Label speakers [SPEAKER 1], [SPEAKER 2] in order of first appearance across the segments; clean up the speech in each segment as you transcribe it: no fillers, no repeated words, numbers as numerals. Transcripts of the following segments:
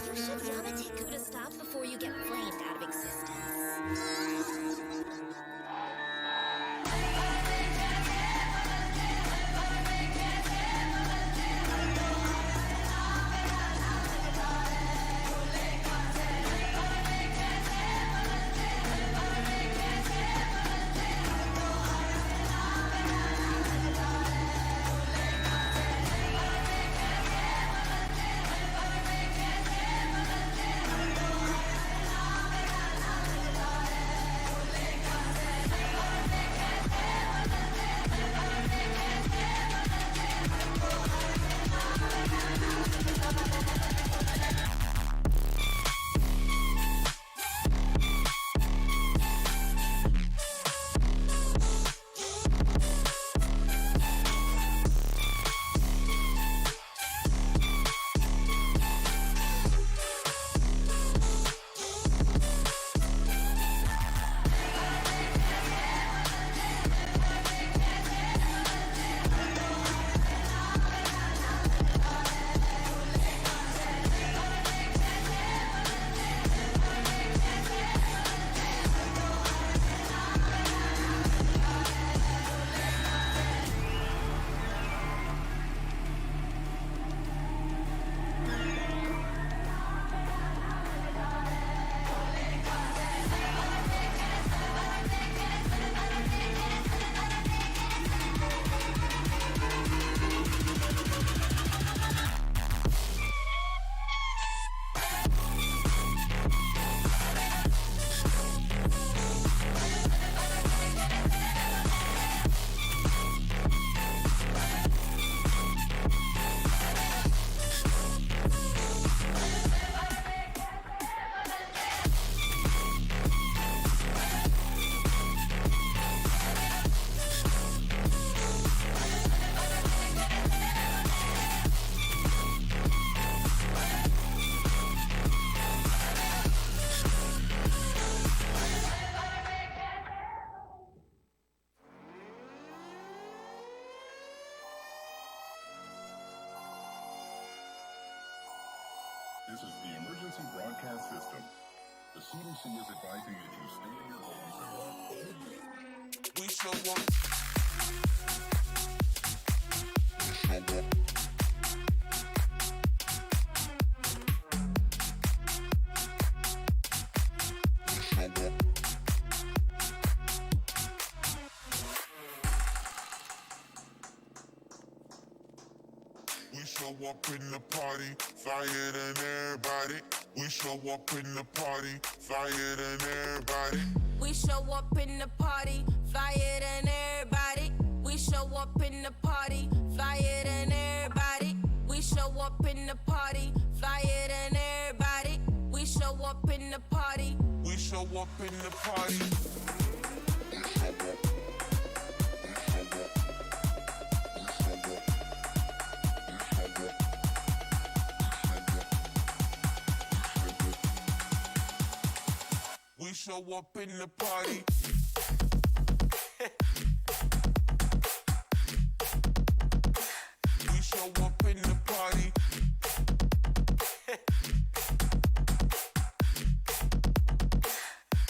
[SPEAKER 1] You should yama take to stop before you get flamed out of existence.
[SPEAKER 2] This is the emergency broadcast system. The CDC is advising that you stay in your homes.
[SPEAKER 3] We show up. We show up in the party, flyer than everybody. We show up in the party, flyer than everybody.
[SPEAKER 4] We show up in the party, flyer than everybody. We show up in the party, flyer than everybody. We show up in the party, flyer than everybody. We show up in the party.
[SPEAKER 3] We show up in the party. We show up in the party. We show up in the party.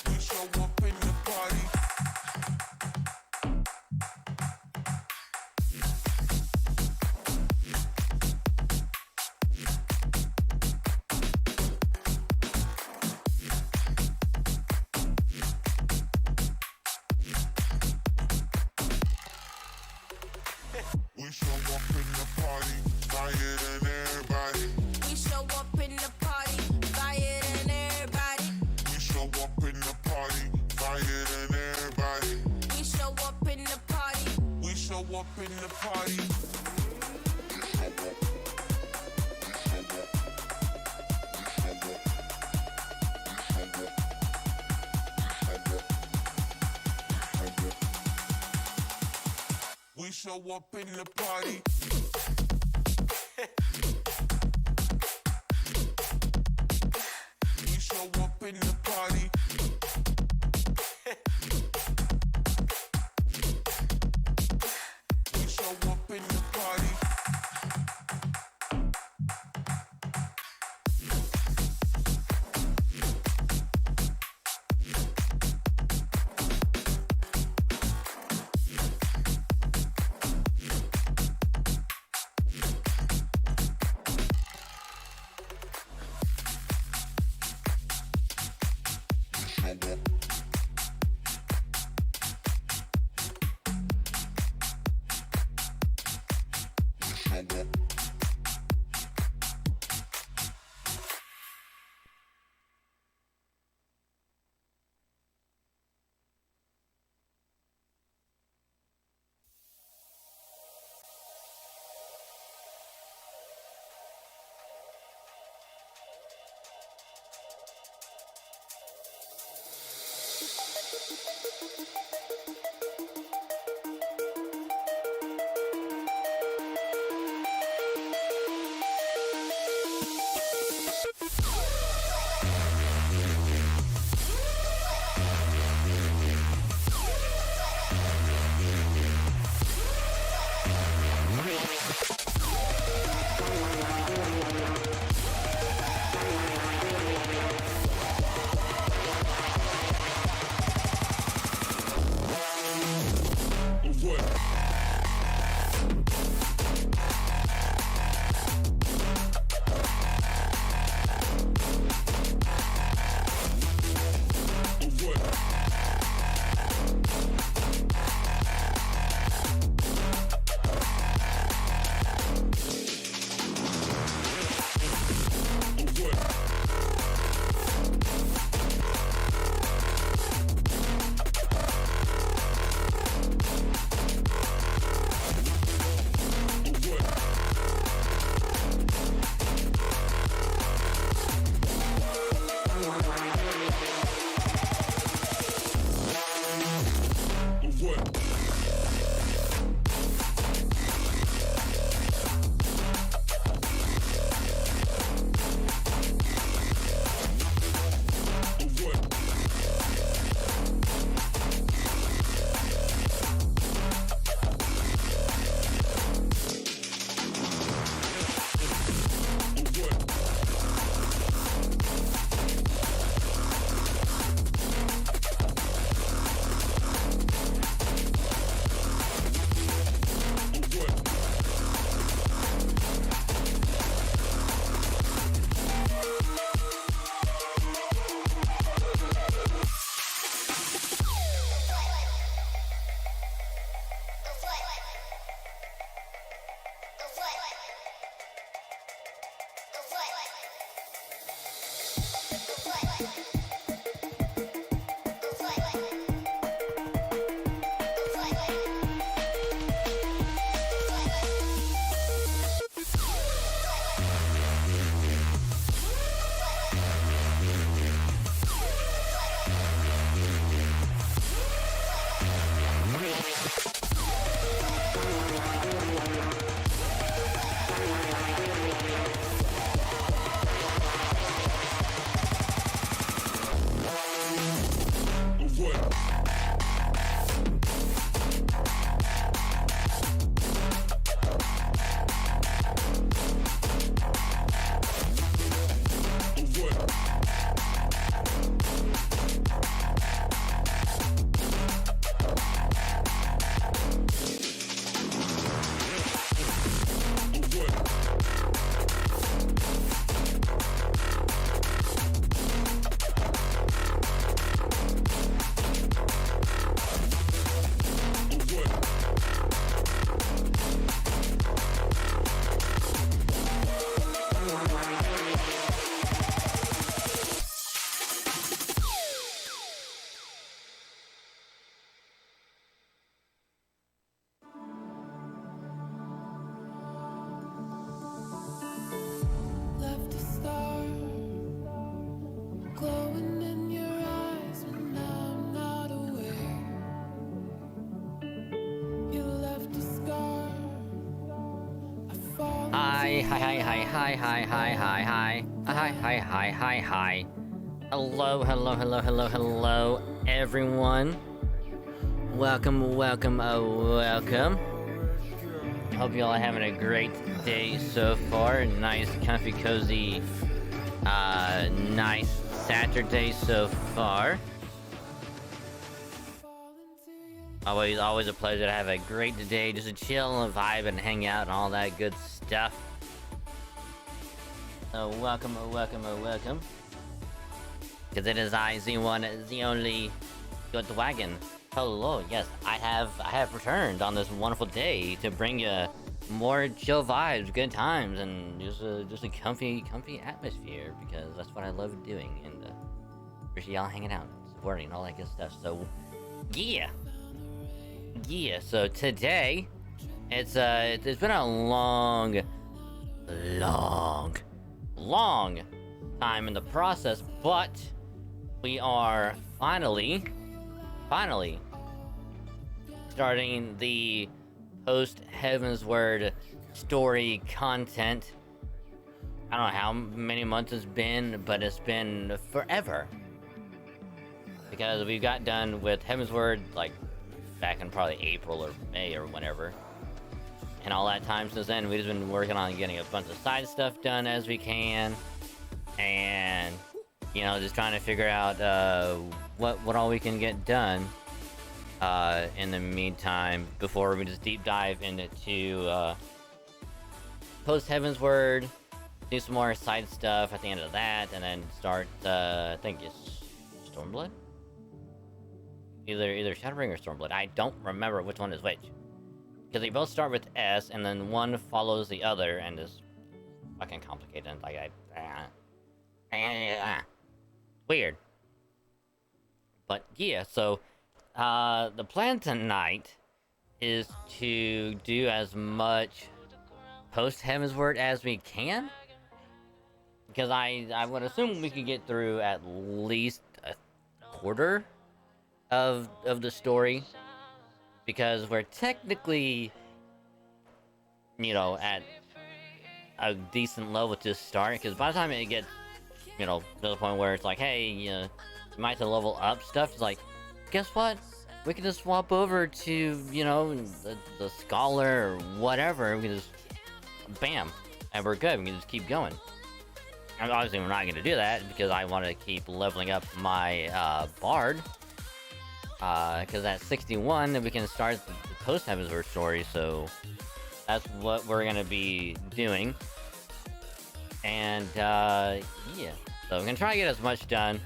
[SPEAKER 3] We show up in the party. We show up in the party, flyer than everybody.
[SPEAKER 4] We show up in the party, flyer than everybody.
[SPEAKER 3] We show up in the party, flyer than everybody.
[SPEAKER 4] We show up in the party.
[SPEAKER 3] We show up in the party. We show up in the party. We show up in the party. We show up in the party.
[SPEAKER 5] Hi. Hello, everyone. Welcome. Hope you all are having a great day so far. Nice, comfy, cozy, nice Saturday so far. Always a pleasure to have a great day, just to chill and vibe and hang out and all that good stuff. Because it is I, Z1, the only good wagon. Hello, yes, I have returned on this wonderful day to bring you more chill vibes, good times, and just a comfy atmosphere, because that's what I love doing, and appreciate y'all hanging out, supporting, and all that good stuff. So, yeah, so today, it's been a long time in the process, but we are finally starting the Post-Heavensward story content. I don't know how many months it's been, but it's been forever. Because we got done with Heavensward, like, back in probably April or May or whenever. And all that time since then, we've just been working on getting a bunch of side stuff done as we can. And, you know, just trying to figure out what all we can get done in the meantime before we just deep dive into Post-Heavensward, do some more side stuff at the end of that, and then start, I think it's Stormblood? Either Shadowbring or Stormblood. I don't remember which one is which. Because they both start with S, and then one follows the other, and is fucking complicated. Like, weird. But yeah, so the plan tonight is to do as much Post-Heavensward as we can. Because I would assume we could get through at least a quarter of the story. Because we're technically, you know, at a decent level to start. Because by the time it gets, you know, to the point where it's like, hey, you might have to level up stuff, it's like, guess what? We can just swap over to, you know, the Scholar or whatever. We can just, bam, and we're good. We can just keep going. And obviously, we're not going to do that because I want to keep leveling up my Bard. Because at 61, then we can start the Post-Heavensward story, so that's what we're gonna be doing. And, yeah. So I'm gonna try to get as much done.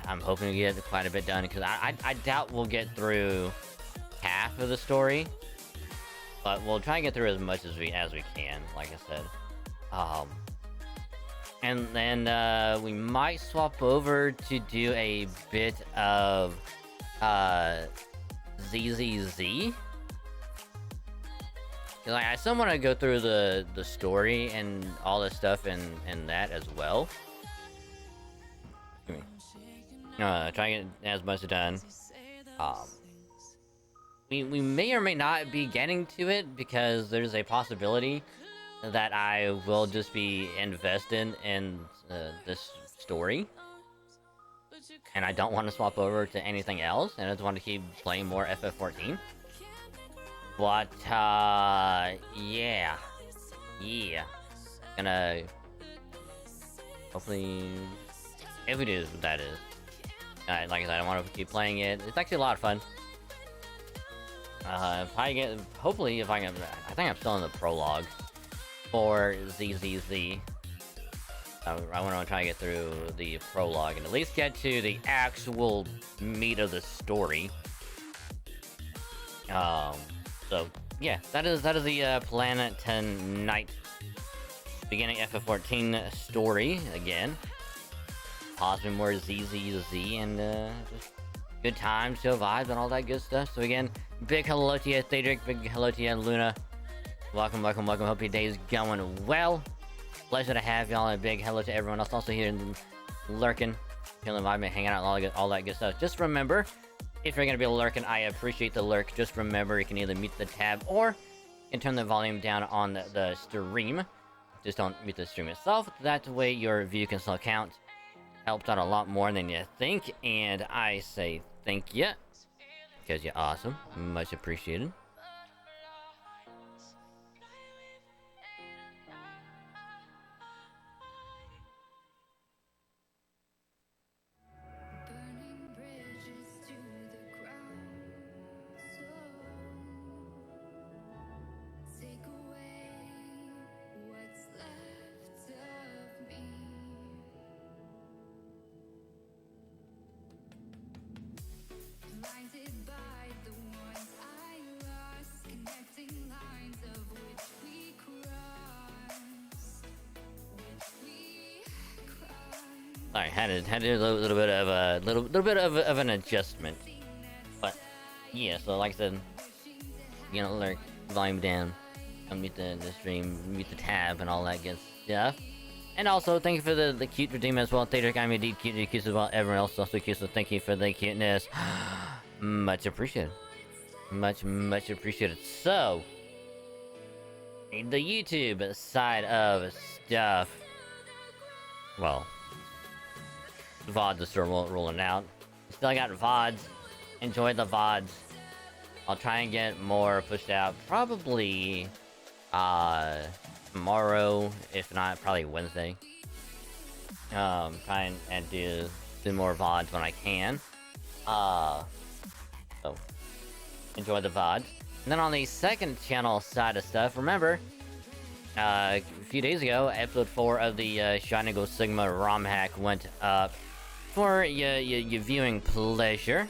[SPEAKER 5] I'm hoping to get quite a bit done, because I doubt we'll get through half of the story. But we'll try and get through as much as we can, like I said. And then, we might swap over to do a bit of, ZZZ. Cause I still want to go through the story and all the stuff in that as well. Try and get as much done. We may or may not be getting to it, because there's a possibility that I will just be invested in this story, and I don't want to swap over to anything else, and I just want to keep playing more FF14. But yeah, gonna hopefully, if it is what that is, like I said, I want to keep playing it. It's actually a lot of fun. Hopefully, if I can, I think I'm still in the prologue for ZZZ. I want to try to get through the prologue and at least get to the actual meat of the story. So yeah, that is the plan tonight. Beginning FF14 story again. Possibly more ZZZ and just good times, chill vibes, and all that good stuff. So again, big hello to you, Thedric. Big hello to you, Luna. Welcome. Hope your day is going well. Pleasure to have y'all, and a big hello to everyone else also here in lurking, chilling, vibing, hanging out, and all that good stuff. Just remember, if you're gonna be lurking, I appreciate the lurk. Just remember, you can either mute the tab or you can turn the volume down on the stream. Just don't mute the stream itself. That way your view can still count. Helps out a lot more than you think, and I say thank you, because you're awesome. Much appreciated. Sorry, had to do a little bit of a little bit of an adjustment. But yeah, so like I said, you know, like volume down, unmute the stream, mute the tab, and all that good stuff. And also, thank you for the cute redeem as well. Thank I'm indeed cute as well. Everyone else also cute, so thank you for the cuteness. Much appreciated. Much appreciated. So, the YouTube side of stuff. Well, VODs are still rolling out. Still got VODs. Enjoy the VODs. I'll try and get more pushed out. Probably tomorrow, if not, probably Wednesday. Try and do more VODs when I can. So enjoy the VODs. And then on the second channel side of stuff, remember, a few days ago, episode 4 of the Shining Go Sigma ROM hack went up for your viewing pleasure.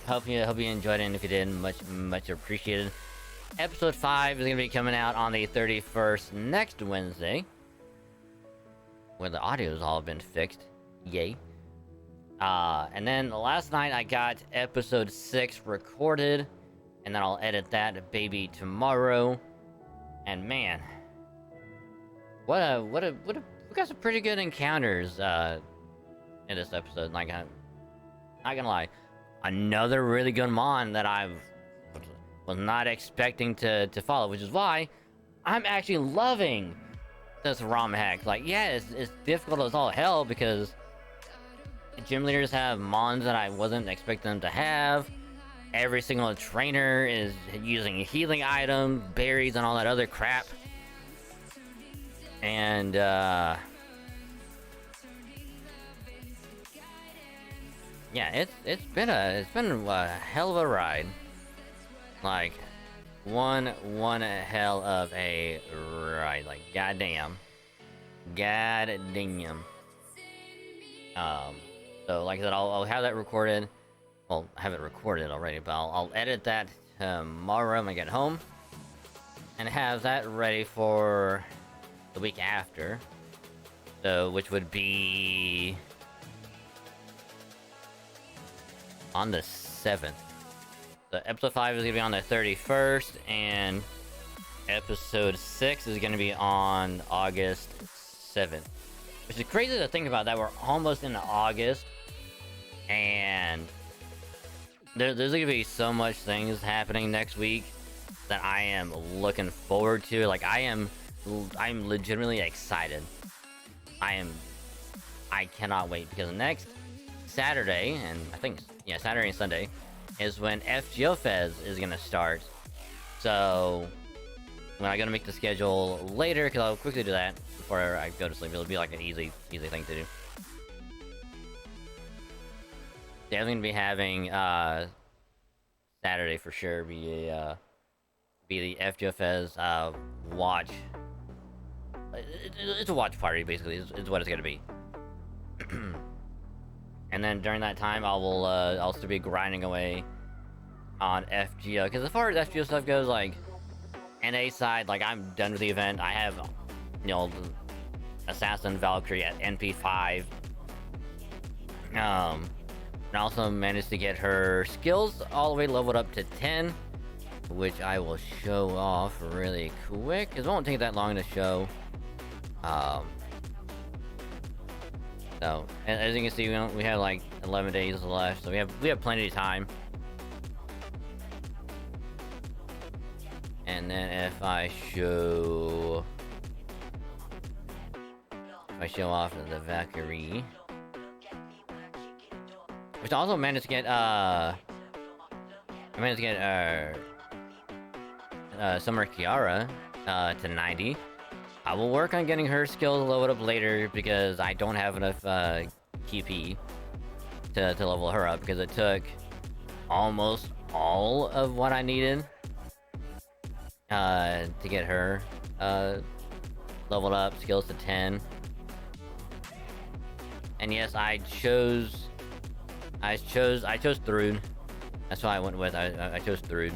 [SPEAKER 5] Hope you enjoyed it, and if you did, much appreciated. Episode 5 is gonna be coming out on the 31st next Wednesday, where the audio's all been fixed. Yay. And then last night I got episode 6 recorded, and then I'll edit that baby tomorrow. And man, we got some pretty good encounters in this episode. Like, I'm not gonna lie, another really good mon that I was not expecting to follow, which is why I'm actually loving this ROM hack. Like, yeah, it's difficult as all hell because gym leaders have mons that I wasn't expecting them to have. Every single trainer is using healing items, berries, and all that other crap. And yeah, it's been a hell of a ride. Like one hell of a ride. Like goddamn. So like I said, I'll have that recorded. Well, I have it recorded already, but I'll edit that tomorrow when I get home, and have that ready for the week after. So, which would be on the 7th. So episode 5 is gonna be on the 31st, and episode 6 is gonna be on August 7th. Which is crazy to think about, that we're almost into August, and there's gonna be so much things happening next week that I am looking forward to. Like, I'm legitimately excited. I cannot wait, because next Saturday, and I think, yeah, Saturday and Sunday, is when FGO is gonna start. So, when I'm gonna make the schedule later, because I'll quickly do that before I go to sleep. It'll be like an easy thing to do. Definitely gonna be having Saturday for sure be the FGO watch. It's a watch party basically. Is what it's gonna be. And then during that time, I'll still be grinding away on FGO, because as far as FGO stuff goes, like NA side, like I'm done with the event. I have, you know, Assassin Valkyrie at NP5. And also managed to get her skills all the way leveled up to 10, which I will show off really quick, because it won't take that long to show. So, as you can see, we have like 11 days left, so we have plenty of time. And then if I show off the Valkyrie, which I also managed to get Summer Kiara to 90. I will work on getting her skills loaded up later, because I don't have enough QP to level her up, because it took almost all of what I needed to get her leveled up, skills to 10. And yes, I chose Thrud. That's what I went with. I chose Thrud,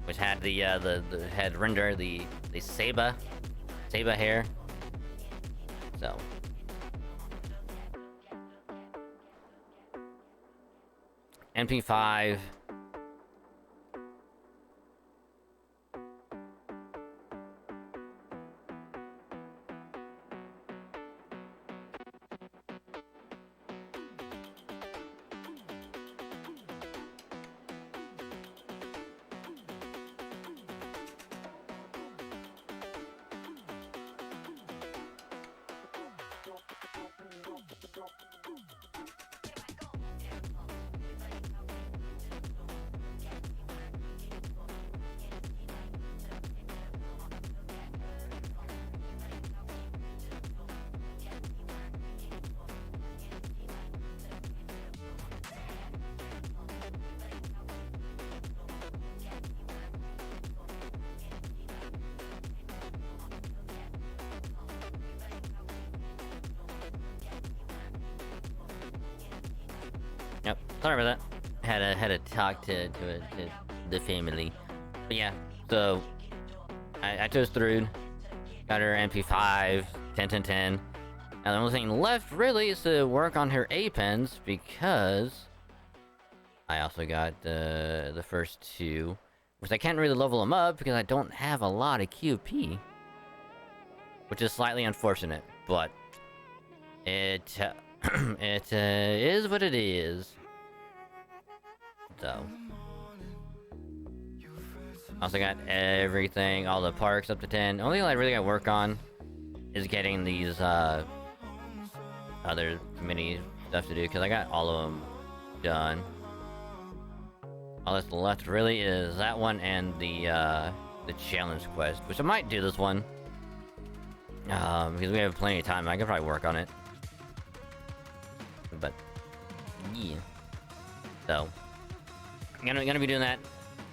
[SPEAKER 5] which had the had render the Saba hair. So MP5. Yep. Sorry about that. Had to talk to the family. But yeah, so I chose through, got her MP5, 10. Now the only thing left really is to work on her A pens, because I also got the first two, which I can't really level them up because I don't have a lot of QP, which is slightly unfortunate, but it it is what it is. So also got everything, all the parks up to 10. Only thing I really got to work on is getting these other mini stuff to do, because I got all of them done. All that's left really is that one and the challenge quest, which I might do this one because we have plenty of time. I could probably work on it, but yeah. So I'm gonna be doing that,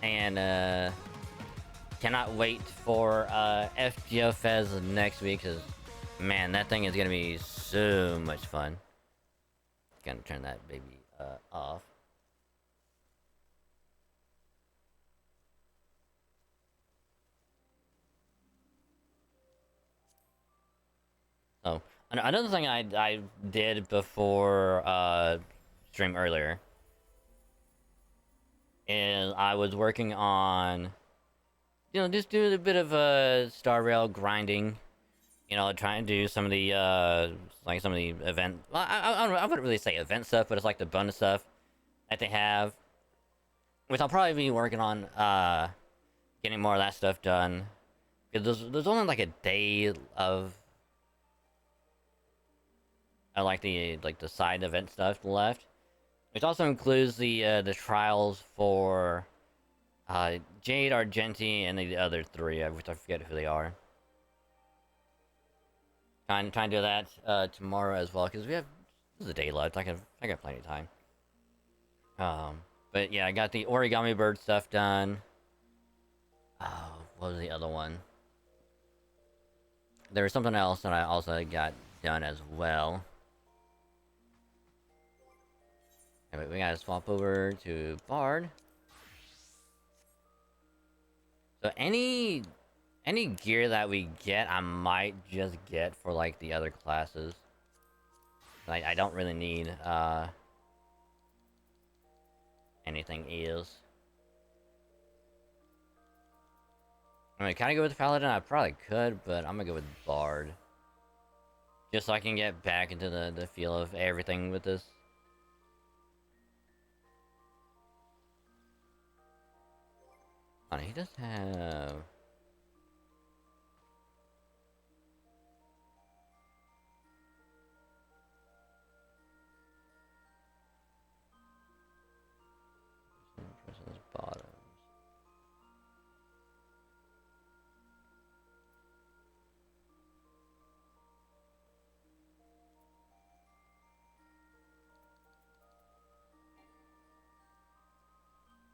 [SPEAKER 5] and cannot wait for FGFS next week, because man, that thing is gonna be so much fun. Gonna turn that baby off. Oh, another thing I did before stream earlier is I was working on, you know, just doing a bit of Star Rail grinding. You know, trying to do some of the like some of the event. Well, I wouldn't really say event stuff, but it's like the bonus stuff that they have, which I'll probably be working on getting more of that stuff done. Because there's only like a day of like the side event stuff left, which also includes the trials for Jade, Argenti, and the other three, which I forget who they are. Trying to do that tomorrow as well, because there's a day left. I got plenty of time. But yeah, I got the origami bird stuff done. What was the other one? There was something else that I also got done as well. Anyway, we gotta swap over to Bard. So any gear that we get, I might just get for like the other classes. I don't really need anything else. I mean, can I go with Paladin? I probably could, but I'm gonna go with Bard. Just so I can get back into the feel of everything with this. Oh, he does have... bottoms.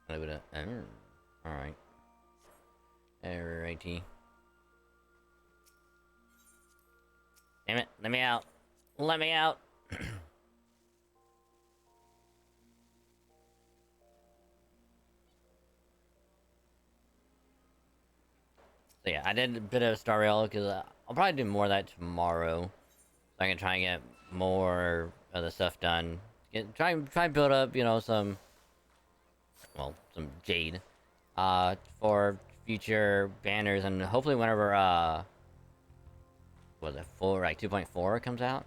[SPEAKER 5] A little bit of error. Alright. Error IT. Damn it, let me out. Let me out. So yeah, I did a bit of Star Rail because I'll probably do more of that tomorrow. So I can try and get more of the stuff done. Try and build up, you know, some well, some jade, for future banners, and hopefully whenever, was it 2.4 comes out?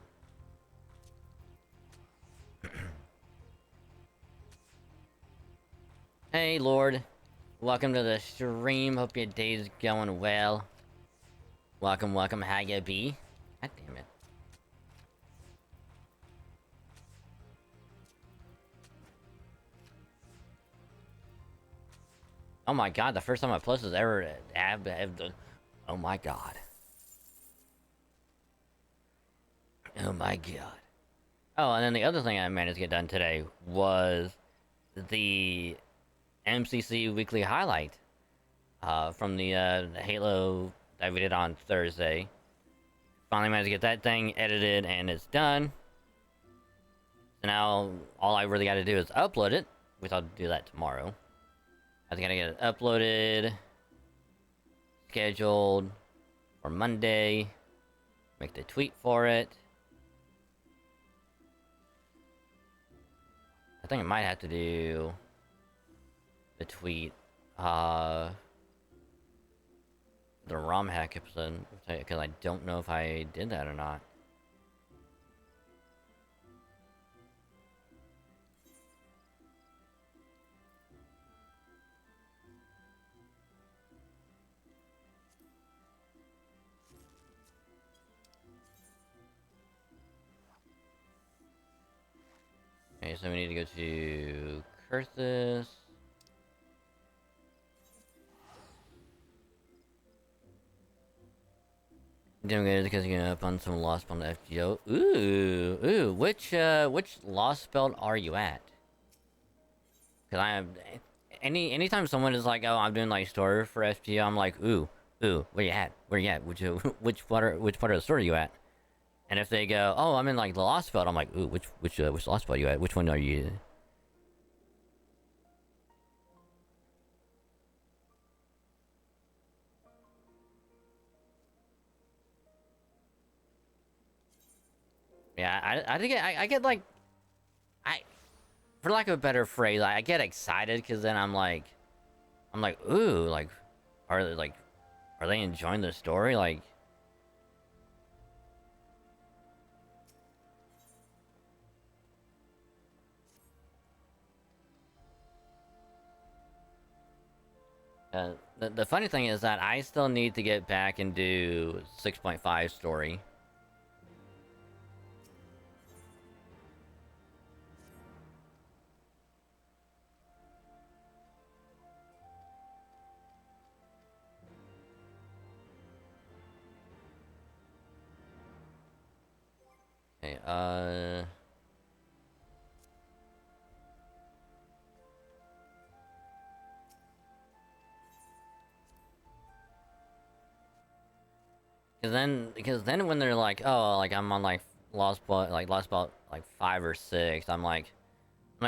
[SPEAKER 5] Hey, Lord. Welcome to the stream. Hope your day's going well. Welcome, welcome. How ya be? God damn it. Oh my god, the first time I plus was ever have the... Oh my god. Oh my god. Oh, and then the other thing I managed to get done today was the MCC weekly highlight from the Halo that we did on Thursday. Finally managed to get that thing edited and it's done. So now all I really got to do is upload it, which I'll do that tomorrow. I think I gotta get it uploaded, scheduled for Monday, make the tweet for it. I think I might have to do the tweet, the ROM hack episode, because I don't know if I did that or not. Okay, so we need to go to Curthus. Doing good because you're up on some Lost on the FGO. Ooh, which Lost belt are you at? Cause I have anytime someone is like, oh, I'm doing like story for FGO, I'm like, ooh, where you at? Where you at? Which part of the story are you at? And if they go, oh, I'm in like the Lost belt, I'm like, ooh, which Lost belt are you at? Which one are you? Yeah, I get like, for lack of a better phrase, I get excited because then I'm like, ooh, like, are they enjoying the story? Like, the funny thing is that I still need to get back and do 6.5 story. Okay, because then when they're like, oh, like I'm on like Lost Belt like 5 or 6, I'm like,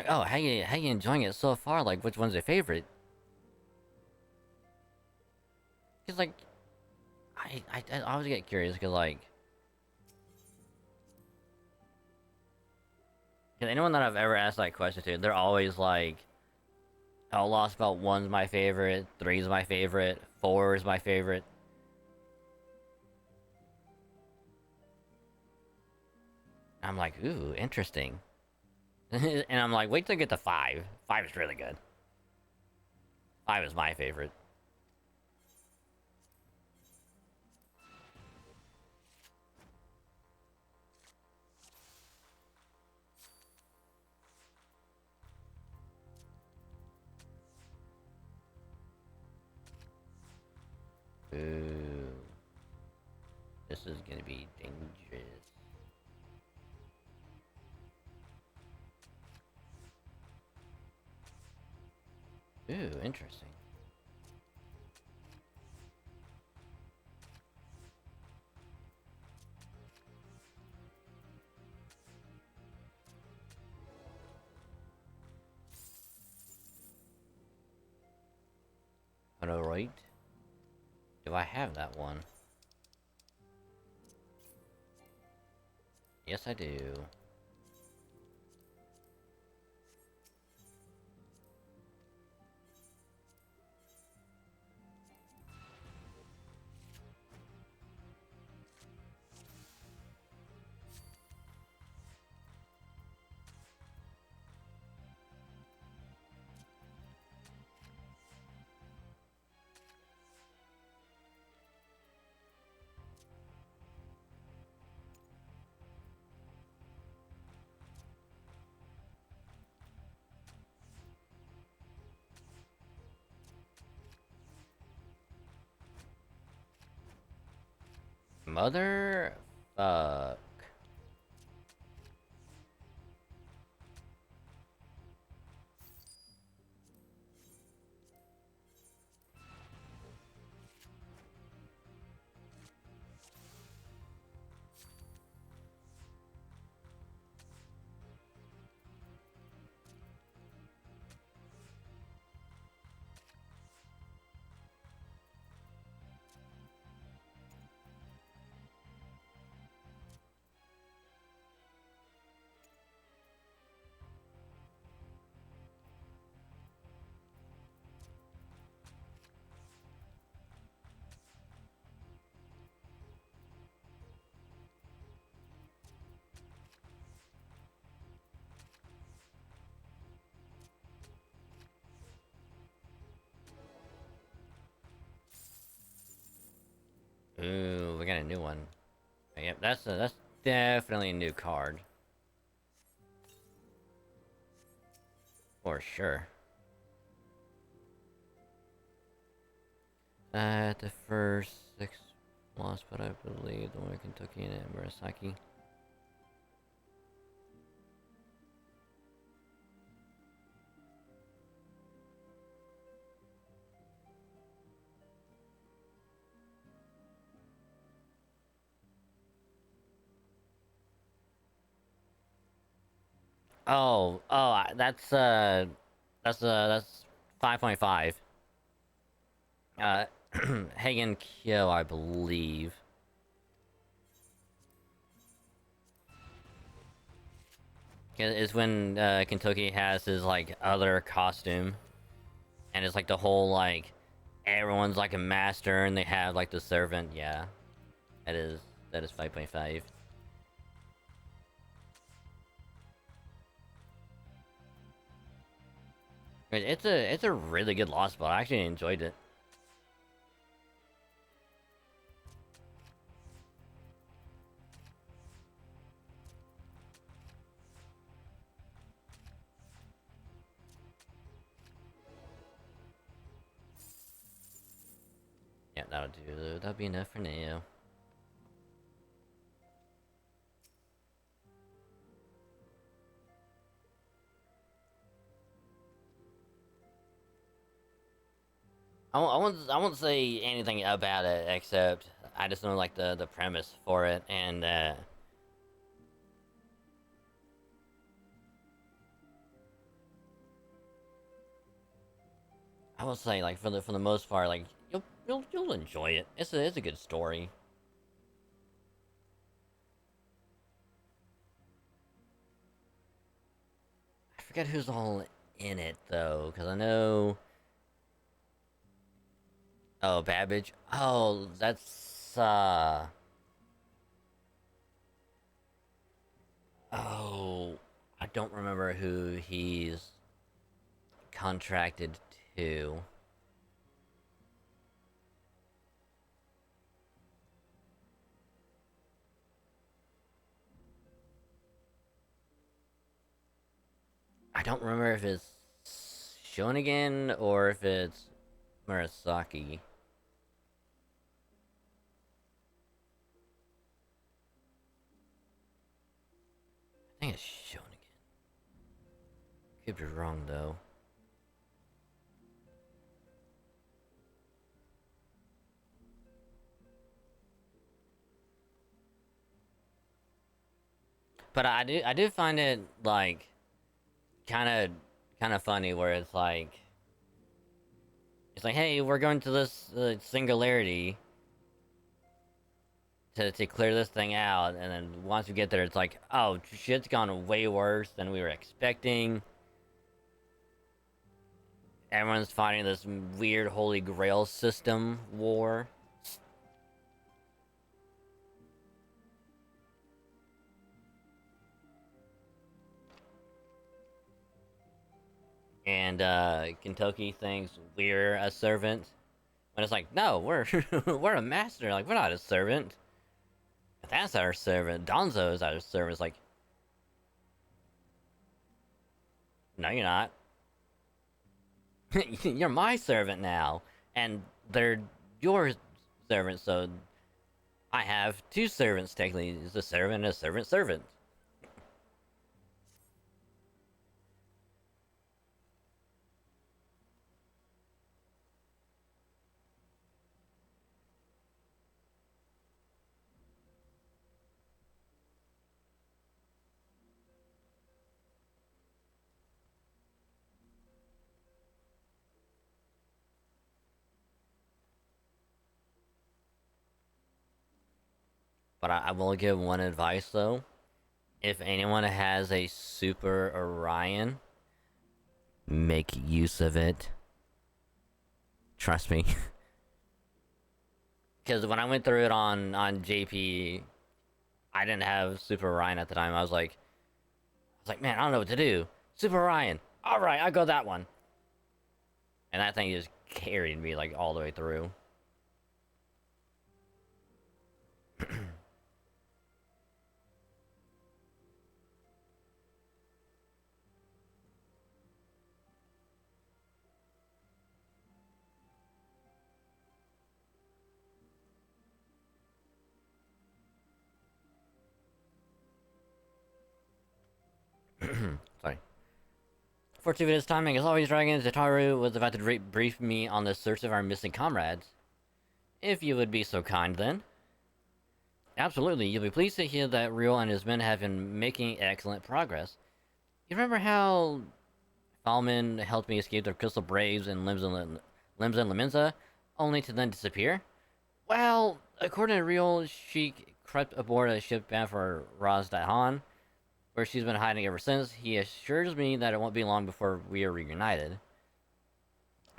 [SPEAKER 5] oh, how you enjoying it so far? Like, which one's your favorite? Cause like, I always get curious because like, cause anyone that I've ever asked that question to, they're always like, oh, Lost Belt 1's my favorite, 3's my favorite, 4 is my favorite. I'm like, ooh, interesting. And I'm like, wait till I get to 5. 5 is really good. 5 is my favorite. Ooh. This is gonna be dangerous. Ooh, interesting. Alright. Do I have that one? Yes, I do. Mother... Fuck. Ooh, we got a new one. Yep, that's definitely a new card. For sure. The first 6 lost, but I believe the one in Kentucky and Murasaki. That's 5.5. Hagen Kyo, I believe. Is when Kentucky has his like other costume, and it's like the whole like everyone's like a master, and they have like the servant. Yeah, that is 5.5. It's a really good lost spot. I actually enjoyed it. Yeah, that'll do. That'll be enough for now. I won't say anything about it except I just don't like the premise for it, and I will say like for the most part, like you'll enjoy it. It's a good story. I forget who's all in it though, because I know. Oh, Babbage. Oh, that's oh, I don't remember who he's contracted to. I don't remember if it's Shonigan or if it's Murasaki. I think it's Shonigan. Could be wrong though. But I do find it like kind of funny where it's like hey, we're going to this singularity to clear this thing out, and then once we get there, it's like, oh, shit's gone way worse than we were expecting. Everyone's fighting this weird Holy Grail system war. And Kentucky thinks we're a servant, when it's like, no, we're we're a master. Like, we're not a servant. That's our servant. Donzo is our servant. It's like, no, you're not. You're my servant now, and they're your servant. So I have two servants, technically. It's a servant and a servant servant. But I will give one advice though. If anyone has a Super Orion, make use of it. Trust me. Because when I went through it on JP, I didn't have Super Orion at the time. I was like, man, I don't know what to do. Super Orion. All right, I'll go that one. And that thing just carried me like all the way through. Sorry. Fortuitous timing, as always, Dragon. Zataru was about to brief me on the search of our missing comrades. If you would be so kind, then. Absolutely, you'll be pleased to hear that Ryo and his men have been making excellent progress. You remember how Falman helped me escape the Crystal Braves and Limbs and Laminza, only to then disappear? Well, according to Ryo, she crept aboard a ship bound for Razdahan, where she's been hiding ever since. He assures me that it won't be long before we are reunited.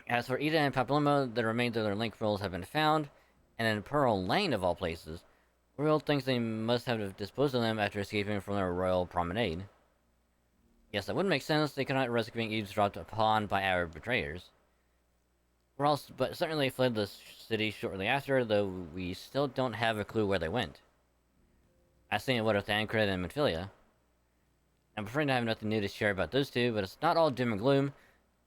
[SPEAKER 5] As for Ida and Paplima, the remains of their link rolls have been found, and in Pearl Lane of all places. Royal thinks they must have disposed of them after escaping from their royal promenade. Yes, that would make sense. They could not risk being eavesdropped upon by our betrayers. But certainly fled the city shortly after, though we still don't have a clue where they went. I seen what with Thancred and Mephilia. I'm afraid I have nothing new to share about those two, but it's not all doom and gloom.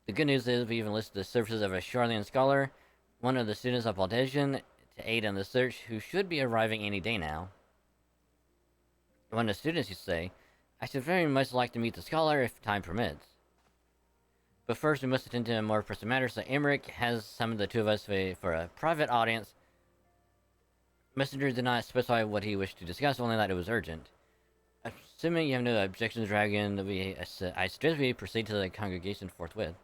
[SPEAKER 5] The good news is we even listed the services of a Charlian scholar, one of the students of Valdesian, to aid in the search, who should be arriving any day now. One of the students, you say? I should very much like to meet the scholar if time permits. But first we must attend to a more pressing matter, so Emmerich has summoned the two of us for a private audience. Messenger did not specify what he wished to discuss, only that it was urgent. Assuming you have no objections, Dragon, I suggest we proceed to the congregation forthwith.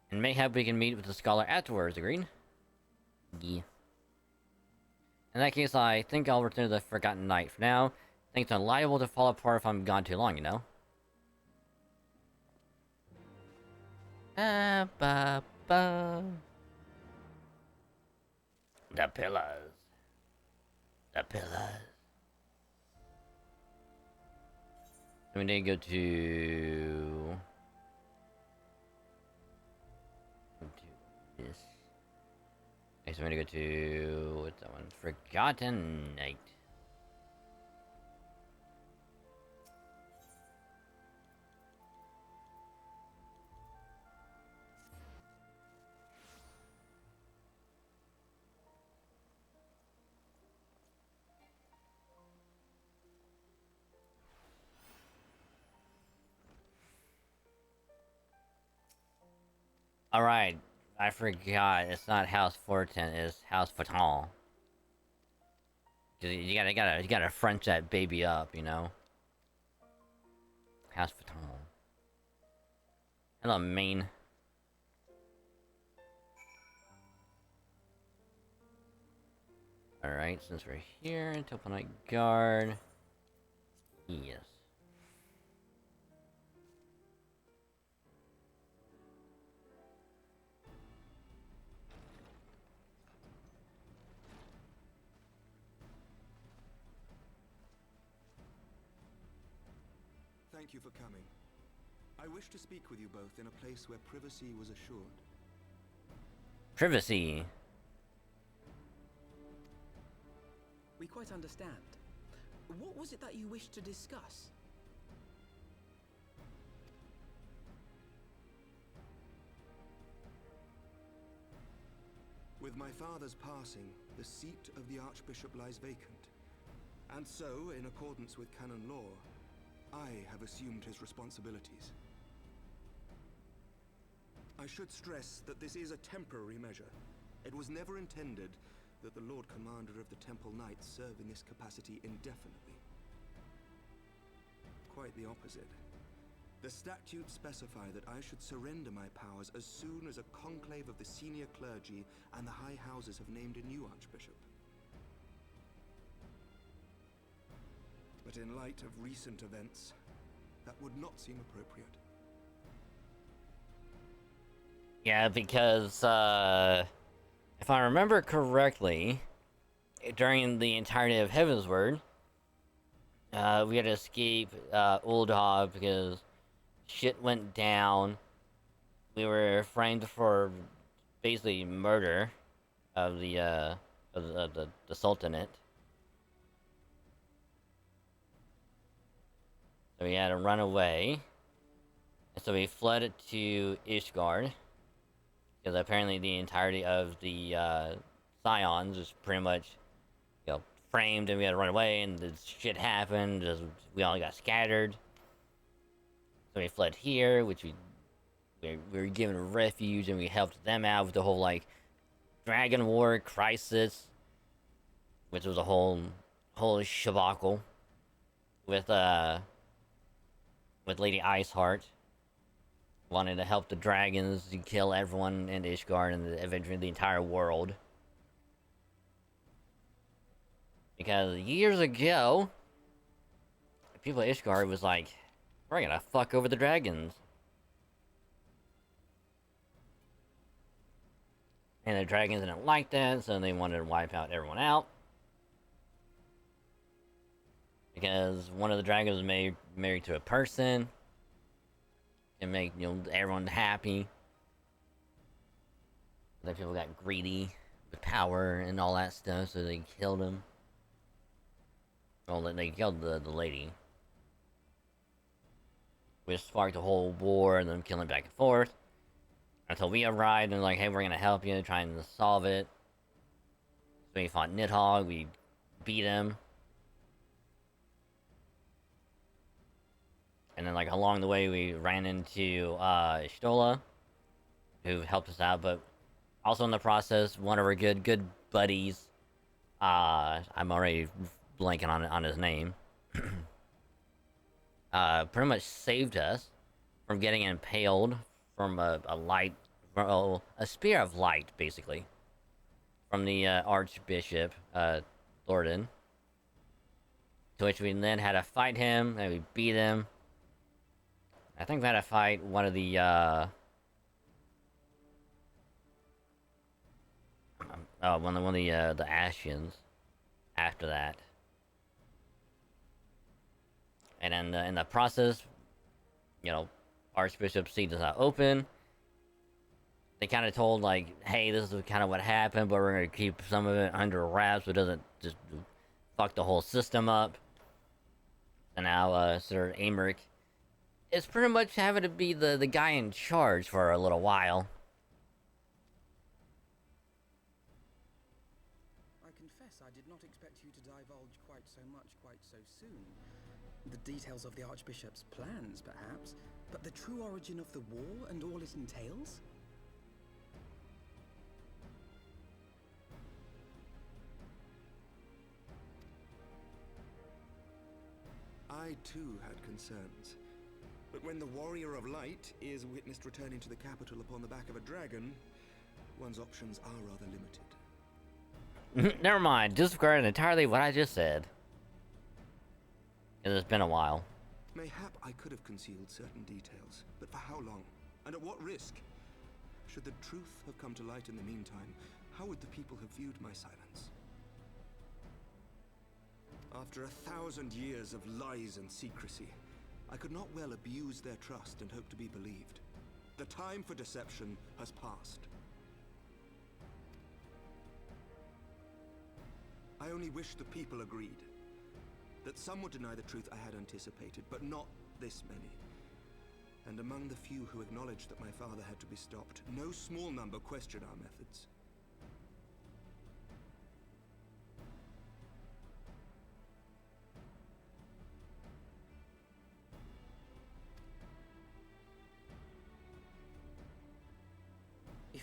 [SPEAKER 5] And mayhap we can meet with the scholar afterwards, agreed? Yeah. In that case, I think I'll return to the Forgotten Knight for now. Things are liable to fall apart if I'm gone too long, you know? The pillars. The pillars. We need to go to this. Next, I'm gonna go to what's that one? Forgotten Night. Alright, I forgot. It's not House Fortin, it's House Fatal. You gotta French that baby up, you know? House Fatal. Hello, main. Alright, since we're here, Temple Knight Guard. Yes.
[SPEAKER 6] Thank you for coming. I wish to speak with you both in a place where privacy was assured.
[SPEAKER 5] Privacy.
[SPEAKER 7] We quite understand. What was it that you wished to discuss?
[SPEAKER 6] With my father's passing, the seat of the Archbishop lies vacant. And so, in accordance with canon law, I have assumed his responsibilities. I should stress that this is a temporary measure. It was never intended that the Lord Commander of the Temple Knights serve in this capacity indefinitely. Quite the opposite. The statutes specify that I should surrender my powers as soon as a conclave of the senior clergy and the high houses have named a new archbishop. But in light of recent events, that would not seem appropriate.
[SPEAKER 5] Yeah, because, if I remember correctly, during the entirety of Heavensward, we had to escape, Uldhog because shit went down. We were framed for basically murder of the Sultanate. So we had to run away. And so we fled to Ishgard. Because apparently the entirety of the Scions was pretty much, you know, framed, and we had to run away, and this shit happened. Just, we all got scattered. So we fled here, which we were given a refuge, and we helped them out with the whole, like, Dragon War crisis, which was a whole shabacle with Lady Iceheart wanting to help the dragons to kill everyone in Ishgard and eventually the entire world. Because years ago, the people of Ishgard was like, we're gonna fuck over the dragons. And the dragons didn't like that, so they wanted to wipe out everyone out. Because one of the dragons was married to a person. And make, you know, everyone happy. Then people got greedy with power and all that stuff, so they killed him. Well, they killed the lady. Which sparked a whole war and them killing back and forth. Until we arrived and like, hey, we're gonna help you, trying to solve it. So we fought Nidhogg, we beat him. And then, like, along the way, we ran into, Stola, who helped us out, but also in the process, one of our good buddies, I'm already blanking on his name, pretty much saved us from getting impaled from a spear of light, basically, from the, Archbishop, Lorden, to which we then had to fight him, and we beat him. I think we had to fight one of the, one of the Ashians after that. And then in the process, you know, Archbishop's seat is not open. They kind of told, like, hey, this is kind of what happened, but we're going to keep some of it under wraps so it doesn't just fuck the whole system up. And now, Sir Amric is pretty much having to be the guy in charge for a little while.
[SPEAKER 7] I confess I did not expect you to divulge quite so much quite so soon. The details of the Archbishop's plans, perhaps, but the true origin of the war and all it entails?
[SPEAKER 6] I too had concerns. But when the Warrior of Light is witnessed returning to the capital upon the back of a dragon, one's options are rather limited.
[SPEAKER 5] Never mind, disregard entirely what I just said. It's been a while.
[SPEAKER 6] Mayhap I could have concealed certain details, but for how long? And at what risk? Should the truth have come to light in the meantime, how would the people have viewed my silence? After 1,000 years of lies and secrecy, I could not well abuse their trust and hope to be believed. The time for deception has passed. I only wish the people agreed. That some would deny the truth I had anticipated, but not this many. And among the few who acknowledged that my father had to be stopped, no small number questioned our methods.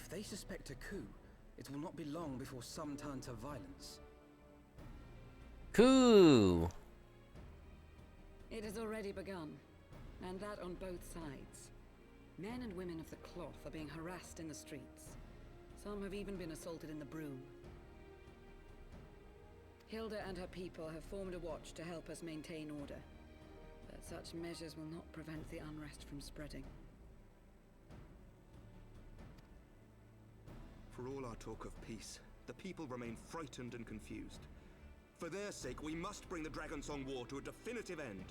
[SPEAKER 7] If they suspect a coup, it will not be long before some turn to violence.
[SPEAKER 5] Coup!
[SPEAKER 8] It has already begun, and that on both sides. Men and women of the cloth are being harassed in the streets. Some have even been assaulted in the Broom. Hilda and her people have formed a watch to help us maintain order, but such measures will not prevent the unrest from spreading.
[SPEAKER 6] For all our talk of peace, the people remain frightened and confused. For their sake, we must bring the Dragonsong War to a definitive end.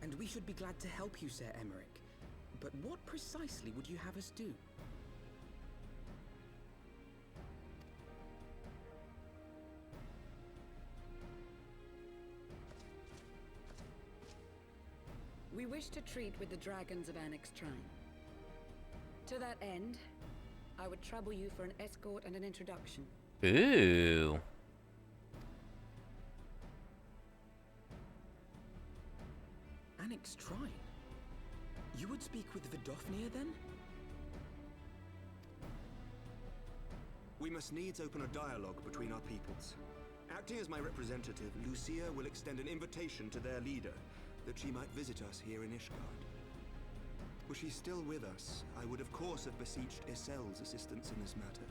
[SPEAKER 7] And we should be glad to help you, Sir Emmerich. But what precisely would you have us do?
[SPEAKER 8] We wish to treat with the dragons of Annex Shrine. To that end, I would trouble you for an escort and an introduction.
[SPEAKER 5] Ooh.
[SPEAKER 7] Annex Shrine? You would speak with Vidofnir then?
[SPEAKER 6] We must needs open a dialogue between our peoples. Acting as my representative, Lucia will extend an invitation to their leader, that she might visit us here in Ishgard. Were she still with us, I would of course have beseeched Isel's assistance in this matter.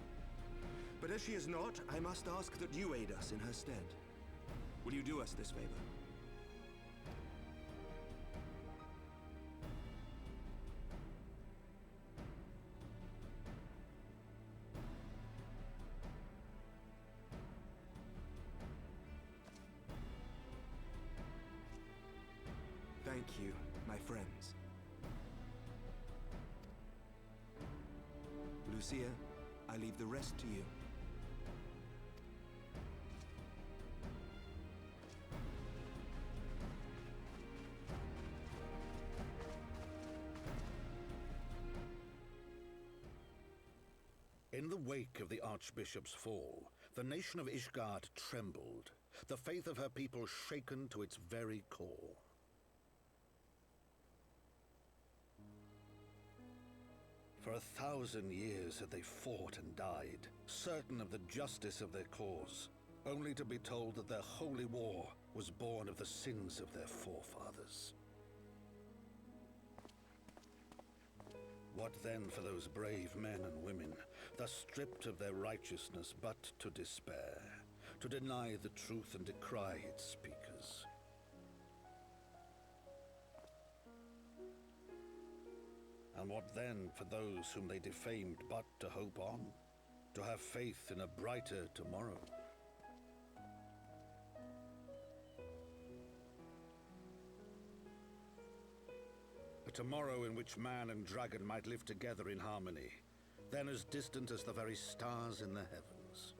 [SPEAKER 6] But as she is not, I must ask that you aid us in her stead. Will you do us this favor? Thank you, my friends. Lucia, I leave the rest to you.
[SPEAKER 9] In the wake of the Archbishop's fall, the nation of Ishgard trembled, the faith of her people shaken to its very core. For 1,000 years had they fought and died, certain of the justice of their cause, only to be told that their holy war was born of the sins of their forefathers. What then for those brave men and women, thus stripped of their righteousness but to despair, to deny the truth and decry its speakers? And what then for those whom they defamed but to hope on, to have faith in a brighter tomorrow? A tomorrow in which man and dragon might live together in harmony, then as distant as the very stars in the heavens.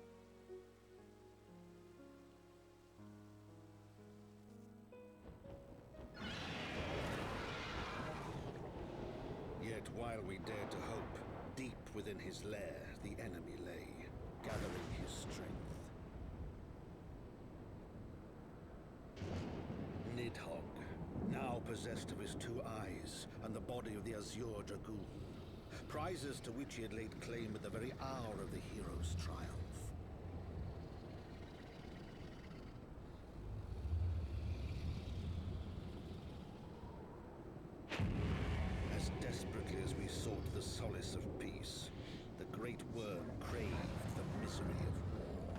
[SPEAKER 9] Yet while we dared to hope, deep within his lair the enemy lay, gathering his strength. Nidhogg, now possessed of his 2 eyes and the body of the Azure Dragoon, prizes to which he had laid claim at the very hour of the hero's triumph. As desperately as we sought the solace of peace, the great worm craved the misery of war.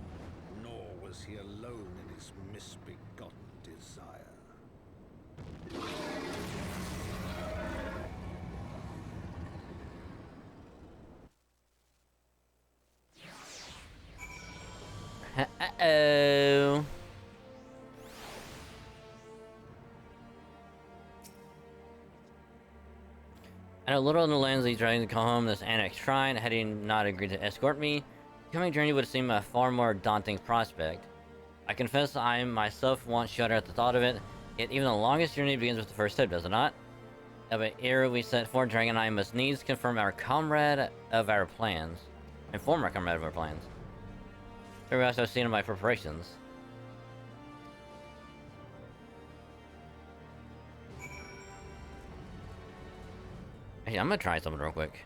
[SPEAKER 9] Nor was he alone in his misbegotten desire.
[SPEAKER 5] Uh-oh. At a little in the lands, he's trying to come home this Annex Shrine, had he not agreed to escort me. The coming journey would seem a far more daunting prospect. I confess I myself once shudder at the thought of it, yet even the longest journey begins with the first step, does it not? Of an era we set forth, Dragon and I must needs confirm our comrade of our plans. Inform our comrade of our plans. Here we also seen in my preparations. Hey, I'm gonna try something real quick.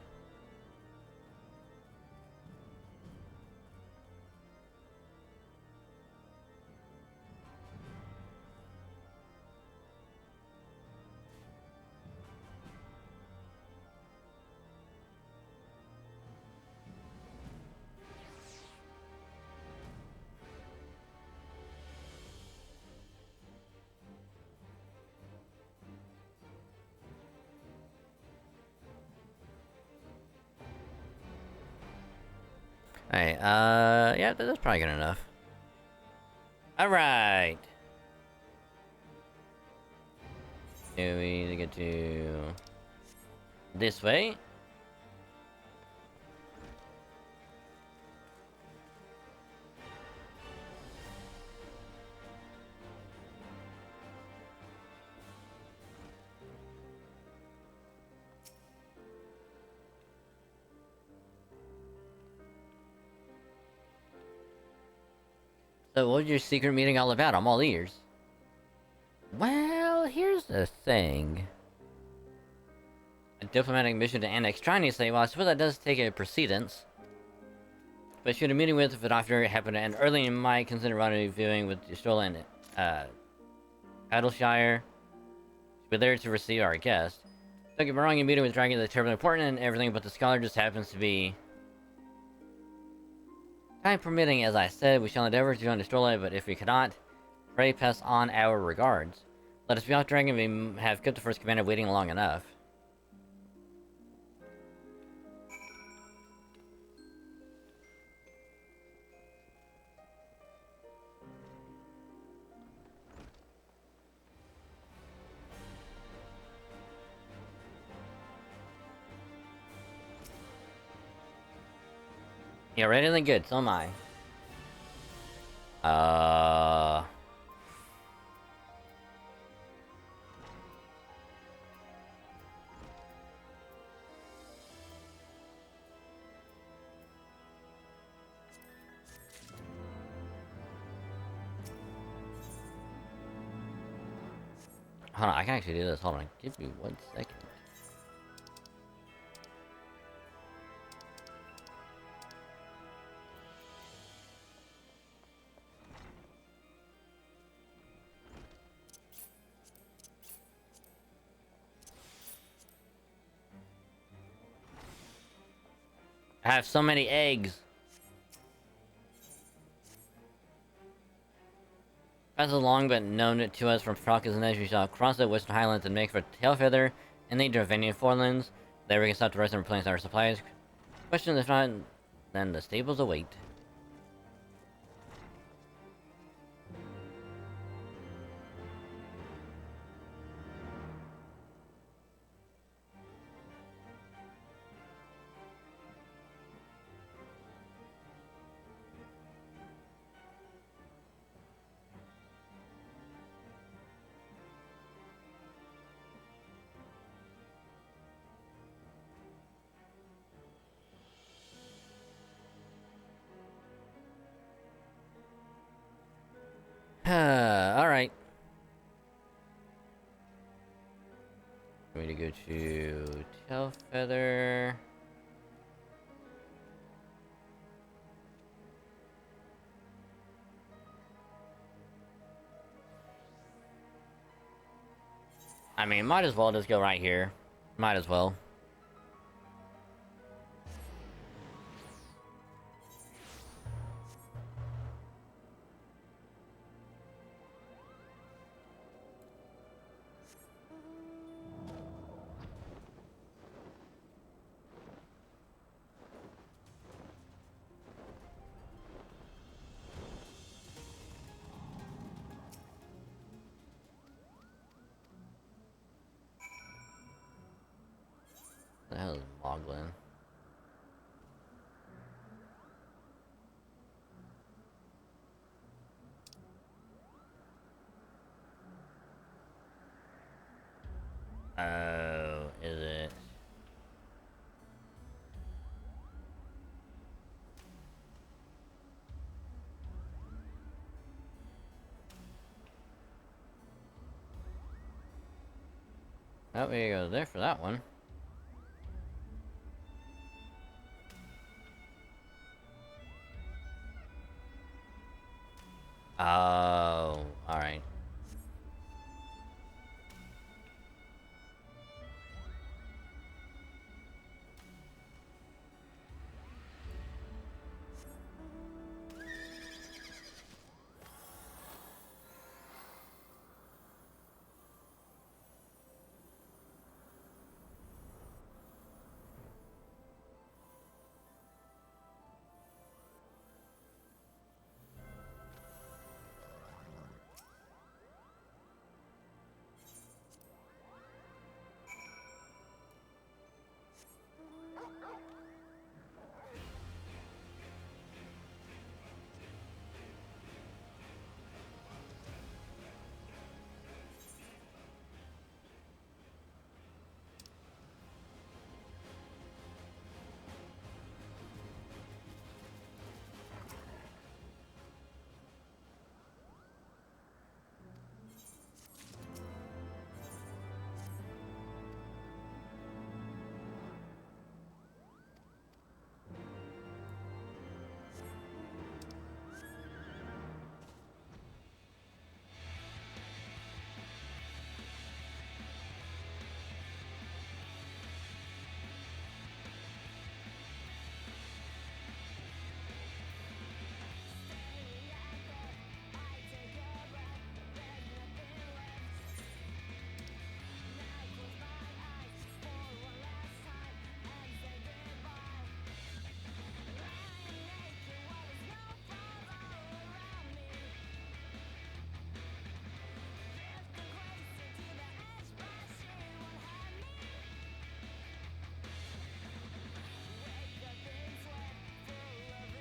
[SPEAKER 5] Alright, yeah, that's probably good enough. Alright! Do we need to get to... this way? So what was your secret meeting all about? I'm all ears. Well, here's the thing. A diplomatic mission to annex China, you say? Well, I suppose that does take a precedence. But should a meeting with Vidofner happen to end early, you might consider rendezvousing with Stola and, Adleshire. We're there to receive our guest. Don't get me wrong, your meeting with Dragon is terribly important and everything, but the scholar just happens to be... time permitting, as I said, we shall endeavor to understand, but if we cannot, pray pass on our regards. Let us be off, Dragon. We have kept the first commander waiting long enough. Yeah, ready and good. So am I. Hold on, I can actually do this. Hold on. Give me 1 second. I have so many eggs. Passes along, but known to us from Frockus and as we shall cross the Western Highlands and make for Tailfeather and the Dravanian Forelands. There we can stop the rest and replace our supplies. Question if not, then the stables await. Alright. I'm going to go to Tailfeather. I mean, might as well just go right here. Might as well. What the hell is Moglin? Oh, is it? Oh, we go there for that one.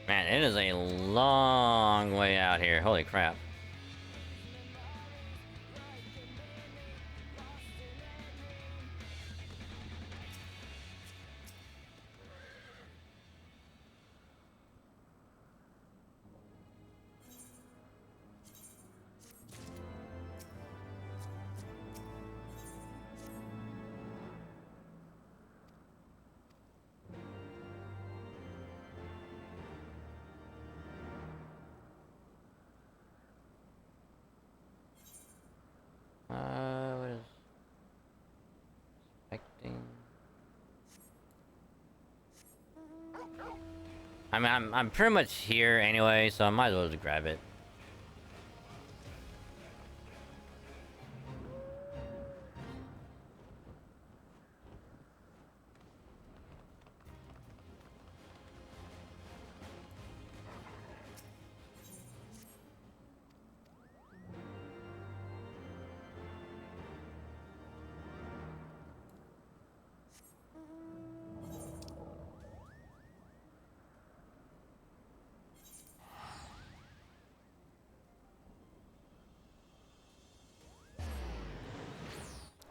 [SPEAKER 5] Man, it is a long way out here. Holy crap. What is expecting? I mean, I'm pretty much here anyway, so I might as well just grab it.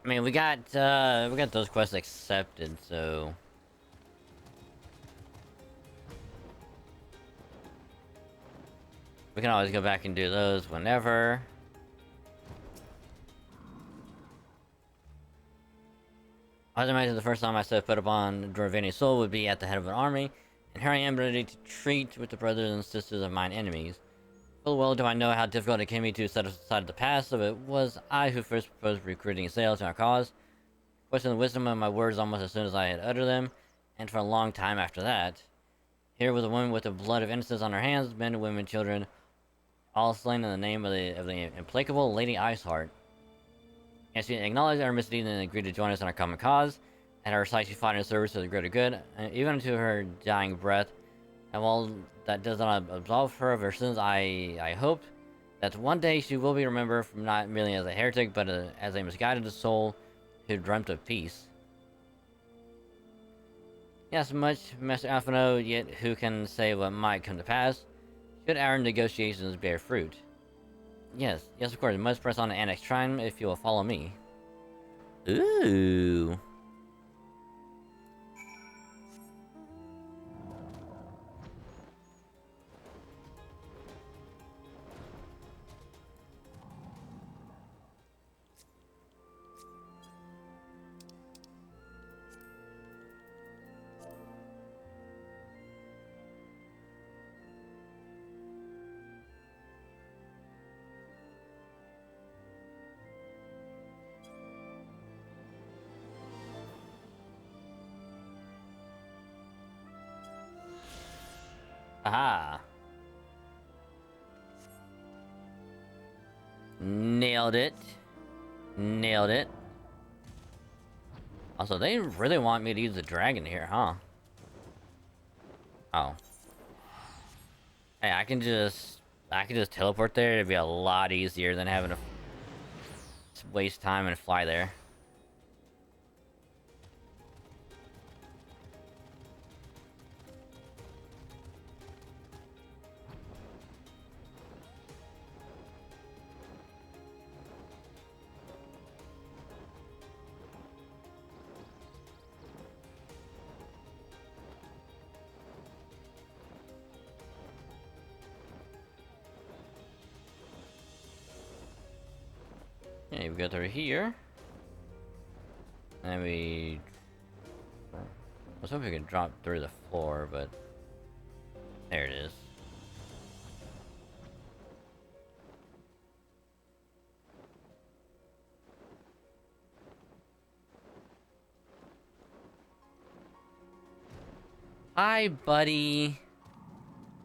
[SPEAKER 5] I mean, we got those quests accepted, so we can always go back and do those whenever. I was imagining the first time I set foot upon Dravani's soul would be at the head of an army, and here I am ready to treat with the brothers and sisters of mine enemies. Full well do I know how difficult it can be to set aside the past, so it was I who first proposed recruiting sales to our cause. Questioned the wisdom of my words almost as soon as I had uttered them, and for a long time after that. Here was a woman with the blood of innocence on her hands, men, women, children, all slain in the name of the implacable Lady Iceheart. And she acknowledged our misdeed and agreed to join us in our common cause. At our sight she fought in service to the greater good, and even to her dying breath. And while that does not absolve her of her sins, I hope that one day she will be remembered from not merely as a heretic, but as a misguided soul who dreamt of peace. Yes, much, Master Alphino, yet who can say what might come to pass, should our negotiations bear fruit? Yes, of course, we must press on to Annex Shrine if you will follow me. Ooh. Aha. Nailed it. Nailed it. Also, they really want me to use the dragon here, huh? Oh. Hey, I can just teleport there. It'd be a lot easier than having to waste time and fly there. Okay, we go through here. And I was hoping we could drop through the floor, but there it is. Hi, buddy.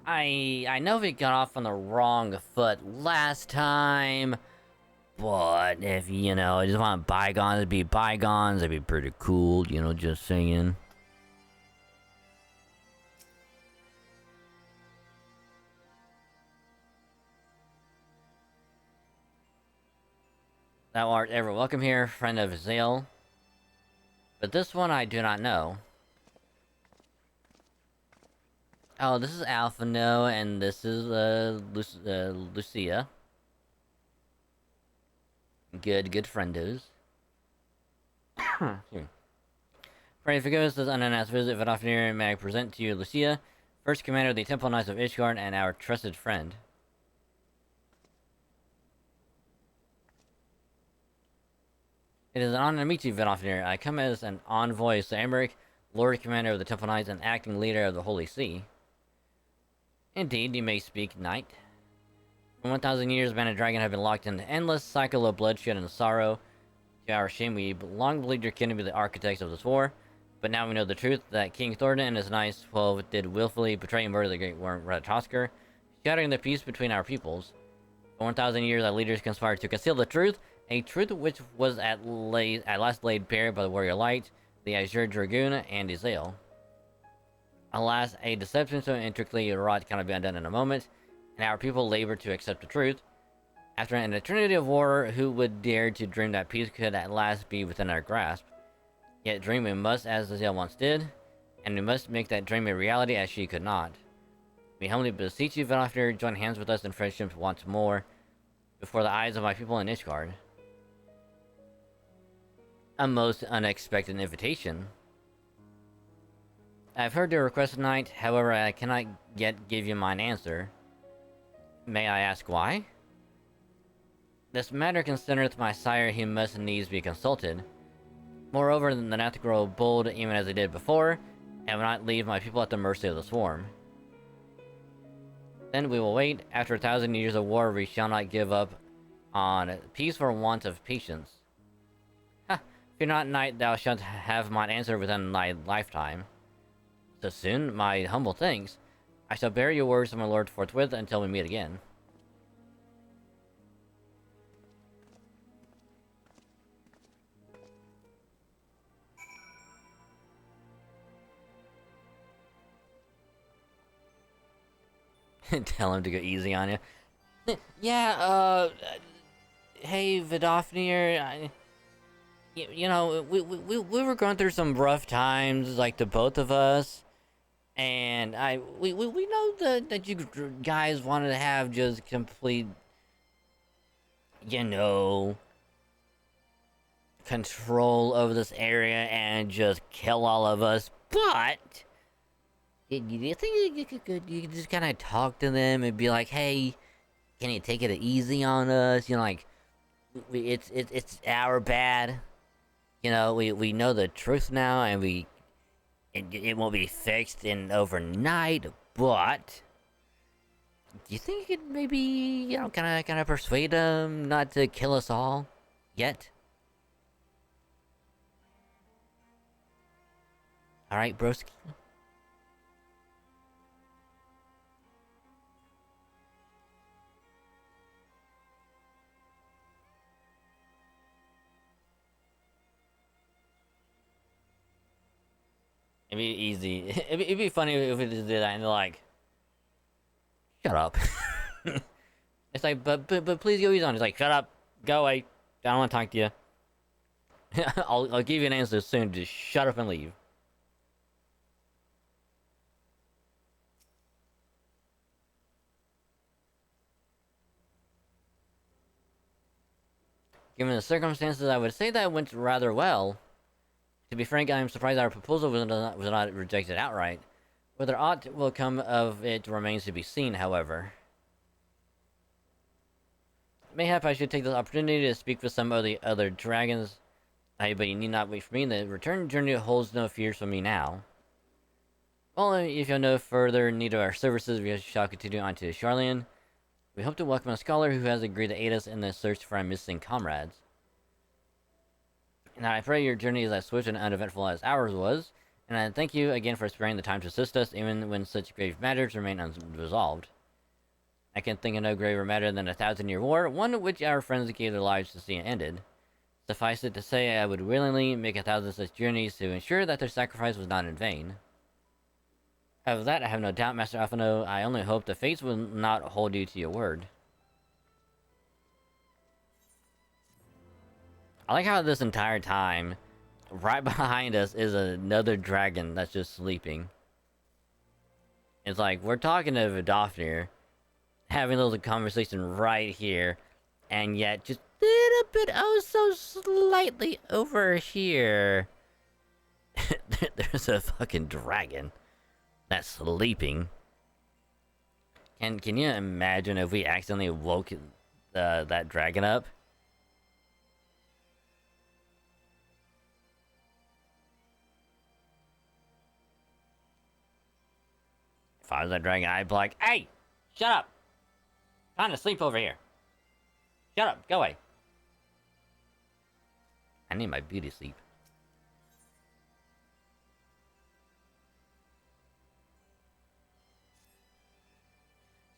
[SPEAKER 5] I know we got off on the wrong foot last time. But if, you know, I just want bygones to be bygones, that'd be pretty cool, you know, just saying. Thou art ever welcome here, friend of Zale. But this one I do not know. Oh, this is Alphino, and this is Lucia. Good friendos. Pray forgiveness this unannounced visit, Vidofnir. May I present to you Lucia, first commander of the Temple Knights of Ishgard and our trusted friend. It is an honor to meet you, Vidofnir. I come as an envoy to Emmerich, Lord Commander of the Temple Knights and acting leader of the Holy See. Indeed, you may speak, knight. For 1,000 years, Man and Dragon have been locked in an endless cycle of bloodshed and sorrow. To our shame, we long believed your kin to be the architects of this war, but now we know the truth, that King Thornton and his Knights 12 did willfully betray and murder the great worm Ratatoskr, shattering the peace between our peoples. For 1,000 years, our leaders conspired to conceal the truth, a truth which was at last laid bare by the Warrior Light, the Azure Dragoon, and Izael. Alas, a deception so intricately wrought cannot be undone in a moment, and our people labor to accept the truth. After an eternity of war, who would dare to dream that peace could at last be within our grasp? Yet dream we must, as Izael once did, and we must make that dream a reality as she could not. We humbly beseech you, Vidofnir, join hands with us in friendship once more, before the eyes of my people in Ishgard. A most unexpected invitation. I've heard your request tonight, however I cannot yet give you mine answer. May I ask why? This matter concerneth my sire, he must needs be consulted. Moreover, the Nath grow bold even as they did before, and will not leave my people at the mercy of the swarm. Then we will wait. After 1,000 years of war, we shall not give up on peace for want of patience. Ha! Fear not, knight, thou shalt have mine answer within thy lifetime. So soon, my humble thanks. I shall bear your words to my lord forthwith until we meet again. Tell him to go easy on you. Yeah, hey, Vidofnir, you know, we were going through some rough times, like the both of us, and we know that you guys wanted to have just complete, you know, control over this area and just kill all of us, but you think you could just kind of talk to them and be like, hey, can you take it easy on us? You know, like, it's our bad. You know, we know the truth now, and it won't be fixed in overnight. But do you think you could maybe, you know, kind of persuade them not to kill us all yet? All right, broski. It'd be easy. It'd be funny if we just did that and they're like, shut up. It's like, but please go easy on. It's like, shut up, go away. I don't want to talk to you. I'll give you an answer soon. Just shut up and leave. Given the circumstances, I would say that went rather well. To be frank, I am surprised our proposal was not rejected outright. Whether aught will come of it remains to be seen, however. Mayhap I should take this opportunity to speak with some of the other dragons. But you need not wait for me. The return journey holds no fears for me now. Well, if you have no further need of our services, we shall continue on to Charlian. We hope to welcome a scholar who has agreed to aid us in the search for our missing comrades. Now, I pray your journey is as swift and uneventful as ours was, and I thank you again for sparing the time to assist us, even when such grave matters remain unresolved. I can think of no graver matter than a 1,000-year war, one which our friends gave their lives to see ended. Suffice it to say, I would willingly make 1,000 such journeys to ensure that their sacrifice was not in vain. Of that I have no doubt, Master Alphino. I only hope the fates will not hold you to your word. I like how this entire time, right behind us is another dragon that's just sleeping. It's like, we're talking to Vidofnir, having a little conversation right here, and yet just a little bit, oh so slightly over here, there's a fucking dragon that's sleeping. Can you imagine if we accidentally woke that dragon up? If I was that dragon, I'd be like, hey, shut up. Trying to sleep over here. Shut up, go away. I need my beauty sleep.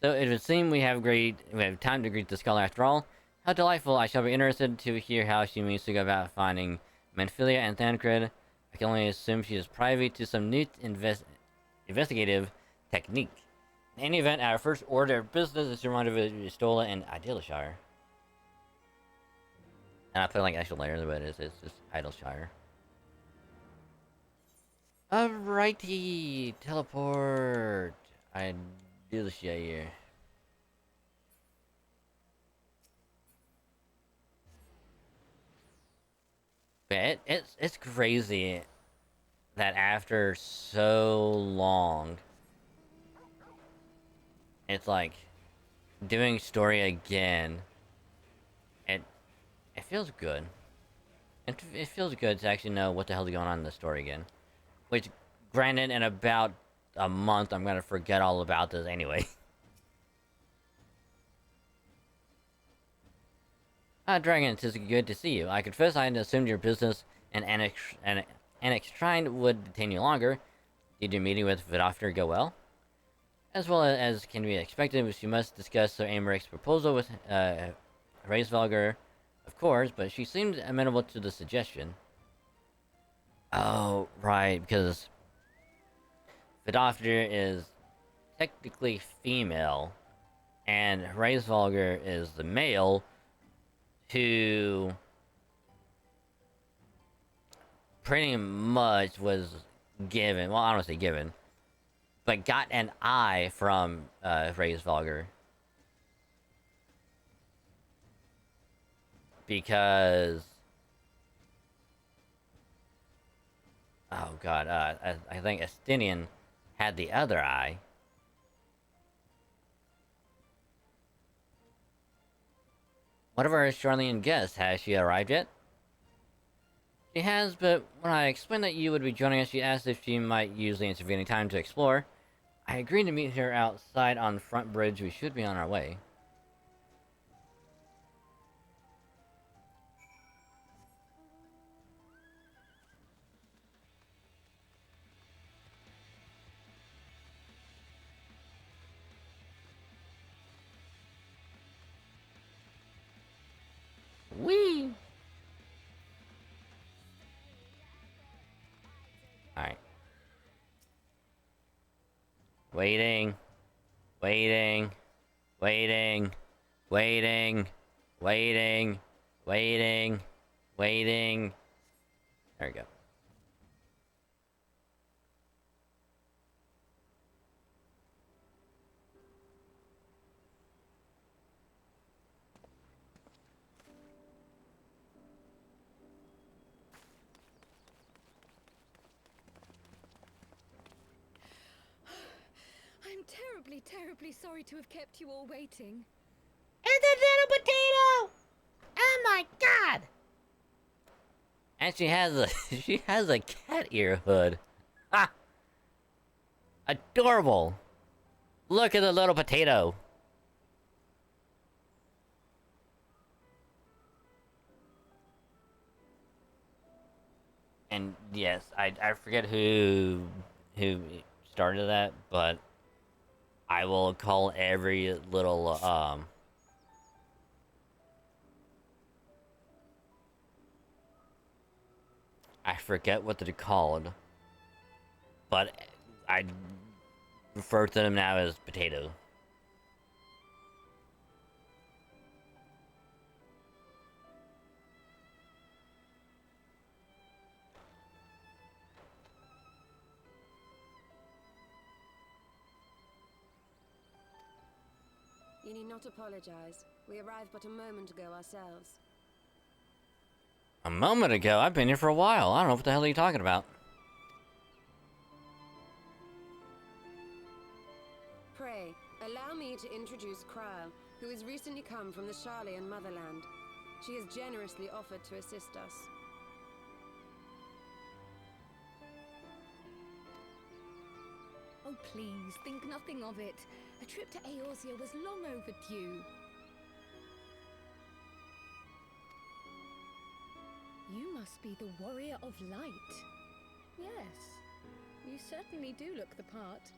[SPEAKER 5] So it would seem we have time to greet the scholar after all. How delightful! I shall be interested to hear how she means to go about finding Menphilia and Thancred. I can only assume she is privy to some new investigative technique. In any event, our first order of business is to rendezvous with Stola and Idylshire. And I put like extra layers, but it's just Idylshire. Alrighty, teleport. Idylshire. But it's crazy that after so long, it's like doing story again. It feels good. It feels good to actually know what the hell's going on in the story again. Which, granted, in about a month, I'm gonna forget all about this anyway. Dragon, it is good to see you. I confess I had assumed your business and Annex Shrine would detain you longer. Did your meeting with Vidofnir go well? As well as can be expected, she must discuss Sir Americ's proposal with Reisvalger, of course, but she seemed amenable to the suggestion. Oh, right, because Vidofnir is technically female, and Reisvalger is the male who pretty much was given, well, I don't want to say given, but got an eye from Reisvalger. Because oh god, I think Estinian had the other eye. What of our Charlene guest? Has she arrived yet? She has, but when I explained that you would be joining us, she asked if she might use the intervening time to explore. I agreed to meet her outside on the front bridge. We should be on our way. Whee! Alright. Waiting. Waiting. Waiting. Waiting. Waiting. Waiting. Waiting. There we go.
[SPEAKER 10] I'm terribly sorry to have kept you all waiting.
[SPEAKER 5] It's a little potato! Oh my god! And she has a cat ear hood. Ah! Adorable! Look at the little potato! And yes, I forget who started that, but I will call every little I forget what they're called, but I refer to them now as potato.
[SPEAKER 11] You need not apologize. We arrived but a moment ago ourselves.
[SPEAKER 5] A moment ago? I've been here for a while. I don't know what the hell are you talking about.
[SPEAKER 11] Pray, allow me to introduce Kryle, who has recently come from the Sharlayan motherland. She has generously offered to assist us.
[SPEAKER 10] Oh, please, think nothing of it. A trip to Eorzea was long overdue. You must be the Warrior of Light. Yes, you certainly do look the part.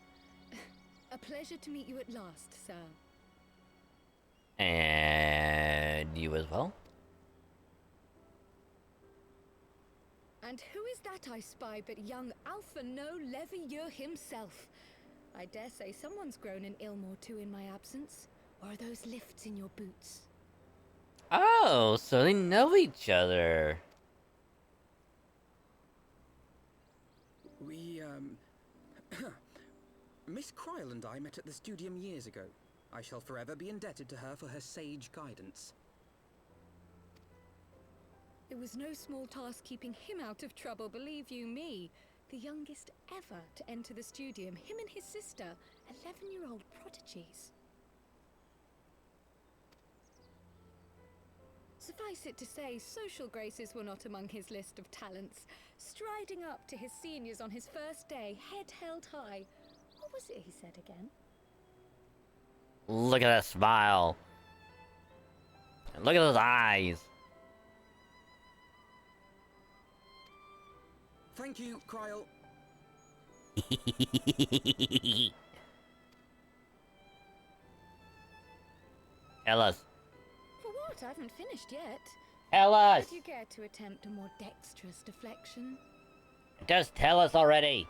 [SPEAKER 10] A pleasure to meet you at last, sir.
[SPEAKER 5] And you as well?
[SPEAKER 10] And who is that I spy but young Alpha No Levieur himself? I dare say someone's grown an ilm or two in my absence. Or are those lifts in your boots?
[SPEAKER 5] Oh, so they know each other.
[SPEAKER 7] We, Miss Kryle and I met at the studium years ago. I shall forever be indebted to her for her sage guidance.
[SPEAKER 10] It was no small task keeping him out of trouble, believe you me. The youngest ever to enter the studium, him and his sister, 11-year-old prodigies. Suffice it to say, social graces were not among his list of talents. Striding up to his seniors on his first day, head held high. What was it he said again?
[SPEAKER 5] Look at that smile. And look at those eyes.
[SPEAKER 7] Thank you, Kryle.
[SPEAKER 5] Tell us.
[SPEAKER 10] For what? I haven't finished yet.
[SPEAKER 5] Tell us.
[SPEAKER 10] Would you care to attempt a more dexterous deflection?
[SPEAKER 5] Just tell us already.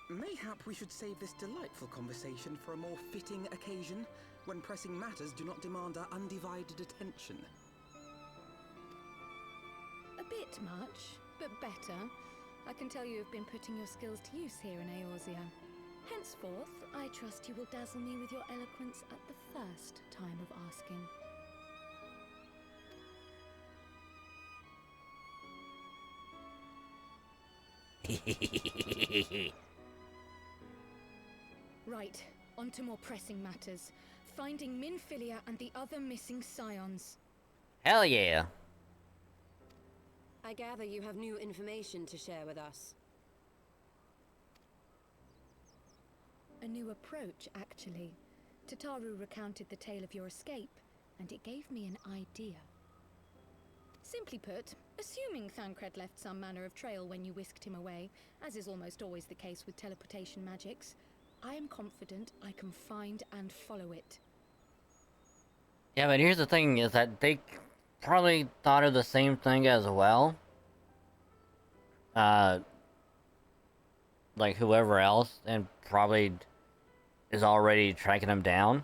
[SPEAKER 7] Mayhap we should save this delightful conversation for a more fitting occasion, when pressing matters do not demand our undivided attention.
[SPEAKER 10] A bit much, but better. I can tell you have been putting your skills to use here in Eorzea. Henceforth, I trust you will dazzle me with your eloquence at the first time of asking. Right, on to more pressing matters. Finding Minfilia and the other missing scions.
[SPEAKER 5] Hell yeah.
[SPEAKER 11] I gather you have new information to share with us.
[SPEAKER 10] A new approach, actually. Tataru recounted the tale of your escape, and it gave me an idea. Simply put, assuming Thancred left some manner of trail when you whisked him away, as is almost always the case with teleportation magics, I am confident I can find and follow it.
[SPEAKER 5] Yeah, but here's the thing, is that they probably thought of the same thing as well. Like whoever else, and probably is already tracking him down.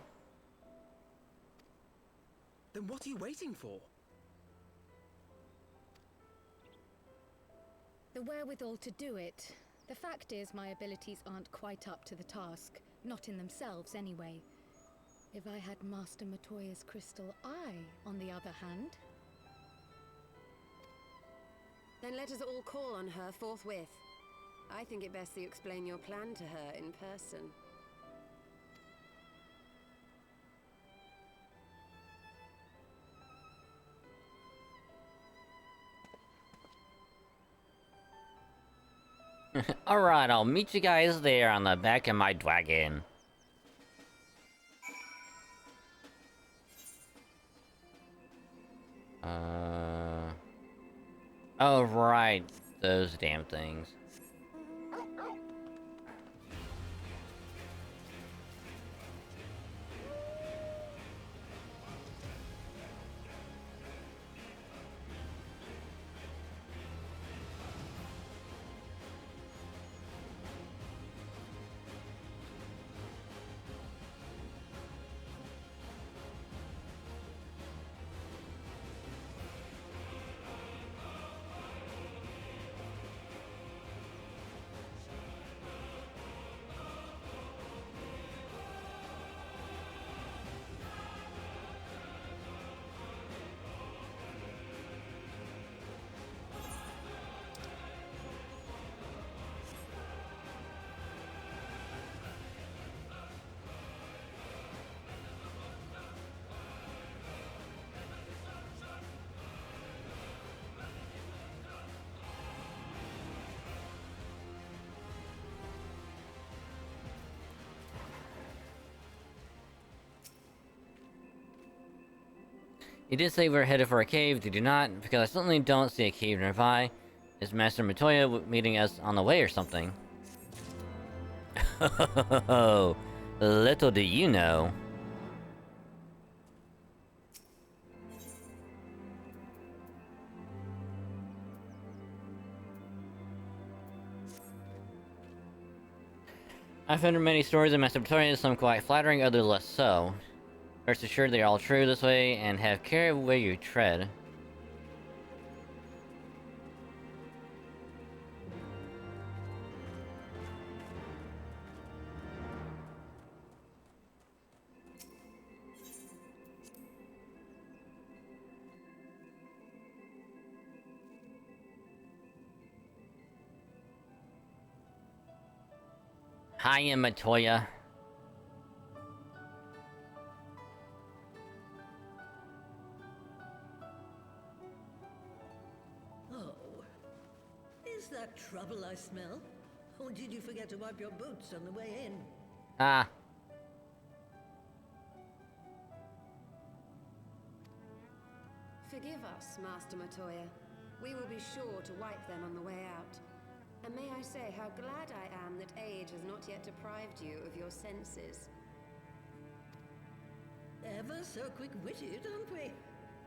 [SPEAKER 7] Then what are you waiting for?
[SPEAKER 10] The wherewithal to do it. The fact is, my abilities aren't quite up to the task. Not in themselves, anyway. If I had Master Matoya's crystal eye, on the other hand...
[SPEAKER 11] Then let us all call on her forthwith. I think it best that you explain your plan to her in person.
[SPEAKER 5] Alright, I'll meet you guys there on the back of my dragon. Oh, right. Those damn things. You did say we were headed for a cave. Did you not? Because I certainly don't see a cave nearby. Is Master Matoya meeting us on the way or something? Little do you know. I've heard many stories of Master Matoya, some quite flattering, others less so. Rest assured they are all true this way, and have care where you tread. Hiya, Matoya.
[SPEAKER 12] Oh. Is that trouble I smell? Or did you forget to wipe your boots on the way in?
[SPEAKER 5] Ah.
[SPEAKER 11] Forgive us, Master Matoya. We will be sure to wipe them on the way out. And may I say how glad I am that age has not yet deprived you of your senses.
[SPEAKER 12] Ever so quick-witted, aren't we?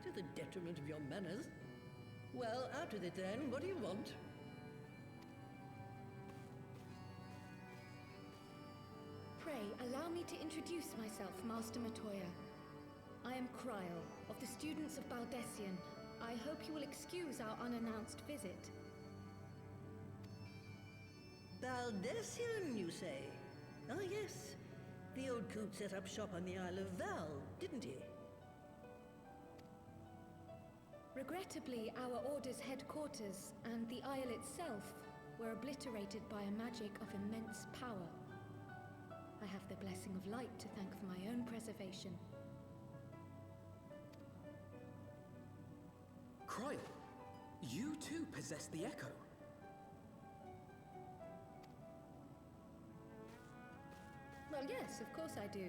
[SPEAKER 12] To the detriment of your manners. Well, out with it then. What do you want?
[SPEAKER 10] Pray, allow me to introduce myself, Master Matoya. I am Cryle, of the students of Baldessian. I hope you will excuse our unannounced visit.
[SPEAKER 12] Baldessian, you say? Ah, yes. The old coot set up shop on the Isle of Val, didn't he?
[SPEAKER 10] Regrettably, our order's headquarters and the Isle itself were obliterated by a magic of immense power. I have the blessing of light to thank for my own preservation.
[SPEAKER 7] Cryle, you too possess the Echo.
[SPEAKER 10] Well, yes, of course I do.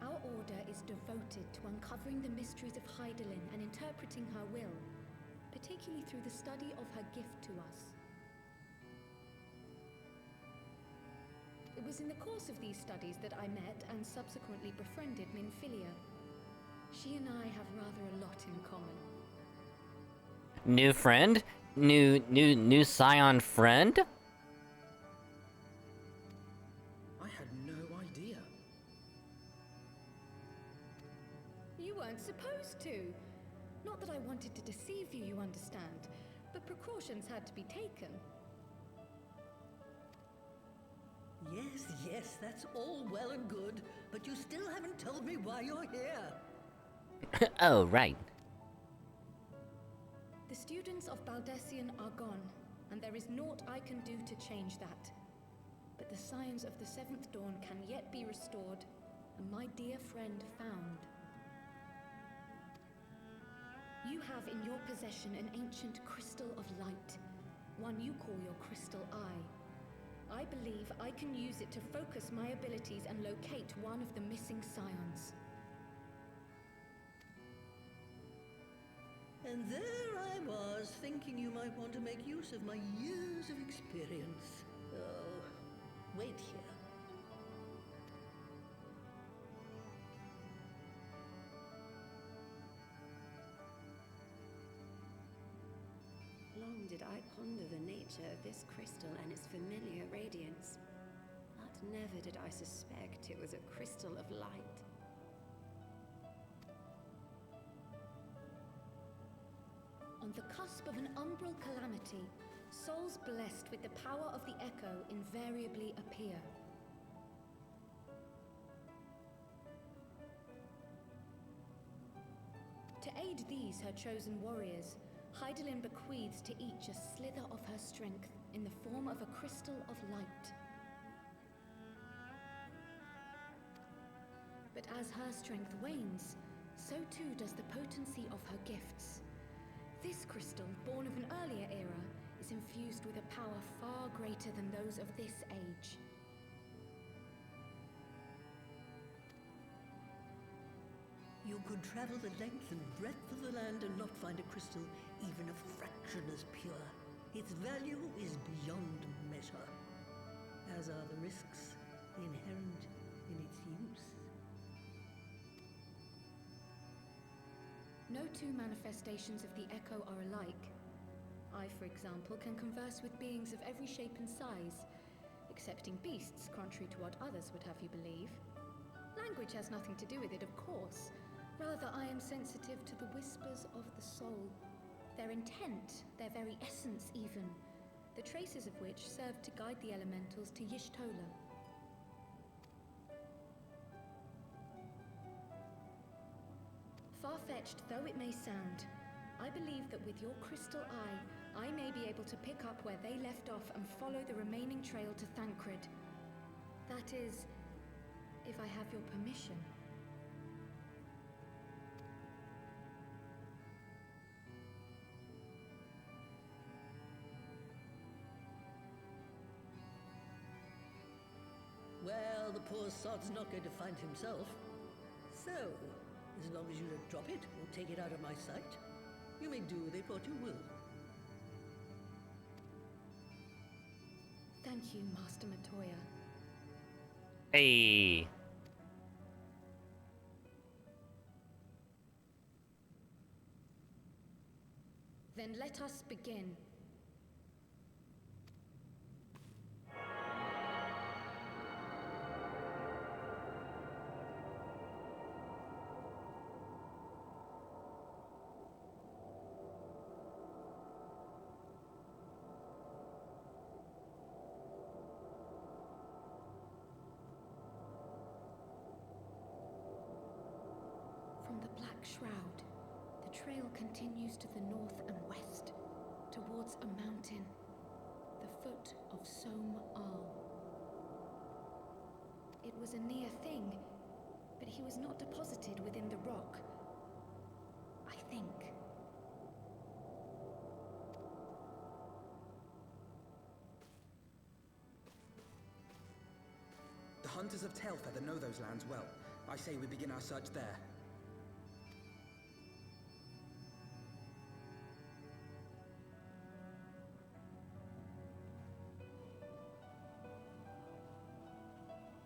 [SPEAKER 10] Our order is devoted to uncovering the mysteries of Hydaelyn and interpreting her will, particularly through the study of her gift to us. It was in the course of these studies that I met and subsequently befriended Minfilia. She and I have rather a lot in common.
[SPEAKER 5] New friend? New Scion friend?
[SPEAKER 7] I had no idea.
[SPEAKER 10] You weren't supposed to. Not that I wanted to deceive you, you understand, but precautions had to be taken.
[SPEAKER 12] Yes, that's all well and good, but you still haven't told me why you're here.
[SPEAKER 5] Oh, right.
[SPEAKER 10] The students of Baldessian are gone, and there is naught I can do to change that. But the signs of the Seventh Dawn can yet be restored, and my dear friend found. You have in your possession an ancient crystal of light, one you call your crystal eye. I believe I can use it to focus my abilities and locate one of the missing scions.
[SPEAKER 12] And there I was, thinking you might want to make use of my years of experience. Oh, wait here.
[SPEAKER 11] Long did I ponder the nature of this crystal and its familiar radiance, but never did I suspect it was a crystal of light.
[SPEAKER 10] On the cusp of an umbral calamity, souls blessed with the power of the Echo invariably appear. To aid these, her chosen warriors, Hydaelyn bequeaths to each a slither of her strength in the form of a crystal of light. But as her strength wanes, so too does the potency of her gifts. This crystal, born of an earlier era, is infused with a power far greater than those of this age.
[SPEAKER 12] You could travel the length and breadth of the land and not find a crystal even a fraction as pure. Its value is beyond measure, as are the risks inherent in its use.
[SPEAKER 10] No two manifestations of the Echo are alike. I, for example, can converse with beings of every shape and size, excepting beasts, contrary to what others would have you believe. Language has nothing to do with it, of course. Rather, I am sensitive to the whispers of the soul. Their intent, their very essence even, the traces of which serve to guide the elementals to Y'shtola. Far-fetched though it may sound, I believe that with your crystal eye, I may be able to pick up where they left off and follow the remaining trail to Thancred. That is, if I have your permission.
[SPEAKER 12] Well, the poor sod's not going to find himself. So, as long as you don't drop it or take it out of my sight, you may do with it what you will.
[SPEAKER 10] Thank you, Master Matoya.
[SPEAKER 5] Hey.
[SPEAKER 10] Then let us begin. From the Black Shroud, the trail continues to the north and west, towards a mountain, the foot of Som Al. It was a near thing, but he was not deposited within the rock. I think.
[SPEAKER 7] The hunters of Tailfeather know those lands well. I say we begin our search there.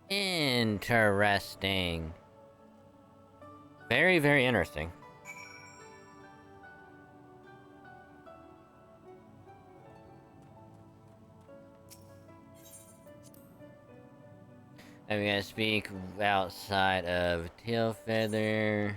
[SPEAKER 5] Interesting. Very, very interesting. I'm gonna speak outside of Tailfeather.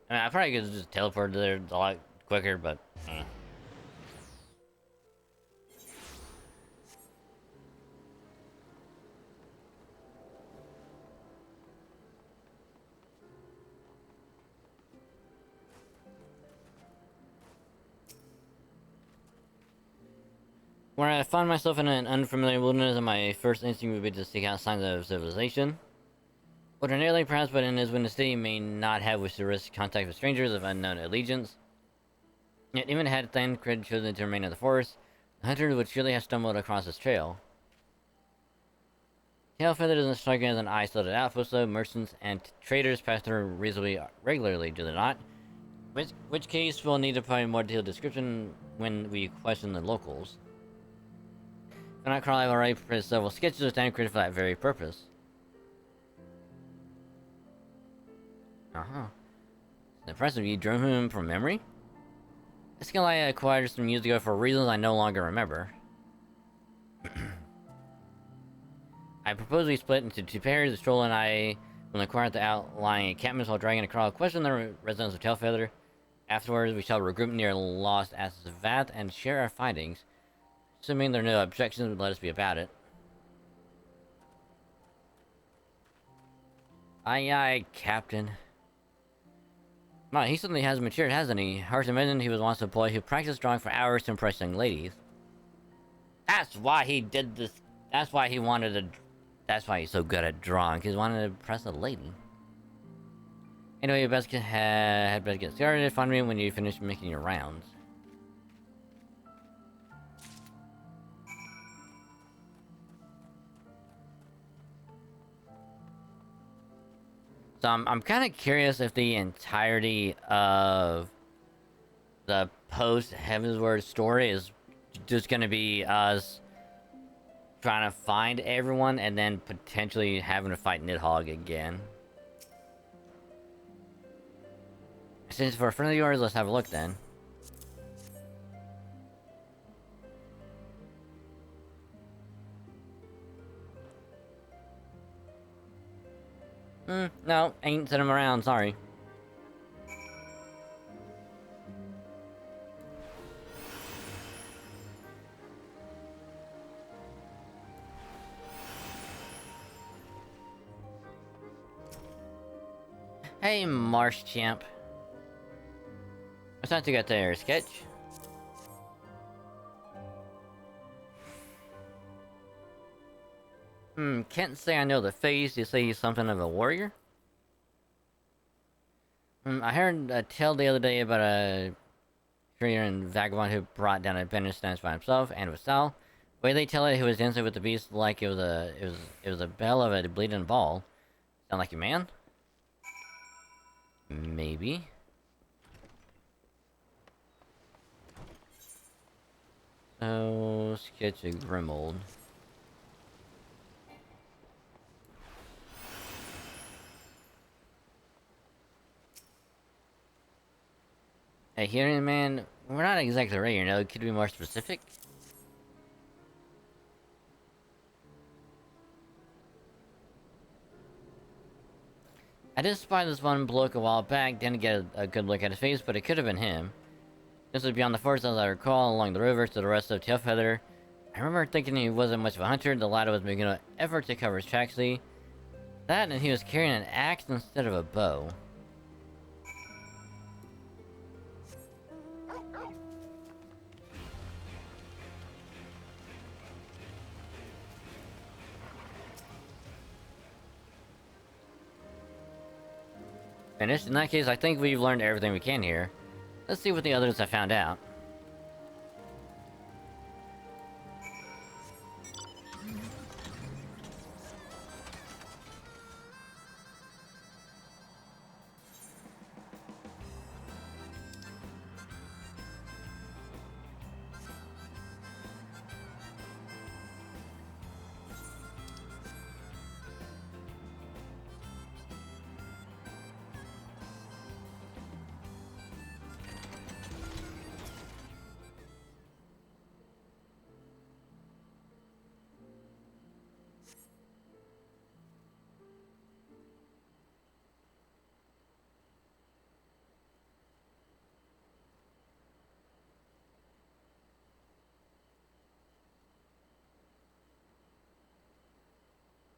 [SPEAKER 5] I mean, I probably could just teleport there a lot quicker, but... When I find myself in an unfamiliar wilderness, my first instinct would be to seek out signs of civilization. Ordinarily, perhaps, but in his witness city, may not have wished to risk contact with strangers of unknown allegiance. Yet, even had Thancred chosen to remain in the forest, the hunter would surely have stumbled across his trail. Tailfeather doesn't strike me as an isolated outpost, though. Merchants and traders pass through reasonably regularly, do they not? Which case, we'll need to provide a more detailed description when we question the locals. If not, Carl, I've already prepared several sketches of Thancred for that very purpose. It's impressive, you drew him from memory? A skill I acquired some years ago for reasons I no longer remember. I propose we split into two pairs. The stroller and I will inquire at the outlying encampments while dragging a Carl question the residents of Tailfeather. Afterwards, we shall regroup near Lost Asses of Vath and share our findings. Assuming there are no objections, let us be about it. Aye aye, Captain. Wow, he suddenly has matured, hasn't he? Hard to imagine he was once a boy who practiced drawing for hours to impress young ladies. That's why he did this. That's why he wanted to That's why he's so good at drawing, because he wanted to impress a lady. Anyway, you best had better get started. Find me when you finish making your rounds. So I'm kind of curious if the entirety of the Post-Heavensward story is just going to be us trying to find everyone and then potentially having to fight Nidhogg again. Since for a friend of yours, let's have a look then. No, ain't sent him around, sorry. Hey, Marsh Champ. What's not to get there, Sketch? Can't say I know the face. You say he's something of a warrior? I heard a tale the other day about a trader and vagabond who brought down a bandit stance by himself and with Sal. The way they tell it, he was dancing with the beast like it was a bell of a bleeding ball. Sound like a man? Maybe. Oh, Sketch a Grimold. Hey, hearing man, we're not exactly right, you know, could be more specific? I did spy this one bloke a while back, didn't get a good look at his face, but it could have been him. This was beyond the forest as I recall, along the river to the rest of Tailfeather. I remember thinking he wasn't much of a hunter, the latter was making an effort to cover his tracks. That and he was carrying an axe instead of a bow. Finished? In that case, I think we've learned everything we can here. Let's see what the others have found out.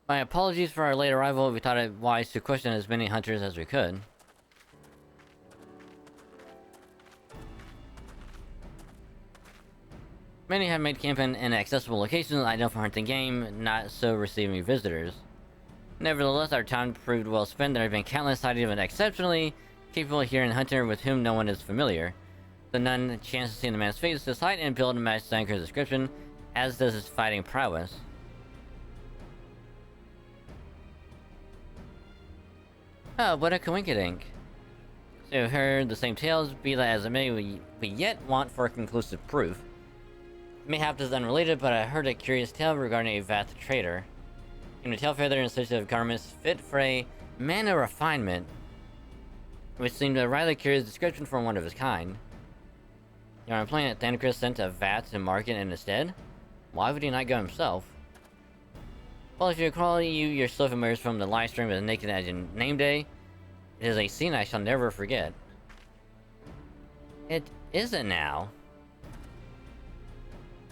[SPEAKER 5] My apologies for our late arrival. We thought it wise to question as many hunters as we could. Many have made camp in inaccessible locations, ideal for hunting game, not so receiving visitors. Nevertheless, our time proved well spent. There have been countless sightings of an exceptionally capable hearing hunter with whom no one is familiar. The none chance to see the man's face, his height and build match Sanker's description, as does his fighting prowess. Oh, what a coinkydink. So we've heard the same tales, be that as it may, we yet want for conclusive proof. Mayhap this is unrelated, but I heard a curious tale regarding a Vath trader. In a tailfeather in search of garments fit for a man of refinement, which seemed a rather curious description for one of his kind. Your employee at Thancred sent a Vath to market in his stead? Why would he not go himself? Well, if you recall, you yourself emerged from the live stream as naked as your name day. It is a scene I shall never forget. It isn't now.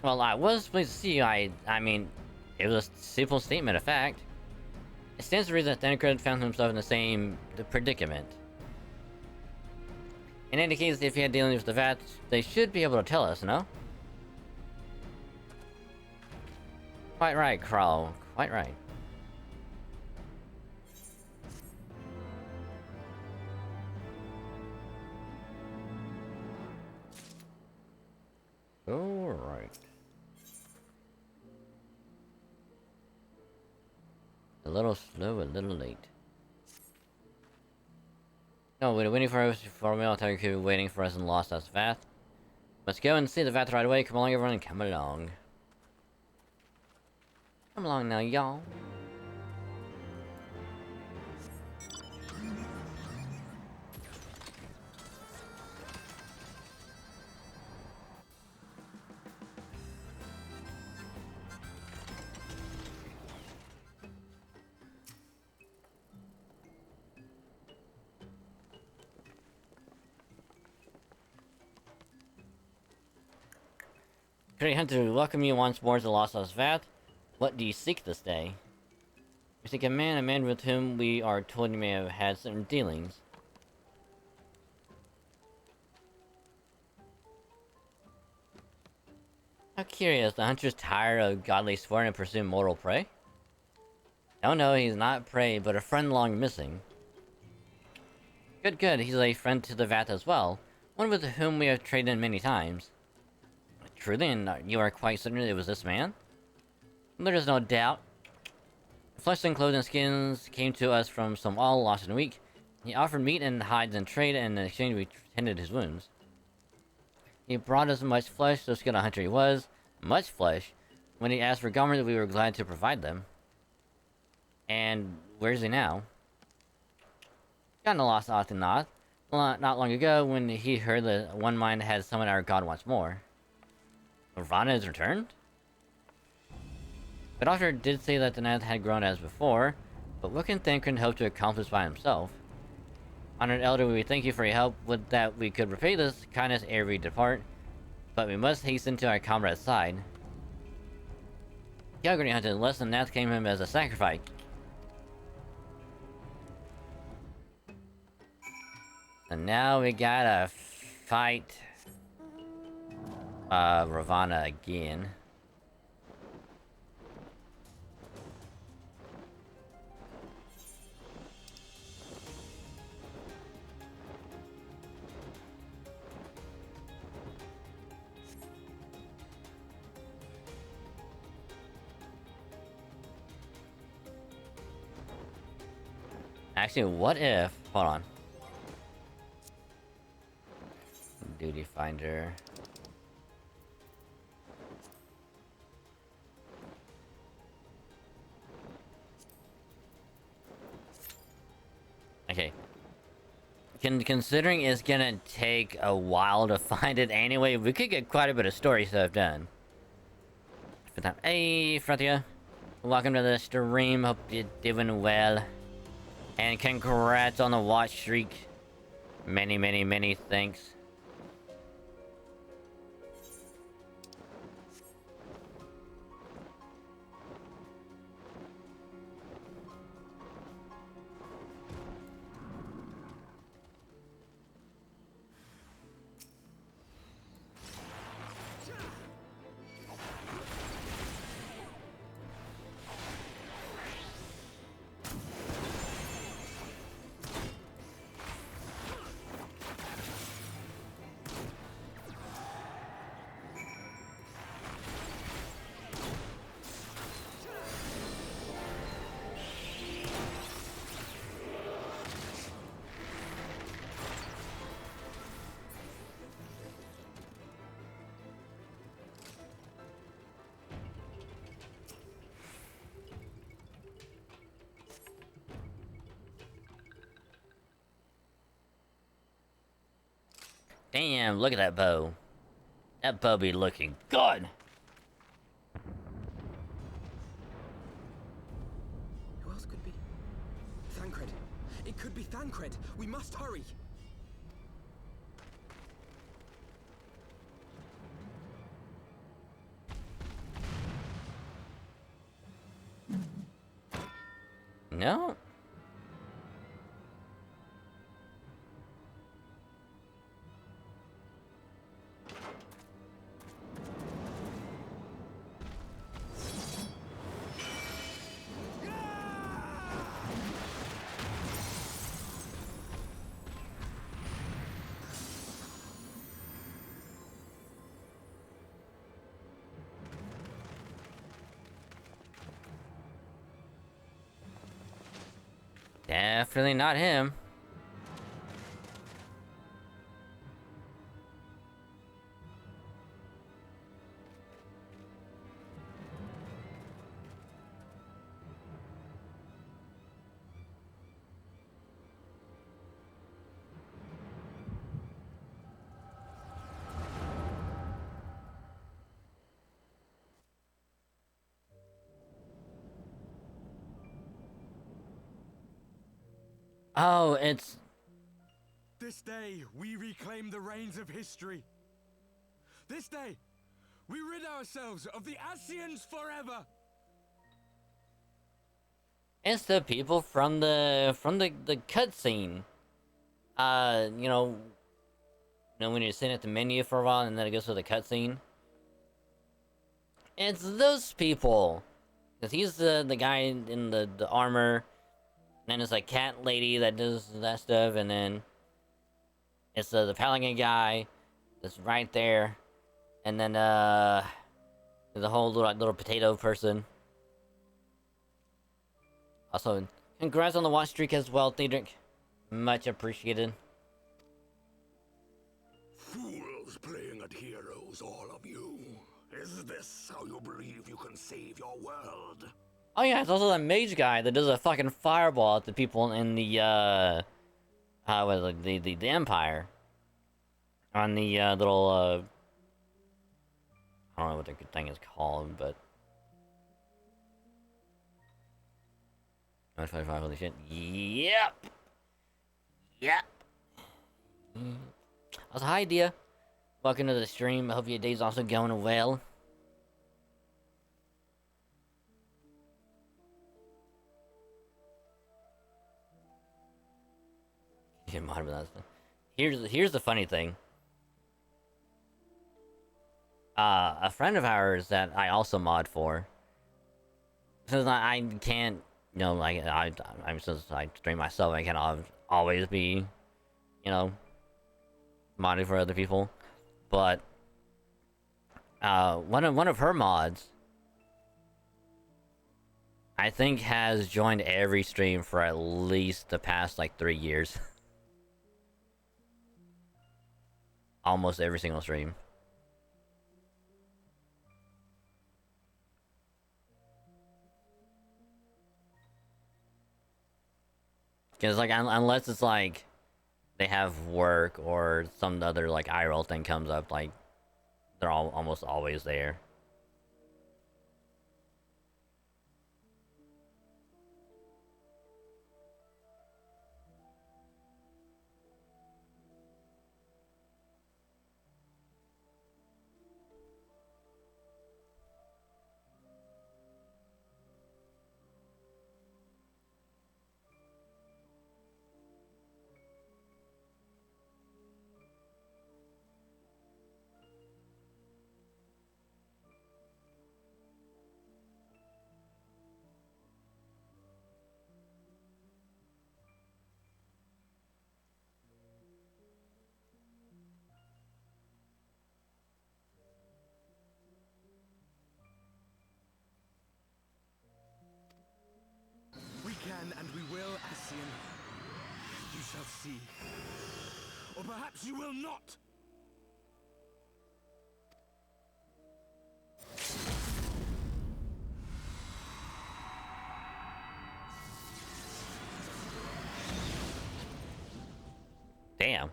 [SPEAKER 5] Well, I was pleased to see you. I mean, it was a simple statement of fact. It stands to reason that Thancred found himself in the same predicament. In any case, if he had dealings with the Vats, they should be able to tell us, no? Quite right, Kral. Quite right. Alright. A little slow, a little late. No, we're waiting for us for military coup waiting for us in Lost Us Vath. Let's go and see the Vath right away. Come along, everyone, come along. Come along now, y'all. Great Hunter, we welcome you once more to Lost Us Vath. What do you seek this day? We seek a man with whom we are told you may have had certain dealings. How curious, the hunter's tired of godly sport and pursue mortal prey? Oh no, he's not prey, but a friend long missing. Good, good, he's a friend to the Vath as well, one with whom we have traded many times. Truly, and you are quite certain it was this man? There is no doubt. Flesh and clothing skins came to us from some all lost in a week. He offered meat and hides in trade, and in exchange we tended his wounds. He brought us much flesh, so skilled a hunter he was. Much flesh. When he asked for garments, we were glad to provide them. And where's he now? Kinda lost often not long ago when he heard that one mind had summoned our god once more. Ravana has returned? The doctor did say that the Nath had grown as before, but what can Thancred hope to accomplish by himself? Honored Elder, we thank you for your help. Would that we could repay this kindness ere we depart, but we must hasten to our comrade's side. Calgary hunted, unless the Nath came him as a sacrifice. And now we gotta fight Ravana again. Actually, what if... Hold on. Duty finder. Okay. Considering it's gonna take a while to find it anyway, we could get quite a bit of story stuff done. Hey, Fratia. Welcome to the stream. Hope you're doing well. And congrats on the watch streak. Many, many, many thanks. Damn, look at that bow. That bow be looking good.
[SPEAKER 7] Who else could it be? Thancred. It could be Thancred. We must hurry.
[SPEAKER 5] No? Definitely not him. Oh, it's...
[SPEAKER 13] This day, we reclaim the reins of history. This day, we rid ourselves of the Asians forever.
[SPEAKER 5] It's the people from the cutscene. When you're sitting at the menu for a while and then it goes to the cutscene. It's those people. Cause he's the guy in the armor. And then it's a cat lady that does that stuff, and then it's the Paladin guy that's right there, and then the whole little potato person. Also, congrats on the watch streak as well, Theodric. Much appreciated.
[SPEAKER 14] Fools playing at heroes, all of you. Is this how you believe you can save your world?
[SPEAKER 5] Oh yeah, it's also that mage guy that does a fucking fireball at the people in the the Empire. On the little I don't know what the thing is called, but 125, holy shit. Yep. Also, hi Dia. Welcome to the stream. I hope your day's also going well. Here's the funny thing. A friend of ours that I also mod for, since I can't, I'm since I stream myself, I can't always be, modding for other people. But one of her mods, I think, has joined every stream for at least the past like 3 years. Almost every single stream. Because, like, unless it's, like, they have work or some other, like, IRL thing comes up, like, they're almost always there.
[SPEAKER 13] We can and we will, Asian. You shall see. Or perhaps you will not.
[SPEAKER 5] Damn.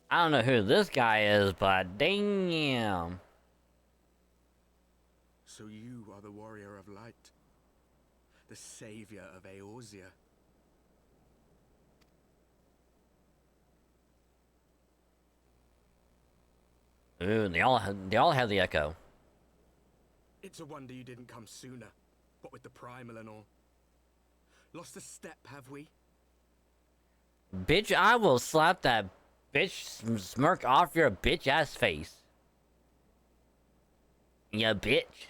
[SPEAKER 5] I don't know who this guy is, but damn.
[SPEAKER 13] So you are the warrior of light. The savior of Eorzea.
[SPEAKER 5] Ooh, they all have the echo.
[SPEAKER 13] It's a wonder you didn't come sooner. What with the primal and all. Lost a step, have we?
[SPEAKER 5] Bitch, I will slap that bitch smirk off your bitch ass face. Ya bitch.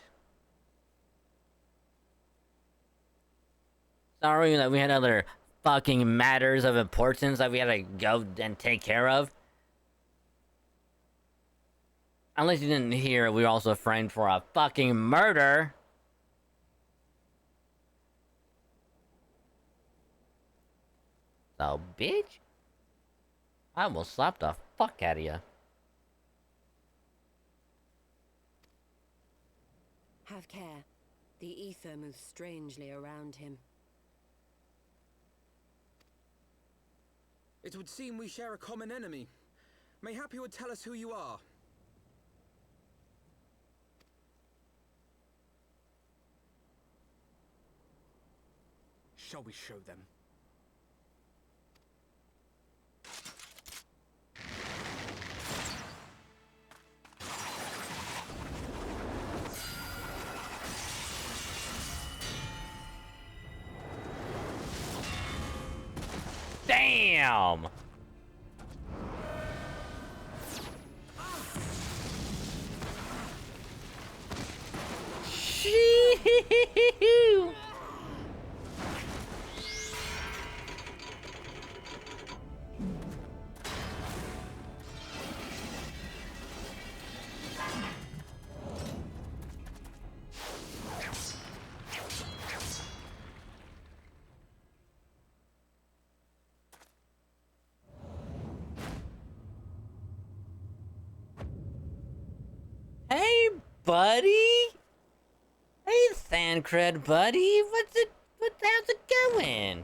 [SPEAKER 5] Sorry that we had other fucking matters of importance that we had to go and take care of. Unless you didn't hear, we were also framed for a fucking murder. So, bitch. I almost slapped the fuck out of you.
[SPEAKER 11] Have care. The ether moves strangely around him.
[SPEAKER 7] It would seem we share a common enemy. Mayhap you would tell us who you are. Shall we show them?
[SPEAKER 5] Damn! Shoo! Hey, buddy. Hey, Thancred, buddy. How's it going?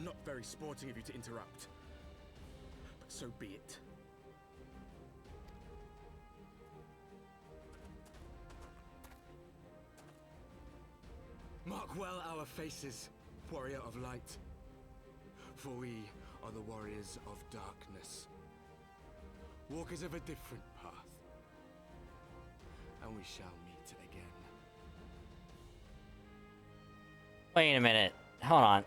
[SPEAKER 13] Not very sporting of you to interrupt. But so be it. Mark well our faces, warrior of light. For we are the warriors of darkness. Walkers of a different path. And we shall meet again.
[SPEAKER 5] Wait a minute. Hold on.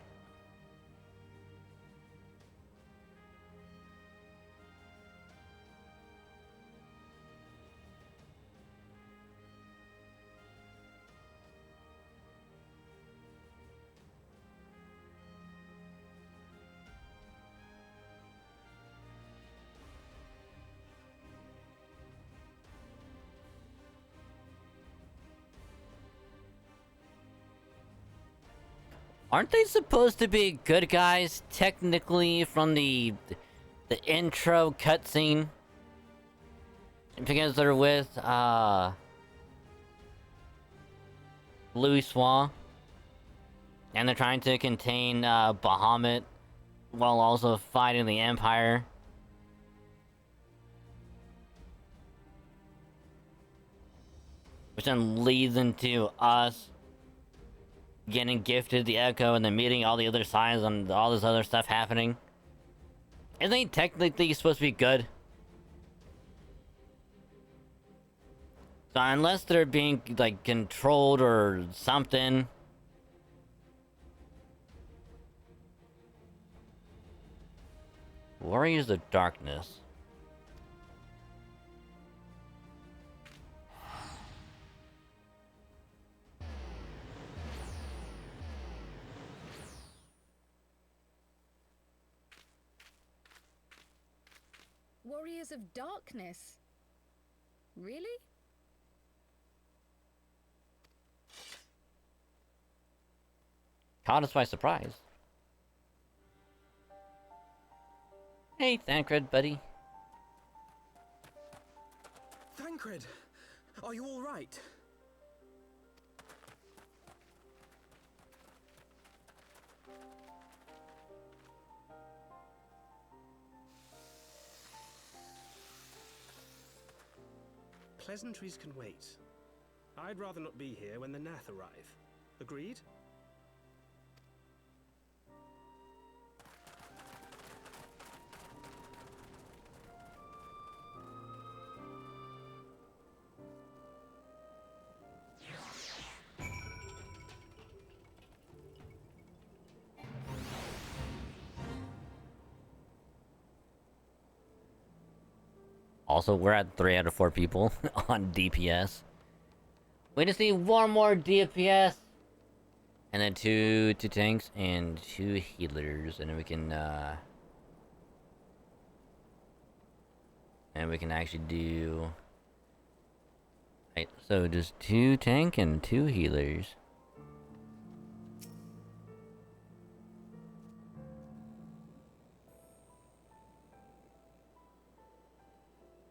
[SPEAKER 5] Aren't they supposed to be good guys, technically, from the intro cutscene? Because they're with, Louis Swan. And they're trying to contain, Bahamut, while also fighting the Empire. Which then leads into us getting gifted the Echo and then meeting all the other signs and all this other stuff happening. Isn't he technically supposed to be good? So unless they're being, like, controlled or something. Warriors of Darkness.
[SPEAKER 10] Warriors of Darkness? Really?
[SPEAKER 5] Caught us by surprise. Hey, Thancred, buddy.
[SPEAKER 7] Thancred, are you all right?
[SPEAKER 15] Pleasantries can wait. I'd rather not be here when the Nath arrive. Agreed?
[SPEAKER 5] Also, we're at 3 out of 4 people on DPS. We just need 1 more DPS. And then two tanks and 2 healers. And then we can, and we can actually do... Right, so just 2 tank and 2 healers.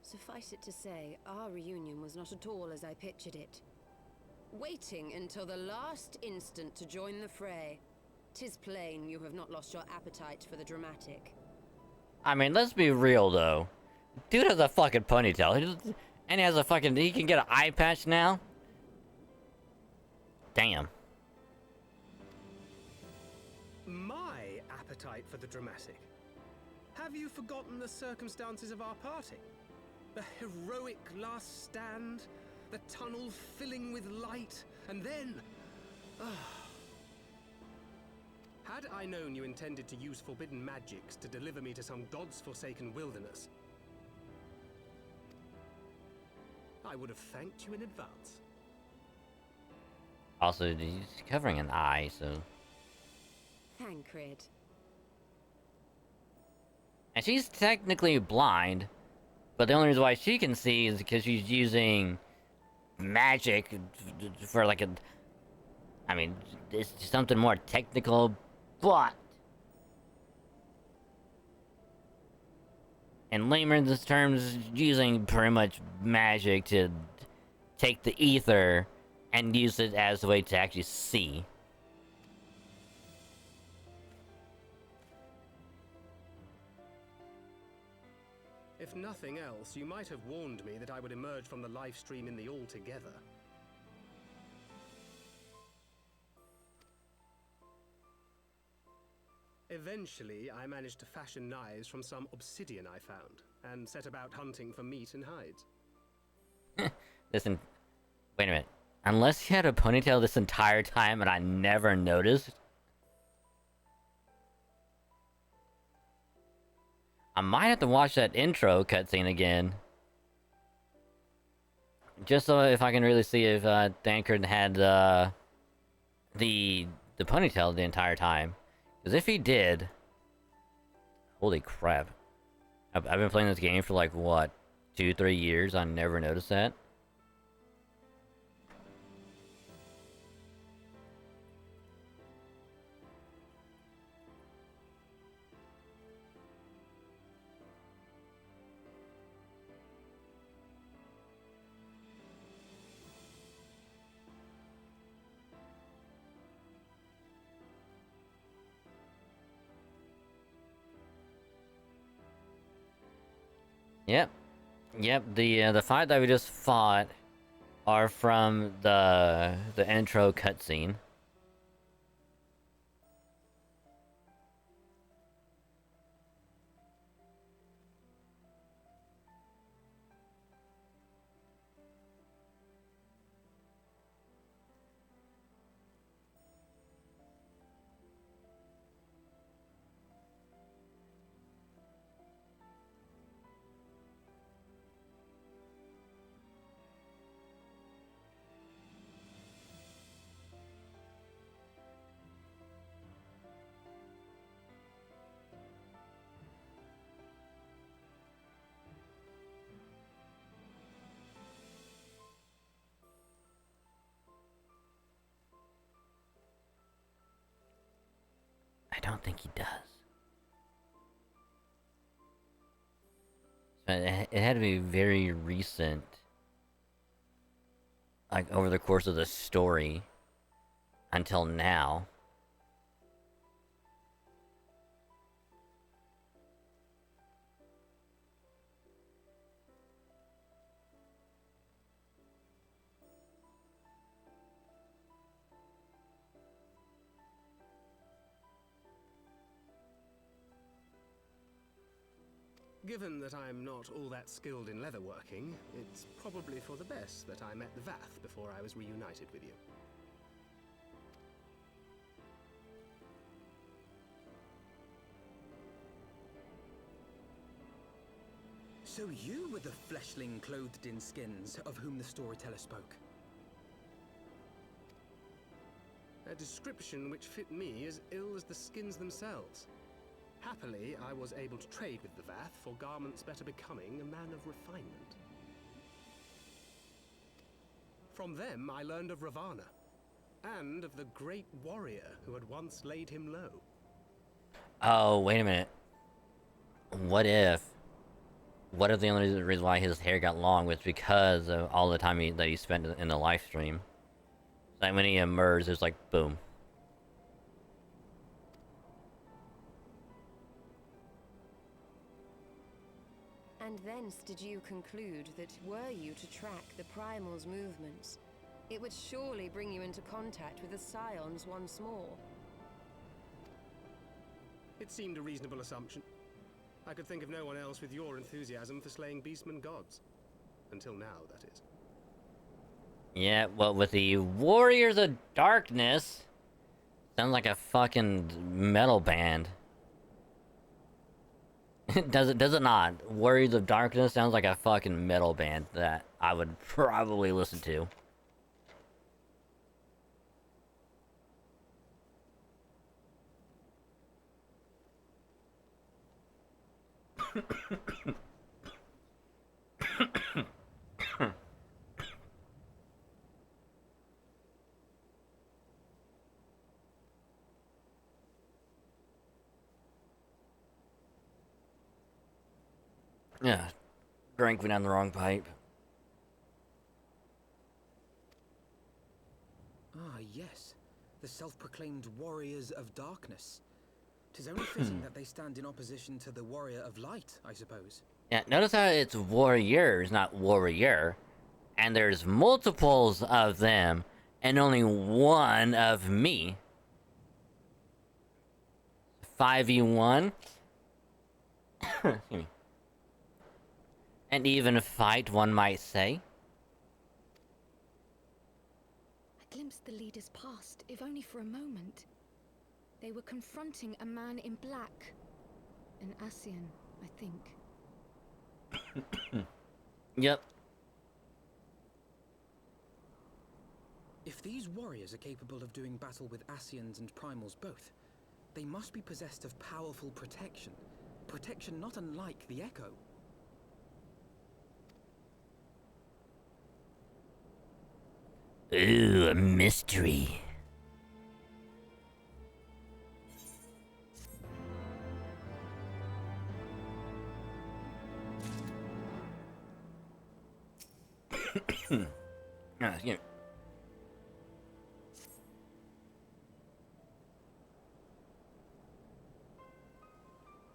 [SPEAKER 11] Suffice it to say, our reunion was not at all as I pictured it. Waiting until the last instant to join the fray. 'Tis plain you have not lost your appetite for the dramatic.
[SPEAKER 5] I mean, let's be real though. Dude has a fucking ponytail. And he has a fucking... He can get an eye patch now? Damn.
[SPEAKER 15] My appetite for the dramatic. Have you forgotten the circumstances of our party? The heroic last stand, the tunnel filling with light, and then... Had I known you intended to use forbidden magics to deliver me to some god's-forsaken wilderness, I would have thanked you in advance.
[SPEAKER 5] Also, he's covering an eye, so...
[SPEAKER 11] Tancred.
[SPEAKER 5] And she's technically blind, but the only reason why she can see is because she's using magic for like a... I mean, it's something more technical, but... In layman's terms, using pretty much magic to take the ether and use it as a way to actually see.
[SPEAKER 15] If nothing else, you might have warned me that I would emerge from the live stream in the all together. Eventually, I managed to fashion knives from some obsidian I found, and set about hunting for meat and hides.
[SPEAKER 5] Listen, wait a minute. Unless he had a ponytail this entire time and I never noticed... I might have to watch that intro cutscene again. Just so if I can really see if Tancred had the ponytail the entire time. Because if he did... Holy crap. I've been playing this game for like, what, 2-3 years? I never noticed that. Yep, the fight that we just fought are from the intro cutscene. I don't think he does. It had to be very recent. Like, over the course of the story. Until now.
[SPEAKER 15] Given that I'm not all that skilled in leatherworking, it's probably for the best that I met the Vath before I was reunited with you.
[SPEAKER 7] So you were the fleshling clothed in skins of whom the storyteller spoke.
[SPEAKER 15] A description which fit me as ill as the skins themselves. Happily, I was able to trade with the Vath for garments better becoming a man of refinement. From them, I learned of Ravana, and of the great warrior who had once laid him low.
[SPEAKER 5] Oh, wait a minute. What if the only reason why his hair got long was because of all the time that he spent in the live stream? Like when he emerged, it was like, boom.
[SPEAKER 11] And thence did you conclude that were you to track the Primal's movements, it would surely bring you into contact with the Scions once more?
[SPEAKER 15] It seemed a reasonable assumption. I could think of no one else with your enthusiasm for slaying beastmen gods. Until now, that is.
[SPEAKER 5] Yeah, well, with the Warriors of Darkness, sounds like a fucking metal band. Does it not? Warriors of Darkness sounds like a fucking metal band that I would probably listen to. Yeah, drank me down the wrong pipe.
[SPEAKER 7] Ah, yes. The self-proclaimed Warriors of Darkness. 'Tis only fitting that they stand in opposition to the Warrior of Light, I suppose.
[SPEAKER 5] Yeah, notice how it's warriors, not warrior. And there's multiples of them, and only one of me. 5v1. Excuse me. An even fight, one might say.
[SPEAKER 10] I glimpsed the leaders past, if only for a moment. They were confronting a man in black. An Ascian, I think.
[SPEAKER 5] Yep.
[SPEAKER 7] If these warriors are capable of doing battle with Ascians and Primals both, they must be possessed of powerful protection. Protection not unlike the Echo.
[SPEAKER 5] Ooh, a mystery. Yeah.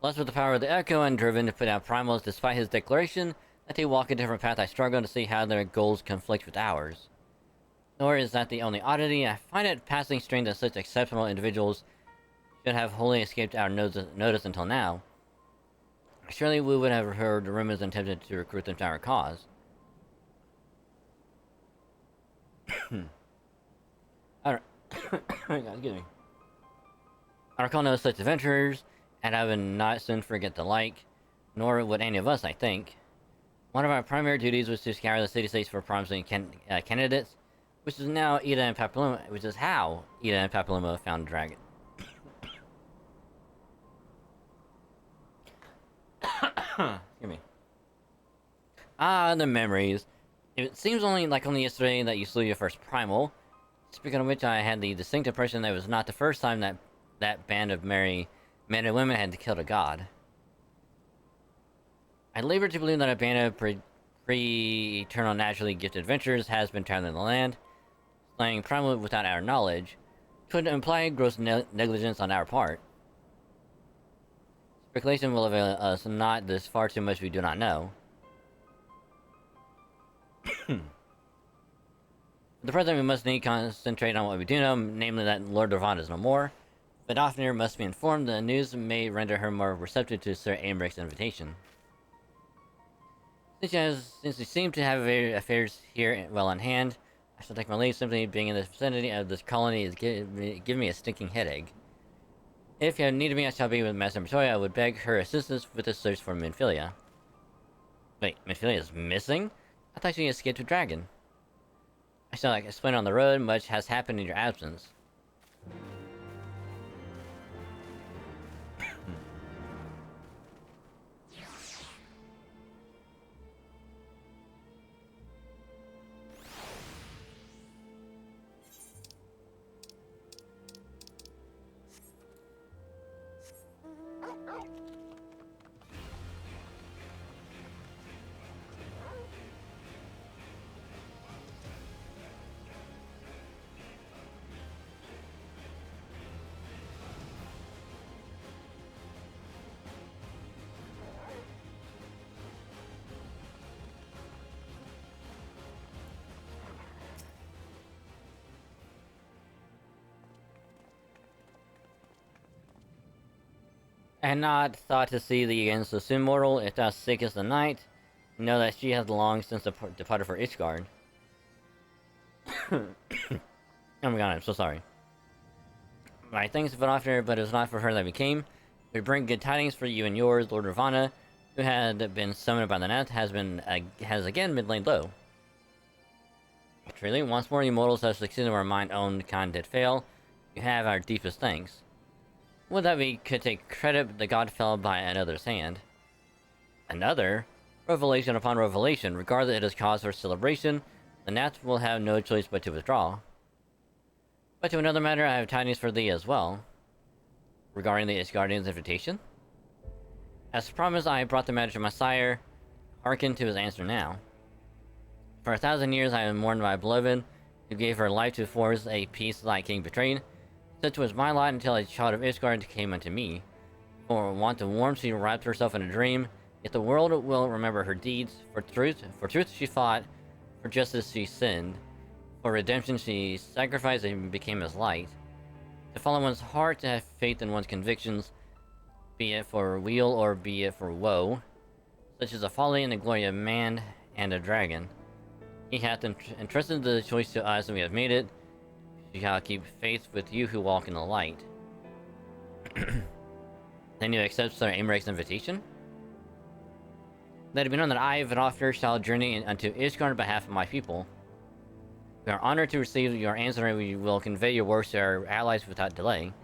[SPEAKER 5] Blessed with the power of the Echo and driven to put out Primals despite his declaration that they walk a different path, I struggle to see how their goals conflict with ours. Nor is that the only oddity. I find it passing strange that such exceptional individuals should have wholly escaped our notice until now. Surely we would have heard rumors and attempted to recruit them to our cause. Excuse me. I recall no such adventurers, and I would not soon forget the like, nor would any of us, I think. One of our primary duties was to scour the city-states for promising candidates, which is now Ida and Papilloma, which is how Ida and Papilloma found a dragon. Excuse me. Ah, the memories. It seems only yesterday that you slew your first primal. Speaking of which, I had the distinct impression that it was not the first time that band of merry men and women had killed a god. I labor to believe that a band of pre-eternal naturally gifted adventurers has been traveling the land, slaying primal without our knowledge, could imply gross negligence on our part. Speculation will avail us not. There's far too much we do not know. For the present, we must need concentrate on what we do know, namely that Lord Dorvan is no more. But Ofnir must be informed. The news may render her more receptive to Sir Aimrick's invitation. Since we seem to have affairs here well on hand, I shall take my leave. Simply being in the vicinity of this colony is giving me a stinking headache. If you have need of me, I shall be with Master Matoya. I would beg her assistance with the search for Minfilia. Wait, Ophelia is missing? I thought she escaped a dragon. I sound like I explained on the road, much has happened in your absence. I had not thought to see thee again so soon, mortal. If thou sick as the night, know that she has long since departed for Ishgard. Oh my god, I'm so sorry. My thanks have been offered, but it was not for her that we came. We bring good tidings for you and yours. Lord Ravana, who had been summoned by the net, has again been laid low. Truly, once more you mortals have succeeded where mine own kind did fail. You have our deepest thanks. Would that we could take credit, the god fell by another's hand. Another? Revelation upon revelation. Regardless it is cause for celebration, the Nats will have no choice but to withdraw. But to another matter, I have tidings for thee as well. Regarding the Ishgardian's invitation? As promised, I brought the matter to my sire. Hearken to his answer now. For 1,000 years I have mourned my beloved, who gave her life to force a peace thy king betrayed. Such was my lot until a child of Ishgard came unto me. For want of warmth she wrapped herself in a dream, yet the world will remember her deeds. For truth she fought, for justice she sinned, for redemption she sacrificed and became as light. To follow one's heart, to have faith in one's convictions, be it for weal or be it for woe, such is the folly and the glory of man and a dragon. He hath entrusted the choice to us, and we have made it. You shall keep faith with you who walk in the light. Then you accept Sir Amorek's invitation? Let it be known that I, Vidofnir, shall journey unto Ishgard on behalf of my people. We are honored to receive your answer, and we will convey your words to our allies without delay.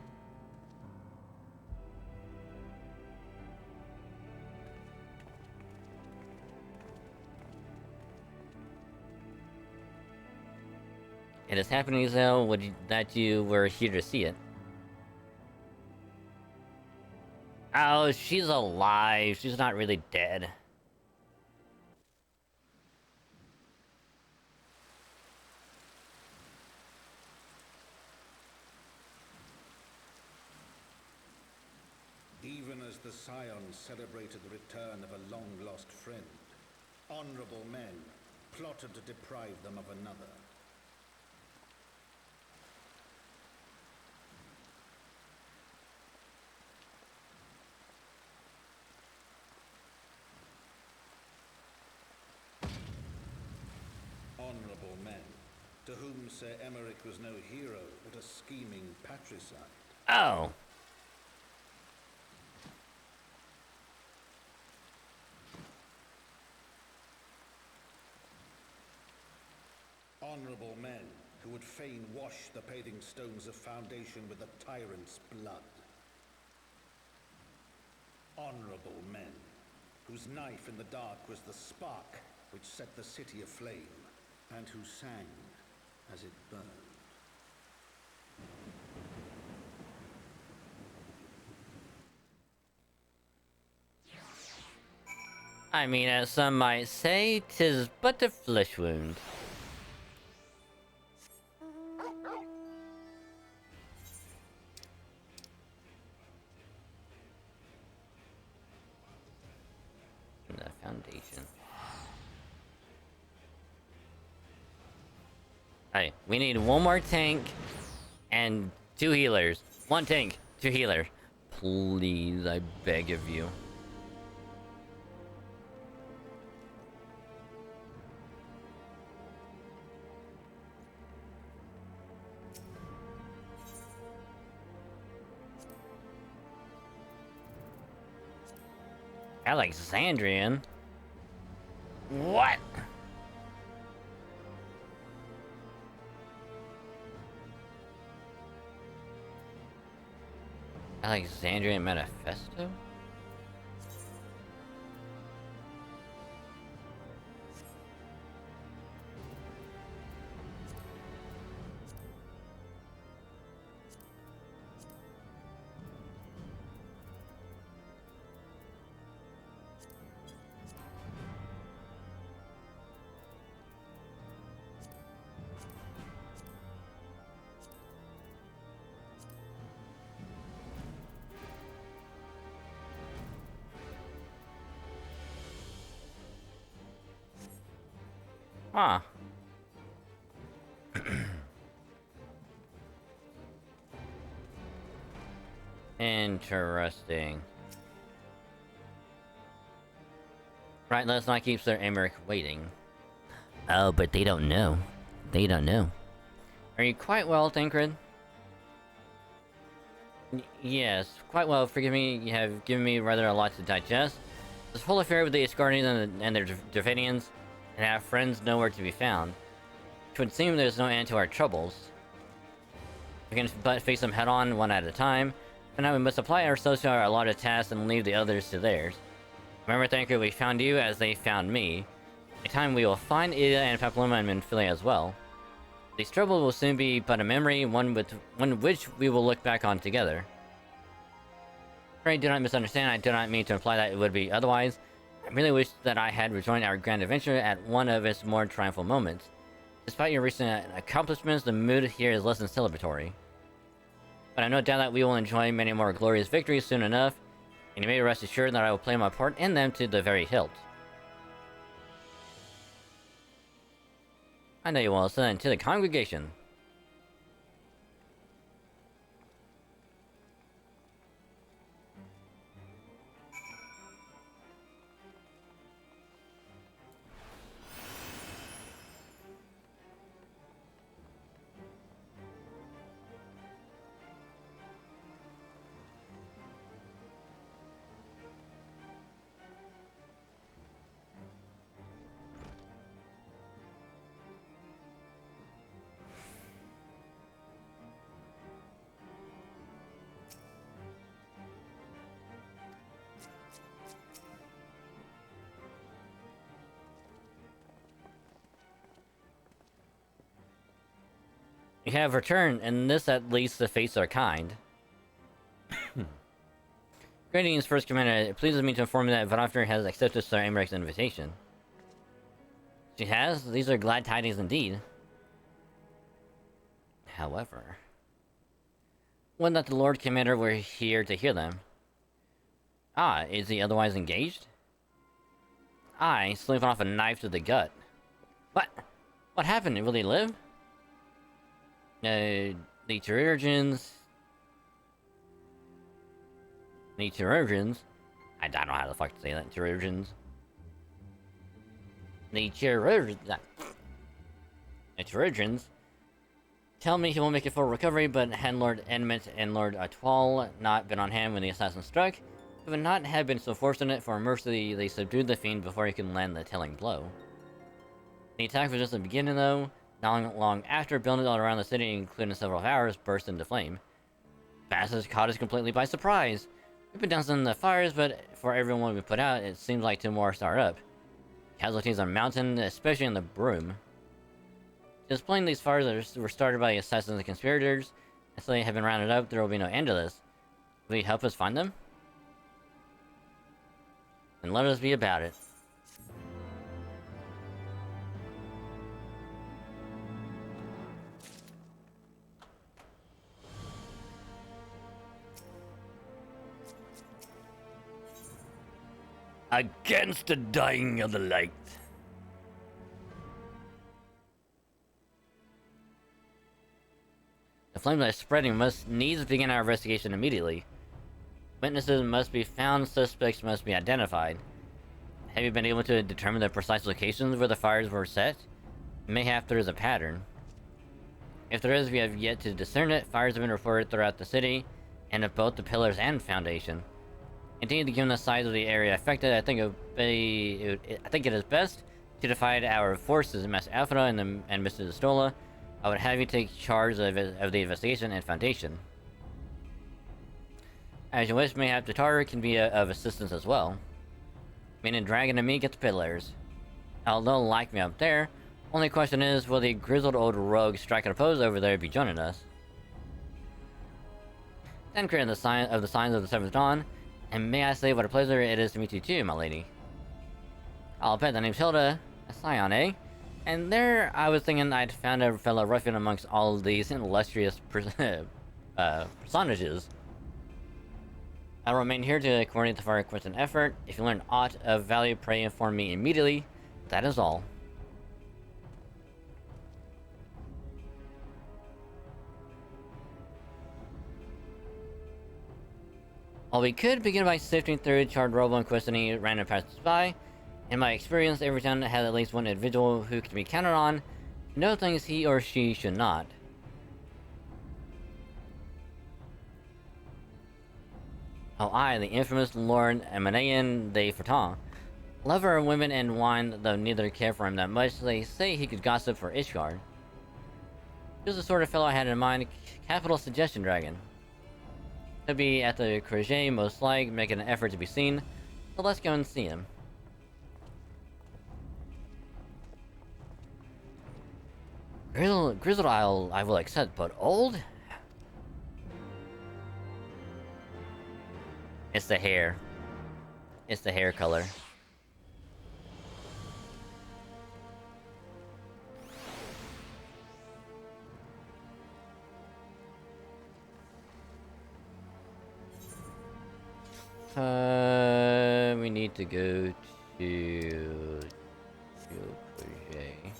[SPEAKER 5] It is happening, Zell, that you were here to see it. Oh, she's alive. She's not really dead.
[SPEAKER 9] Even as the Scions celebrated the return of a long-lost friend, honorable men plotted to deprive them of another. Honorable men, to whom Sir Aymeric was no hero, but a scheming patricide.
[SPEAKER 5] Oh.
[SPEAKER 9] Honorable men who would fain wash the paving stones of foundation with the tyrant's blood. Honorable men whose knife in the dark was the spark which set the city aflame, and who sang as it burned.
[SPEAKER 5] I mean, as some might say, 'tis but a flesh wound. The foundation. Hey, we need one more tank and 2 healers. 1 tank, 2 healers. Please, I beg of you. Alexandrian? What? Alexandrian Manifesto? Huh. Interesting. Right, let's not keep Sir Emmerich waiting. Oh, but they don't know. They don't know. Are you quite well, Tancred? Yes, quite well. Forgive me, you have given me rather a lot to digest. This whole affair with the Asgardians and their Dravanians, and our friends nowhere to be found. It would seem there's no end to our troubles. We can but face them head-on, one at a time. For now, we must apply ourselves to our allotted tasks and leave the others to theirs. Remember, Thanker, we found you as they found me. In time, we will find Ida and Papilloma and Minfilia as well. These troubles will soon be but a memory, one which we will look back on together. Pray, do not misunderstand. I do not mean to imply that it would be otherwise. I really wish that I had rejoined our grand adventure at one of its more triumphal moments. Despite your recent accomplishments, the mood here is less than celebratory. But I have no doubt that we will enjoy many more glorious victories soon enough, and you may rest assured that I will play my part in them to the very hilt. I know you will, son, to the congregation. You have returned, and this at least the fates are kind. Greetings, First Commander. It pleases me to inform you that Vanafter has accepted Sir Emerich's invitation. She has? These are glad tidings indeed. However... would that the Lord Commander were here to hear them. Ah, is he otherwise engaged? Aye, slipping off a knife to the gut. What? What happened? Will he live? The chirurgeons... I don't know how the fuck to say that. Chirurgeons. The chirurgeons tell me he will make a full recovery, but had Lord Edmund and Lord Atwal not been on hand when the assassin struck, he would not have been so fortunate, for mercy they subdued the fiend before he could land the telling blow. The attack was just the beginning, though. Not long after, buildings all around the city, including several towers, burst into flame. Bastards caught us completely by surprise. We've been dousing the fires, but for everyone we put out, it seems like 2 more start up. Casualties are mounting, especially in the Broom. Just plain these fires were started by assassins and conspirators, and so they have been rounded up. There will be no end to this. Will you help us find them? Then let us be about it. Against the dying of the light. The flame that is spreading must needs begin our investigation immediately. Witnesses must be found, suspects must be identified. Have you been able to determine the precise locations where the fires were set? Mayhap there is a pattern. If there is, we have yet to discern it. Fires have been reported throughout the city, and of both the pillars and foundation. Indeed, given the size of the area affected, I think it is best To defy our forces, Master Alpha and Mr. Stola, I would have you take charge of the investigation and foundation. As you wish, mayhap the Taru can be of assistance as well. Meaning Dragon and me get the pillars. Although like me up there, only question is, will the grizzled old rogue strike and oppose over there be joining us? Then creating the signs of the Seventh Dawn, and may I say what a pleasure it is to meet you too, my lady. I'll bet the name's Hilda, a scion, eh? And there I was thinking I'd found a fellow ruffian amongst all these illustrious personages. I'll remain here to coordinate the fire quest and effort. If you learn aught of value, pray inform me immediately. That is all. While we could begin by sifting through charred rubble and questioning random passers-by, in my experience, every town has at least one individual who can be counted on, know things he or she should not. Oh, I, the infamous Lord Emanayan de Fertan, lover of women and wine, though neither care for him that much, they say he could gossip for Ishgard. He was the sort of fellow I had in mind, capital suggestion dragon. He'll be at the Creuset, most like, making an effort to be seen, so let's go and see him. Grizzled Isle, I will accept, but old? It's the hair. It's the hair color. We need to go to Creuset.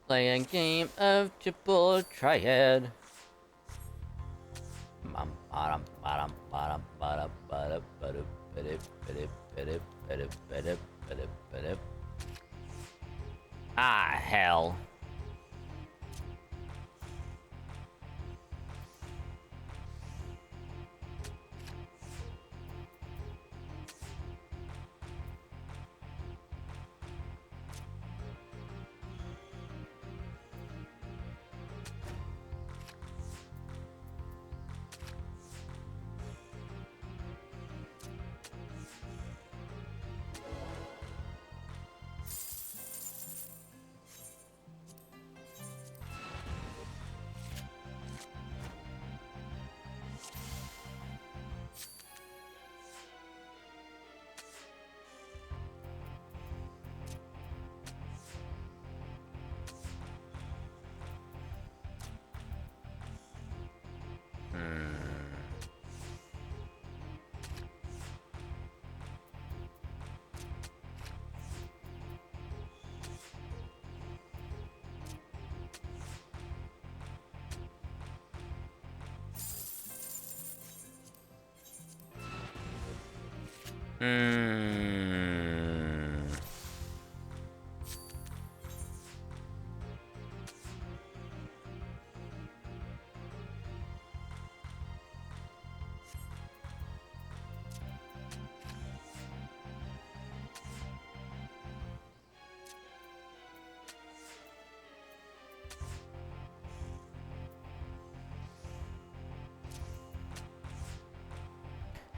[SPEAKER 5] Play a game of triple triad. Ah, hell.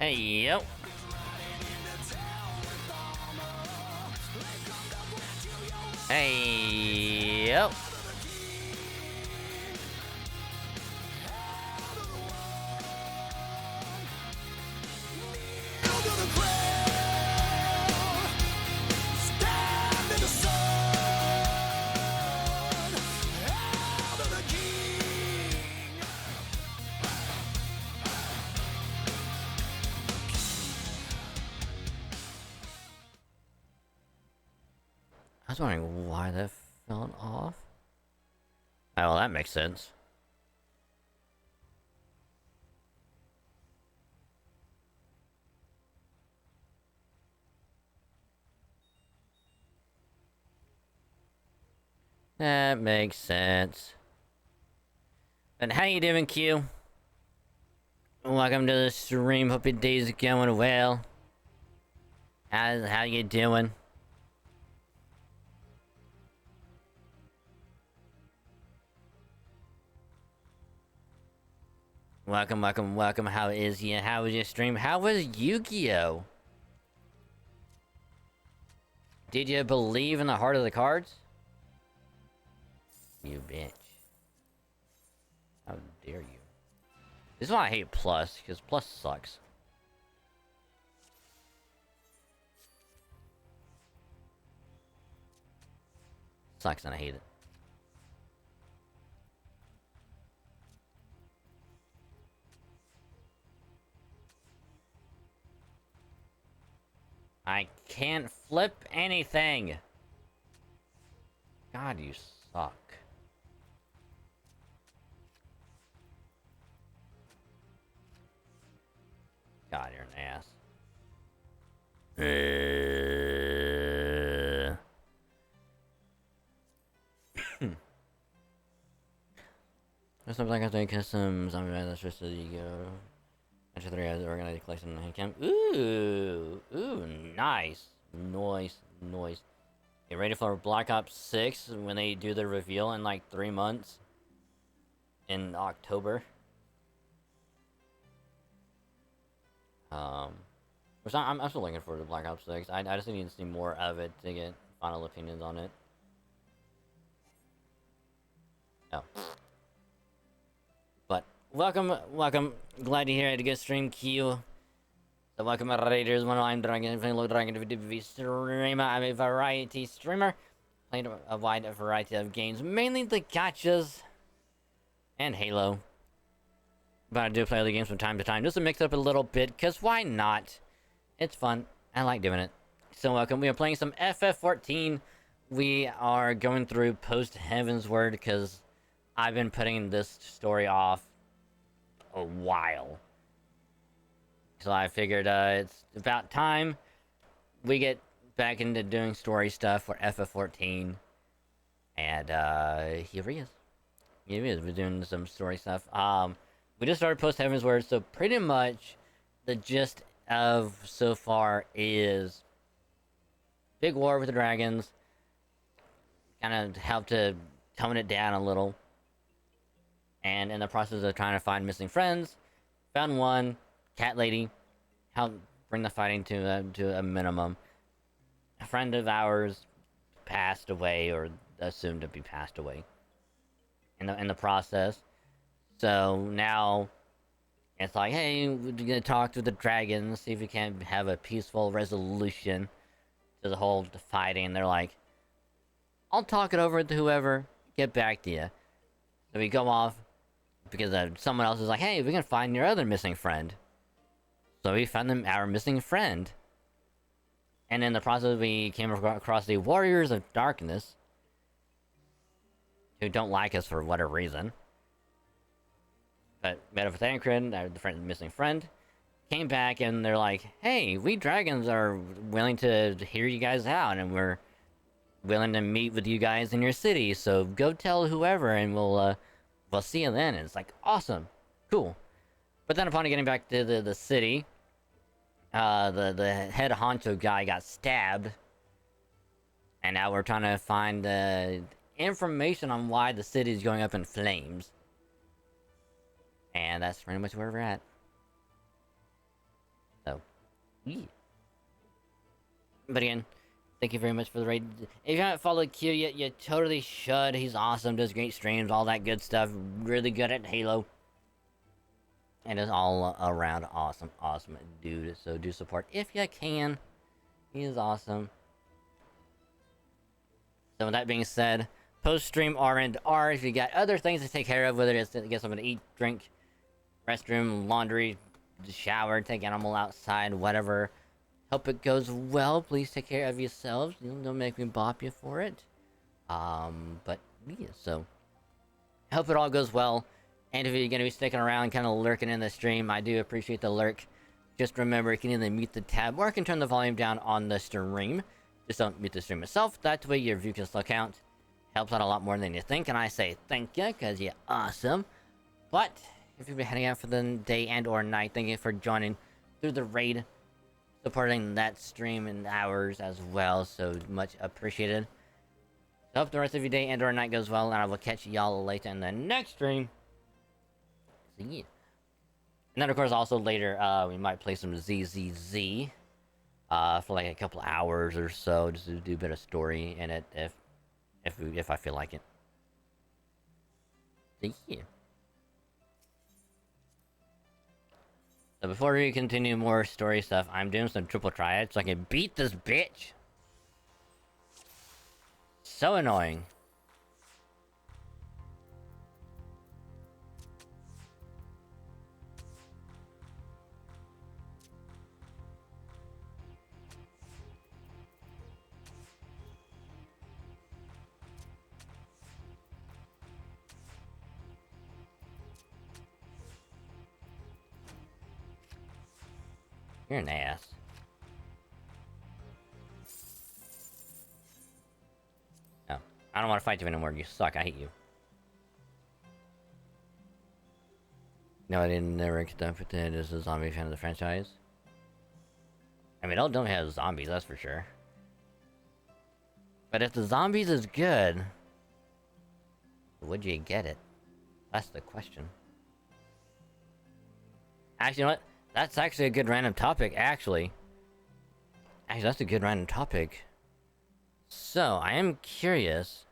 [SPEAKER 5] Hey, yo. Hey, yo. was wondering why that fell off. Oh, well, that makes sense. That makes sense. And how you doing, Q? Welcome to the stream. Hope your day's going well. How you doing? Welcome, welcome, welcome. How is you? How was your stream? How was Yu-Gi-Oh? Did you believe in the heart of the cards? You bitch. How dare you? This is why I hate Plus, because Plus sucks. Sucks and I hate it. I can't flip anything! God, you suck. God, you're an ass. There's something like I think customs. I'm that's just so you go. After 3 hours, organized collection on hand cam. Ooh, nice, nice. Get ready for Black Ops 6 when they do the reveal in like 3 months in October. Which I'm still looking forward to Black Ops 6. I just need to see more of it to get final opinions on it. Oh. But, welcome. Glad to hear it. A good stream, Q. So, welcome, Raiders. I'm Dragon, fellow Dragon VStreamer. I'm a variety streamer. Playing a wide variety of games, mainly the gachas and Halo. But I do play other games from time to time, just to mix up a little bit, because why not? It's fun. I like doing it. So welcome. We are playing some FF14. We are going through Post-Heavensward, because I've been putting this story off a while. So I figured it's about time we get back into doing story stuff for FF14. And here he is. Here he is. We're doing some story stuff. We just started Post-Heavensward, so pretty much the gist of so far is big war with the dragons. Kind of helped to tone it down a little. And in the process of trying to find missing friends, found one, cat lady, helped bring the fighting to a minimum. A friend of ours passed away, or assumed to be passed away in the process. So now it's like, hey, we're gonna talk to the dragons, see if we can have a peaceful resolution to the whole fighting. They're like, I'll talk it over with whoever, get back to you. So we go off because someone else is like, hey, we can find your other missing friend. So we found our missing friend. And in the process, we came across the Warriors of Darkness, who don't like us for whatever reason. But met up with Thancred, the missing friend, came back and they're like, hey, we dragons are willing to hear you guys out, and we're willing to meet with you guys in your city, so go tell whoever and we'll see you then. And it's like, awesome, cool. But then upon getting back to the city, the head honcho guy got stabbed, and now we're trying to find information on why the city is going up in flames. And that's pretty much where we're at. So, yeah. But again, thank you very much for the raid. If you haven't followed Q yet, you totally should. He's awesome, does great streams, all that good stuff. Really good at Halo. And is all around awesome dude. So do support if you can. He is awesome. So with that being said, post-stream R&R. If you got other things to take care of, whether it's to get something to eat, drink, restroom, laundry, shower, take animal outside, whatever, Hope it goes well. Please take care of yourselves. Don't make me bop you for it. But yeah, so hope it all goes well. And if you're gonna be sticking around, kind of lurking in the stream, I do appreciate the lurk. Just remember, you can either mute the tab or I can turn the volume down on the stream. Just don't mute the stream itself. That way your view can still count. Helps out a lot more than you think, and I say thank you because you're awesome. But if you've been heading out for the day and or night, thank you for joining through the raid, supporting that stream and ours as well. So much appreciated. So hope the rest of your day and or night goes well, and I will catch y'all later in the next stream. See ya. And then of course also later we might play some ZZZ for like a couple hours or so, just to do a bit of story in it if I feel like it. So yeah. So before we continue more story stuff, I'm doing some triple triads so I can beat this bitch. So annoying. You're an ass. No, I don't want to fight you anymore. You suck. I hate you. No, I didn't never get done with it as a zombie fan of the franchise. I mean, don't have zombies, that's for sure. But if the zombies is good, would you get it? That's the question. Actually, you know what? That's actually a good random topic, actually. Actually, that's a good random topic. So, I am curious.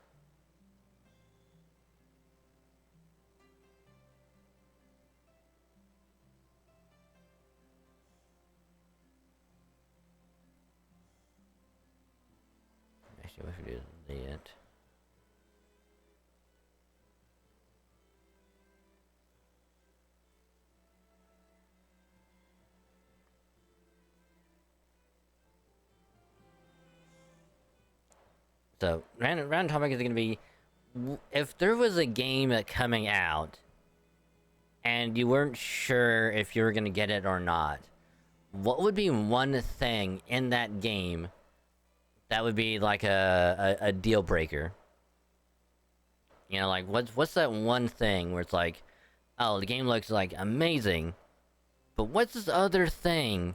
[SPEAKER 5] Actually, what if we do that? So, random topic is going to be, if there was a game coming out, and you weren't sure if you were going to get it or not, what would be one thing in that game that would be like a deal breaker? You know, like, what's that one thing where it's like, oh, the game looks like amazing, but what's this other thing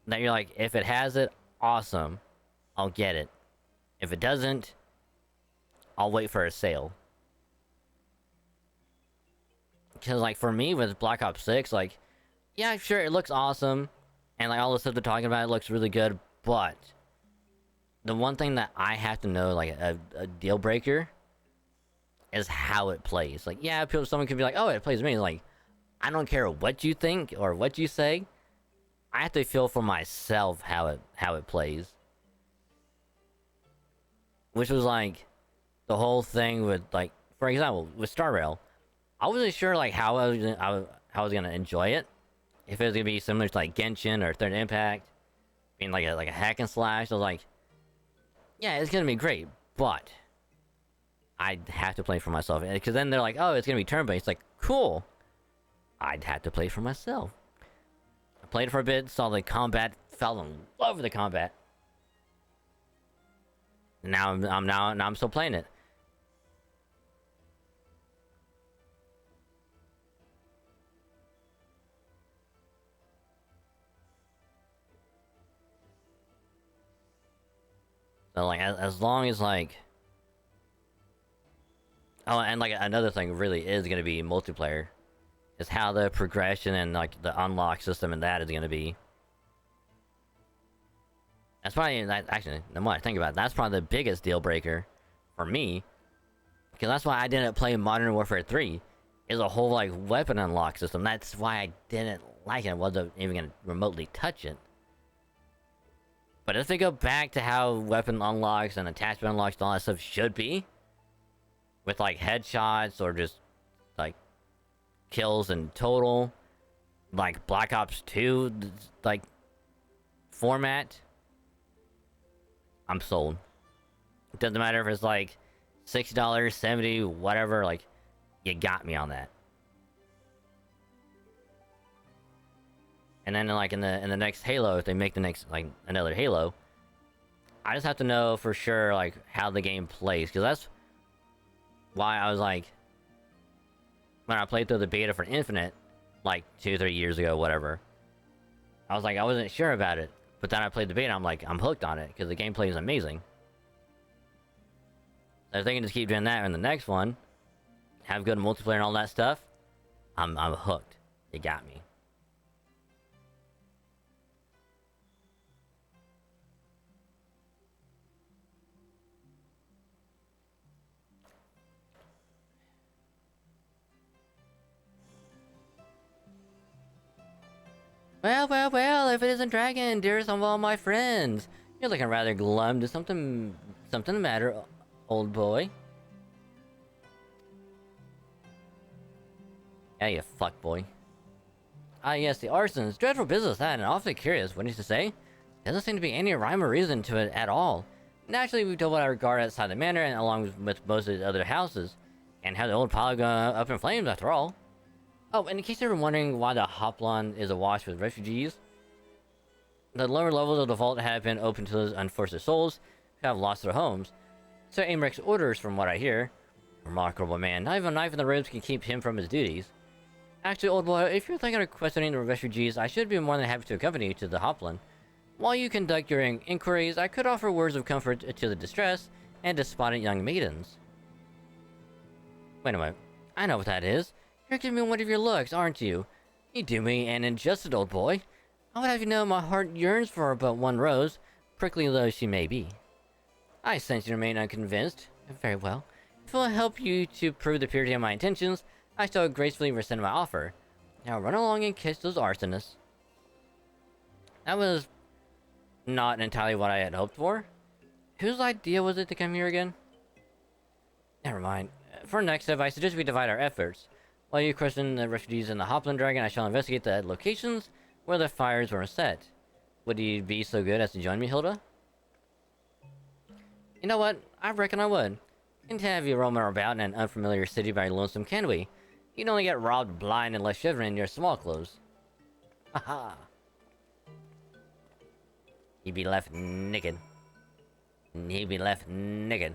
[SPEAKER 5] that you're like, if it has it, awesome, I'll get it. If it doesn't, I'll wait for a sale. Because, like, for me, with Black Ops 6, like, yeah, sure, it looks awesome. And, like, all the stuff they're talking about, it looks really good. But, the one thing that I have to know, like, a deal breaker, is how it plays. Like, yeah, someone could be like, oh, it plays amazing. Like, I don't care what you think or what you say. I have to feel for myself how it plays. Which was like the whole thing with, like, for example, with Star Rail, I wasn't sure like how I was gonna enjoy it. If it was gonna be similar to like Genshin or Third Impact, being like a hack and slash. I was like, yeah, it's gonna be great, but I'd have to play for myself. Because then they're like, oh, it's gonna be turn based. Like, cool. I'd have to play for myself. I played it for a bit, saw the combat, fell in love with the combat. Now I'm still playing it. So like as long as like, oh, and like another thing really is gonna be multiplayer, is how the progression and like the unlock system and that is gonna be. That's probably, actually, the more I think about it, that's probably the biggest deal breaker for me. Because that's why I didn't play Modern Warfare 3, is a whole, like, weapon unlock system. That's why I didn't like it. I wasn't even going to remotely touch it. But if they go back to how weapon unlocks and attachment unlocks and all that stuff should be, with, like, headshots or just, like, kills in total, like Black Ops 2, like, format, I'm sold. It doesn't matter if it's like $60, $70, whatever, like, you got me on that. And then like in the next Halo, if they make the next like another Halo, I just have to know for sure like how the game plays, because that's why I was like, when I played through the beta for Infinite like 2-3 years ago, whatever, I was like, I wasn't sure about it, but then I played the beta, I'm like, I'm hooked on it because the gameplay is amazing. So if they can just keep doing that in the next one, have good multiplayer and all that stuff, I'm hooked. You got me. Well, if it isn't Dragon, dearest of all my friends. You're looking rather glum. Does something the matter, old boy? Yeah, you fuckboy. Ah, yes, the arsons. Dreadful business, that, and awfully curious. What needs to say? Doesn't seem to be any rhyme or reason to it at all. Naturally, we told what I regard outside the manor, and along with most of the other houses, and have the old pile go up in flames, after all. Oh, and in case you're wondering why the Hoplon is awash with refugees, the lower levels of the vault have been open to those unfortunate souls who have lost their homes. So Amrek's orders, from what I hear. Remarkable man. Not even a knife in the ribs can keep him from his duties. Actually, old boy, if you're thinking of questioning the refugees, I should be more than happy to accompany you to the Hoplon. While you conduct your inquiries, I could offer words of comfort to the distressed and despondent young maidens. Wait a minute. I know what that is. You're giving me one of your looks, aren't you? You do me an injustice, old boy. I would have you know my heart yearns for but one rose, prickly though she may be. I sense you remain unconvinced. Very well. If it will help you to prove the purity of my intentions, I shall gracefully rescind my offer. Now run along and kiss those arsonists. That was not entirely what I had hoped for. Whose idea was it to come here again? Never mind. For next step, I suggest we divide our efforts. While you question the refugees in the Hoplon Dragon, I shall investigate the locations where the fires were set. Would you be so good as to join me, Hilda? You know what? I reckon I would. Can't have you roaming about in an unfamiliar city very lonesome, can we? You'd only get robbed blind and left shivering in your small clothes. Haha. You'd be left naked. He'd be left naked.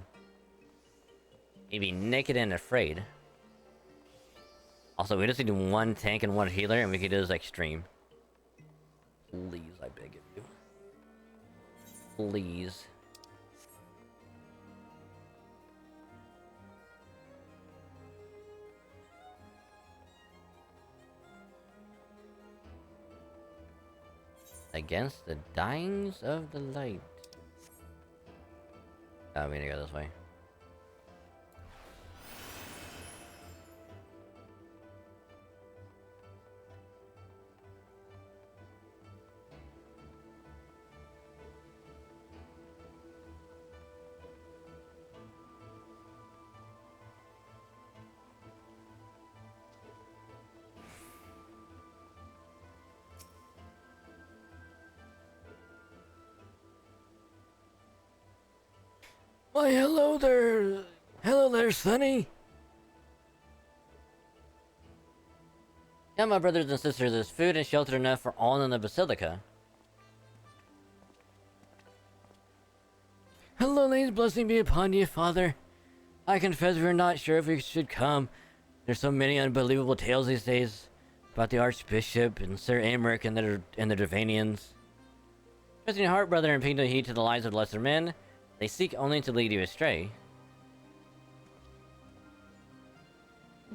[SPEAKER 5] He'd be naked and afraid. Also, we just need one tank and one healer, and we can do this extreme. Please, I beg of you. Please. Against the dyings of the light. Oh, we need to go this way. Why, hello there. Hello there, Sonny. Yeah, my brothers and sisters, there's food and shelter enough for all in the Basilica. Hello, ladies, blessing be upon you, Father. I confess we're not sure if we should come. There's so many unbelievable tales these days about the Archbishop and Sir Amric and the Dravanians. Trusting your heart, brother, and paying no heed to the lies of lesser men, they seek only to lead you astray.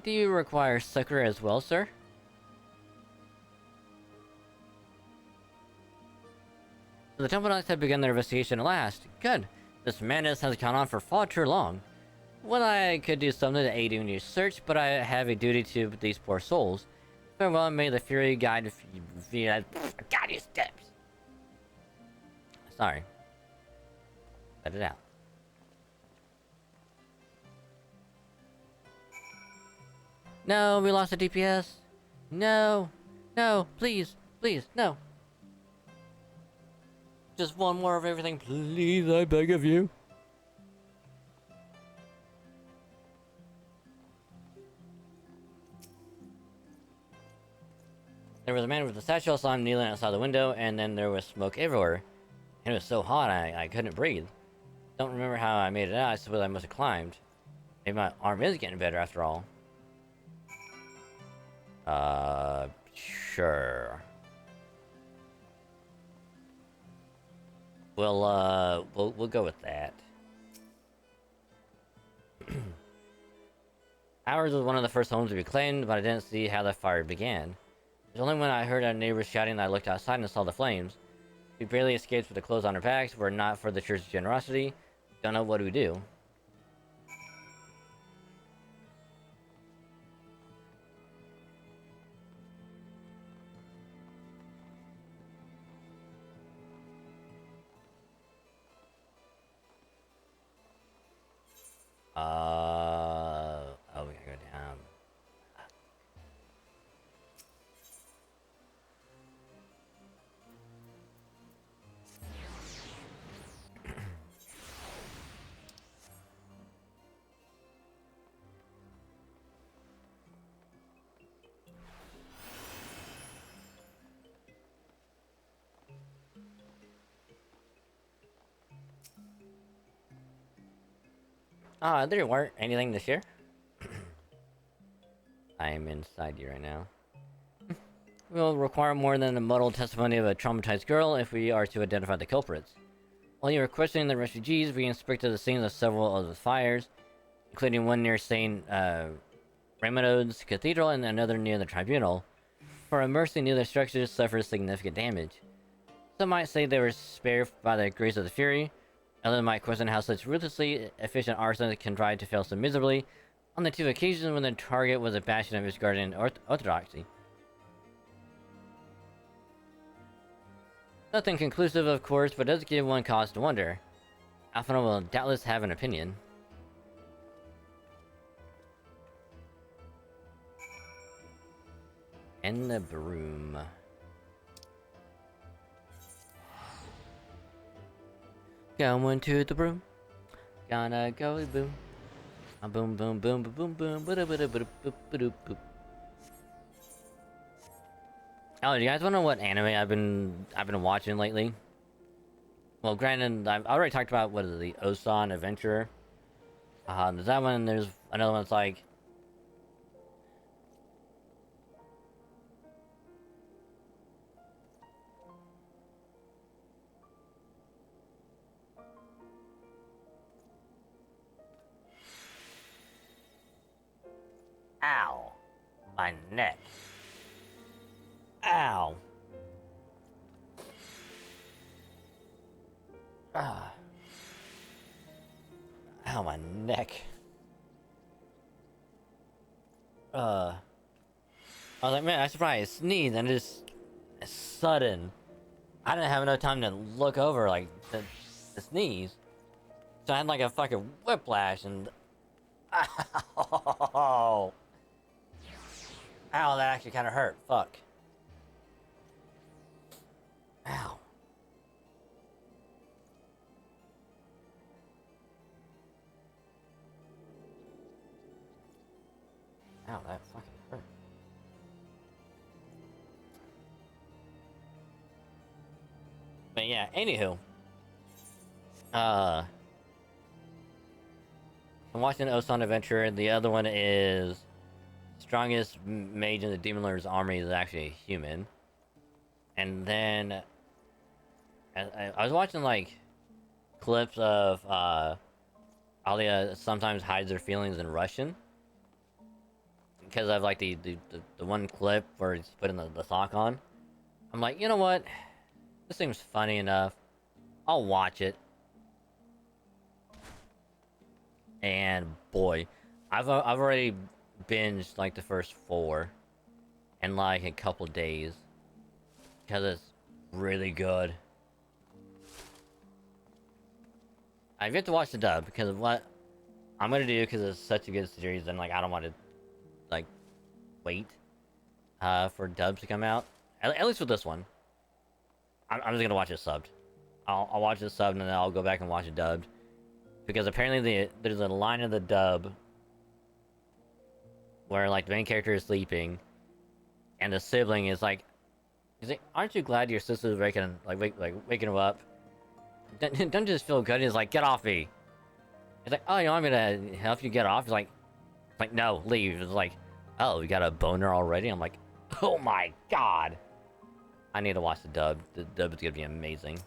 [SPEAKER 5] Do you require succor as well, sir? So the Temple Knights have begun their investigation at last. Good. This madness has gone on for far too long. Well, I could do something to aid you in your search, but I have a duty to these poor souls. Farewell, and may the Fury guide via God, your steps. Sorry. Let it out. No, we lost the DPS. No. No, please. Please, no. Just one more of everything, please, I beg of you. There was a man with a satchel, saw him kneeling outside the window, and then there was smoke everywhere. And it was so hot, I couldn't breathe. Don't remember how I made it out, I suppose I must have climbed. Maybe my arm is getting better after all. Sure. We'll go with that. Ours was one of the first homes to be claimed, but I didn't see how the fire began. It was only when I heard our neighbors shouting that I looked outside and saw the flames. We barely escaped with the clothes on our backs. Were it not for the church's generosity, don't know what do we do. Oh, we gotta go down. There weren't anything this year. I am inside you right now. We'll require more than the muddled testimony of a traumatized girl if we are to identify the culprits. While you were questioning the refugees, we inspected the scenes of several of the fires, including one near St. Raymond's Cathedral and another near the Tribunal. For a mercy, neither structures suffered significant damage. Some might say they were spared by the grace of the Fury. Others might question how such ruthlessly efficient arson contrived to fail so miserably on the two occasions when the target was a bastion of Ishgardian orthodoxy. Nothing conclusive, of course, but does give one cause to wonder. Alphina will doubtless have an opinion. And the broom. Going to the broom. Gonna go boom. A boom boom boom boom boom boom. Boop. Oh, do you guys want to know what anime I've been watching lately? Well, granted, I've already talked about what is it, the Osan Adventurer. There's that one. There's another one that's like. Ow. My neck. Ow. Ah. Ow, my neck. I was like, man, I should probably sneeze, and it's sudden. I didn't have enough time to look over, like, to sneeze. So I had like a fucking whiplash, and ow. Ow, that actually kind of hurt. Fuck. Ow. Ow, that fucking hurt. But yeah, anywho. I'm watching Osan Adventure. The other one is strongest mage in the Demon Lord's army is actually a human. And then I was watching like clips of Alia sometimes hides her feelings in Russian because of like the one clip where he's putting the sock on. I'm like, you know what? This seems funny enough. I'll watch it. And boy, I've already binged like the first 4 in like a couple days because it's really good. I've yet to watch the dub because of what I'm gonna do because it's such a good series and like I don't want to like wait for dubs to come out. At least with this one, I'm just gonna watch it subbed. I'll watch the sub and then I'll go back and watch it dubbed. Because apparently there's a line of the dub where like the main character is sleeping and the sibling is like, aren't you glad your sister's waking him up? Don't just feel good. He's like, get off me. It's like, oh, you want me to help you get off? He's like, no, leave. It's like, oh, you got a boner already? I'm like, oh my god. I need to watch the dub. The dub is gonna be amazing.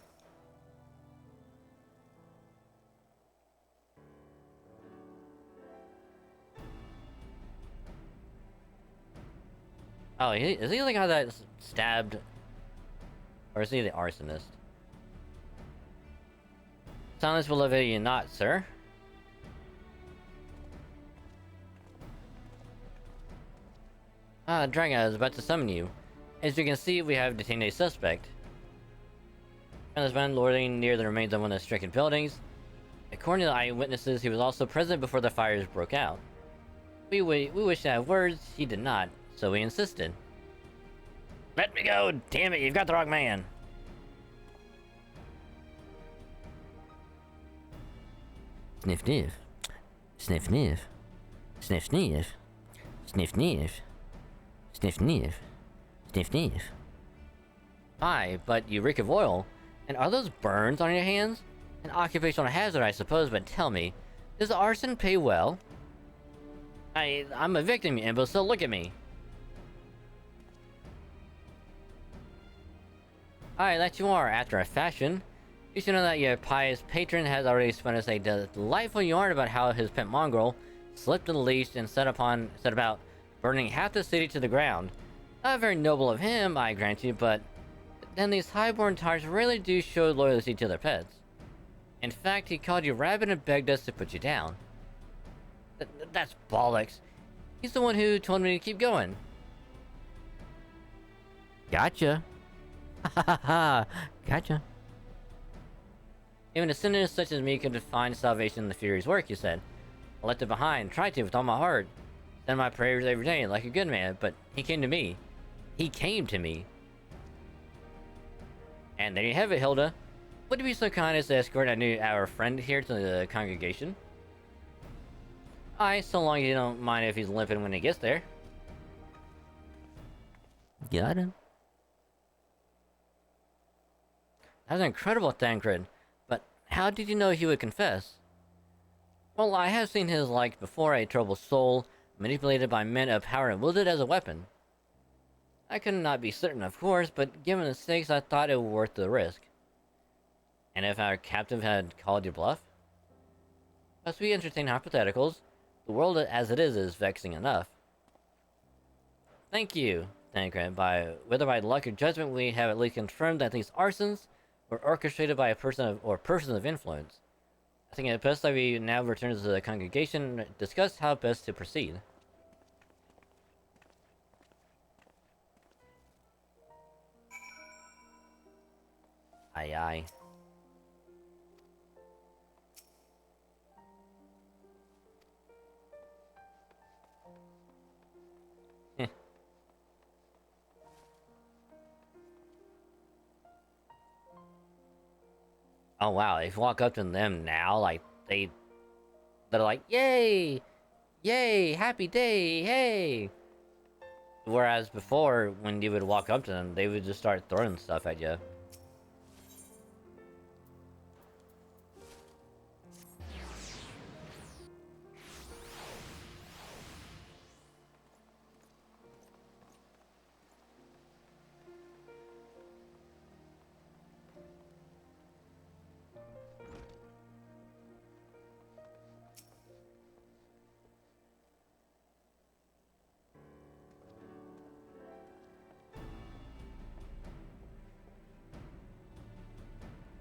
[SPEAKER 5] Oh, is he the guy that stabbed? Or is he the arsonist? Silence will elevate you not, sir. Dragon is about to summon you. As you can see, we have detained a suspect. And this man lording near the remains of one of the stricken buildings. According to the eyewitnesses, he was also present before the fires broke out. We wish to have words, he did not, so we insisted. Let me go! Damn it, you've got the wrong man! Sniff sniff. Sniff sniff. Sniff sniff. Sniff sniff. Sniff sniff. Sniff sniff. Aye, but you reek of oil. And are those burns on your hands? An occupational hazard, I suppose, but tell me, does arson pay well? I'm a victim, you imbecile, look at me. Aye, that you are, after a fashion. You should know that your pious patron has already spun us a delightful yarn about how his pet mongrel slipped the leash and set about burning half the city to the ground. Not very noble of him, I grant you, but then these highborn tyres really do show loyalty to their pets. In fact, he called you rabbit and begged us to put you down. That's bollocks. He's the one who told me to keep going. Gotcha. Ha ha ha. Gotcha. Even a sinner such as me could find salvation in the Fury's work, you said. I left it behind, tried to with all my heart. Send my prayers every day like a good man, but he came to me. He came to me. And there you have it, Hilda. Would you be so kind as to escort our friend here to the congregation? Aye, so long you don't mind if he's limping when he gets there. Got him. That was incredible, Thancred. But how did you know he would confess? Well, I have seen his like before, a troubled soul, manipulated by men of power and wielded as a weapon. I could not be certain, of course, but given the stakes, I thought it was worth the risk. And if our captive had called your bluff? As we entertain hypotheticals, the world as it is vexing enough. Thank you, Thancred. Whether by luck or judgment, we have at least confirmed that these arsons were orchestrated by a person or persons of influence. I think it best that we now return to the congregation and discuss how best to proceed. Aye aye. Oh wow, if you walk up to them now, like, they're like, yay! Yay! Happy day! Hey! Whereas before, when you would walk up to them, they would just start throwing stuff at you.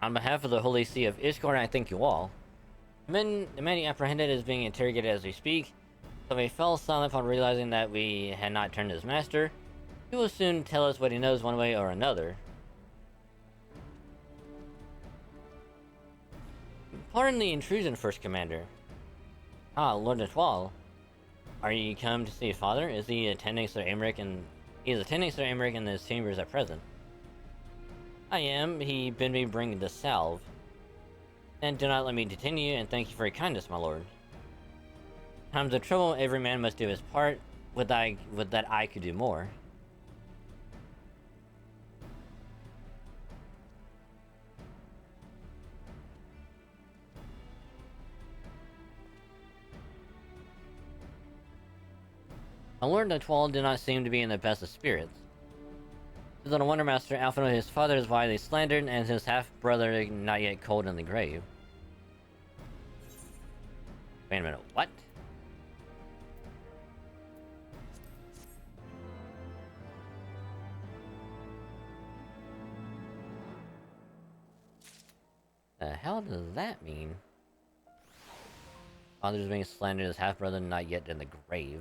[SPEAKER 5] On behalf of the Holy See of Ishgard, I thank you all. The man you apprehended is being interrogated as we speak, so he fell silent upon realizing that we had not turned his master. He will soon tell us what he knows one way or another. Pardon the intrusion, First Commander. Ah, Lord Natoile. Are you come to see your father? Is he attending Sir Aymeric and... He is attending Sir Aymeric in his chambers at present. I am. He bid me bring the salve. And do not let me detain you, and thank you for your kindness, my lord. Times of trouble, every man must do his part. Would that I could do more. My lord Natwal did not seem to be in the best of spirits. His little wonder master, Alpha, his father is widely slandered, and his half-brother not yet cold in the grave. Wait a minute, what? The hell does that mean? Father is being slandered, his half-brother not yet in the grave.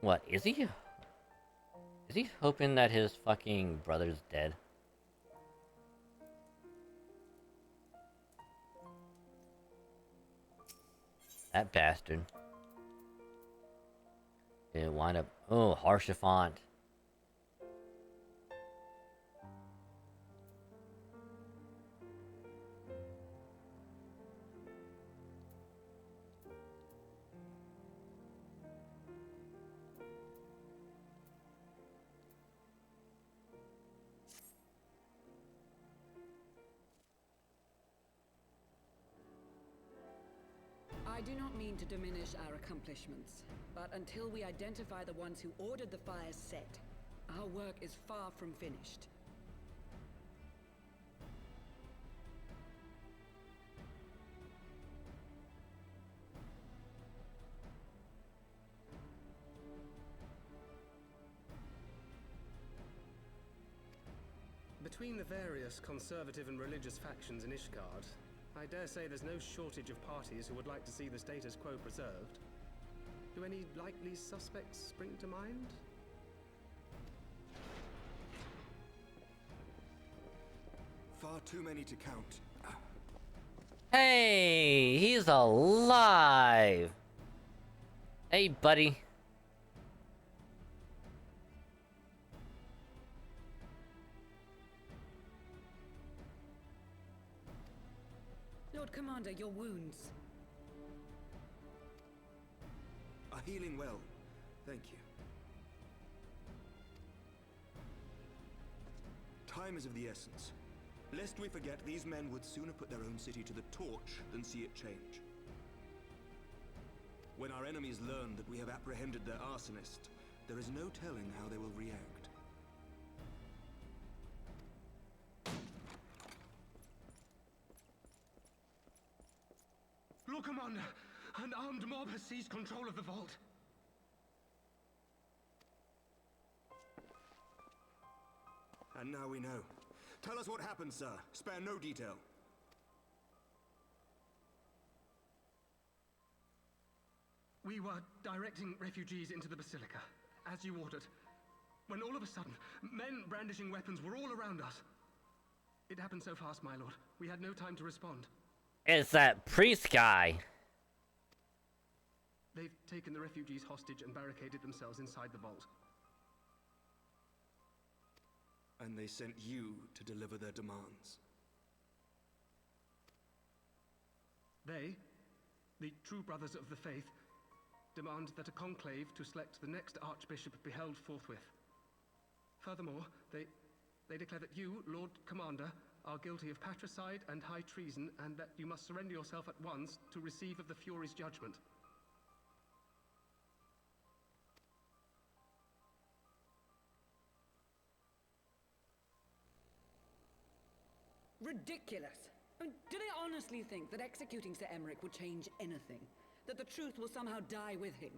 [SPEAKER 5] What, is he? Is he hoping that his fucking brother's dead? That bastard. It wind up. Oh, Harshafont.
[SPEAKER 8] I do not mean to diminish our accomplishments, but until we identify the ones who ordered the fires set, our work is far from finished.
[SPEAKER 15] Between the various conservative and religious factions in Ishgard, I dare say there's no shortage of parties who would like to see the status quo preserved. Do any likely suspects spring to mind?
[SPEAKER 6] Far too many to count.
[SPEAKER 5] Hey, he's alive. Hey, buddy.
[SPEAKER 8] Lord Commander, your wounds.
[SPEAKER 6] Are healing well. Thank you. Time is of the essence. Lest we forget, these men would sooner put their own city to the torch than see it change. When our enemies learn that we have apprehended their arsonist, there is no telling how they will react.
[SPEAKER 15] Lord Commander, an armed mob has seized control of the vault.
[SPEAKER 6] And now we know. Tell us what happened, sir. Spare no detail.
[SPEAKER 15] We were directing refugees into the Basilica, as you ordered, when all of a sudden, men brandishing weapons were all around us. It happened so fast, my lord. We had no time to respond.
[SPEAKER 5] It's that priest guy.
[SPEAKER 15] They've taken the refugees hostage and barricaded themselves inside the vault.
[SPEAKER 6] And they sent you to deliver their demands.
[SPEAKER 15] They, the true brothers of the faith, demand that a conclave to select the next archbishop be held forthwith. Furthermore, they declare that you, Lord Commander, are guilty of patricide and high treason, and that you must surrender yourself at once to receive of the Fury's judgment.
[SPEAKER 8] Ridiculous! I mean, do they honestly think that executing Sir Emmerich would change anything? That the truth will somehow die with him?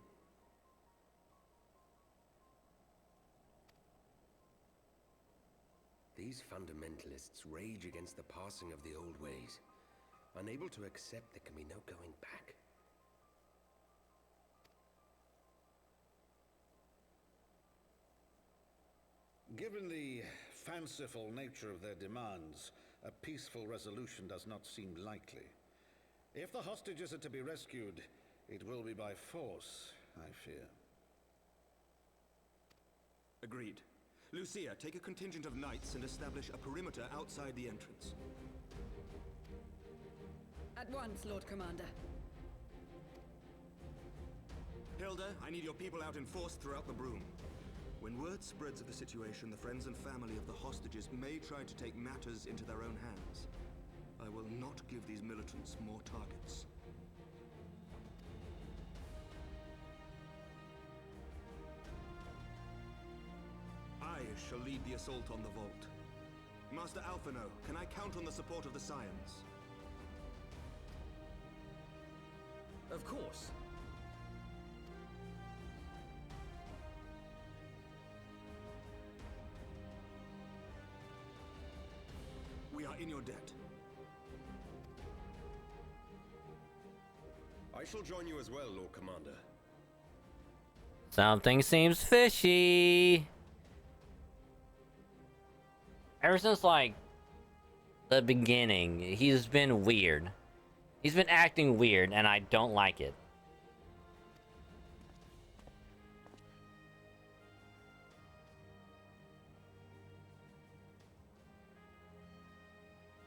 [SPEAKER 16] These fundamentalists rage against the passing of the old ways, unable to accept there can be no going back.
[SPEAKER 9] Given the fanciful nature of their demands, a peaceful resolution does not seem likely. If the hostages are to be rescued, it will be by force, I fear.
[SPEAKER 6] Agreed. Lucia, take a contingent of knights and establish a perimeter outside the entrance.
[SPEAKER 8] At once, Lord Commander.
[SPEAKER 6] Hilda, I need your people out in force throughout the Broom. When word spreads of the situation, the friends and family of the hostages may try to take matters into their own hands. I will not give these militants more targets. I shall lead the assault on the vault. Master Alphino, can I count on the support of the Scions?
[SPEAKER 7] Of course.
[SPEAKER 6] We are in your debt.
[SPEAKER 16] I shall join you as well, Lord Commander.
[SPEAKER 5] Something seems fishy. Ever since, like, the beginning, he's been weird. He's been acting weird, and I don't like it.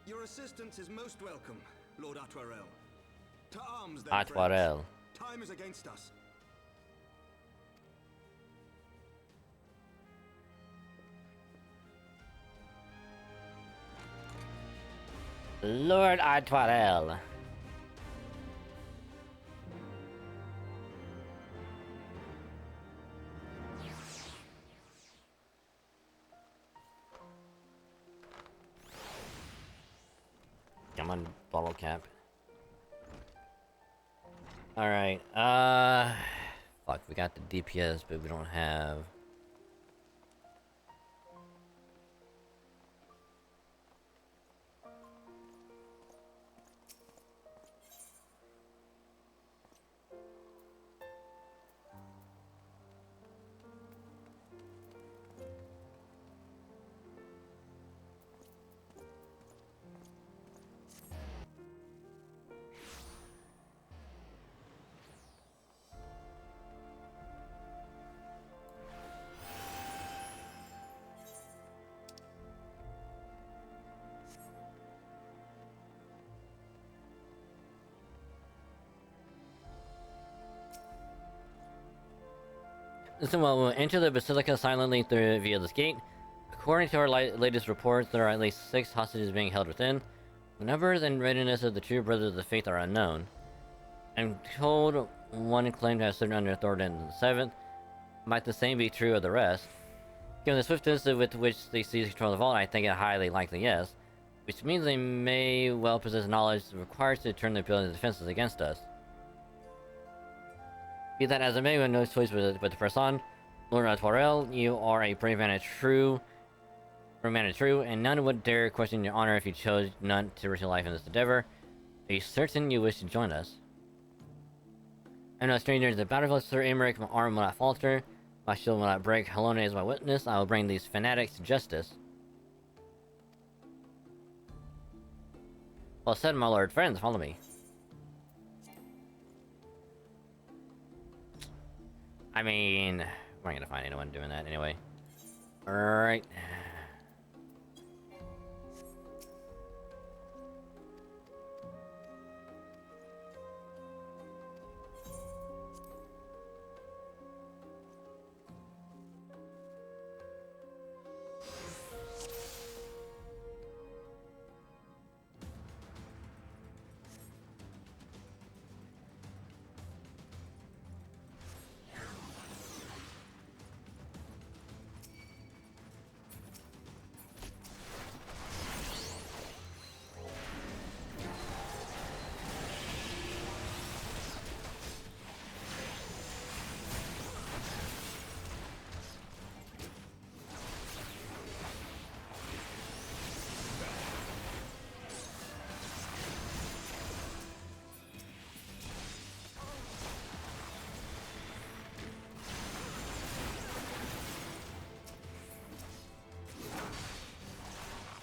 [SPEAKER 6] Your assistance is most welcome, Lord Atwarel. To arms, then,
[SPEAKER 5] Atwarel.
[SPEAKER 6] friends. Time is against us.
[SPEAKER 5] Lord Atwarel. Come on, bottle cap. Alright, fuck, we got the DPS, but we don't have... Listen, well, we'll enter the Basilica silently via this gate. According to our latest reports, there are at least 6 hostages being held within. The numbers and readiness of the true brothers of the faith are unknown. I'm told one claimed to have served under authority in the 7th. Might the same be true of the rest? Given the swiftness with which they seize control of the vault, I think it highly likely yes. Which means they may well possess knowledge required to turn the building's defenses against us. Be that as it may, we have no choice but to press on. Lord Atwarel, you are a brave man and true, and none would dare question your honor if you chose not to risk your life in this endeavor. Are you certain you wish to join us? I'm no stranger to the battlefield, Sir Aymeric. My arm will not falter, my shield will not break. Helena is my witness. I will bring these fanatics to justice. Well said, my lord. Friends, follow me. I mean, we're not gonna find anyone doing that anyway. Alright.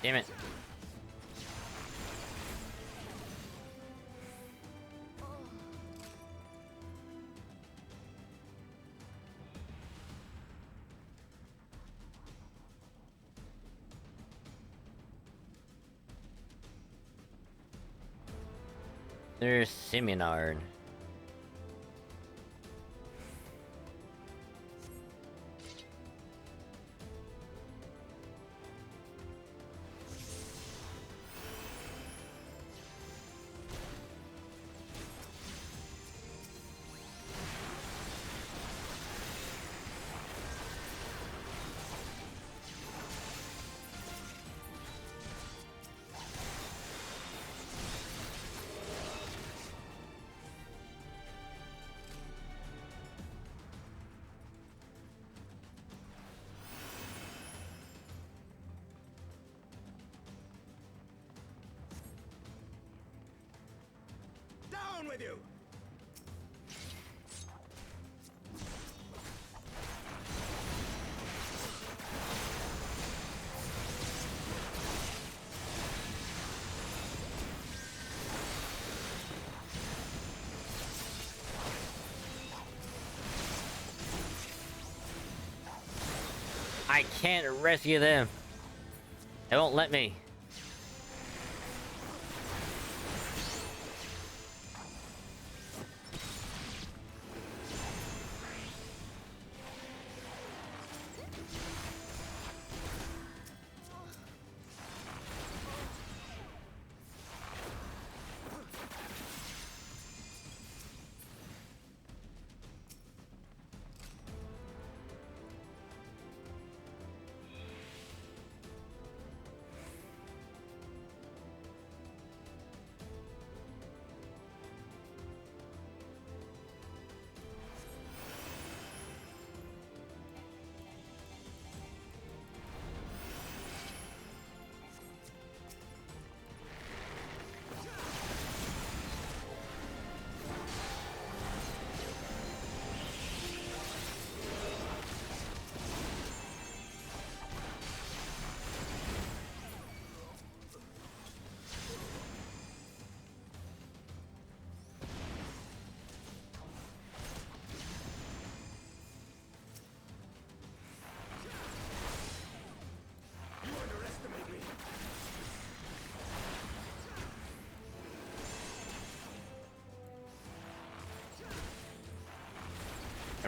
[SPEAKER 5] Damn it. There's Simonard.
[SPEAKER 13] Down with you!
[SPEAKER 5] I can't rescue them. They won't let me.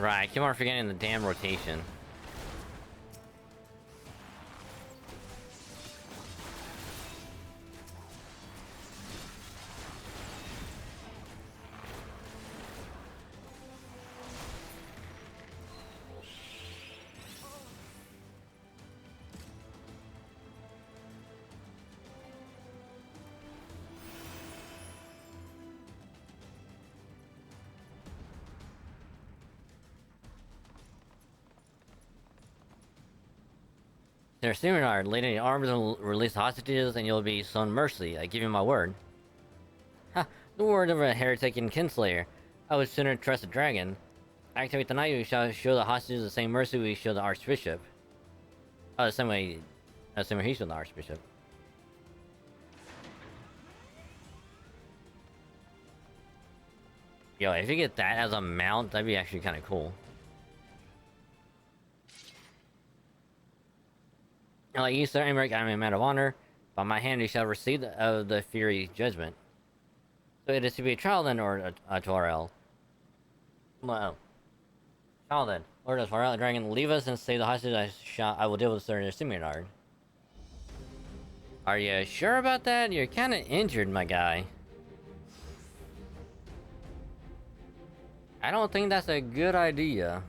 [SPEAKER 5] Right, I keep on forgetting the damn rotation. There's Simonard, leading the arms and release hostages, and you'll be shown mercy. I give you my word. Ha! The word of a heretic and kinslayer. I would sooner trust a dragon. Activate the night, we shall show the hostages the same mercy we show the archbishop. Oh, the same way he showed the archbishop. Yo, if you get that as a mount, that'd be actually kind of cool. Like you, Sir Emmerich, I am a man of honor. By my hand you shall receive the Fury judgment. So it is to be a trial then, or a Torel? Well, trial then. Lord of Torel, dragon, leave us and save the hostage. I will deal with Sir Simonard. Are you sure about that? You're kind of injured, my guy. I don't think that's a good idea.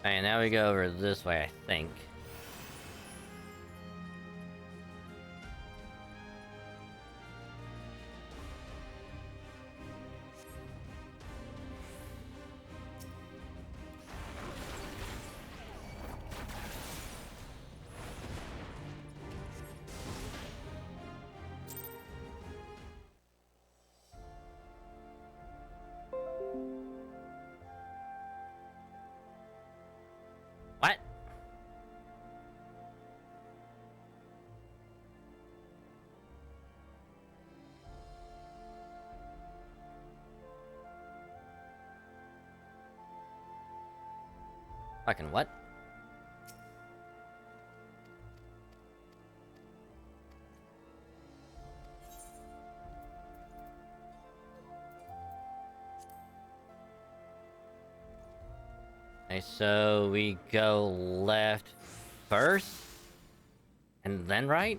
[SPEAKER 5] Alright, now we go over this way, I think. What? Fucking what? Okay, so we go left first and then right?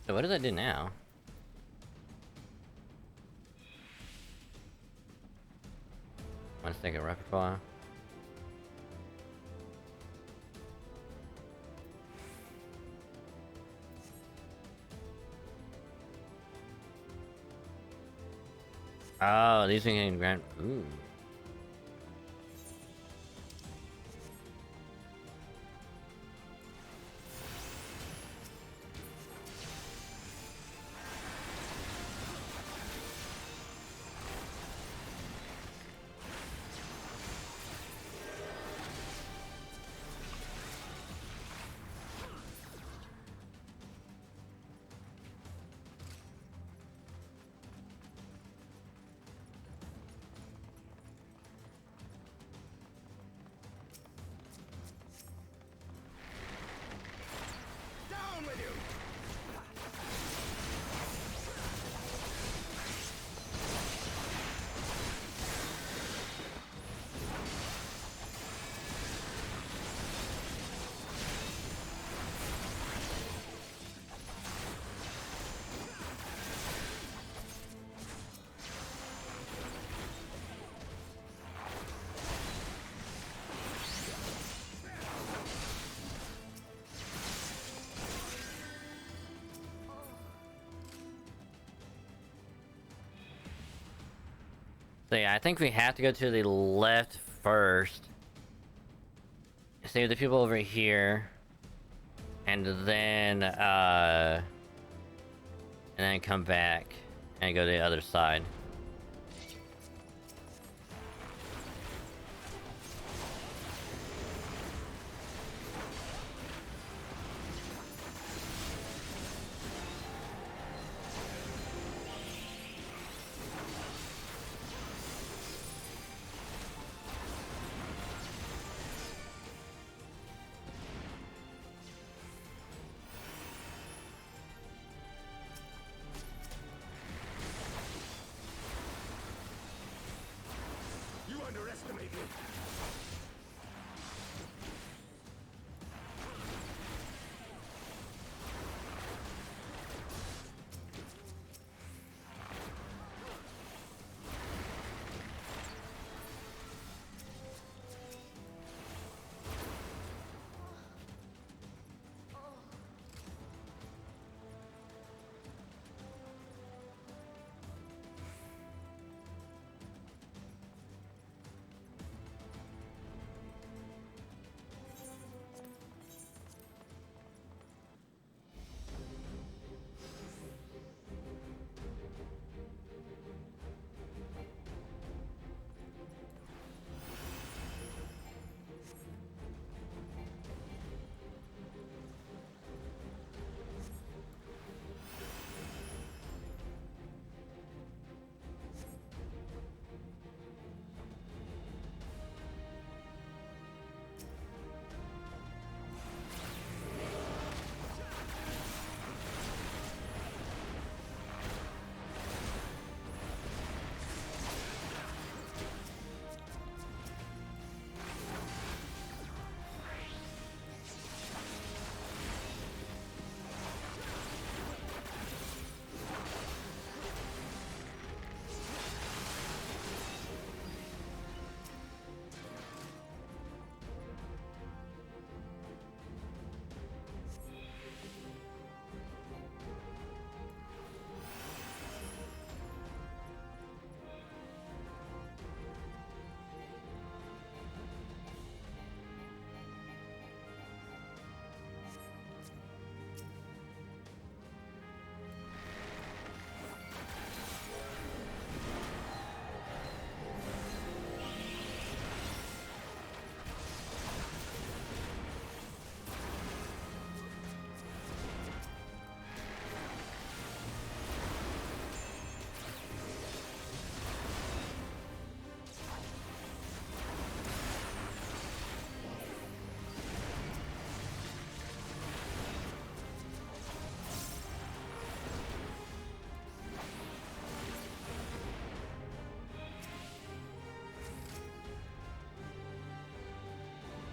[SPEAKER 5] So what does that do now? Let's take a repertoire. Oh, these things can grant. Ooh.
[SPEAKER 14] Down with you!
[SPEAKER 5] So yeah, I think we have to go to the left first. Save the people over here. And then come back and go to the other side.
[SPEAKER 14] You underestimate me.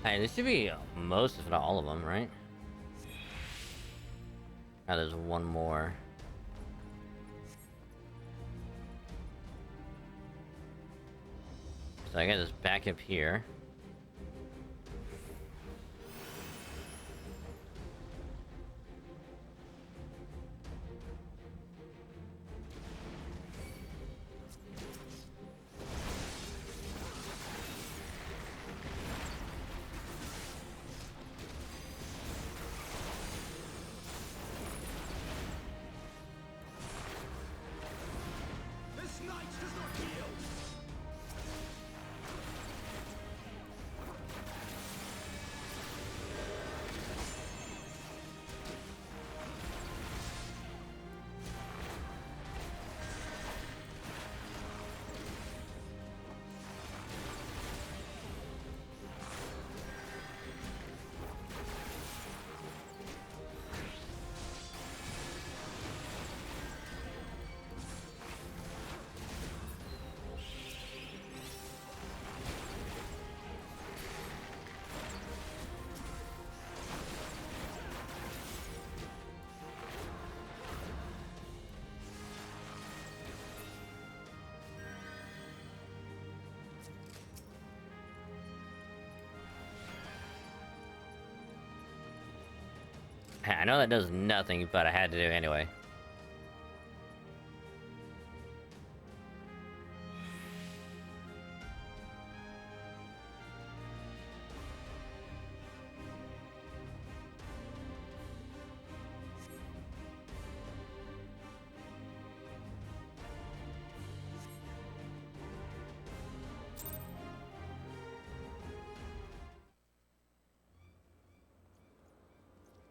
[SPEAKER 5] Hey, this should be most, if not all of them, right? Now there's one more. So I got this back up here.
[SPEAKER 14] This knight does not yield!
[SPEAKER 5] I know that does nothing, but I had to do it anyway.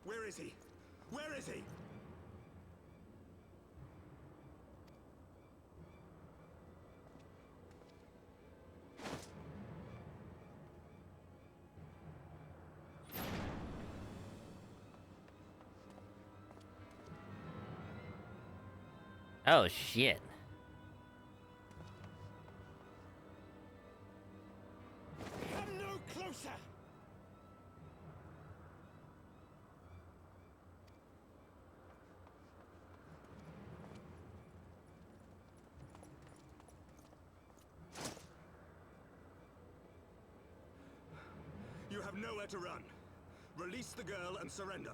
[SPEAKER 14] Where is he? Where is he?
[SPEAKER 5] Oh shit.
[SPEAKER 14] Come no closer! You have nowhere to run. Release the girl and surrender.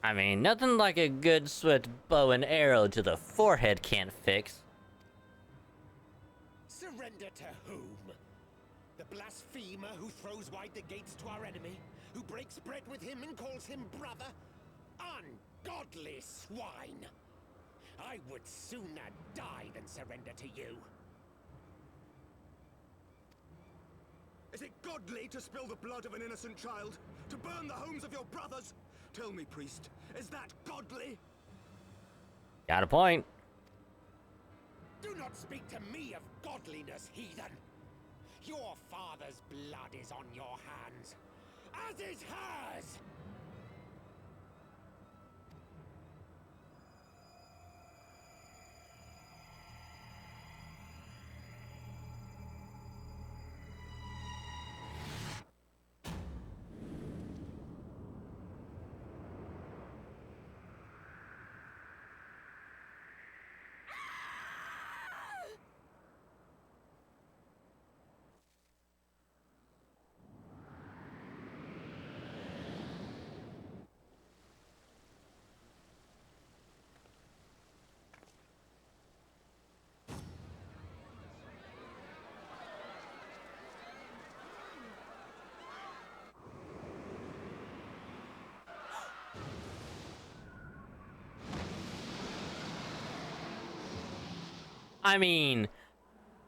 [SPEAKER 5] I mean, nothing like a good swift bow and arrow to the forehead can't fix.
[SPEAKER 17] Surrender to whom? The blasphemer who throws wide the gates to our enemy? Who breaks bread with him and calls him brother? Ungodly swine! I would sooner die than surrender to you.
[SPEAKER 14] Is it godly to spill the blood of an innocent child? To burn the homes of your brothers? Tell me, priest, is that godly?
[SPEAKER 5] Got a point.
[SPEAKER 17] Do not speak to me of godliness, heathen! Your father's blood is on your hands, as is hers!
[SPEAKER 5] I mean,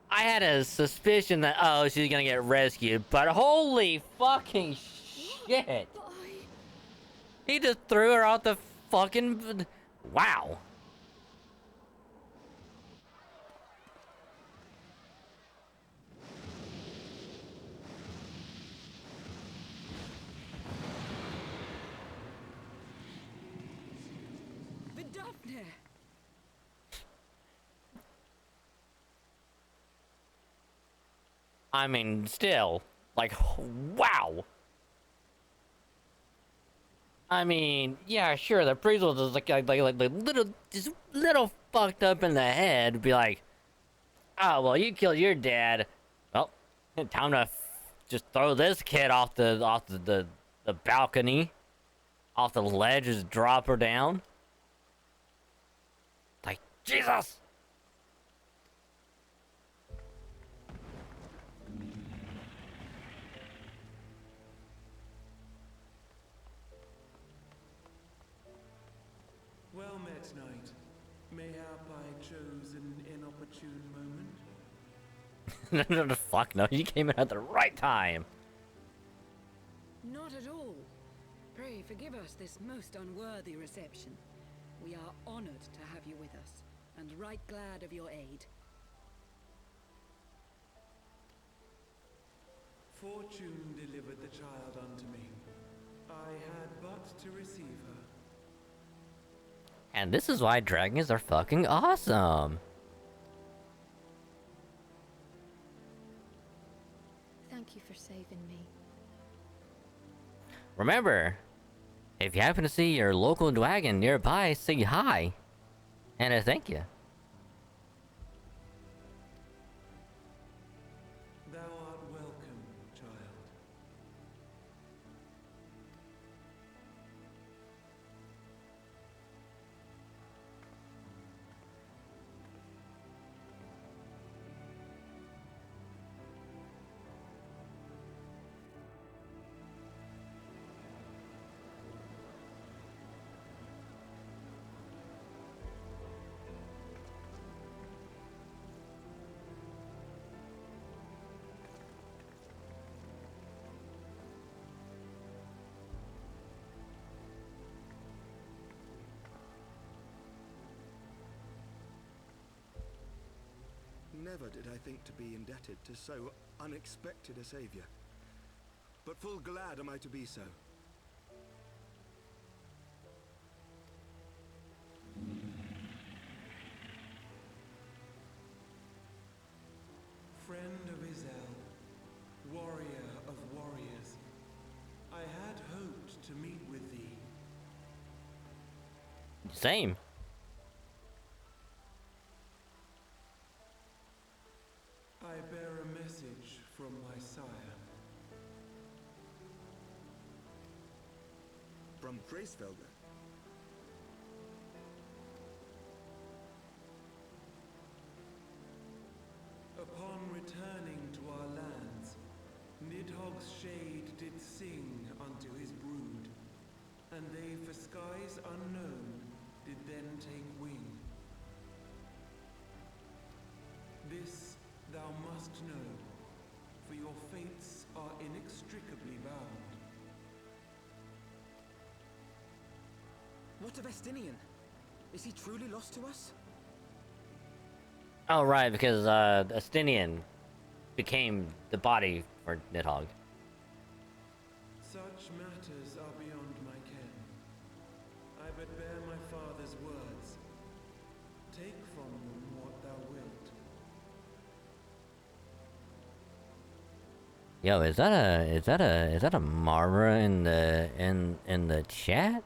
[SPEAKER 5] I had a suspicion that, oh, she's gonna get rescued, but holy fucking shit! He just threw her out the fucking... Wow.
[SPEAKER 8] Vidofne!
[SPEAKER 5] I mean, still, Like, wow. I mean, yeah, sure, the priest was just just little fucked up in the head. Be like, oh, well, you killed your dad. Well, time to just throw this kid off the balcony, off the ledge, just drop her down. Like, Jesus!
[SPEAKER 18] Well met, knight. Mayhap I chose an inopportune moment.
[SPEAKER 5] No, fuck no, you came in at the right time.
[SPEAKER 8] Not at all. Pray forgive us this most unworthy reception. We are honored to have you with us, and right glad of your aid.
[SPEAKER 18] Fortune delivered the child unto me. I had but to receive her.
[SPEAKER 5] And this is why dragons are fucking awesome.
[SPEAKER 10] Thank you for saving me.
[SPEAKER 5] Remember, if you happen to see your local dragon nearby, say hi. And a thank you.
[SPEAKER 18] Thou art welcome, child.
[SPEAKER 6] Never did I think to be indebted to so unexpected a savior. But full glad am I to be so.
[SPEAKER 18] Friend of Izel, warrior of warriors, I had hoped to meet with thee.
[SPEAKER 5] Same.
[SPEAKER 18] I bear a message from my sire.
[SPEAKER 6] From Gracefelder.
[SPEAKER 18] Upon returning to our lands, Nidhogg's shade did sing unto his brood, and they for skies unknown did then take wing. This thou must know, for your fates are inextricably bound.
[SPEAKER 7] What of Estinian? Is he truly lost to us?
[SPEAKER 5] Oh, right, because Estinian became the body for Nidhogg.
[SPEAKER 18] Such matters are beyond my ken. I but bear my father's words. Take from them what thou wilt.
[SPEAKER 5] Yo, is that a Mara in the chat?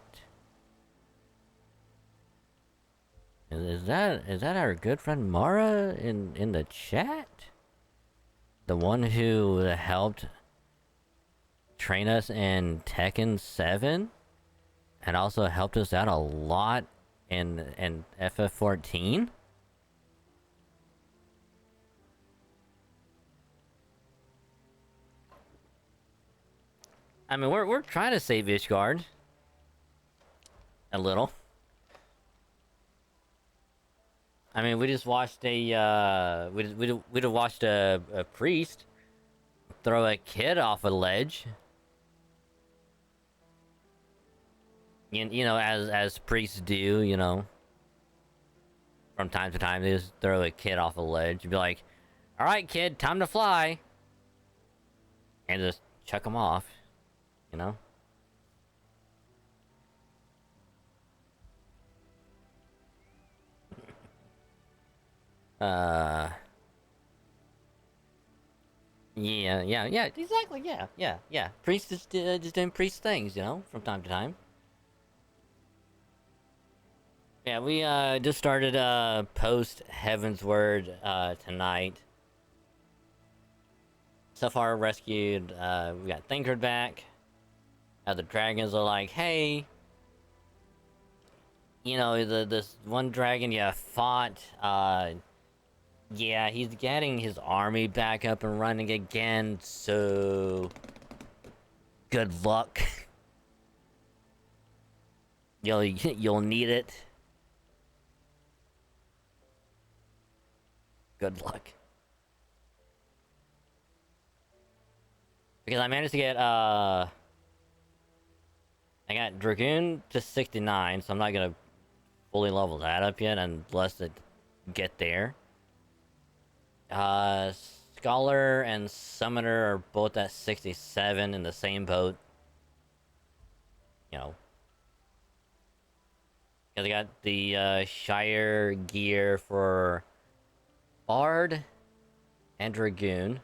[SPEAKER 5] Is that our good friend Mara in the chat? The one who helped train us in Tekken 7 and also helped us out a lot in FF14? I mean, we're trying to save Ishgard a little. I mean, we just watched a we just watched a priest throw a kid off a ledge. You know, as priests do, you know. From time to time, they just throw a kid off a ledge and be like, "All right, kid, time to fly," and just chuck him off. You know. Yeah, exactly, yeah. Priest is just doing priest things, you know, from time to time. Yeah, we just started Post-Heavensward tonight. So far rescued, we got Thinkered back. The dragons are like, hey, you know, this one dragon you fought, yeah, he's getting his army back up and running again, so good luck. You'll need it. Good luck. Because I managed to get I got Dragoon to 69, so I'm not gonna fully level that up yet unless it get there. Scholar and Summoner are both at 67 in the same boat. You know. Because I got the Shire gear for Bard and Dragoon.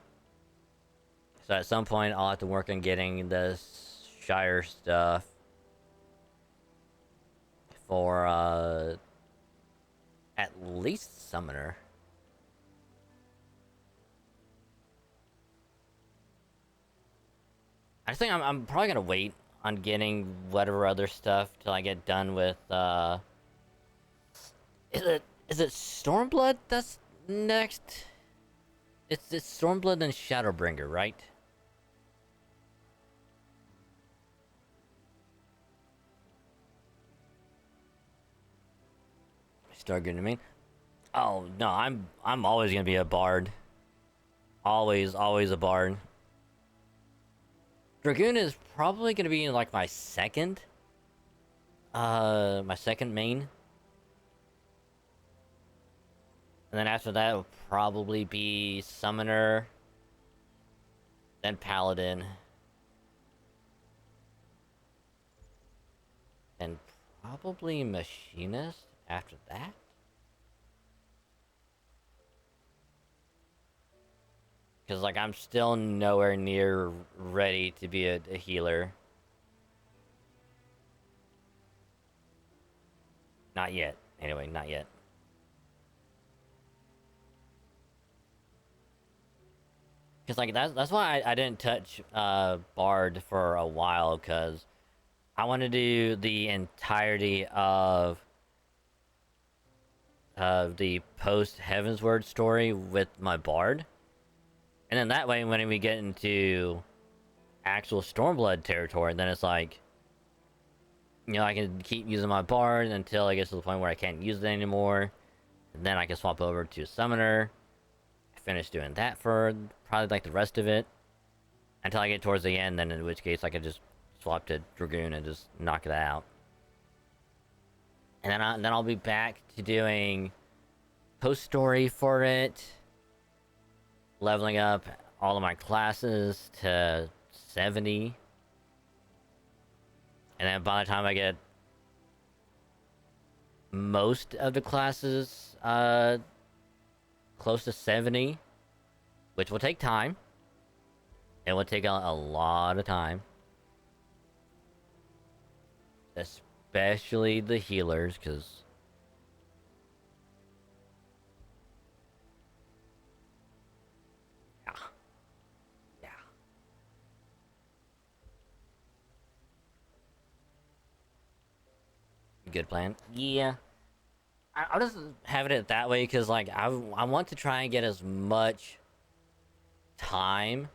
[SPEAKER 5] So at some point I'll have to work on getting this Shire stuff for at least Summoner. I think I'm probably gonna wait on getting whatever other stuff till I get done with is it Stormblood that's next? It's Stormblood and Shadowbringer, right? Start getting to me. Oh no, I'm always gonna be a bard. Always a bard. Dragoon is probably gonna be like my second main. And then after that will probably be Summoner, then Paladin, and probably Machinist after that. Because, like, I'm still nowhere near ready to be a healer. Not yet. Anyway, not yet. Because, like, that's why I didn't touch Bard for a while, because I want to do the entirety of the Post-Heavensward story with my Bard. And then that way, when we get into actual Stormblood territory, then it's like, you know, I can keep using my Bard until I get to the point where I can't use it anymore. And then I can swap over to Summoner. Finish doing that for probably like the rest of it. Until I get towards the end, then in which case I could just swap to Dragoon and just knock it out. And then I'll be back to doing post-story for it. Leveling up all of my classes to 70. And then by the time I get most of the classes close to 70, which will take time. It will take a lot of time. Especially the healers, because good plan. Yeah. I'll just have it that way because, like, I want to try and get as much time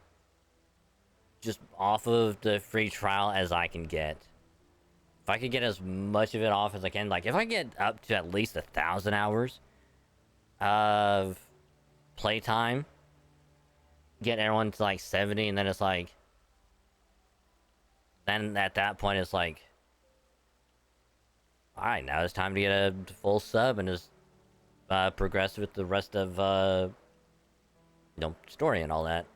[SPEAKER 5] just off of the free trial as I can get. If I could get as much of it off as I can, like, if I get up to at least 1,000 hours of playtime, get everyone to, like, 70, and then it's like, then at that point it's like, alright, now it's time to get a full sub and just progress with the rest of, you know, story and all that.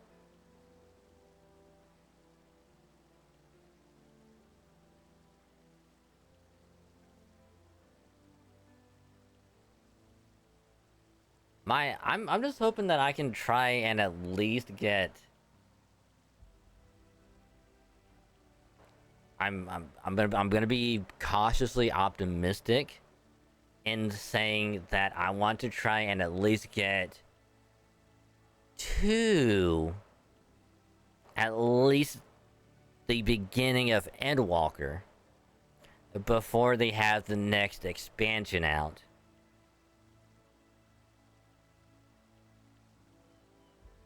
[SPEAKER 5] I'm just hoping that I can try and at least get I'm gonna be cautiously optimistic in saying that I want to try and at least get at least the beginning of Endwalker before they have the next expansion out.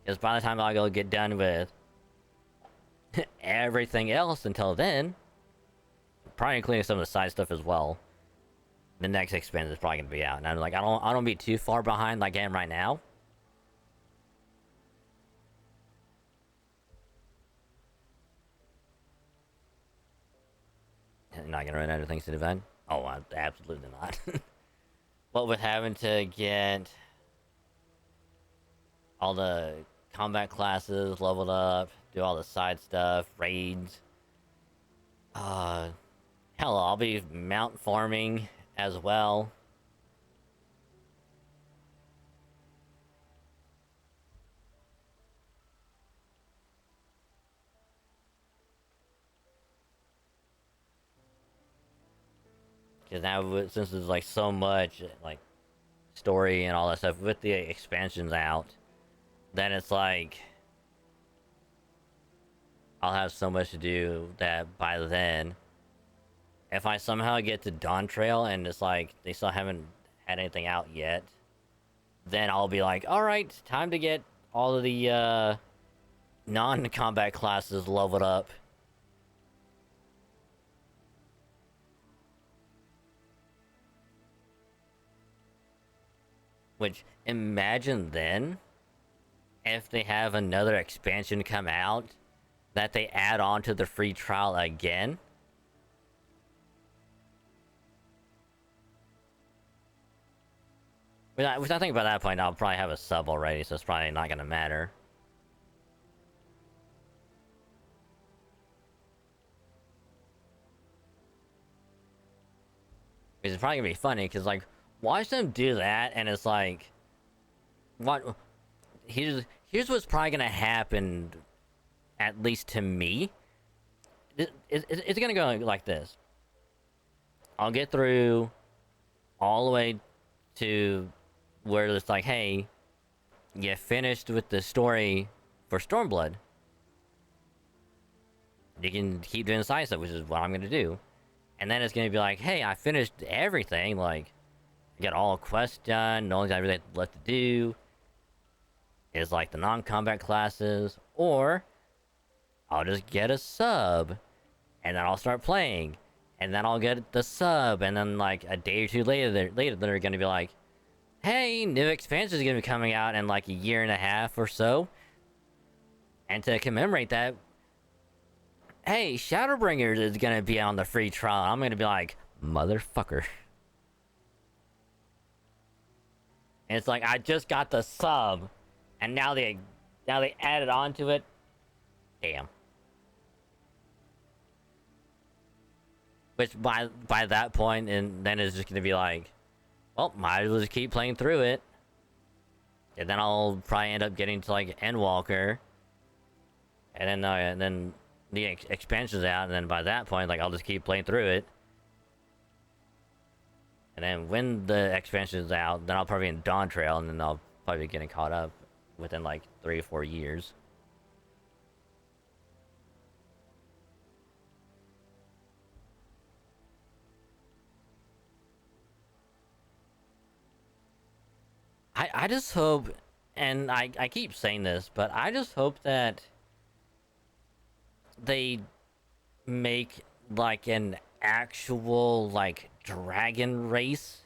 [SPEAKER 5] Because by the time I go get done with everything else until then, probably including some of the side stuff as well, the next expansion is probably gonna be out. And I'm like, I don't be too far behind like I am right now. Not gonna run out of things to defend? Oh, absolutely not. But with having to get all the combat classes leveled up, do all the side stuff, raids. Hell, I'll be mount farming as well. Because now, since there's like so much like story and all that stuff with the expansions out, then it's like I'll have so much to do that by then, if I somehow get to Dawn Trail and it's like they still haven't had anything out yet, then I'll be like, all right, time to get all of the non-combat classes leveled up. Which, imagine then, if they have another expansion come out, that they add on to the free trial again. Which I think by that point, I'll probably have a sub already, so it's probably not gonna matter. Because it's probably gonna be funny, because, like, watch them do that, and it's like, what? Here's what's probably gonna happen, at least to me. It's gonna go like this. I'll get through all the way to where it's like, hey, you finished with the story for Stormblood. You can keep doing side stuff, which is what I'm gonna do. And then it's gonna be like, hey, I finished everything, like, I got all quests done, the only thing I really left to do is like the non-combat classes, or I'll just get a sub, and then I'll start playing, and then I'll get the sub, and then like a day or two later they're gonna be like, hey, new expansion is gonna be coming out in like a year and a half or so, and to commemorate that, hey, Shadowbringers is gonna be on the free trial. I'm gonna be like, motherfucker. And it's like, I just got the sub, and now they added on to it. Damn. Which by that point, and then it's just gonna be like, well, might as well just keep playing through it. And then I'll probably end up getting to like Endwalker, and then the expansion's out, and then by that point, like, I'll just keep playing through it. And then when the expansion's out, then I'll probably be in Dawn Trail, and then I'll probably be getting caught up within like 3 or 4 years. I just hope, and I keep saying this, but I just hope that they make like an actual like dragon race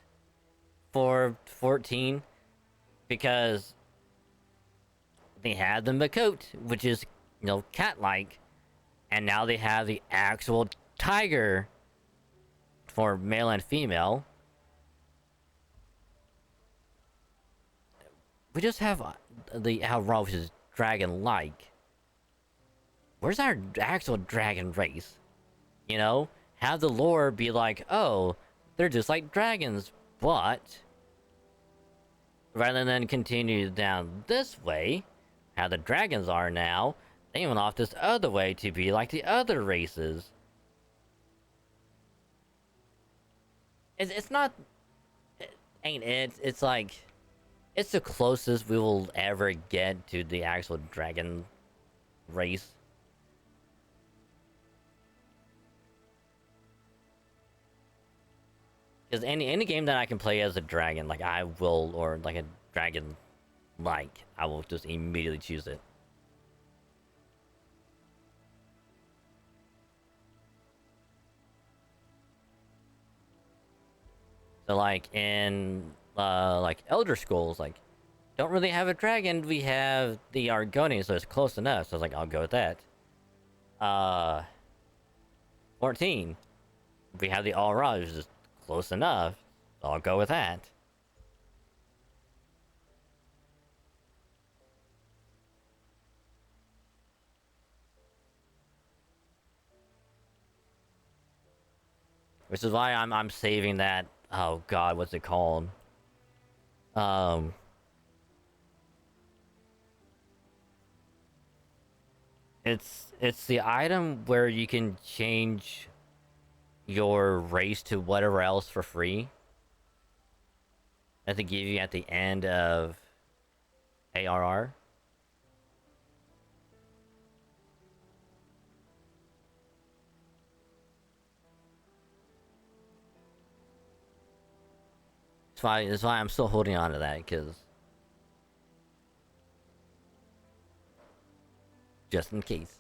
[SPEAKER 5] for 14, because they had the Makot, which is, you know, cat-like, and now they have the actual tiger for male and female. We just have the Alroth is dragon-like. Where's our actual dragon race? You know, have the lore be like, oh, they're just like dragons, but rather than continue down this way, how the dragons are now, they went off this other way to be like the other races. It's not... It ain't it. It's like... It's the closest we will ever get to the actual dragon race. Because any game that I can play as a dragon, like I will, or like a dragon, like I will just immediately choose it. So like in like Elder Scrolls, like don't really have a dragon, we have the Argonian, so it's close enough. So I was like, I'll go with that. 14, we have the Aura, which is close enough. So I'll go with that. Which is why I'm saving that. Oh God, what's it called? It's the item where you can change your race to whatever else for free. That they give you at the end of ARR. That's why I'm still holding on to that, because just in case.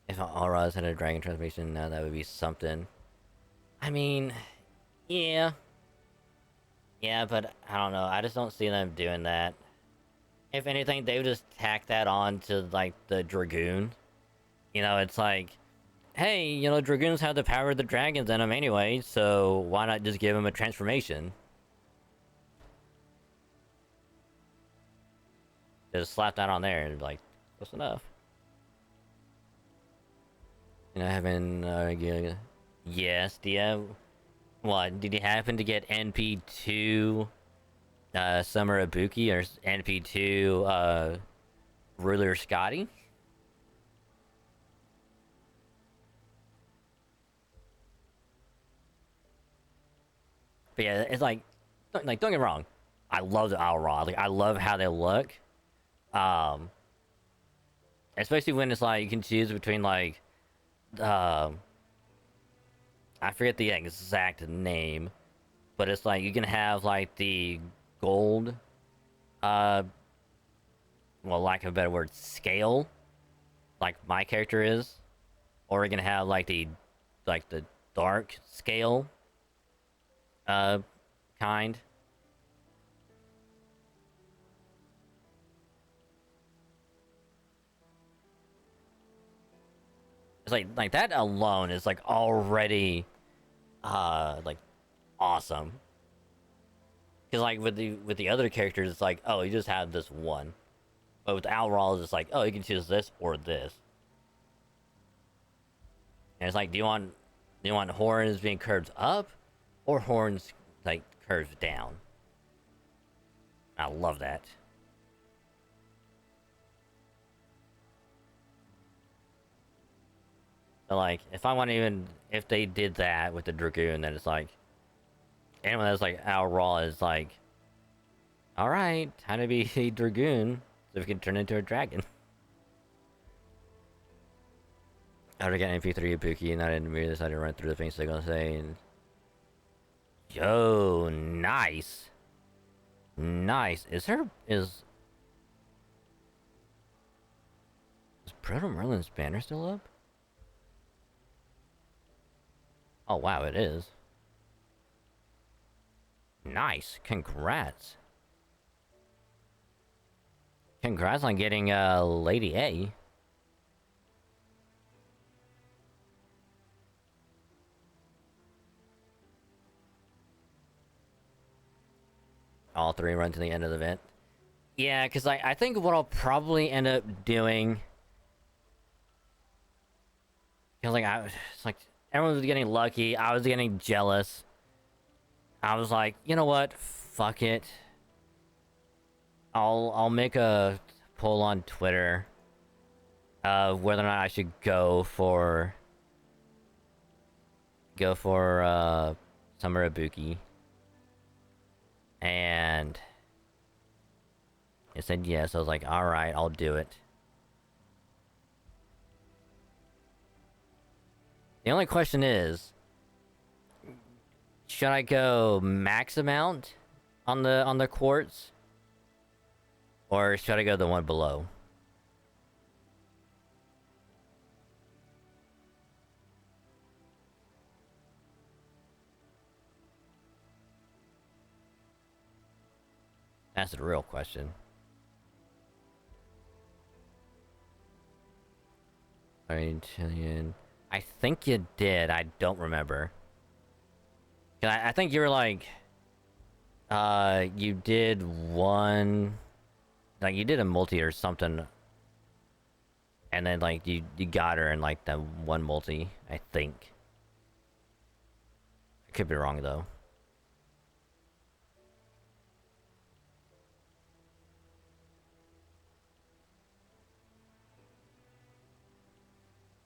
[SPEAKER 5] If Auras had a dragon transformation, now that would be something. I mean, yeah. Yeah, but I don't know. I just don't see them doing that. If anything, they would just tack that on to, like, the Dragoon. You know, it's like, hey, you know, Dragoons have the power of the dragons in them anyway, so why not just give them a transformation? Just slap that on there and be like, close enough. You know, having, yes, what, did you happen to get NP2, Summer Ibuki, or NP2, Ruler Scotty? But yeah, it's like don't get me wrong, I love the Owl Raw. Like, I love how they look. Especially when it's like, you can choose between, like, I forget the exact name, but it's like, you can have, like, the gold, well, lack of a better word, scale, like my character is, or you can have, like, the dark scale, kind. It's like that alone is like already, like awesome. Cause like with the other characters, it's like, oh, you just have this one. But with Alral, it's like, oh, you can choose this or this. And it's like, do you want horns being curved up, or horns like curved down? I love that. So like, if they did that with the Dragoon, then it's like, anyone that's like Alral is like, all right, time to be a Dragoon, so we can turn into a dragon. I would get MP3 Ibuki, and I didn't immediately decide to run through the things they're gonna say, and yo, nice. Nice. Is Proto Merlin's banner still up? Oh wow, it is. Nice. Congrats. Congrats on getting Lady A. All three run to the end of the event. Yeah, because I think what I'll probably end up doing... Because like, it's like, everyone was getting lucky, I was getting jealous. I was like, you know what? Fuck it. I'll make a poll on Twitter of whether or not I should go for go for Summer Ibuki, and it said yes. I was like, all right, I'll do it. The only question is, should I go max amount on the quartz, or should I go the one below? That's the real question. I think you did. I don't remember. I think you were like, you did one, like you did a multi or something, and then like you got her in like that one multi. I think. I could be wrong though.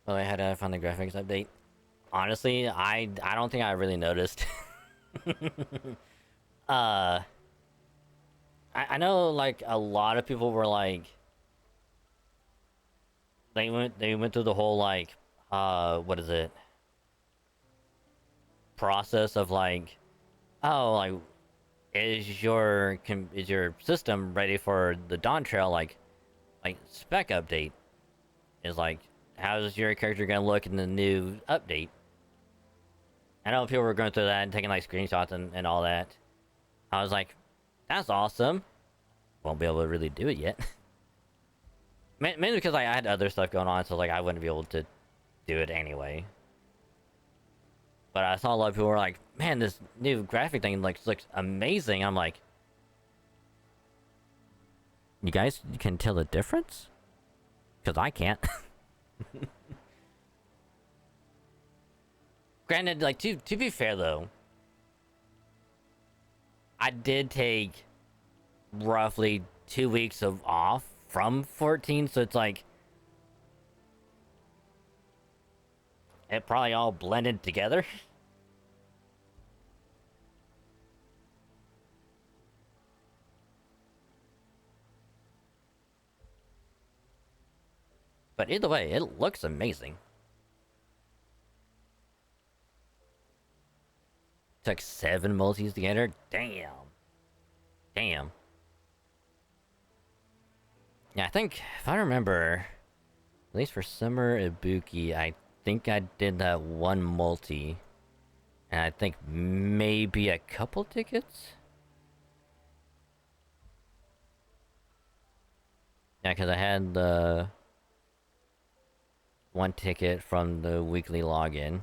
[SPEAKER 5] Well, I had to find the graphics update. Honestly, I don't think I really noticed. I know like a lot of people were like, they went through the whole like what is it, process of like, oh, like is your system ready for the Dawn Trail like spec update? Is like, how's your character gonna look in the new update? I know people were going through that and taking like screenshots and all that. I was like, that's awesome. Won't be able to really do it yet. Mainly because like, I had other stuff going on, so like I wouldn't be able to do it anyway. But I saw a lot of people were like, man, this new graphic thing looks amazing. I'm like, you guys can tell the difference? Because I can't. Granted, like, to be fair though, I did take roughly 2 weeks of off from 14, so it's like it probably all blended together. But either way, it looks amazing. Took 7 multis to get her? Damn. Damn. Yeah, I think, if I remember, at least for Summer Ibuki, I think I did that 1 multi. And I think maybe a couple tickets? Yeah, because I had the 1 ticket from the weekly login.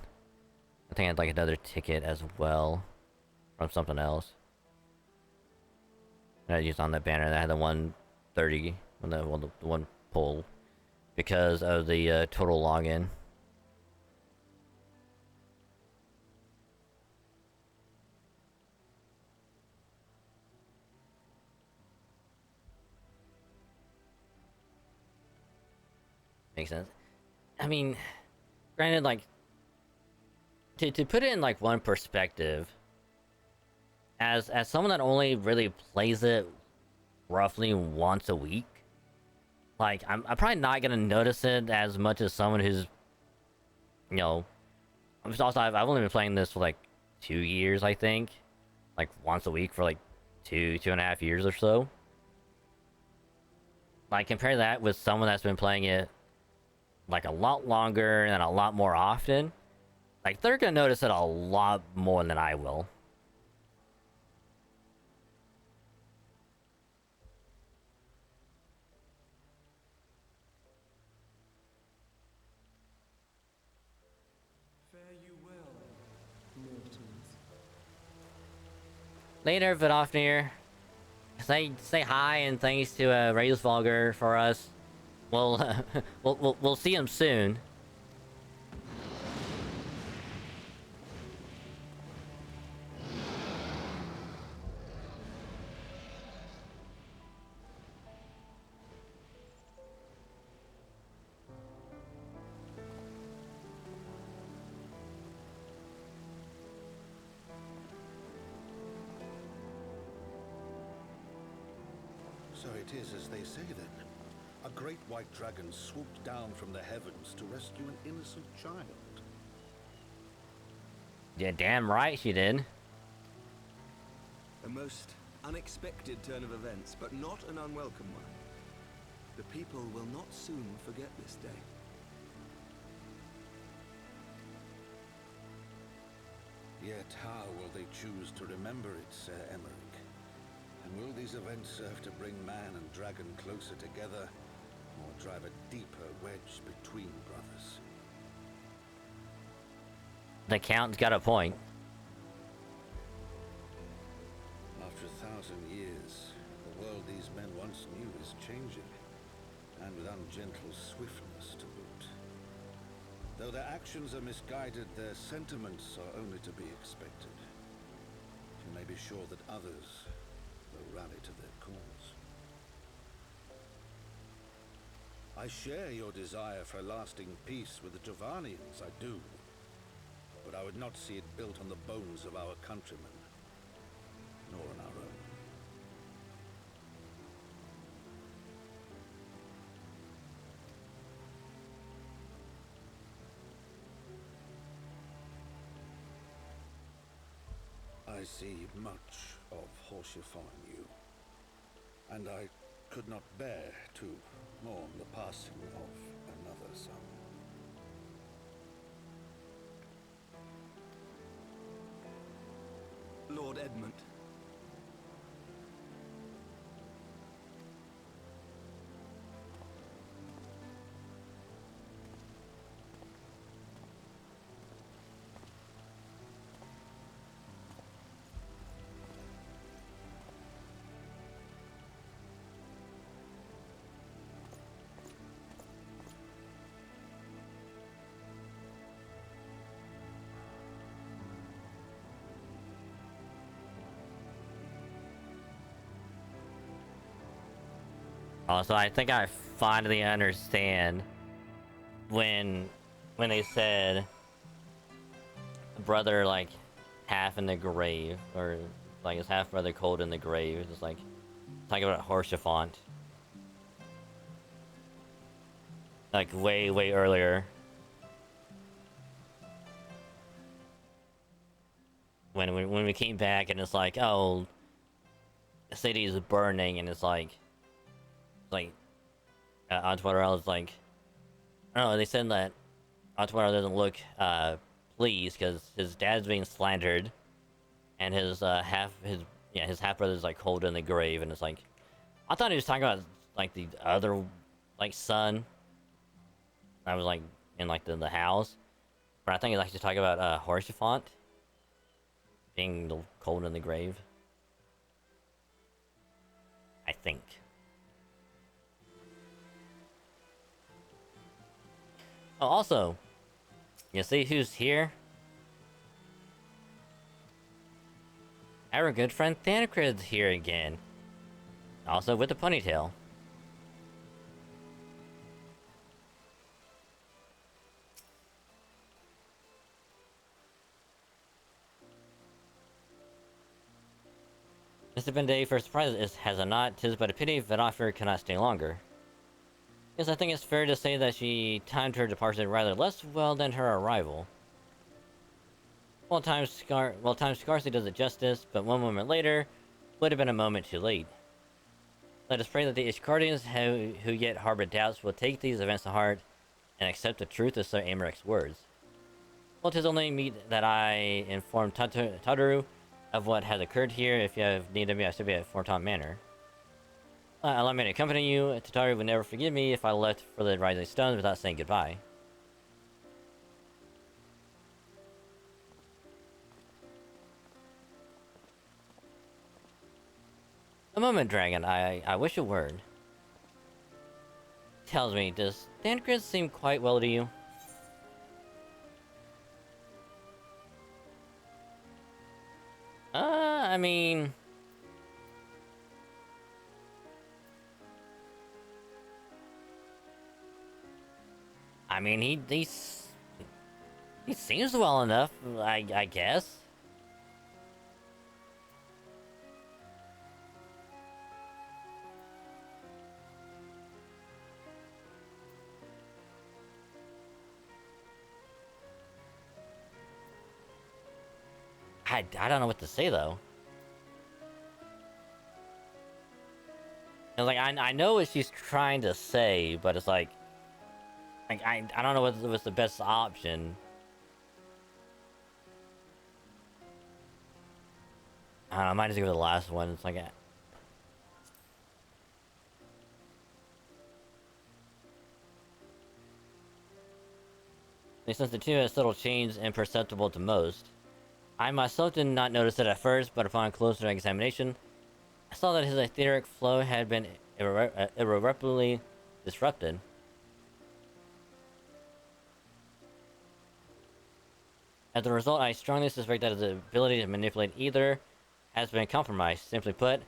[SPEAKER 5] I think I had like another ticket as well from something else. I used on that banner that I had the 130 on the one pull because of the total login. Makes sense. I mean, granted, like, to put it in like one perspective, as someone that only really plays it roughly once a week, like I'm probably not gonna notice it as much as someone who's, you know, I've only been playing this for like 2 years, I think, like once a week for like 2.5 years or so. Like compare that with someone that's been playing it like a lot longer and a lot more often. Like, they're gonna notice it a lot more than I will.
[SPEAKER 18] Fare you well, mortals.
[SPEAKER 5] Later, Vidofnir. Say hi and thanks to Rayus Vulgar for us. We'll see him soon.
[SPEAKER 9] So it is as they say then. A great white dragon swooped down from the heavens to rescue an innocent child.
[SPEAKER 5] Yeah, damn right she did.
[SPEAKER 6] A most unexpected turn of events, but not an unwelcome one. The people will not soon forget this day.
[SPEAKER 9] Yet how will they choose to remember it, Sir Emmerich? And will these events serve to bring man and dragon closer together, or drive a deeper wedge between brothers?
[SPEAKER 5] The Count's got a point.
[SPEAKER 9] After 1,000 years, the world these men once knew is changing, and with ungentle swiftness to boot. Though their actions are misguided, their sentiments are only to be expected. You may be sure that others will rally to their cause. I share your desire for lasting peace with the Jovanians, I do. But I would not see it built on the bones of our countrymen, nor on our own. I see much of Horschiffon in you, and I could not bear to mourn the passing of another son.
[SPEAKER 6] Lord Edmund.
[SPEAKER 5] Also, I think I finally understand when they said brother like half in the grave, or like his half brother cold in the grave. It's like talking about Horschiffon. Like way earlier. When we came back and it's like, oh, the city is burning, and it's like Antoine is like, I don't know, they said that Antoine doesn't look pleased because his dad's being slandered, and his half brother's like cold in the grave, and it's like, I thought he was talking about like the other like son. I was like in like the house, but I think he's actually talking about Horschiffon being cold in the grave. I think. Oh, also, you see who's here? Our good friend Thancred's here again. Also with a ponytail. Mr. Benday, for surprise, has a not. 'Tis but a pity Venofer cannot stay longer. Yes, I think it's fair to say that she timed her departure rather less well than her arrival. Well, time scarcely does it justice, but one moment later would have been a moment too late. Let us pray that the Ishkardians who yet harbor doubts will take these events to heart and accept the truth of Sir Amarich's words. Well, 'tis only meet that I inform Tataru of what has occurred here. If you have need of me, I should be at Forton Manor. Allow me to accompany you. Tataru would never forgive me if I left for the Rising Stones without saying goodbye. A moment, Dragon. I wish a word. Tells me, does Thancred seem quite well to you? I mean... he seems well enough, I guess. I don't know what to say though. And like I know what she's trying to say, but it's like I don't know what was the best option. I don't know, I might just go with the last one. It's like since the two has subtle change imperceptible to most, I myself did not notice it at first, but upon closer examination, I saw that his etheric flow had been irreparably disrupted. As a result, I strongly suspect that his ability to manipulate ether has been compromised. Simply put,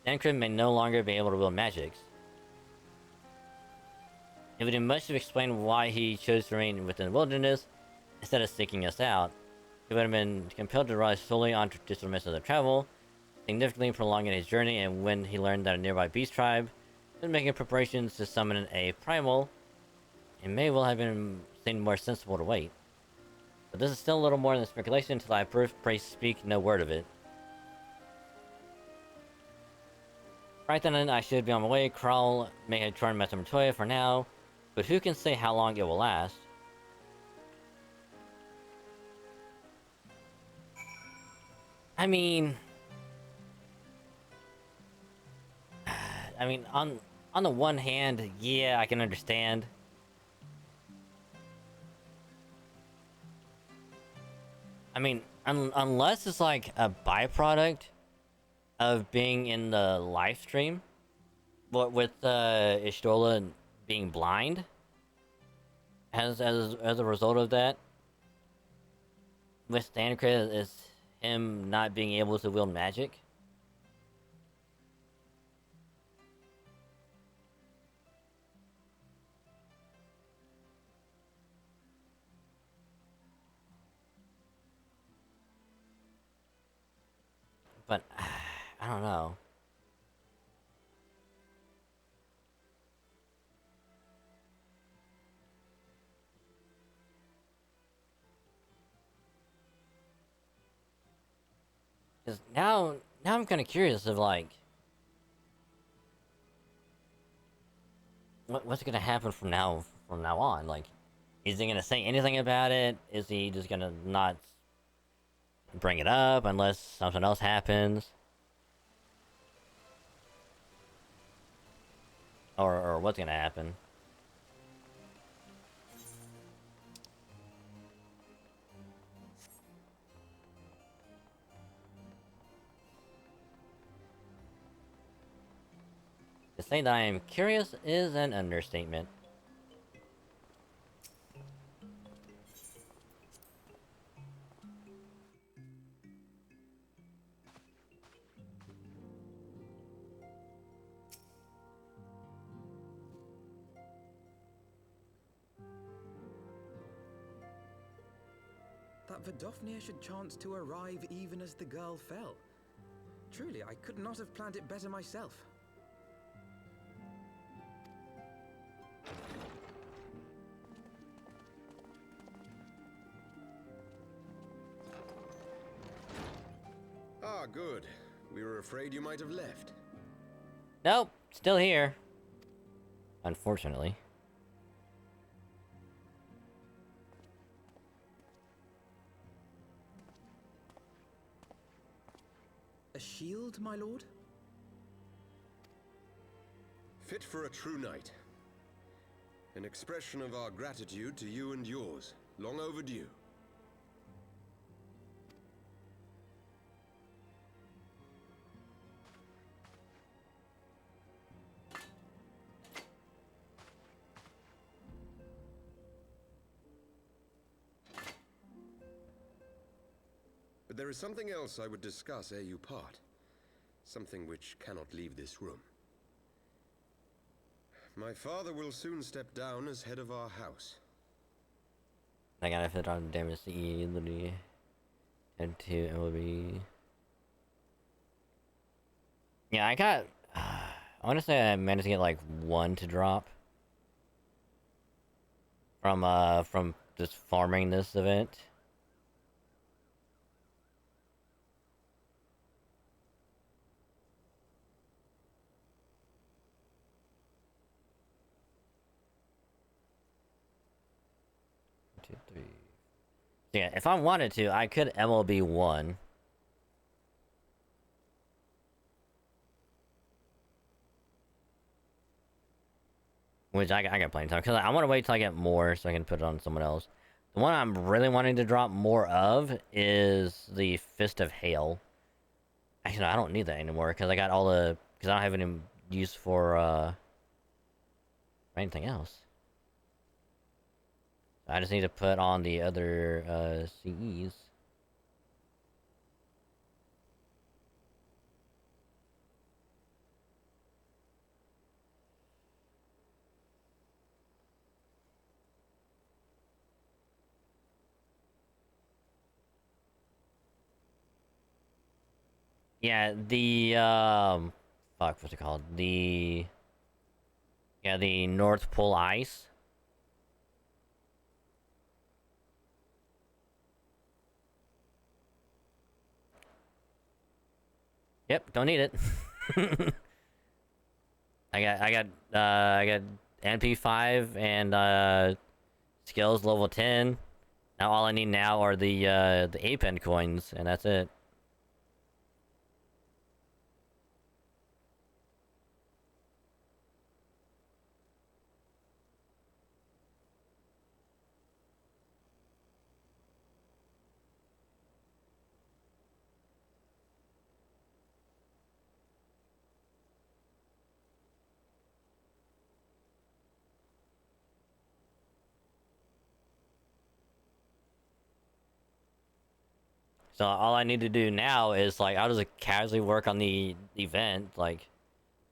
[SPEAKER 5] Thancred may no longer be able to wield magics. It would do much to explain why he chose to remain within the wilderness instead of seeking us out. He would have been compelled to rely solely on traditional methods of travel, significantly prolonging his journey, and when he learned that a nearby beast tribe was making preparations to summon a primal, it may well have been seemed more sensible to wait. But this is still a little more than speculation until I pray speak no word of it. Right then, I should be on my way. Kral may have tried Metamortoya for now, but who can say how long it will last? I mean, on the one hand, yeah, I can understand. I mean, unless it's like a byproduct of being in the live stream, but with Ishtola being blind, as a result of that, with Thancred is him not being able to wield magic. But I don't know. Cause now I'm kind of curious of like what's gonna happen from now on. Like, is he gonna say anything about it? Is he just gonna not bring it up unless something else happens? Or what's gonna happen? To say that I am curious is an understatement.
[SPEAKER 7] That Vidofnir should chance to arrive even as the girl fell. Truly, I could not have planned it better myself.
[SPEAKER 16] Ah, good. We were afraid you might have left.
[SPEAKER 5] Nope, still here. Unfortunately.
[SPEAKER 7] A shield, my lord?
[SPEAKER 16] Fit for a true knight. An expression of our gratitude to you and yours. Long overdue. But there is something else I would discuss ere you part. Something which cannot leave this room. My father will soon step down as head of our house.
[SPEAKER 5] I gotta fit on damage to E, literally. And to MLB. Yeah, I got. I want to say I managed to get like 1 to drop. From just farming this event. 2, 3. Yeah, if I wanted to, I could MLB 1. Which I got plenty of time, because I want to wait till I get more so I can put it on someone else. The one I'm really wanting to drop more of is the Fist of Hail. Actually, no, I don't need that anymore, because I got all the... Because I don't have any use for anything else. I just need to put on the other CEs. Yeah, the fuck, what's it called? The North Pole ice. Yep, don't need it. I got NP5 and skills level 10. Now all I need now are the ape end coins, and that's it. So all I need to do now is, like, I'll just casually work on the event. Like,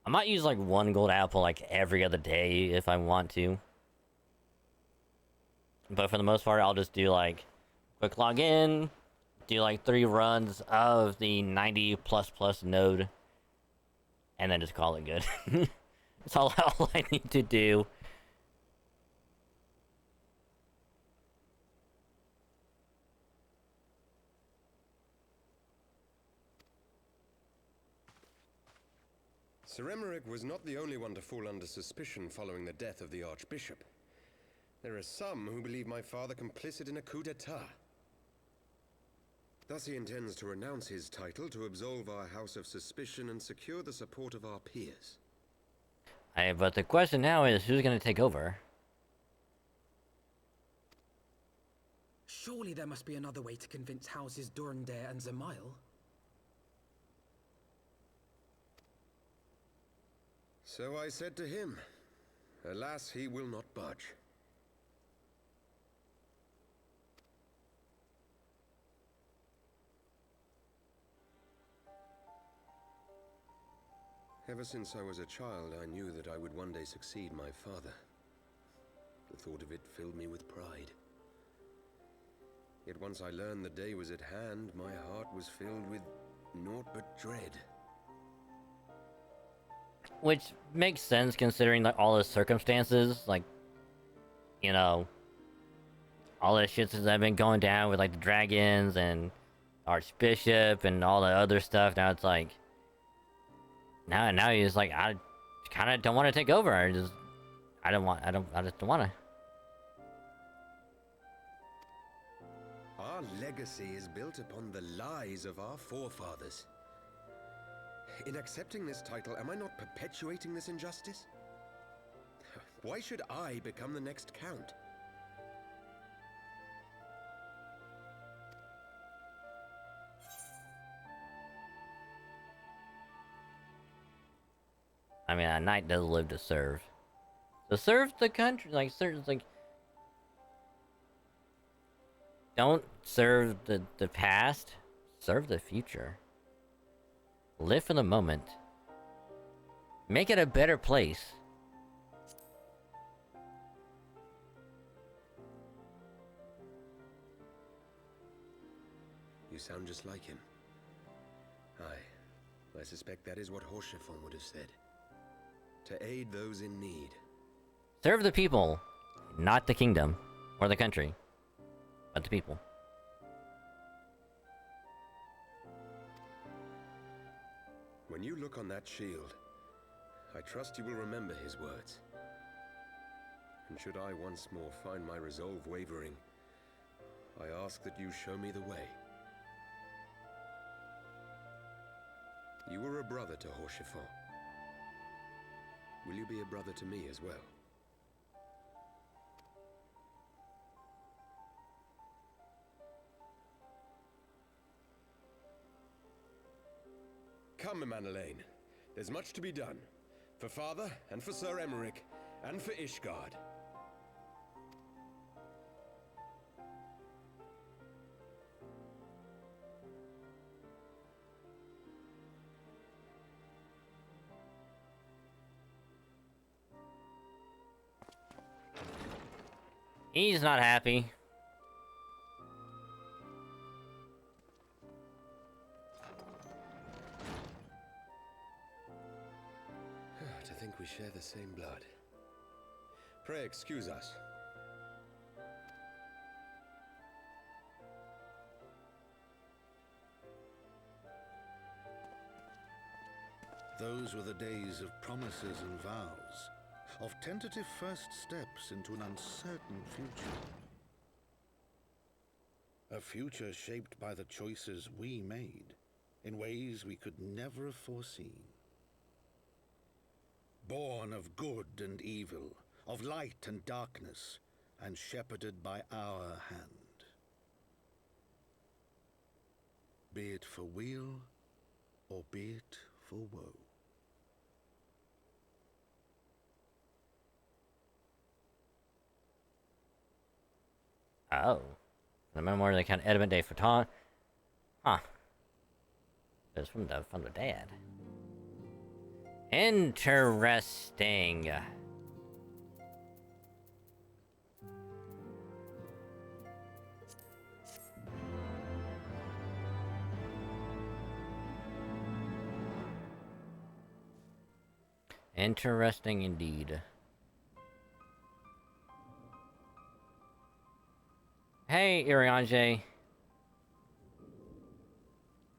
[SPEAKER 5] I might use, like, 1 gold apple, like, every other day if I want to. But for the most part, I'll just do, like, quick login, do, like, 3 runs of the 90++ node, and then just call it good. That's all I need to do.
[SPEAKER 16] Sir Emmerich was not the only one to fall under suspicion following the death of the Archbishop. There are some who believe my father complicit in a coup d'etat. Thus he intends to renounce his title to absolve our house of suspicion and secure the support of our peers.
[SPEAKER 5] But the question now is, who's going to take over?
[SPEAKER 7] Surely there must be another way to convince houses Durandare and Zemail.
[SPEAKER 16] So I said to him. Alas, he will not budge. Ever since I was a child, I knew that I would one day succeed my father. The thought of it filled me with pride. Yet once I learned the day was at hand, my heart was filled with naught but dread.
[SPEAKER 5] Which makes sense considering, like, all the circumstances, like, you know, all the shit that have been going down with, like, the dragons and Archbishop and all the other stuff. Now it's like, now he's like, I kind of don't want to take over. I just don't want to.
[SPEAKER 16] Our legacy is built upon the lies of our forefathers. In accepting this title, am I not perpetuating this injustice? Why should I become the next count?
[SPEAKER 5] I mean, a knight does live to serve. To serve the country, like, don't serve the past, serve the future. Live for the moment. Make it a better place.
[SPEAKER 16] You sound just like him. Aye, I suspect that is what Horschiffon would have said. To aid those in need.
[SPEAKER 5] Serve the people, not the kingdom or the country, but the people.
[SPEAKER 16] When you look on that shield, I trust you will remember his words. And should I once more find my resolve wavering, I ask that you show me the way. You were a brother to Haurchefort. Will you be a brother to me as well? Come, Manelaine. There's much to be done. For Father, and for Sir Emmerich, and for Ishgard.
[SPEAKER 5] He's not happy.
[SPEAKER 16] To think we share the same blood. Pray excuse us.
[SPEAKER 9] Those were the days of promises and vows, of tentative first steps into an uncertain future. A future shaped by the choices we made, in ways we could never have foreseen. Born of good and evil, of light and darkness, and shepherded by our hand. Be it for weal, or be it for woe.
[SPEAKER 5] Oh. The memoir of the Count Edmund de Forton. Huh. It was from the dad. Interesting. Interesting indeed. Hey, Iriange.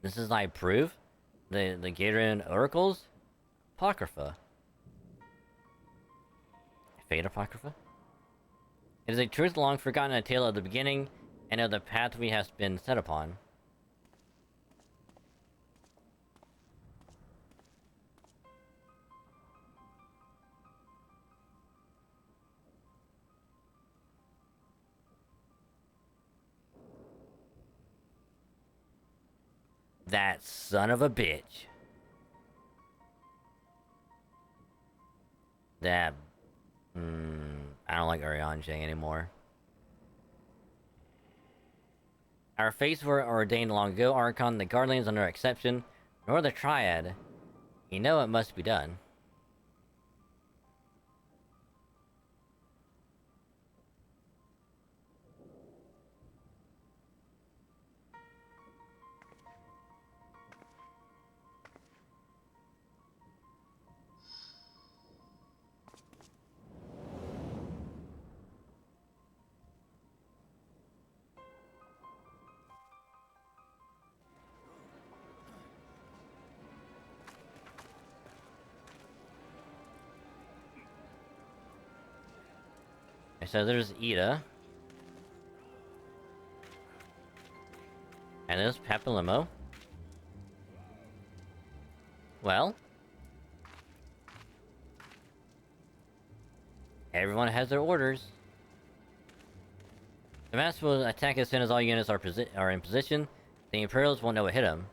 [SPEAKER 5] This is like proof? The Gatorade Oracles? Apocrypha. Fate Apocrypha? It is a truth long forgotten, a tale of the beginning, and of the path we have been set upon. That son of a bitch. That... I don't like Iriange anymore. Our fates were ordained long ago, Archon, the Guardians under exception, nor the Triad. You know it must be done. So there's Ida. And there's Papillimo. Well. Everyone has their orders. The Master will attack as soon as all units are in position. The Imperials won't know what hit them.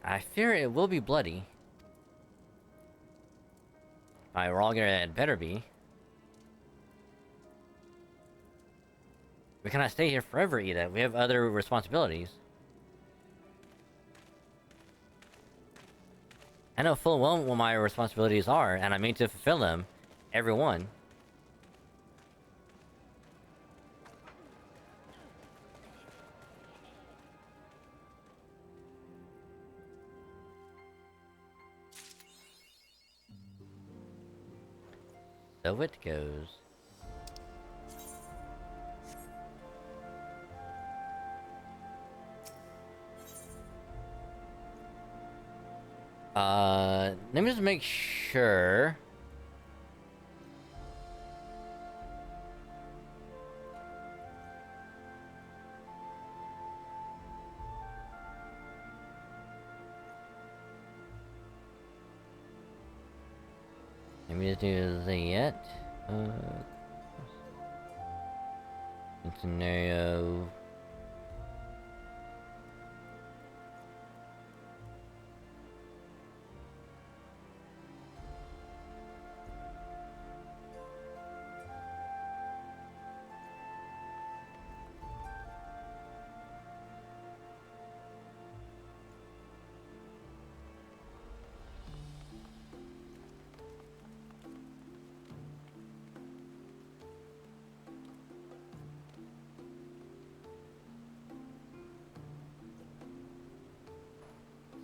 [SPEAKER 5] I fear it will be bloody. We're all gonna, it better be. We cannot stay here forever, Ida. We have other responsibilities. I know full well what my responsibilities are, and I mean to fulfill them. Every one. So it goes. Let me just make sure. we just do the yet. Scenario.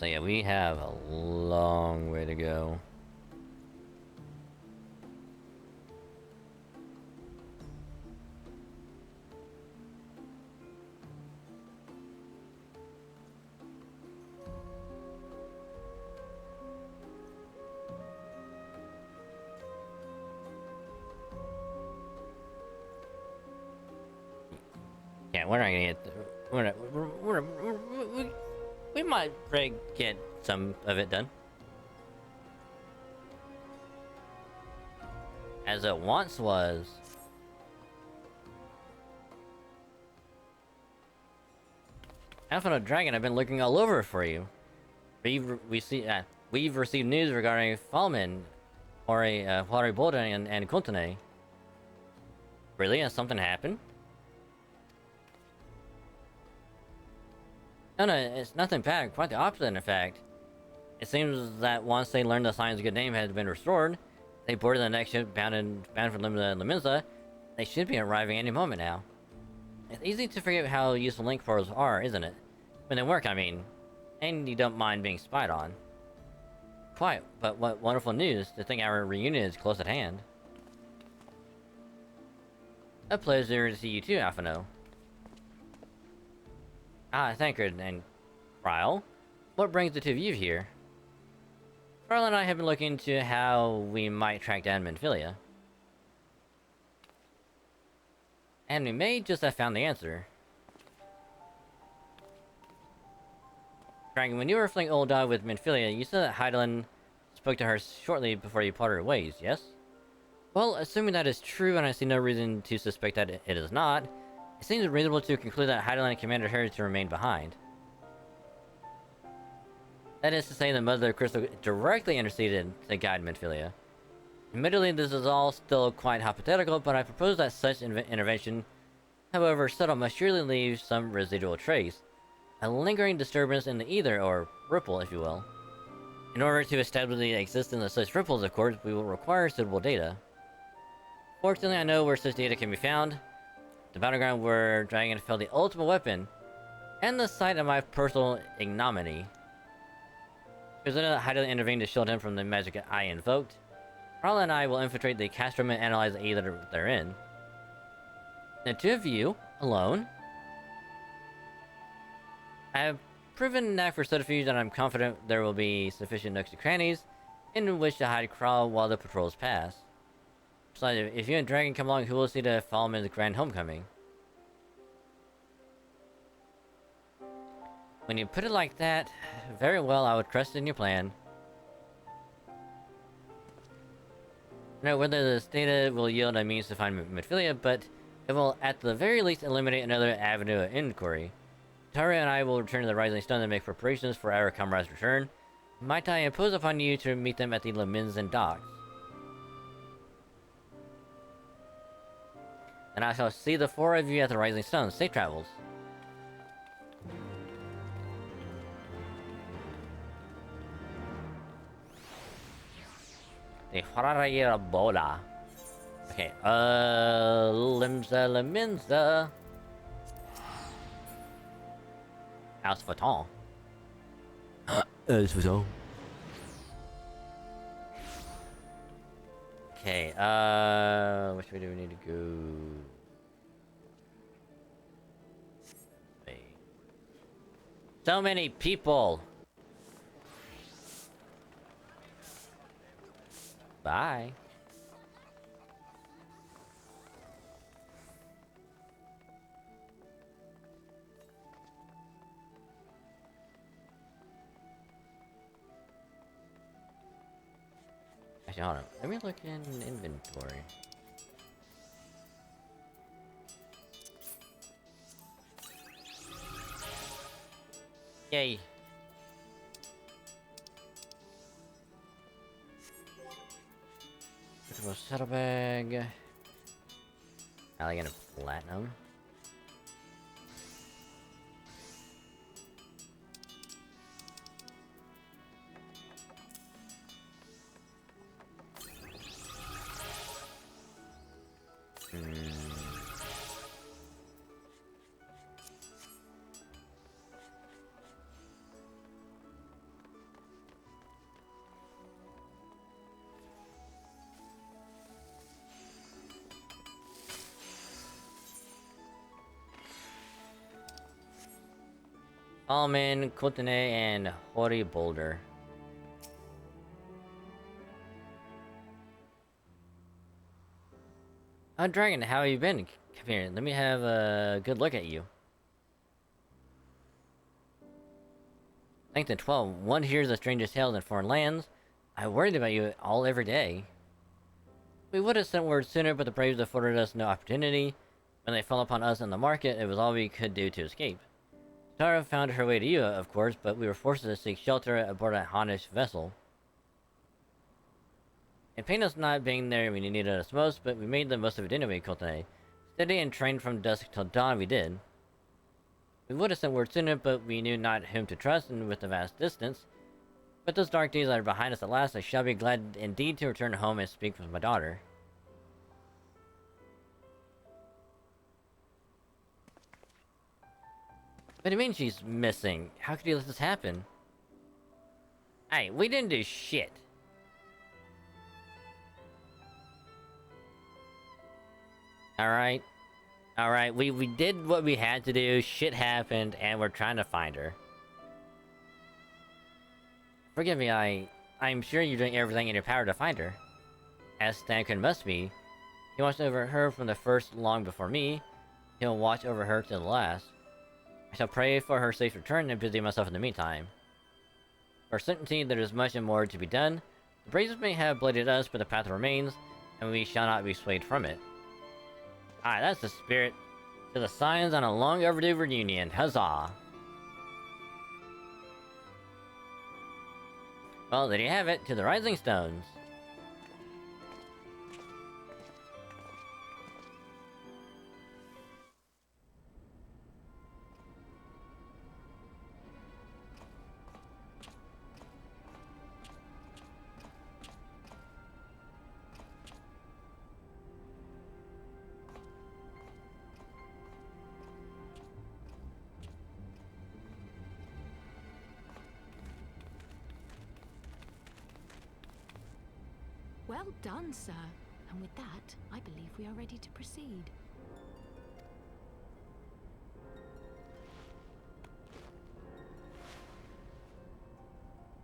[SPEAKER 5] So yeah, we have a long way to go. Yeah, we're not gonna get. We might get some of it done. As it once was. Alpha Dragon, I've been looking all over for you. We've received news regarding Falman, Hori Bolden, and Kuntane. Really? Has something happened? No, it's nothing bad. Quite the opposite, in fact. It seems that once they learned the Scion's good name had been restored, they boarded the next ship bound for Liminza. They should be arriving any moment now. It's easy to forget how useful link portals are, isn't it? When they work, I mean. And you don't mind being spied on. Quite, but what wonderful news to think our reunion is close at hand. A pleasure to see you too, Alphino. Ah, thank you, and Ryle. What brings the two of you here? Ryle and I have been looking into how we might track down Minfilia. And we may just have found the answer. Dragon, when you were fleeing Old Dog with Minfilia, you said that Heidelin spoke to her shortly before you parted ways, yes? Well, assuming that is true, and I see no reason to suspect that it is not, it seems reasonable to conclude that Heidelin commanded her to remain behind. That is to say, the Mother of Crystal directly interceded to guide Minfilia. Admittedly, this is all still quite hypothetical, but I propose that such intervention, however subtle, must surely leave some residual trace. A lingering disturbance in the ether, or ripple, if you will. In order to establish the existence of such ripples, of course, we will require suitable data. Fortunately, I know where such data can be found. The battleground where Dragon fell the ultimate weapon, and the site of my personal ignominy. Consider that Heidelin intervened to shield him from the magic I invoked. Rala and I will infiltrate the castrum and analyze the ether therein. The two of you, alone. I have proven a knack for subterfuge, and I'm confident there will be sufficient nooks and crannies in which to hide crawl while the patrols pass. Besides, if you and Dragon come along, who will see the Fallman's grand homecoming? When you put it like that, very well, I would trust in your plan. Now, whether this data will yield a means to find Minfilia, but it will at the very least eliminate another avenue of inquiry. Taria and I will return to the Rising Stone and make preparations for our comrade's return. Might I impose upon you to meet them at the Liminzen docks? And I shall see the four of you at the Rising Stone. Safe travels. The Haraya Bola. Okay, Liminza. House Vuitton. Vuitton. Okay, which way do we need to go? Wait. So many people! Bye. Actually, hold on. Let me look in inventory. Yay. Critical saddlebag. Alligator platinum. Almond, Kotane, and Hori Boulder. Oh, Dragon, how have you been? Come here, let me have a good look at you. Length 12. One hears the strangest tales in foreign lands. I worried about you all every day. We would have sent word sooner, but the Braves afforded us no opportunity. When they fell upon us in the market, it was all we could do to escape. Tara found her way to you, of course, but we were forced to seek shelter aboard a Hanish vessel. It pained us not being there when you needed us most, but we made the most of it anyway, Kotane. Steady and trained from dusk till dawn, we did. We would have sent word sooner, but we knew not whom to trust, and with the vast distance. But those dark days are behind us at last. I shall be glad indeed to return home and speak with my daughter. What do you mean she's missing? How could you let this happen? Hey, we didn't do shit. Alright. Alright, we did what we had to do, shit happened, and we're trying to find her. Forgive me, I'm sure you're doing everything in your power to find her. As Stankin must be. He watched over her from the first long before me. He'll watch over her till the last. I shall pray for her safe return and busy myself in the meantime. For certainty, there is much and more to be done. The Braves may have blooded us, but the path remains, and we shall not be swayed from it. Alright, that's the spirit. To the signs on a long overdue reunion. Huzzah! Well, there you have it. To the Rising Stones.
[SPEAKER 10] Well done, sir. And with that, I believe we are ready to proceed.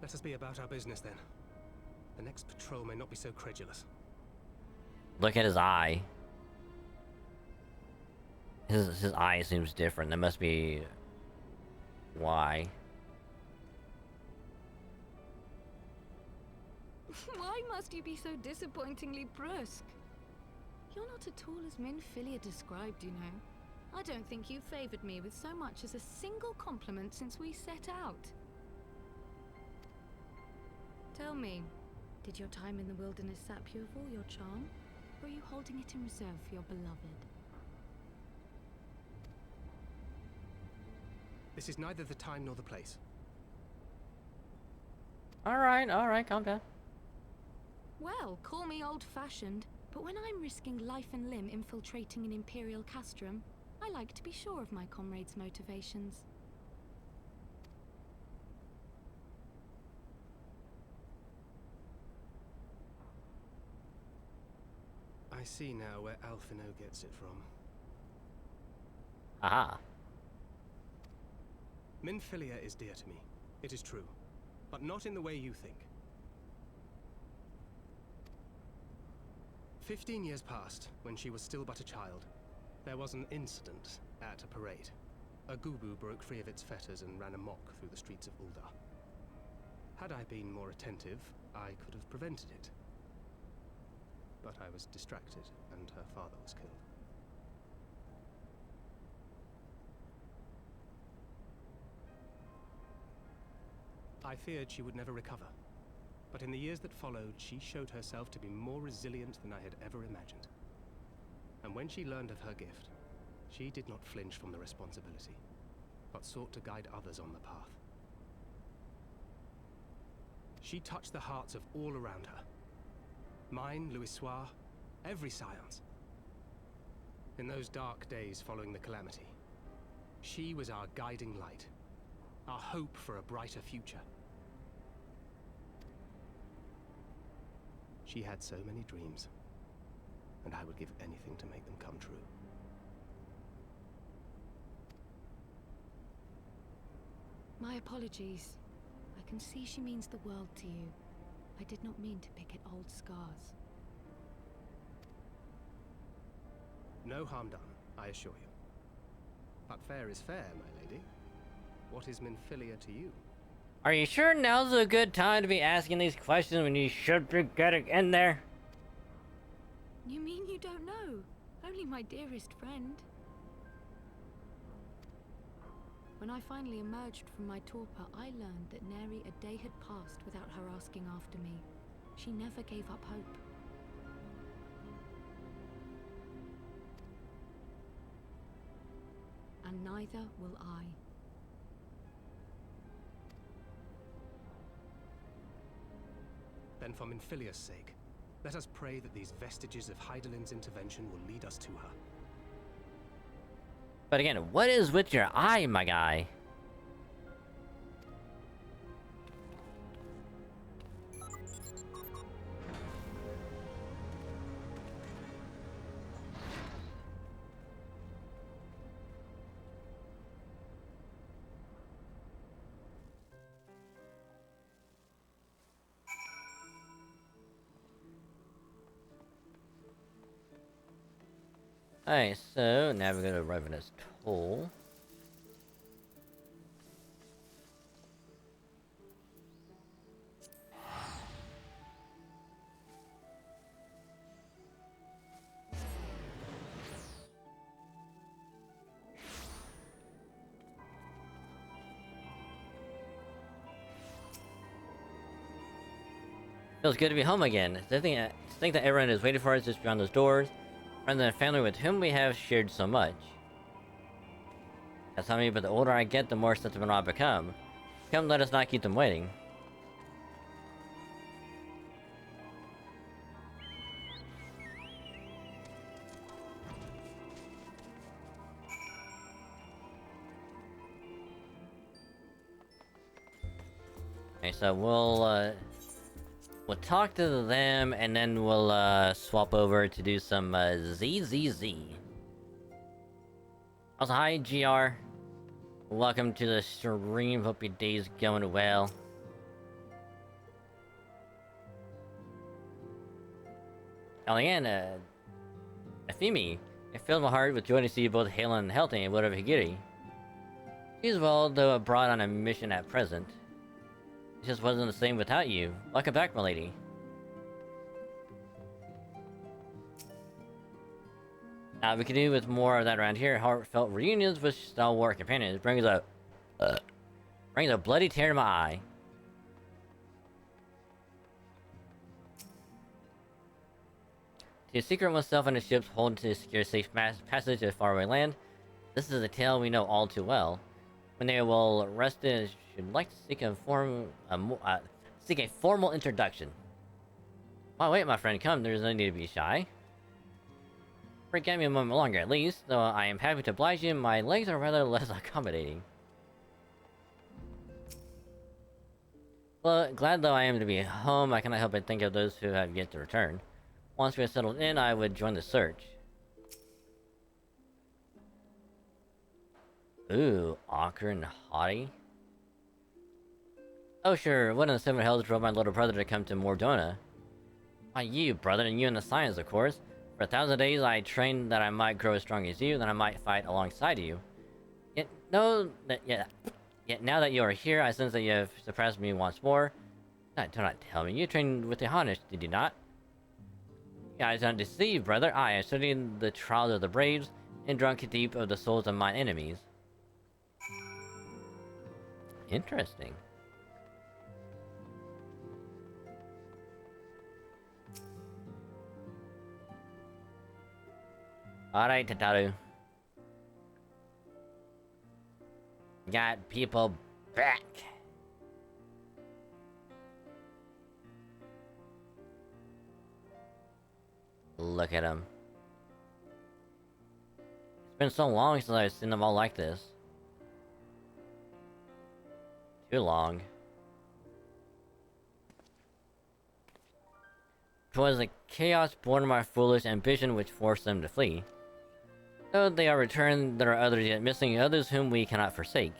[SPEAKER 15] Let us be about our business then. The next patrol may not be so credulous.
[SPEAKER 5] Look at his eye. His eye seems different. That must be why.
[SPEAKER 10] Why must you be so disappointingly brusque? You're not at all as Minfilia described, you know. I don't think you've favored me with so much as a single compliment since we set out. Tell me, did your time in the wilderness sap you of all your charm? Or are you holding it in reserve for your beloved?
[SPEAKER 15] This is neither the time nor the place.
[SPEAKER 5] Alright, calm down.
[SPEAKER 10] Well, call me old-fashioned, but when I'm risking life and limb infiltrating an Imperial castrum, I like to be sure of my comrades' motivations.
[SPEAKER 15] I see now where Alphino gets it from.
[SPEAKER 5] Aha.
[SPEAKER 15] Minfilia is dear to me. It is true. But not in the way you think. 15 years passed, when she was still but a child. There was an incident at a parade. A Gubu broke free of its fetters and ran amok through the streets of Ul'dah. Had I been more attentive, I could have prevented it. but I was distracted, and her father was killed. I feared she would never recover, but in the years that followed, she showed herself to be more resilient than I had ever imagined. And when she learned of her gift, she did not flinch from the responsibility, but sought to guide others on the path. She touched the hearts of all around her. Mine, Louisoire, every science. In those dark days following the calamity, she was our guiding light, our hope for a brighter future. She had so many dreams, and I would give anything to make them come true.
[SPEAKER 10] My apologies. I can see she means the world to you. I did not mean to pick at old scars.
[SPEAKER 15] No harm done, I assure you. But fair is fair, my lady. What is Minfilia to you?
[SPEAKER 5] Are you sure now's a good time to be asking these questions when you should be getting in there?
[SPEAKER 10] You mean you don't know? Only my dearest friend. When I finally emerged from my torpor, I learned that nary a day had passed without her asking after me. She never gave up hope. And neither will I.
[SPEAKER 15] Then for Minfilia's sake, let us pray that these vestiges of Hydalin's intervention will lead us to her.
[SPEAKER 5] But again, what is with your eye, my guy? Alright, so now we're gonna arrive in this toll. Feels good to be home again. I think that everyone is waiting for us just beyond those doors. Friends and family with whom we have shared so much. That's how me, but the older I get, the more sentimental I become. Come, let us not keep them waiting. Okay, so we'll talk to them, and then we'll swap over to do some ZZZ. Also, hi GR. Welcome to the stream. Hope your day's going well. Eliana, Efimi, it fills my heart with joy to see you both hale and healthy and whatever Higiri. She's well, though abroad on a mission at present. It just wasn't the same without you. Welcome back, my lady. We could do with more of that around here. Heartfelt reunions with stalwart companions brings a bloody tear to my eye. To secret oneself on the ships hold to secure safe passage to faraway land. This is a tale we know all too well. When they will rest in, should like to seek a formal introduction. Oh wait, my friend, come. There's no need to be shy. Forget me a moment longer, at least. Though I am happy to oblige you, my legs are rather less accommodating. Well, glad though I am to be home, I cannot help but think of those who have yet to return. Once we are settled in, I would join the search. Ooh, awkward and haughty. Oh sure, what in the seven hells drove my little brother to come to Mordona? Why you, brother, and you in the science, of course. For 1,000 days I trained that I might grow as strong as you, that I might fight alongside you. Yet now that you are here, I sense that you have surpassed me once more. Do not tell me, you trained with the Honish, did you not? Guys, don't deceive, brother. I am studying the trials of the braves and drunk deep of the souls of my enemies. Interesting. Alright, Tataru. Got people back. Look at them. It's been so long since I've seen them all like this. Too long. 'Twas the chaos born of my foolish ambition which forced them to flee. Though they are returned, there are others yet missing, others whom we cannot forsake.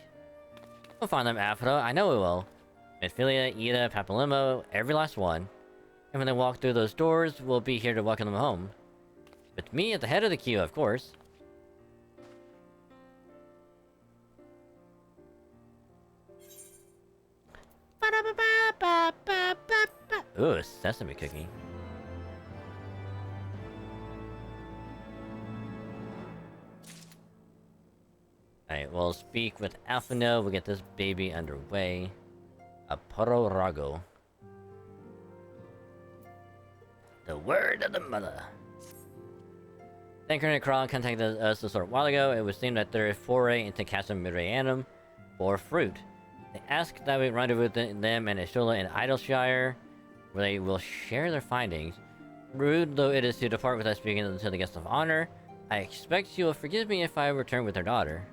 [SPEAKER 5] We'll find them, Aphodo. I know we will. Midphilia, Ida, Papalimo, every last one. And when they walk through those doors, we'll be here to welcome them home. With me at the head of the queue, of course. Ooh, a sesame cookie. Alright, we'll speak with Alphino. We'll get this baby underway. A Poro Rago. The word of the mother. Thank and Kron contacted us a short while ago. It would seem that their foray into Casa Mirianum bore fruit. They asked that we rendezvous with them and Ashula in Idleshire, where they will share their findings. Rude though it is to depart without speaking to the guest of honor, I expect she will forgive me if I return with her daughter.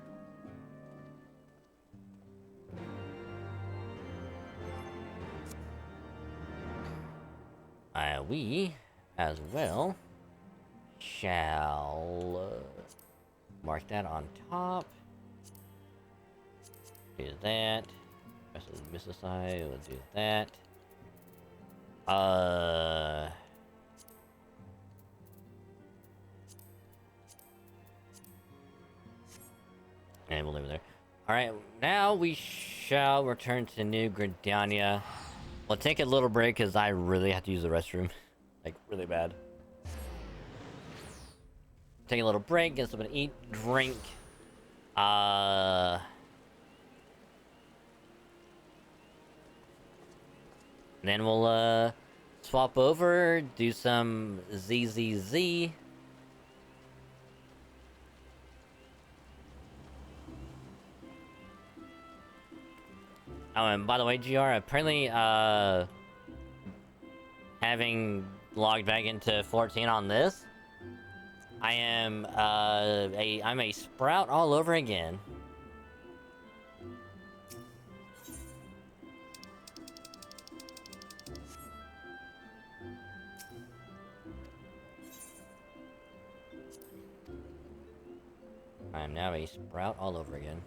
[SPEAKER 5] We, as well, shall mark that on top. Do that. Rest of the business side, we'll do that. And we'll leave it there. Alright, now we shall return to New Gridania. We'll take a little break because I really have to use the restroom. Like, really bad. Take a little break, get something to eat, drink. Then we'll, swap over, do some ZZZ. Oh, and by the way, GR, apparently, having logged back into 14 on this, I am, I'm a sprout all over again. I am now a sprout all over again.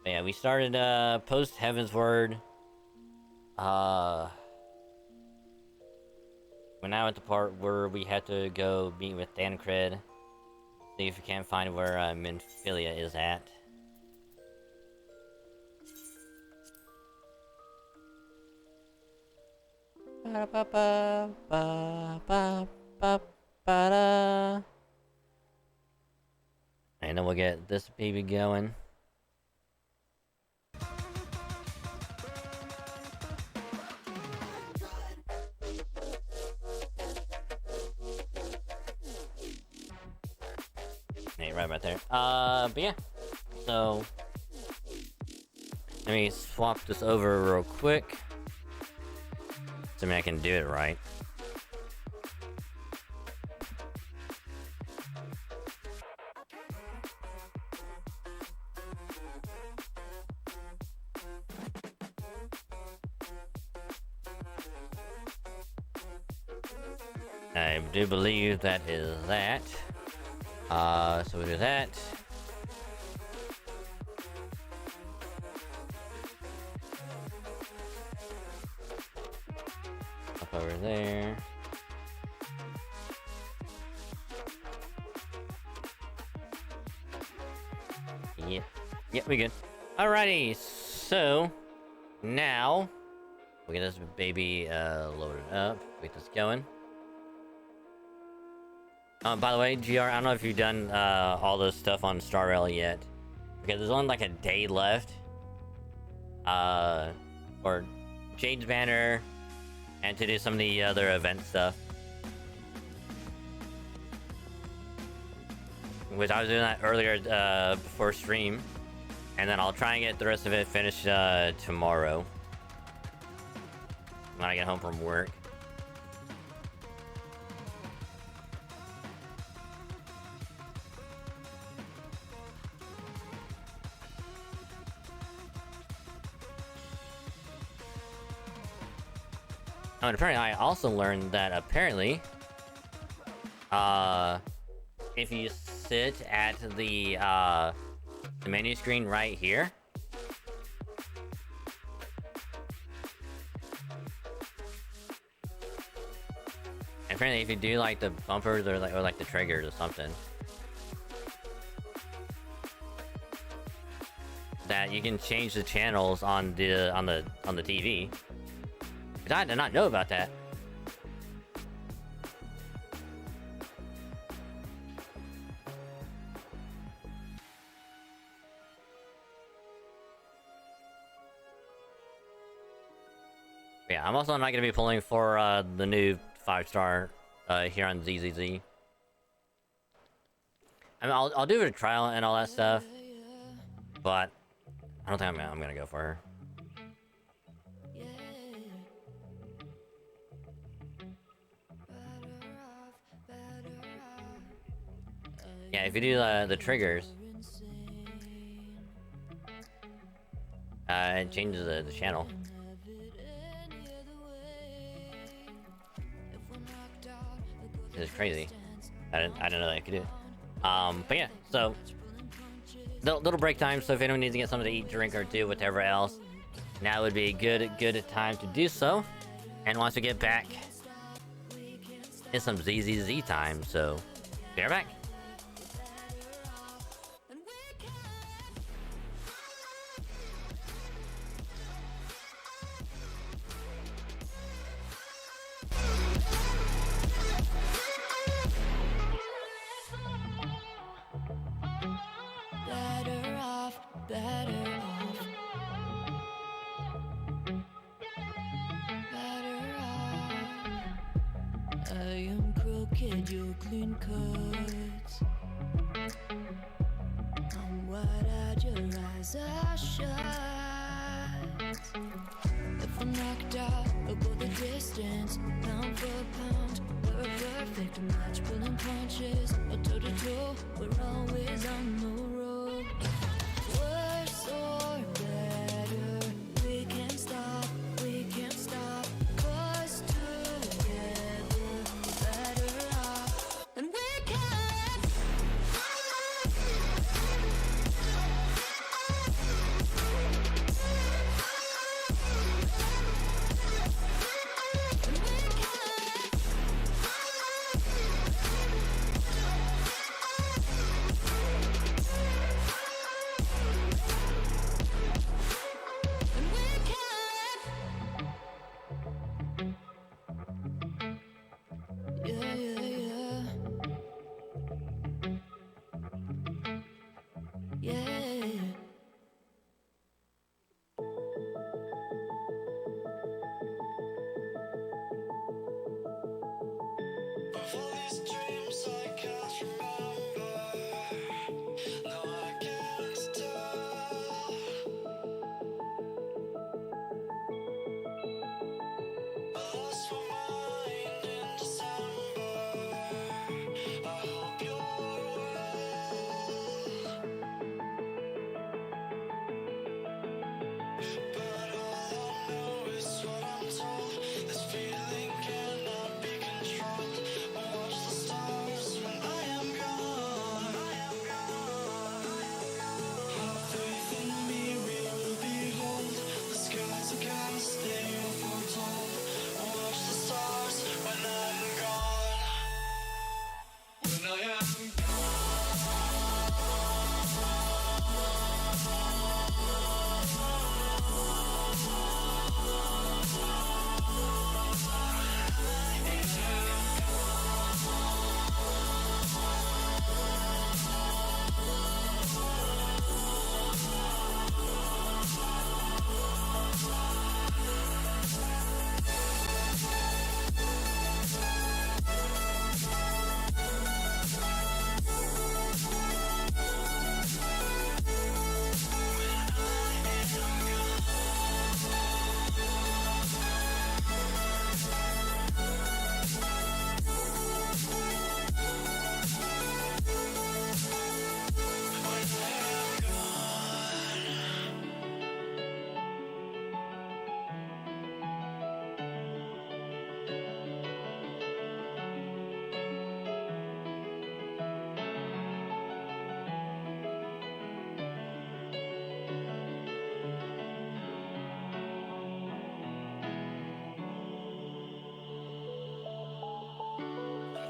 [SPEAKER 5] But yeah, we started, Post-Heavensward. We're now at the part where we have to go meet with Dancred. See if we can't find where, Minfilia is at. And then we'll get this baby going. Hey, right about there. But yeah. So let me swap this over real quick. Assuming I can do it right. I do believe that is that. So we do that. Up over there. Yep. Yep, we good. Alrighty, so now We'll get this baby loaded up. Get this going. By the way, GR, I don't know if you've done all this stuff on Star Rail yet, because there's only like a day left. For Jade's Banner, and to do some of the other event stuff. Which I was doing that earlier before stream, and then I'll try and get the rest of it finished tomorrow when I get home from work. Oh, and apparently I also learned that apparently, if you sit at the menu screen right here, and apparently if you do like the bumpers or like the triggers or something, that you can change the channels on the TV. I did not know about that. Yeah, I'm also not going to be pulling for the new 5-star here on ZZZ. I mean, I'll do a trial and all that stuff, but I don't think I'm going to go for her. Yeah, if you do the triggers, it changes the channel. It's crazy. I didn't know that I could do it. But yeah, so little break time. So if anyone needs to get something to eat, drink, or do whatever else, now would be a good time to do so. And once we get back, it's some ZZZ time. So be right back.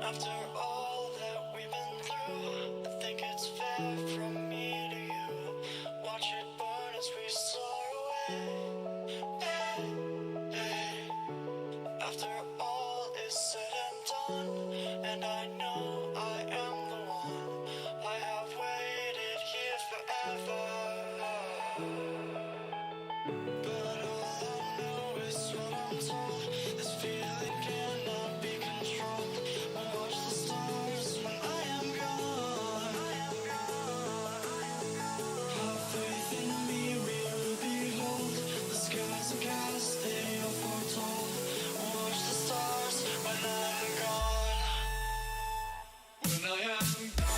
[SPEAKER 19] After all that we've been through, I think it's fair from me to you. Watch it burn as we soar away. Hey, hey. After all is said and done, and I know I am the one, I have waited here forever. But all I know is what I'm told. This feeling cannot be controlled. Watch the stars when I am gone. Have faith in me, we will behold. The skies are cast, they are foretold. Watch the stars when I'm gone. When I am gone.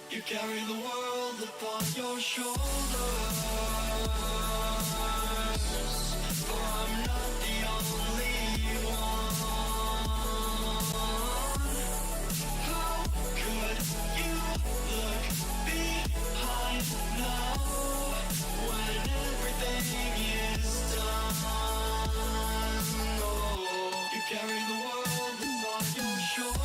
[SPEAKER 19] You carry the world upon your shoulders, for I'm not the only one. How could you look behind now when everything is done? Oh, you carry the world upon your shoulders.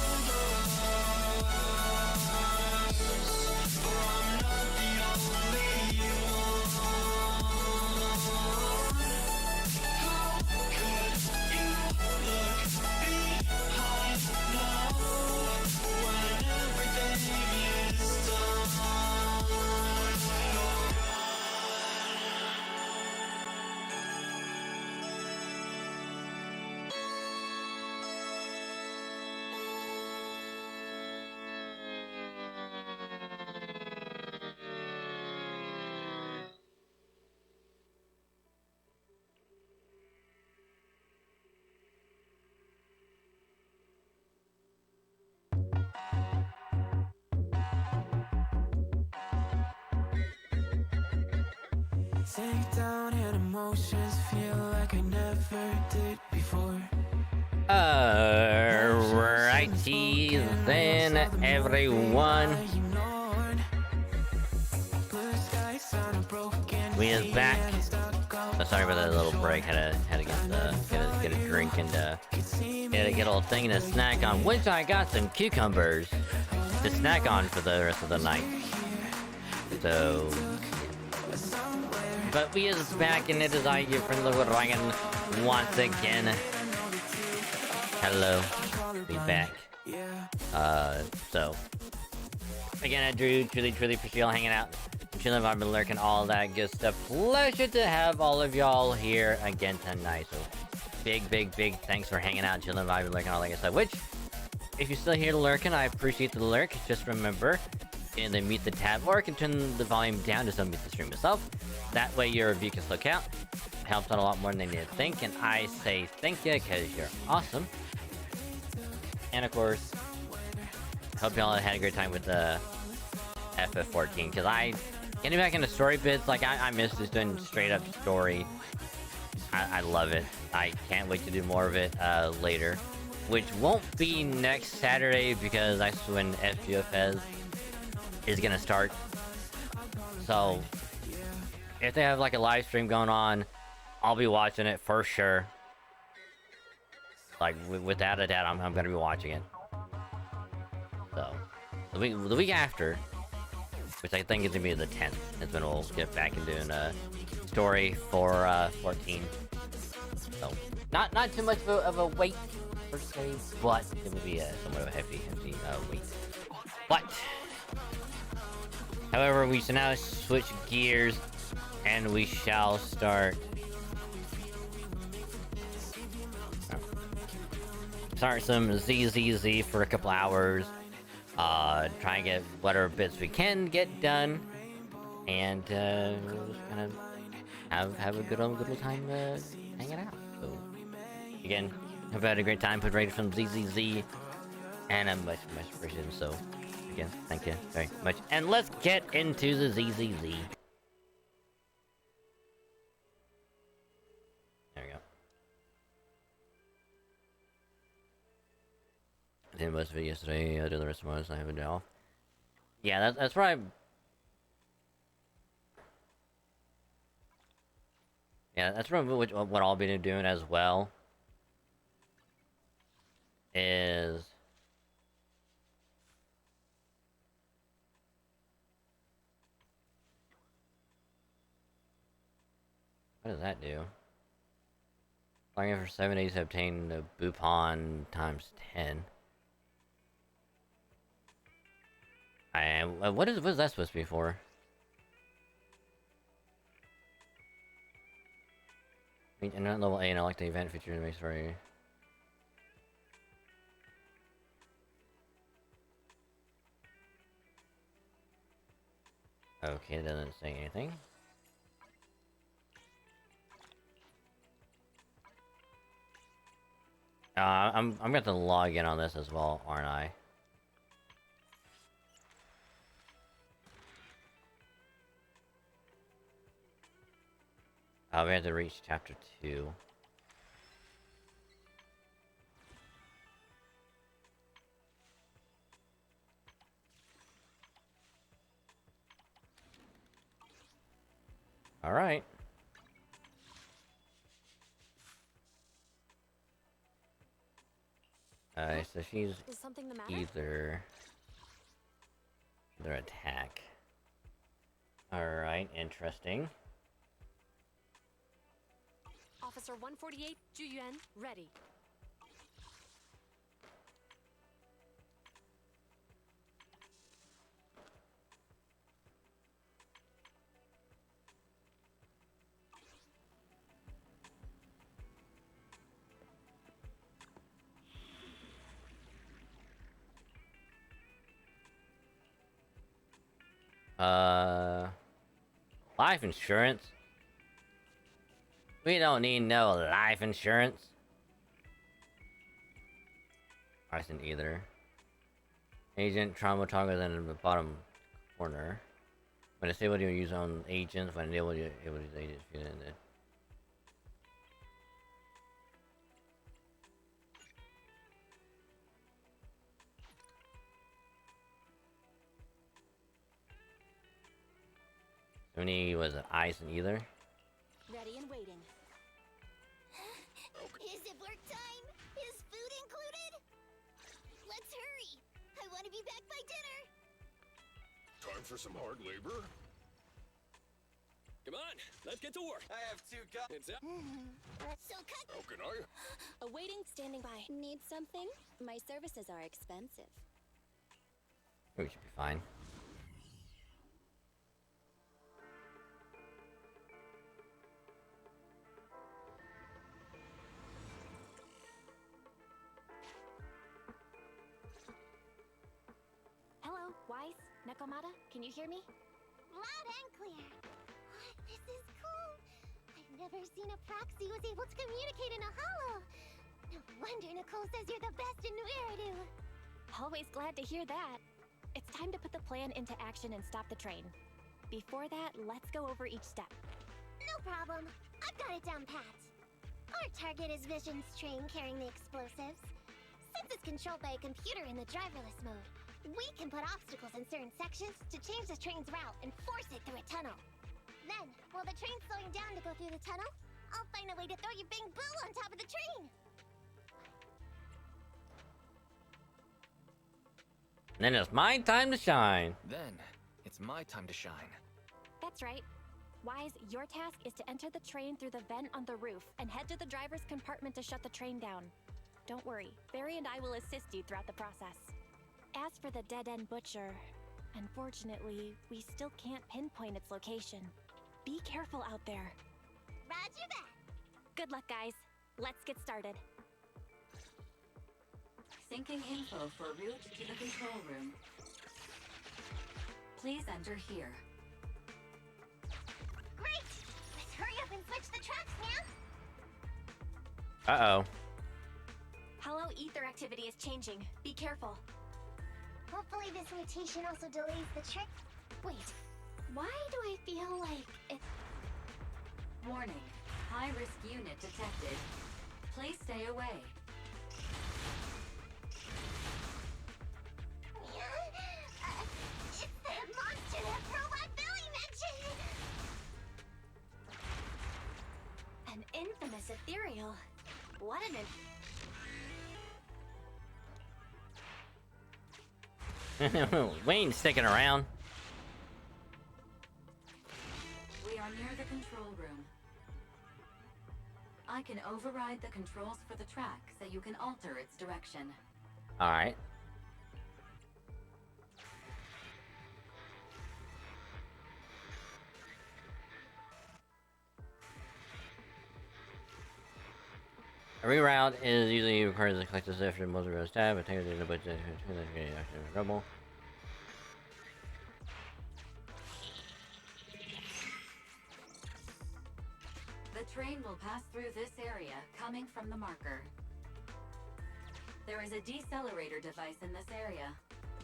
[SPEAKER 20] Take down and emotions feel like I never did before.
[SPEAKER 5] Alrighty then, everyone. We is back. Oh, sorry about that little break. Had to get a drink and get a little thing to snack on. Which I got some cucumbers to snack on for the rest of the night. So. But we is back, and it is I, your friend, Little Dragon, once again. Hello, be back. So again, I truly appreciate y'all hanging out, chilling, I've been lurking, all that good stuff. Pleasure to have all of y'all here again tonight. So big thanks for hanging out, chilling, I've been lurking, all that good stuff. Which, if you're still here lurking, I appreciate the lurk. Just remember, and then mute the tab, or I can turn the volume down to unmute the stream itself. That way your review can still count. Helps out a lot more than they need to think, and I say thank you because you're awesome. And of course, hope y'all had a great time with the FF14, because getting back into story bits, like I miss just doing straight up story. I love it. I can't wait to do more of it later, which won't be next Saturday because that's when FGFS is gonna start. So if they have like a live stream going on, I'll be watching it for sure. Like without a doubt, I'm gonna be watching it. So the week after, which I think is gonna be the 10th, is when we'll get back and doing a story for 14. So not too much of a wait per se, but it will be somewhat of a hefty wait. But however, we shall now switch gears, and we shall start. start some ZZZ for a couple hours. Try and get whatever bits we can get done, and we'll just kind of have a good old time hanging out. So again, hope you had a great time. Put ready from ZZZ, and I'm much appreciated. So again, thank you very much, and let's get into the ZZZ. There we go. I did most of it yesterday. I did the rest of it. I have it now. Yeah, that's right. Yeah, that's probably what I'll be doing as well. Is what does that do? Playing for 7 days to obtain the Bupon times 10. What is that supposed to be for? And at level 8, I like the event feature it makes for you. Okay, it doesn't say anything. I'm going to log in on this as well, aren't I? We have to reach chapter 2. Alright. So she's
[SPEAKER 1] Is something the matter?
[SPEAKER 5] either attack. Alright, interesting.
[SPEAKER 1] Officer 148, Juyuan, ready.
[SPEAKER 5] Life insurance? We don't need no life insurance. I didn't either. Agent trauma target in the bottom corner. When it's able to use on agents, when able to use agents, in it. So many was it ice and either?
[SPEAKER 1] Ready and waiting.
[SPEAKER 21] Is it work time? Is food included? Let's hurry. I want to be back by dinner.
[SPEAKER 2] Time for some hard labor?
[SPEAKER 22] Come on, let's get to work. I have 2 cups. It's up.
[SPEAKER 21] So cut.
[SPEAKER 2] How can I?
[SPEAKER 1] Awaiting, standing by.
[SPEAKER 21] Need something? My services are expensive.
[SPEAKER 5] We should be fine.
[SPEAKER 1] Hello, Wise, Nekomata, can you hear me?
[SPEAKER 21] Loud and clear. This is cool. I've never seen a proxy was able to communicate in a hollow. No wonder Nicole says you're the best in New Eridu.
[SPEAKER 1] Always glad to hear that. It's time to put the plan into action and stop the train. Before that, let's go over each step.
[SPEAKER 21] No problem. I've got it down pat. Our target is Vision's train carrying the explosives. Since it's controlled by a computer in the driverless mode, we can put obstacles in certain sections to change the train's route and force it through a tunnel. Then, while the train's slowing down to go through the tunnel, I'll find a way to throw you Bing Boo on top of the train.
[SPEAKER 5] And then it's my time to shine.
[SPEAKER 23] Then, it's my time to shine.
[SPEAKER 1] That's right. Wise, your task is to enter the train through the vent on the roof and head to the driver's compartment to shut the train down. Don't worry, Barry and I will assist you throughout the process. As for the dead-end butcher, unfortunately, we still can't pinpoint its location. Be careful out there.
[SPEAKER 21] Roger that.
[SPEAKER 1] Good luck, guys. Let's get started.
[SPEAKER 3] Syncing info for route to the control room. Please enter here.
[SPEAKER 21] Great! Let's hurry up and switch the tracks, man!
[SPEAKER 5] Uh-oh.
[SPEAKER 1] Hello, ether activity is changing. Be careful.
[SPEAKER 21] Hopefully this mutation also delays the trick. Wait, why do I feel like it...
[SPEAKER 3] Warning. High-risk unit detected. Please stay away.
[SPEAKER 21] It's that monster that Robot Billy mentioned!
[SPEAKER 1] An infamous ethereal. What an
[SPEAKER 5] Wayne's sticking around.
[SPEAKER 3] We are near the control room. I can override the controls for the track so you can alter its direction.
[SPEAKER 5] Alright. A reroute is usually requires to collect this after multiple rows tab, but take it but trouble.
[SPEAKER 3] The train will pass through this area, coming from the marker. There is a decelerator device in this area.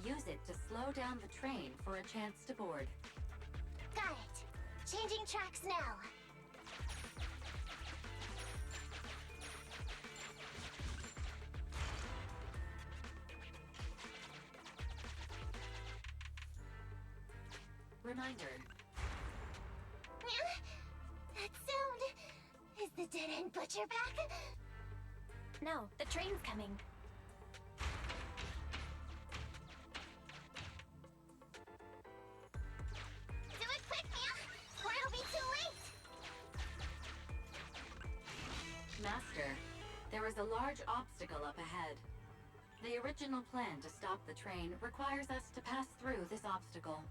[SPEAKER 3] Use it to slow down the train for a chance to board.
[SPEAKER 21] Got it. Changing tracks now.
[SPEAKER 3] Reminder.
[SPEAKER 21] That sound... Is the dead-end butcher back?
[SPEAKER 1] No, the train's coming.
[SPEAKER 21] Do it quick, Mia, or it'll be too late!
[SPEAKER 3] Master, there is a large obstacle up ahead. The original plan to stop the train requires us to pass through this obstacle.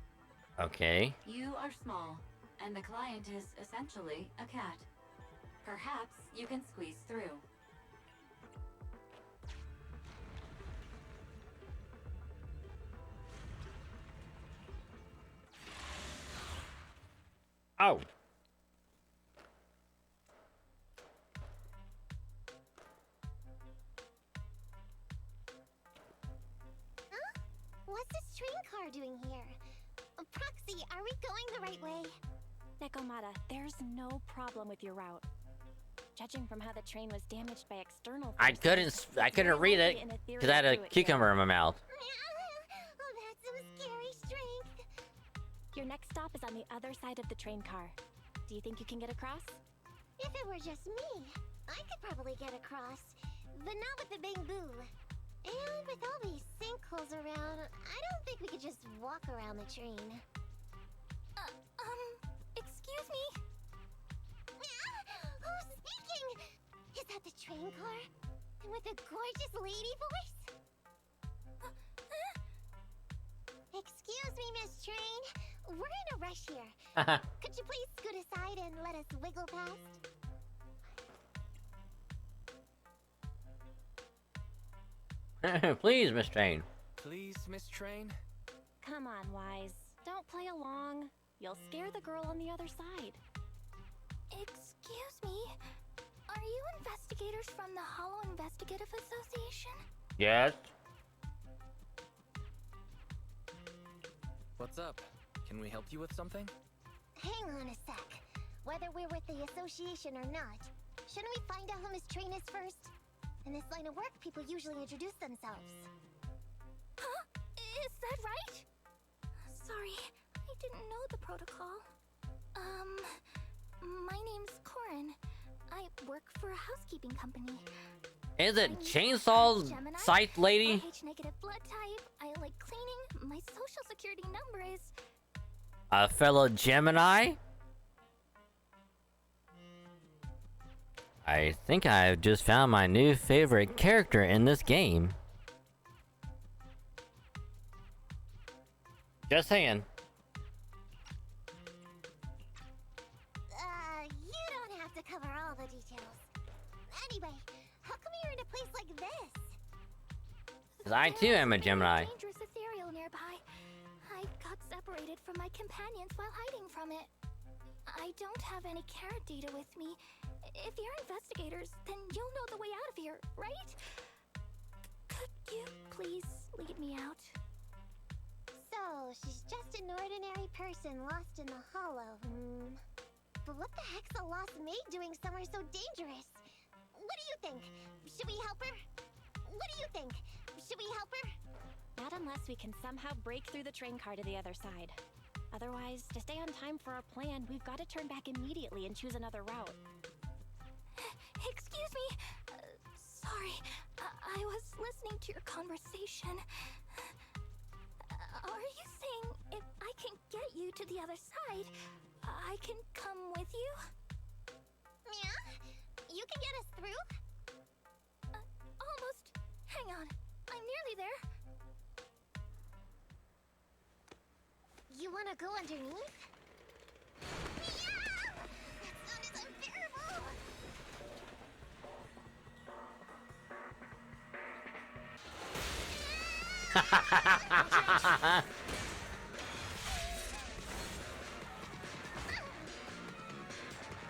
[SPEAKER 5] Okay.
[SPEAKER 3] You are small, and the client is essentially a cat. Perhaps you can squeeze through.
[SPEAKER 5] Oh.
[SPEAKER 21] Huh? What's this train car doing here? Proxy, are we going the right way?
[SPEAKER 1] Nekomata, there's no problem with your route. Judging from how the train was damaged by external forces,
[SPEAKER 5] I couldn't read it because I had a cucumber in my mouth.
[SPEAKER 21] Oh, that's some scary strength.
[SPEAKER 1] Your next stop is on the other side of the train car. Do you think you can get across?
[SPEAKER 21] If it were just me, I could probably get across, but not with the big boo. And with all these sinkholes around, I don't think we could just walk around the train. Excuse me? Who's speaking? Is that the train car? And with a gorgeous lady voice? Excuse me, Miss Train. We're in a rush here. Could you please scoot aside and let us wiggle past?
[SPEAKER 5] Please, Miss Train.
[SPEAKER 4] Please, Miss Train?
[SPEAKER 1] Come on, Wise. Don't play along. You'll scare the girl on the other side.
[SPEAKER 12] Excuse me. Are you investigators from the Hollow Investigative Association?
[SPEAKER 5] Yes.
[SPEAKER 4] What's up? Can we help you with something?
[SPEAKER 21] Hang on a sec. Whether we're with the association or not, shouldn't we find out who Miss Train is first? In this line of work, people usually introduce themselves.
[SPEAKER 12] Huh? Is that right? Sorry, I didn't know the protocol. My name's Corin. I work for a housekeeping company.
[SPEAKER 5] Is it Chainsaw Scythe Lady?
[SPEAKER 12] H-negative blood type. I like cleaning. My social security number is...
[SPEAKER 5] A fellow Gemini? I think I've just found my new favorite character in this game. Just saying.
[SPEAKER 21] You don't have to cover all the details. Anyway, how come you're in a place like this?
[SPEAKER 5] I too am a Gemini.
[SPEAKER 12] Dangerous ethereal nearby. I got separated from my companions while hiding from it. I don't have any carrot data with me. If you're investigators, then you'll know the way out of here, right? Could you please lead me out?
[SPEAKER 21] So, she's just an ordinary person lost in the hollow. But what the heck's a lost maid doing somewhere so dangerous? What do you think? Should we help her? What do you think? Should we help her?
[SPEAKER 1] Not unless we can somehow break through the train car to the other side. Otherwise, to stay on time for our plan, we've got to turn back immediately and choose another route.
[SPEAKER 12] Excuse me. Sorry. I was listening to your conversation. Are you saying if I can get you to the other side, I can come with you?
[SPEAKER 21] Yeah? You can get us through?
[SPEAKER 12] Almost. Hang on. I'm nearly there.
[SPEAKER 21] You wanna go underneath? Yeah! That sound is unbearable!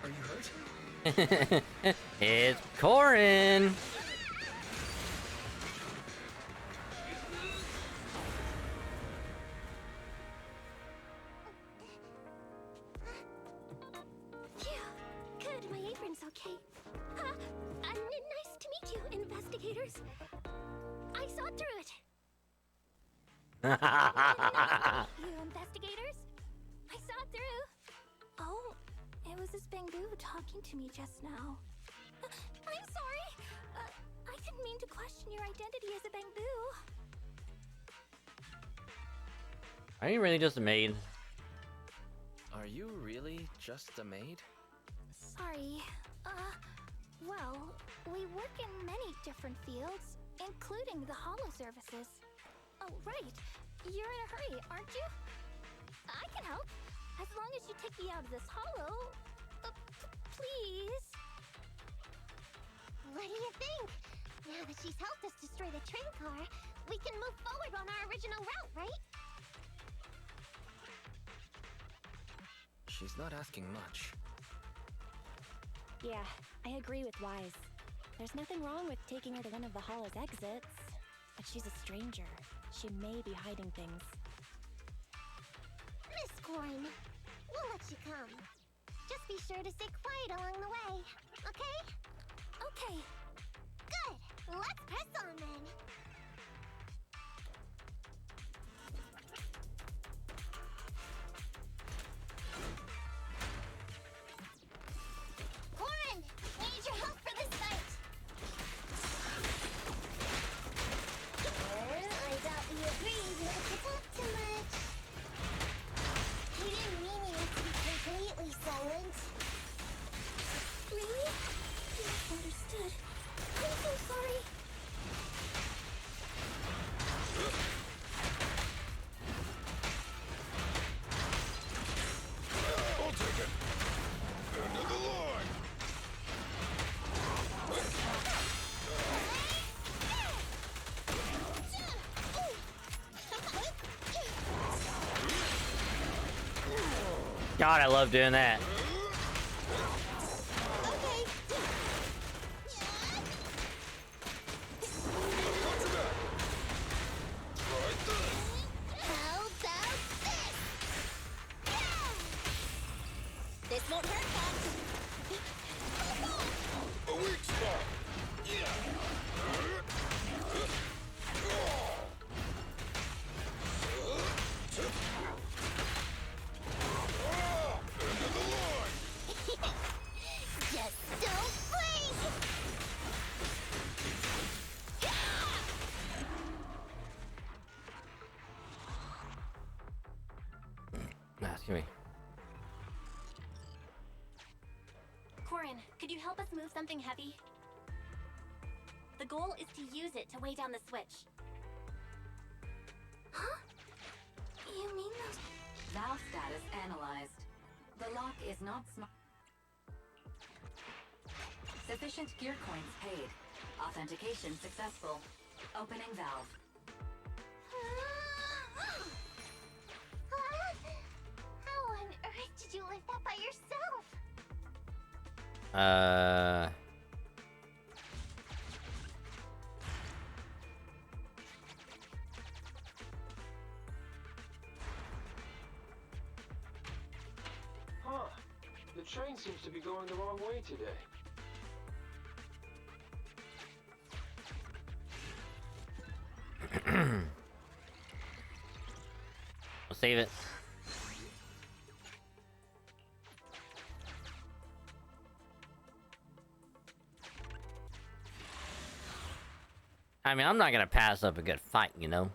[SPEAKER 23] Are you hurt?
[SPEAKER 5] It's Corin.
[SPEAKER 12] Good, my apron's okay. Nice to meet you, investigators. I saw through it. You investigators? I saw through. Oh, it was this Bangoo talking to me just now. I'm sorry. I didn't mean to question your identity as a Bangoo.
[SPEAKER 5] Are you really just a maid?
[SPEAKER 23] Are you really just a maid?
[SPEAKER 12] Sorry. Well, we work in many different fields, including the holo services. Oh, right. You're in a hurry, aren't you? I can help. As long as you take me out of this holo. Please.
[SPEAKER 21] What do you think? Now that she's helped us destroy the train car, we can move forward on our original route, right?
[SPEAKER 23] She's not asking much.
[SPEAKER 1] Yeah, I agree with Wise. There's nothing wrong with taking her to one of the holo's exits, but she's a stranger. She may be hiding things.
[SPEAKER 21] Miss Corin, we'll let you come. Just be sure to stay quiet along the way, okay?
[SPEAKER 12] Okay.
[SPEAKER 21] Good. Let's press on then. Corin, we need your help for this fight. I doubt you agreed not to talk too much. He didn't mean you to be completely silent.
[SPEAKER 12] Really? Misunderstood. I'm so sorry.
[SPEAKER 9] I'll take it. End of the line.
[SPEAKER 5] God, I love doing that.
[SPEAKER 21] How about this? This won't hurt much.
[SPEAKER 9] A weak spot. End of the line.
[SPEAKER 21] Just don't blink.
[SPEAKER 5] Excuse me.
[SPEAKER 1] Corin, could you help us move something heavy? The goal is to use it to weigh down the switch.
[SPEAKER 12] Huh? You mean those...
[SPEAKER 3] Valve status analyzed. The lock is not smart. Sufficient gear coins paid. Authentication successful. Opening valve.
[SPEAKER 11] Huh. The train seems to be going the wrong way today.
[SPEAKER 5] We'll save it. I mean, I'm not gonna pass up a good fight, you know?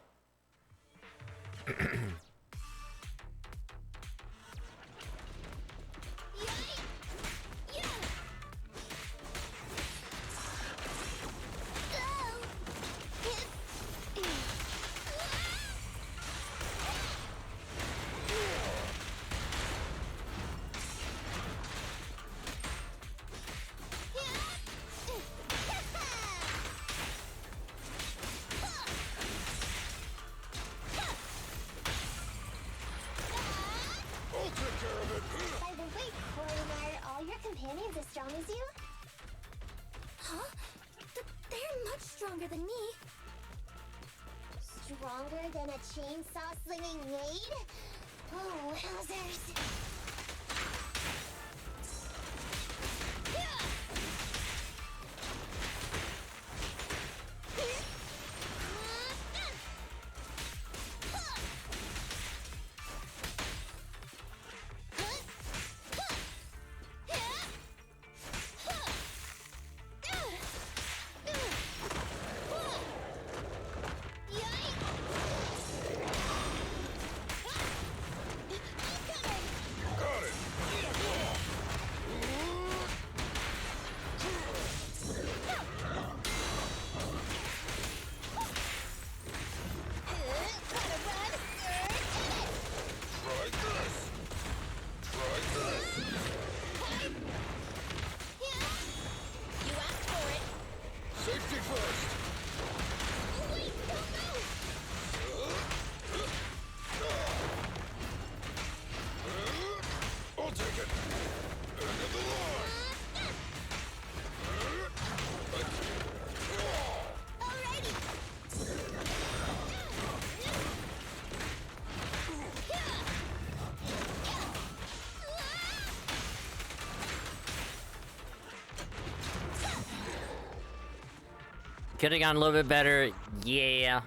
[SPEAKER 21] By the way, Corin, are all your companions as strong as you? Huh? They're much stronger than me. Stronger than a chainsaw-slinging maid? Oh, wowzers.
[SPEAKER 5] Could have gone a little bit better. Yeah.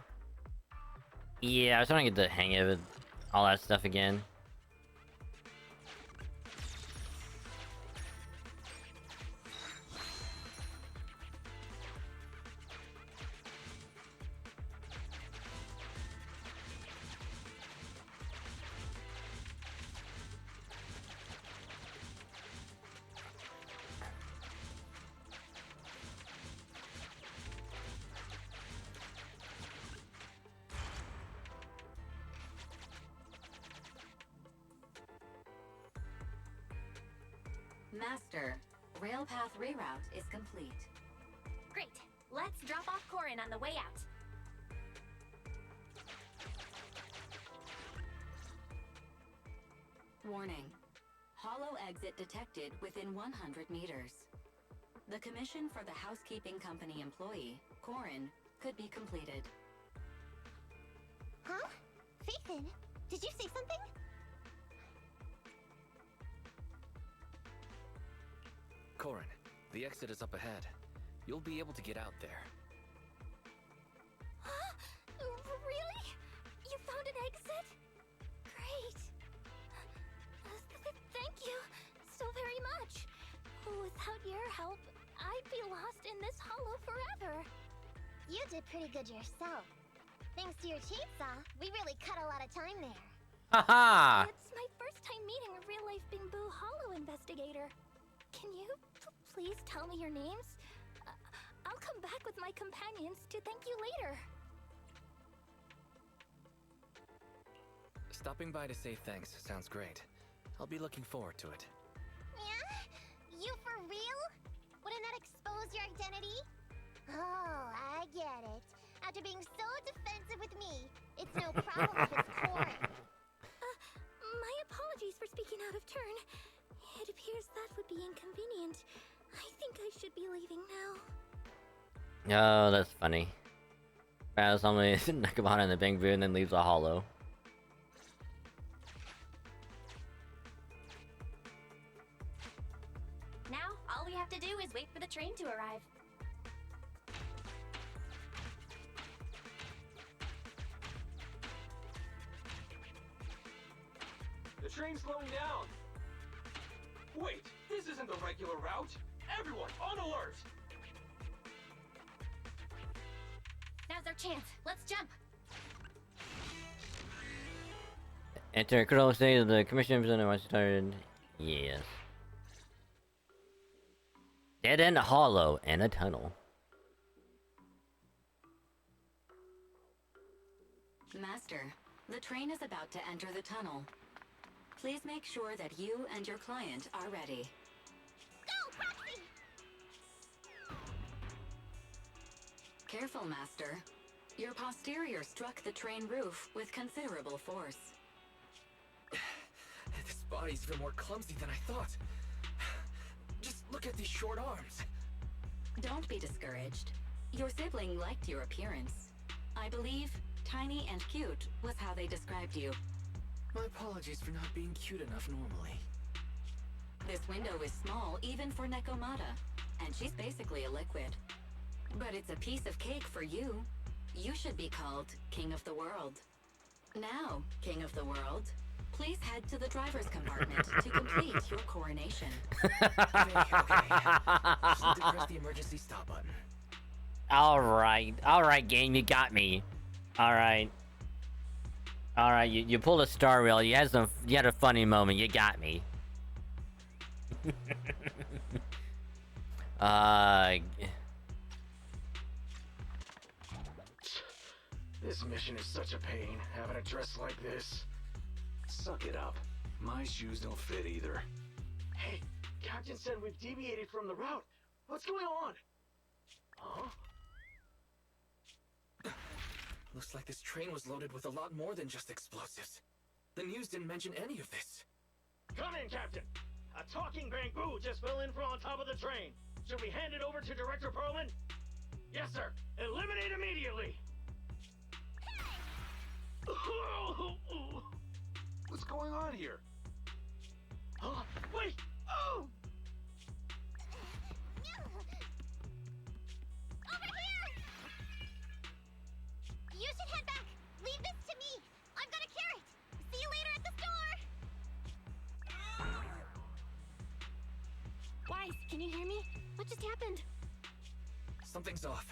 [SPEAKER 5] Yeah, I was trying to get the hang of it. All that stuff again.
[SPEAKER 3] Master, Railpath reroute is complete.
[SPEAKER 1] Great. Let's drop off Corin on the way out.
[SPEAKER 3] Warning. Hollow exit detected within 100 meters. The commission for the housekeeping company employee, Corin, could be completed.
[SPEAKER 21] Huh? Phaethon, did you say something?
[SPEAKER 23] Corin, the exit is up ahead. You'll be able to get out there.
[SPEAKER 21] Huh? Really? You found an exit? Great. Thank you so very much. Without your help, I'd be lost in this hollow forever. You did pretty good yourself. Thanks to your chainsaw, we really cut a lot of time there.
[SPEAKER 5] Haha!
[SPEAKER 21] It's my first time meeting a real-life Bingbu Hollow investigator. Can you please tell me your names? I'll come back with my companions to thank you later.
[SPEAKER 23] Stopping by to say thanks sounds great. I'll be looking forward to it.
[SPEAKER 21] Yeah? You for real? Wouldn't that expose your identity? Oh, I get it. After being so defensive with me, it's no problem if it's Corin. My apologies for speaking out of turn. It appears that would be inconvenient.
[SPEAKER 5] Oh, that's funny. Battles only Nakamata in the Bang Boo and then leaves a hollow.
[SPEAKER 1] Now, all we have to do is wait for the train to arrive.
[SPEAKER 11] The train's slowing down. Wait, this isn't the regular route. Everyone, on alert!
[SPEAKER 1] Now's our chance. Let's jump.
[SPEAKER 5] Enter critical state of the commission presented once started. Yes. Dead end hollow and a tunnel.
[SPEAKER 3] Master, the train is about to enter the tunnel. Please make sure that you and your client are ready.
[SPEAKER 21] Go, Proxy!
[SPEAKER 3] Careful, Master. Your posterior struck the train roof with considerable force.
[SPEAKER 23] This body's even more clumsy than I thought. Just look at these short arms.
[SPEAKER 3] Don't be discouraged. Your sibling liked your appearance. I believe tiny and cute was how they described you.
[SPEAKER 23] My apologies for not being cute enough normally.
[SPEAKER 3] This window is small even for Nekomata, and she's basically a liquid. But it's a piece of cake for you. You should be called King of the World. Now, King of the World, please head to the driver's compartment to complete your coronation.
[SPEAKER 23] Okay. Just need to press the emergency stop button.
[SPEAKER 5] Alright, game, you got me. Alright, you pulled a star wheel, you had a funny moment, you got me.
[SPEAKER 22] This mission is such a pain, having a dress like this. Suck it up. My shoes don't fit either. Hey, Captain said we've deviated from the route. What's going on? Huh?
[SPEAKER 23] Looks like this train was loaded with a lot more than just explosives. The news didn't mention any of this.
[SPEAKER 22] Come in, Captain. A talking bamboo just fell in from on top of the train. Should we hand it over to Director Perlman? Yes, sir. Eliminate immediately.
[SPEAKER 11] What's going on here?
[SPEAKER 22] Huh? Wait! Oh!
[SPEAKER 21] Over here! You should head back. Leave this to me. I've got a carrot. See you later at the store.
[SPEAKER 1] Wise, can you hear me? What just happened?
[SPEAKER 23] Something's off.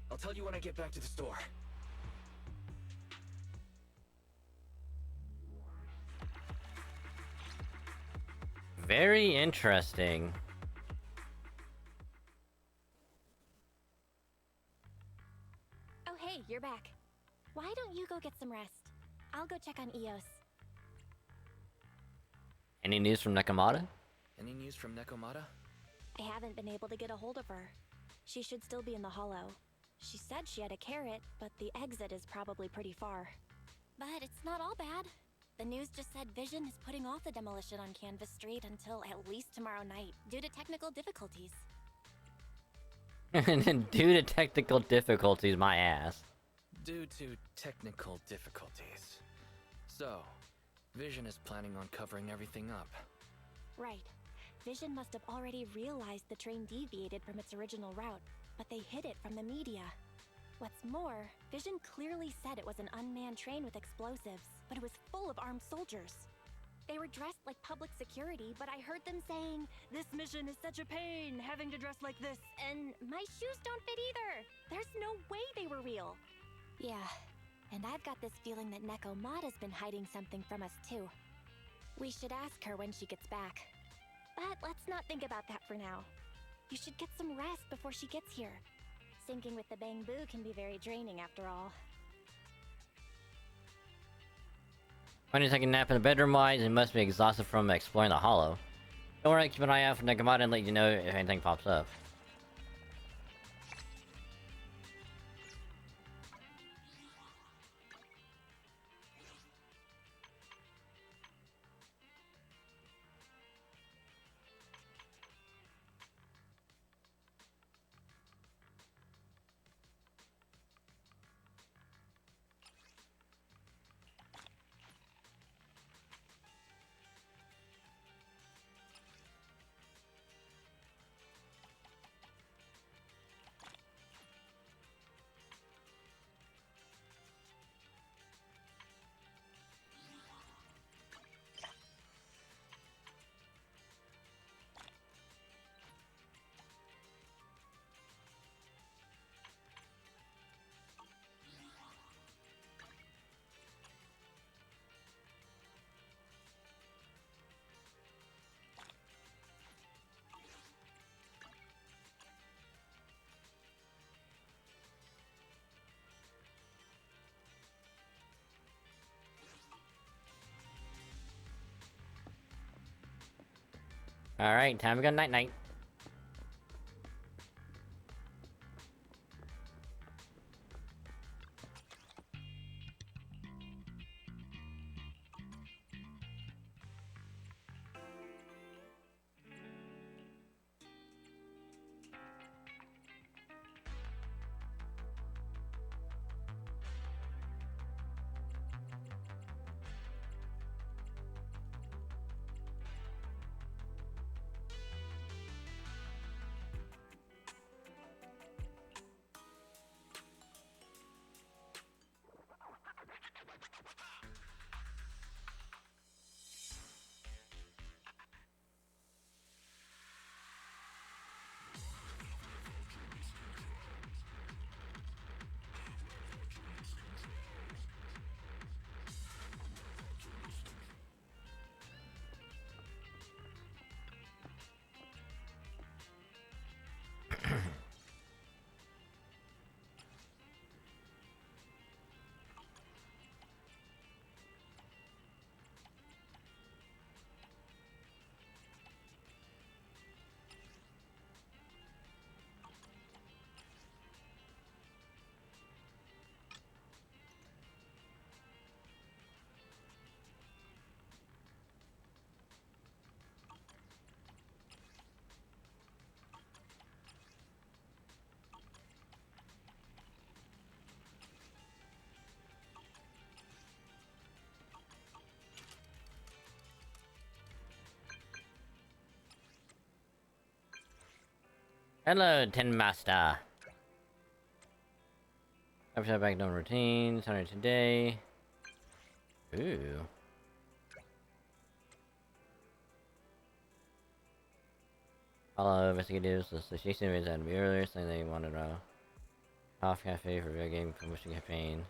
[SPEAKER 23] I'll tell you when I get back to the store.
[SPEAKER 5] Very interesting.
[SPEAKER 1] Oh hey, you're back. Why don't you go get some rest? I'll go check on Eos.
[SPEAKER 5] Any news from Nakamata?
[SPEAKER 23] Any news from Nekomata?
[SPEAKER 1] I haven't been able to get a hold of her. She should still be in the hollow. She said she had a carrot, but the exit is probably pretty far. But it's not all bad. The news just said Vision is putting off the demolition on Canvas Street until at least tomorrow night, due to technical difficulties.
[SPEAKER 5] Due to technical difficulties, my ass.
[SPEAKER 23] Due to technical difficulties. So, Vision is planning on covering everything up.
[SPEAKER 1] Right. Vision must have already realized the train deviated from its original route, but they hid it from the media. What's more, Vision clearly said it was an unmanned train with explosives, but it was full of armed soldiers. They were dressed like public security, but I heard them saying, "This mission is such a pain, having to dress like this," and my shoes don't fit either. There's no way they were real. Yeah, and I've got this feeling that Nekomata's been hiding something from us too. We should ask her when she gets back. But let's not think about that for now. You should get some rest before she gets here. Syncing with the bamboo can be very draining after all.
[SPEAKER 5] When you take a nap in the bedroom, wise, it must be exhausted from exploring the hollow. Don't worry, keep an eye out for Nakamata and let you know if anything pops up. Alright, time to go night-night. Hello, Tin Master. Upside back down routines, 100 today. Ooh. Follow investigatives. The association raised that to be earlier, saying they wanted a off cafe for video game promotion campaign.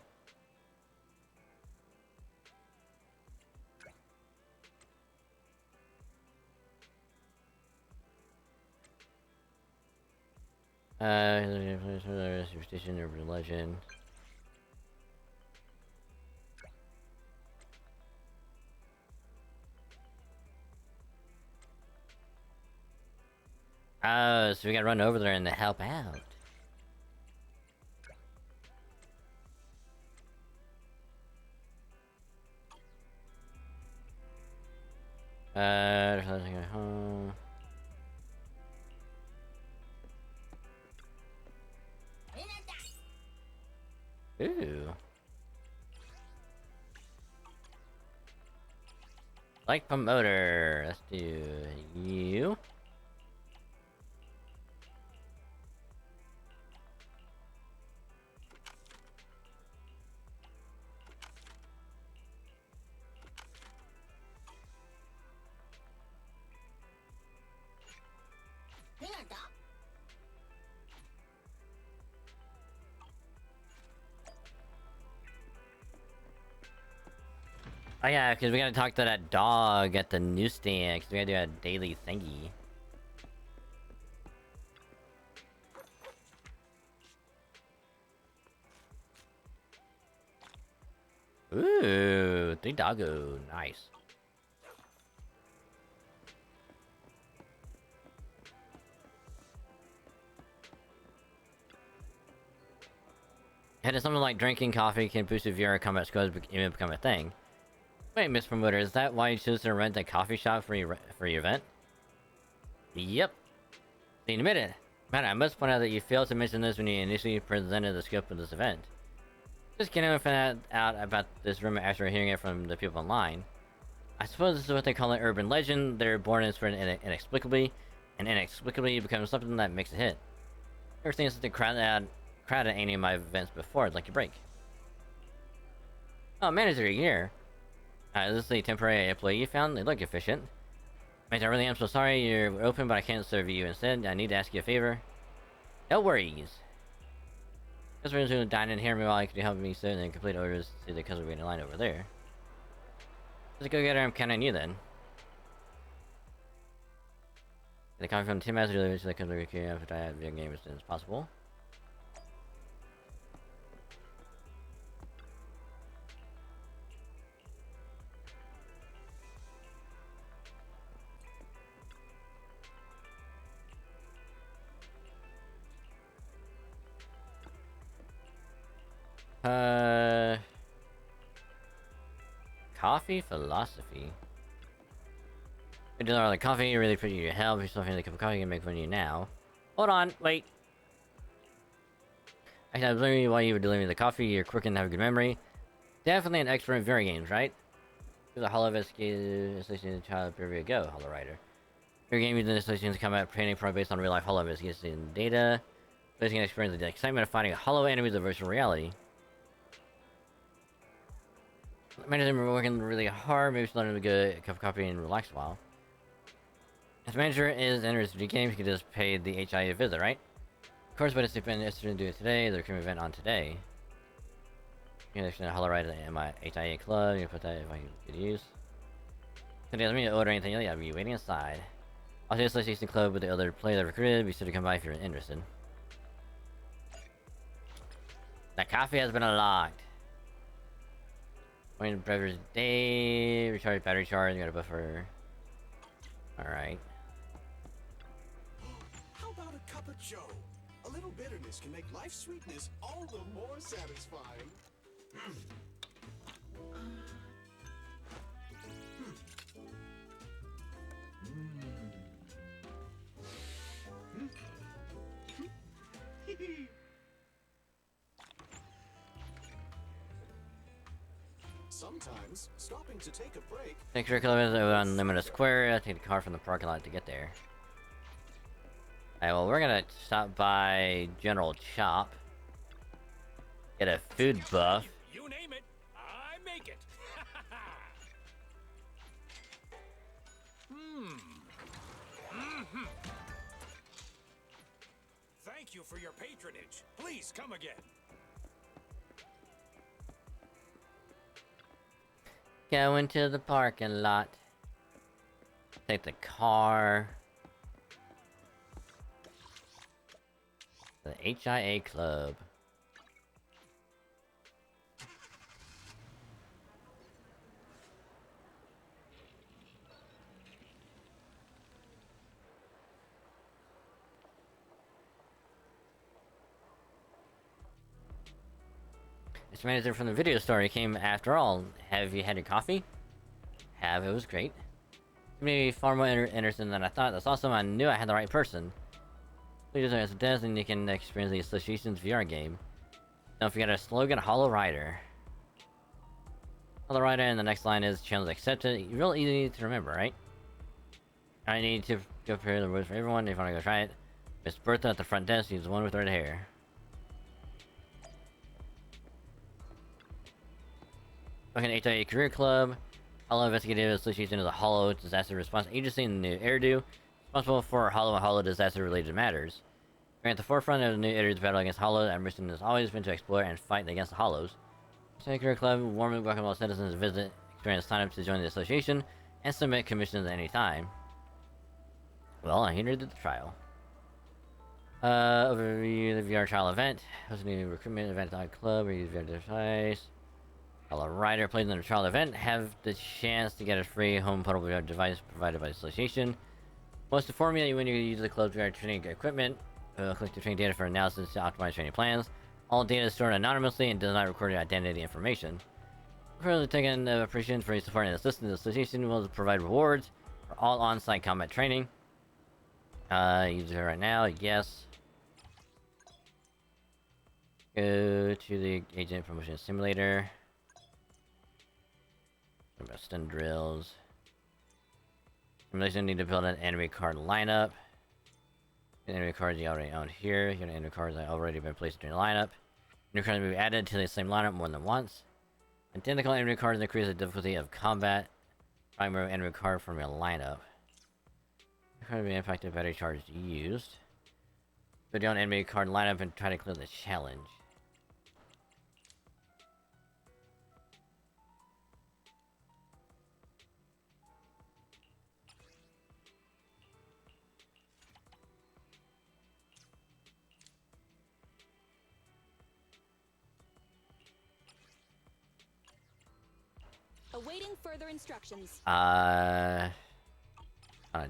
[SPEAKER 5] Superstition, urban legend. Oh, so we gotta run over there and help out. There's nothing at home. Ooh. Like promoter. Let's do you. Oh yeah, because we gotta talk to that dog at the newsstand, because we gotta do a daily thingy. Ooh, 3 doggo, nice. And something like drinking coffee can boost your VR combat skills even become a thing. Wait, Miss Promoter, is that why you chose to rent a coffee shop for your event? Yep. See, in a minute. Man, I must point out that you failed to mention this when you initially presented the scope of this event. Just getting out about this rumor after hearing it from the people online. I suppose this is what they call an urban legend. They're born and spread inexplicably, and inexplicably becomes something that makes a hit. Ever seen such a crowd at any of my events before? I'd like to break. Oh, manager, you're here. This is the temporary employee you found. They look efficient. Mate, I really am so sorry you're open, but I can't serve you instead. I need to ask you a favor. No worries. Customers who dine in here, meanwhile, could you help me sit and complete orders to the customer waiting line over there? Let's go get her. I'm counting you then. The coffee from Tim Master delivered to the customer who can after I have video game as soon as possible. Coffee philosophy. $50 like coffee, you really appreciate your help. If you're still feeling a cup of coffee, you can make one of you now. Hold on, wait. Actually, I was wondering why you were delivering the coffee. You're quick and have a good memory. Definitely an expert in video games, right? The Hollow Investigation Association Child Review Go, Hollow Writer. Your game using the Association's combat training probably based on real life Hollow Investigation data. Placing an experience in the excitement of fighting a Hollow enemy with a virtual reality. Many of them are working really hard, maybe just let them get a cup of coffee and relax a while. If the manager is interested in games, you can just pay the HIA visit, right? Of course, but if you've been interested in doing it today, there's a cream event on today. You can actually Hollow Writer in my HIA club, you can put that if I could use. Today, let me order anything else, I'll be waiting inside. Also, the Association Club with the other players I've recruited, be sure to come by if you're interested. That coffee has been unlocked. Waiting beverage day, recharge battery charge, you got a buffer. Alright.
[SPEAKER 13] How about a cup of joe? A little bitterness can make life's sweetness all the more satisfying. Sometimes stopping to take a break.
[SPEAKER 5] 6 kilometers over Unlimited Square. I take the car from the parking lot to get there. Alright, well, we're gonna stop by General Chop. Get a food buff.
[SPEAKER 11] You name it, I make it. Thank you for your patronage. Please come again.
[SPEAKER 5] Go into the parking lot. Take the car. The HIA Club. This manager from the video store came after all. Have you had your coffee? Have, it was great. You made me far more interesting than I thought. That's awesome, I knew I had the right person. Please as it does, and you can experience the Association's VR game. Don't forget our slogan, Hollow Rider. Hollow Rider, and the next line is, challenge accepted. Real easy to remember, right? I need to go prepare the rules for everyone if you want to go try it. Miss Bertha at the front desk, she's the one with red hair. Fucking HIA Career Club. Hollow Investigative Association is a Hollow Disaster Response Agency in the new Eridu, responsible for Hollow and Hollow disaster-related matters. We're at the forefront of the new Eridu's battle against Hollow. Our mission has always been to explore and fight against the Hollows. HIA Career Club warmly welcome all citizens to visit, experience sign up to join the association, and submit commissions at any time. Well, I hindered the trial. Overview the VR trial event. Host a new recruitment event at the club where you use VR device. Hollow Rider plays in the trial event. Have the chance to get a free home portable VR device provided by the association. Most inform you when you use the club's VR training equipment. Click the training data for analysis to optimize training plans. All data is stored anonymously and does not record your identity information. Further taken appreciation for your support and assistance. The association will provide rewards for all on-site combat training. Use it right now, yes. Go to the agent promotion simulator. About stun drills. Simulation need to build an enemy card lineup. The enemy cards you already own here. Your enemy cards have already been placed in your lineup. Enemy cards will be added to the same lineup more than once. Identical enemy cards increase the difficulty of combat. Remove enemy card from your lineup. Card will be impacted by battery charge used. Put down enemy card lineup and try to clear the challenge.
[SPEAKER 14] Awaiting further instructions.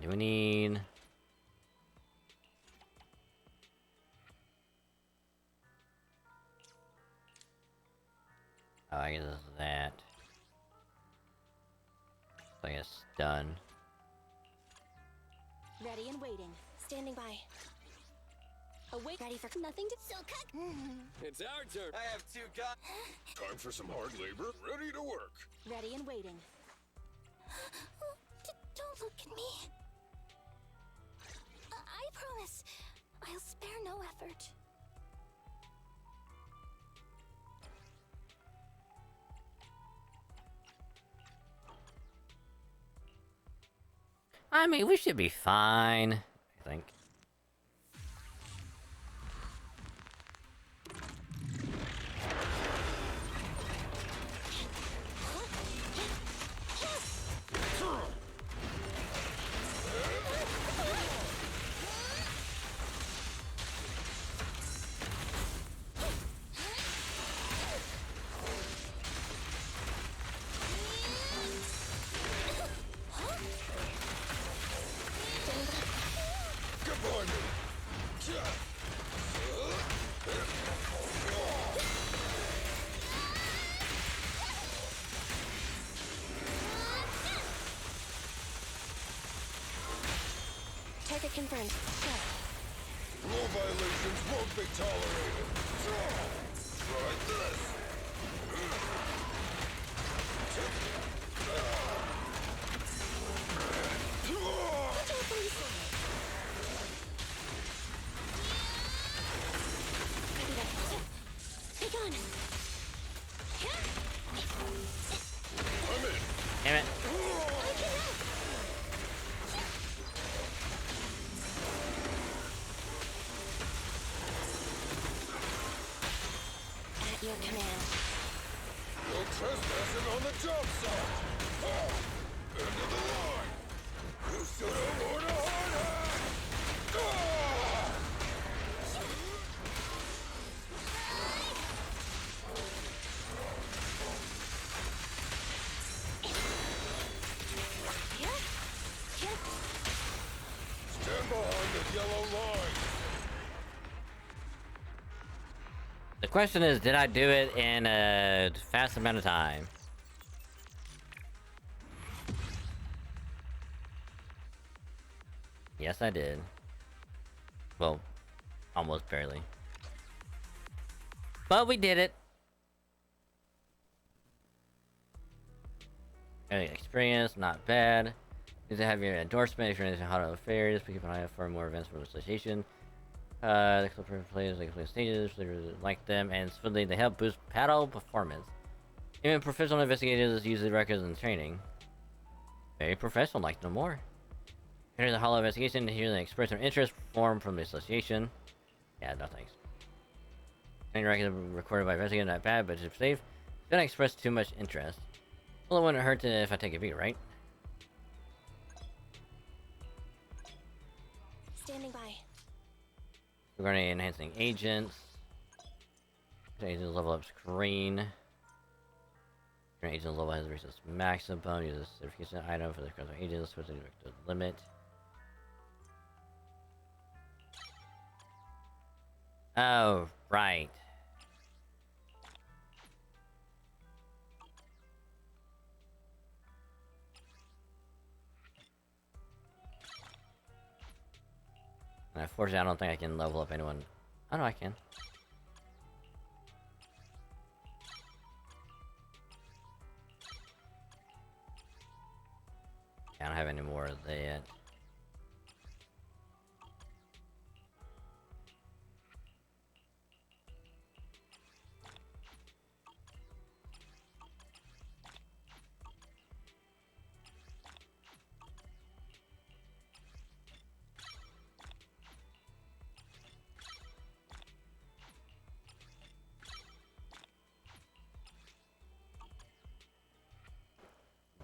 [SPEAKER 5] Do we need... Oh, I guess this is that. guess done.
[SPEAKER 1] Ready and waiting. Standing by. Awake. Ready for nothing to so cook.
[SPEAKER 11] It's our turn. I have 2 guns.
[SPEAKER 2] Time for some hard labor. Ready to work.
[SPEAKER 1] Ready and waiting.
[SPEAKER 12] Don't look at me. I promise, I'll spare no effort.
[SPEAKER 5] I mean, we should be fine, I think.
[SPEAKER 1] Target confirmed. Go.
[SPEAKER 2] Rule violations won't be tolerated. Try this.
[SPEAKER 1] Be gone.
[SPEAKER 2] I'm in.
[SPEAKER 5] Damn it.
[SPEAKER 1] At your command.
[SPEAKER 2] No trespassing on the job site. End of the line. You should have worn a hard hat. Stand behind the yellow line.
[SPEAKER 5] The question is, did I do it in a fast amount of time? Yes, I did. Well, almost barely. But we did it. Experience, not bad. Need to have your endorsement if you're into hot affairs. Keep an eye out for more events for the association. The clip players like play stages, players like them, and supposedly they help boost paddle performance. Even professional investigators use the records and training. Very professional, like no more. Here's a hollow investigation. Here's an express of interest form from the association. Yeah, no thanks. Training records recorded by investigator, not bad, but it's safe. Don't express too much interest. Well, it wouldn't hurt if I take a beat, right?
[SPEAKER 1] Standing by.
[SPEAKER 5] Regarding enhancing agents. Agents level up screen. Agent level has reached its maximum. Use a certification item for the current agents, switch the limit. Oh, right. And unfortunately, I don't think I can level up anyone. Oh no, I can. I don't have any more of that yet.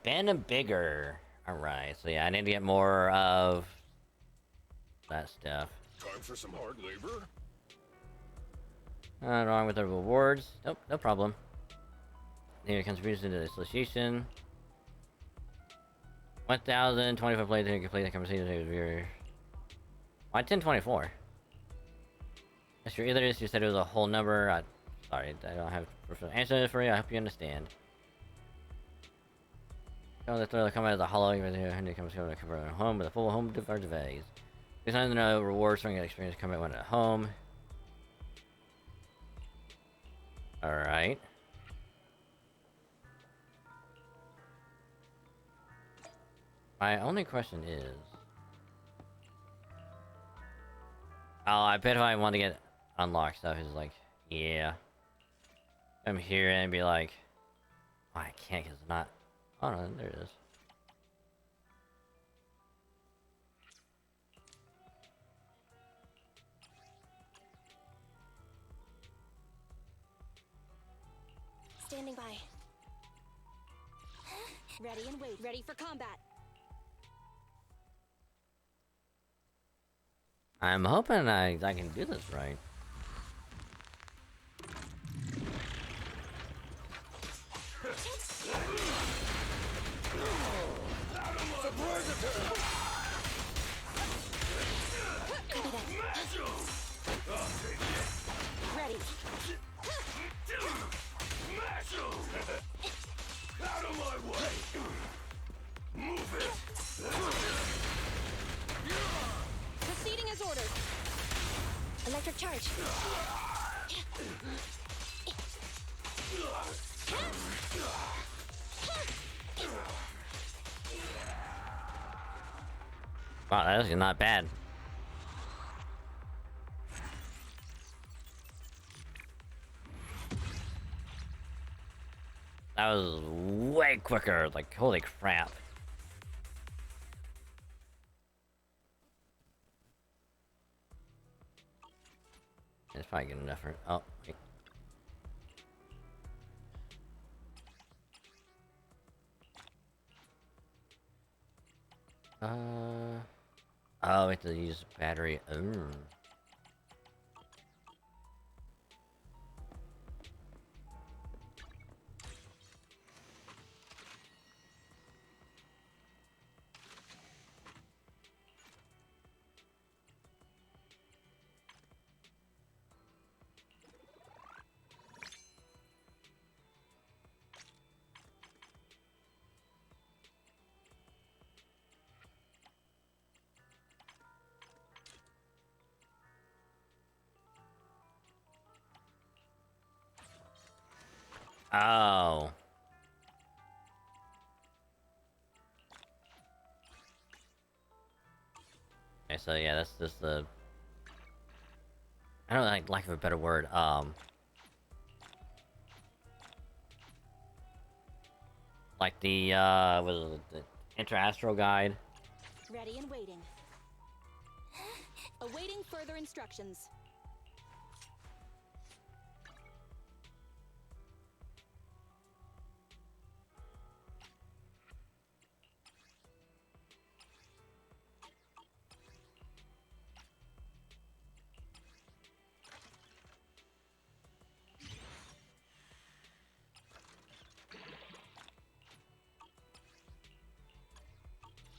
[SPEAKER 5] Been bigger. Alright, so yeah, I need to get more of that stuff.
[SPEAKER 2] Time for some hard labor.
[SPEAKER 5] Wrong with the rewards. Nope, no problem. Need contribution to the association. 1,025 plays to complete the conversation with your. Why 1024? That's your either. You said it was a whole number. Sorry, I don't have an answer for you. I hope you understand. Come out of the hollow, and comes to cover at home with a full home device. There's not no rewards for getting experience coming when at home. Alright. My only question is... Oh, I bet if I want to get unlocked stuff is like, yeah. I'm here and be like, oh, I can't because it's not... Oh no, there it is.
[SPEAKER 1] Standing by. Ready and wait. Ready for combat.
[SPEAKER 5] I'm hoping I can do this right.
[SPEAKER 2] Surprise attack!
[SPEAKER 1] Ready.
[SPEAKER 2] Out of my way! Move it!
[SPEAKER 1] Proceeding as ordered. Electric charge.
[SPEAKER 5] Wow, that is not bad. That was way quicker, like, holy crap. It's probably good enough for... Oh, wait. Oh, we have to use battery. Oh. Okay, so yeah, that's just the... I don't like lack of a better word, like the, what is it, the Interastral Guide?
[SPEAKER 1] Ready and waiting. Awaiting further instructions.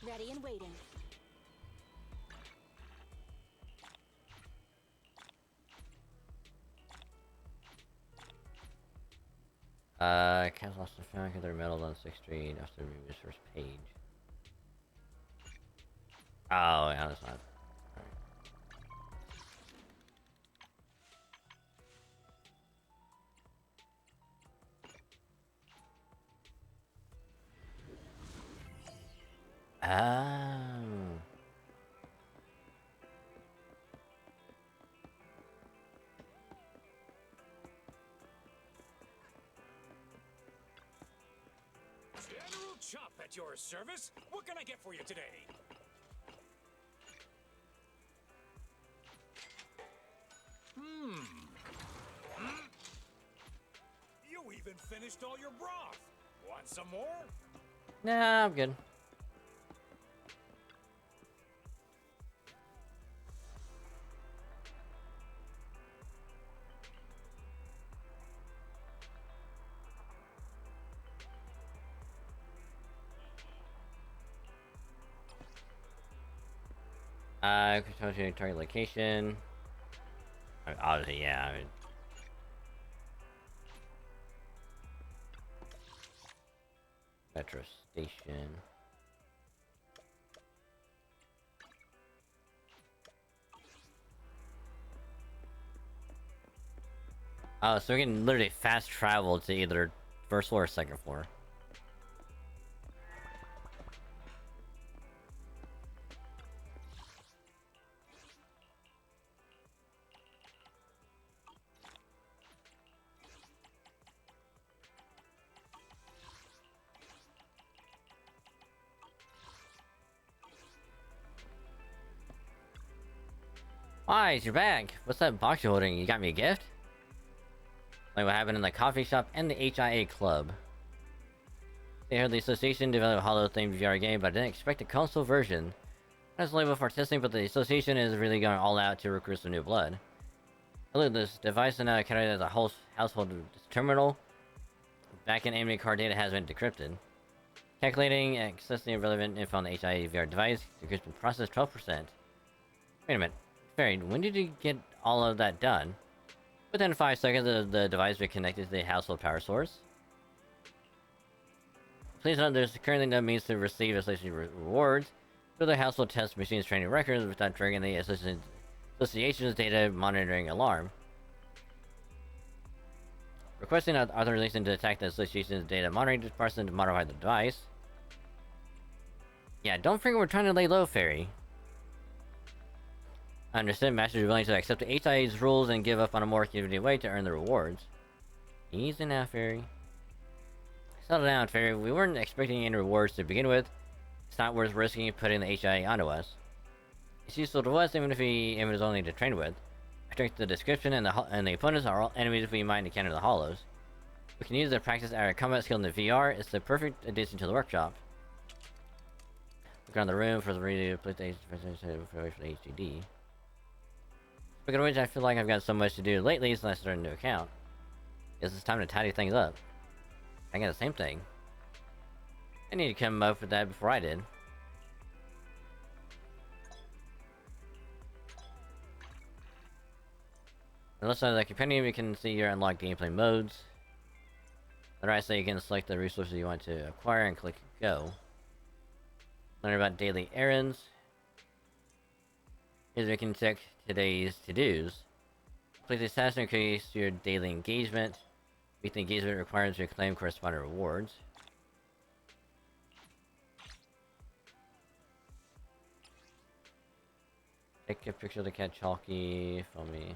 [SPEAKER 1] Ready and waiting.
[SPEAKER 5] Cast lost the found their medals on 6th Street after the movie's first page. Oh, yeah, that's not... Oh.
[SPEAKER 11] General Chop at your service. What can I get for you today? You even finished all your broth. Want some more?
[SPEAKER 5] Nah, I'm good. Control to target location. Obviously, yeah. I mean, Metro station. Oh, so we can literally fast travel to either first floor or second floor. Wise, you're back. What's that box you're holding? You got me a gift? Like what happened in the coffee shop and the HIA club. They heard the association developed a Hollow-themed VR game, but I didn't expect a console version. That's a label for testing, but the association is really going all out to recruit some new blood. Look at this device is now carried as a whole household terminal. Back-end aiming card data has been decrypted. Calculating accessing relevant info on the HIA VR device. Decryption process 12%. Wait a minute. Fairy, when did you get all of that done? Within 5 seconds, the device will be connected to the household power source. Please note there's currently no means to receive associated rewards through the household test machine's training records without triggering the association's data monitoring alarm. Requesting authorization to attack the association's data monitoring department to modify the device. Yeah, don't forget we're trying to lay low, Fairy. I understand Masters are willing to accept the HIA's rules and give up on a more convenient way to earn the rewards. Easy now, Fairy. Settle down, Fairy. We weren't expecting any rewards to begin with. It's not worth risking putting the HIA onto us. It's useful to us even if it was only to train with. I think the description and the opponents are all enemies we might encounter in the Hollows. We can use to practice our combat skill in the VR. It's the perfect addition to the workshop. Look around the room for the radio PlayStation for the HDD. Speaking of which, I feel like I've got so much to do lately since I started a new account. Guess it's time to tidy things up. I got the same thing. I need to come up with that before I did. On the left side of the companion, we can see your unlocked gameplay modes. On the right side, you can select the resources you want to acquire and click Go. Learn about daily errands. Here's where you can check today's to-dos. Complete this task to increase your daily engagement. Meet the engagement requirements to claim corresponding rewards. Take a picture of the cat Chalky for me.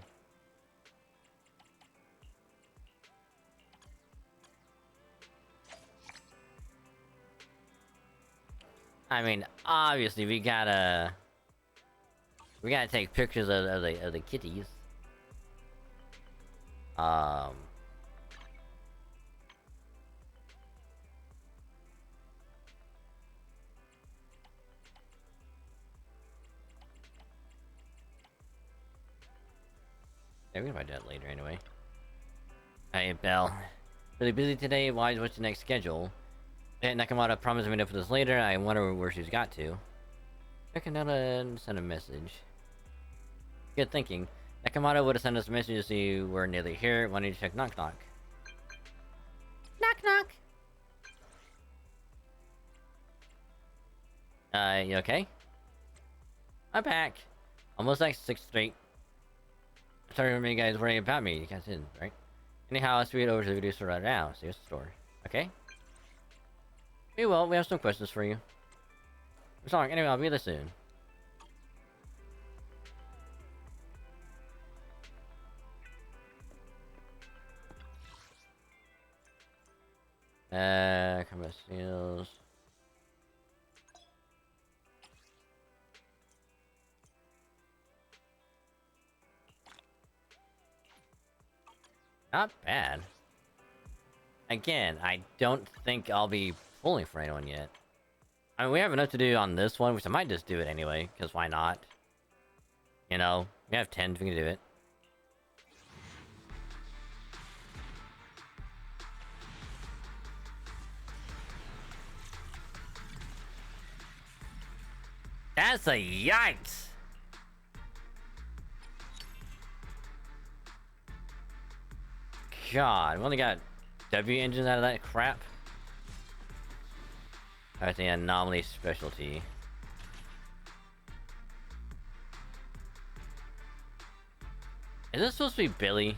[SPEAKER 5] I mean, obviously we gotta take pictures of the kitties. Yeah, we can find that later anyway. Hey, Belle. Really busy today? What's the next schedule? Nakamata promised me to put this later. I wonder where she's got to. Check out and send a message. Good thinking. Nakamata would have sent us a message to see we're nearly here. Why don't you check knock knock?
[SPEAKER 10] Knock knock.
[SPEAKER 5] You okay? I'm back. Almost like 6 straight. Sorry for you guys worrying about me. You guys didn't, right? Anyhow, let's read over to the video store right now. See what's the story. Okay? We will. We have some questions for you. Sorry. Anyway, I'll be there soon. Combat seals. Not bad. Again, I don't think I'll be pulling for anyone yet. I mean, we have enough to do on this one, which I might just do it anyway, because why not? You know, we have 10 if we can do it. That's a yikes! God, we only got W engines out of that crap. I think anomaly specialty. Is this supposed to be Billy?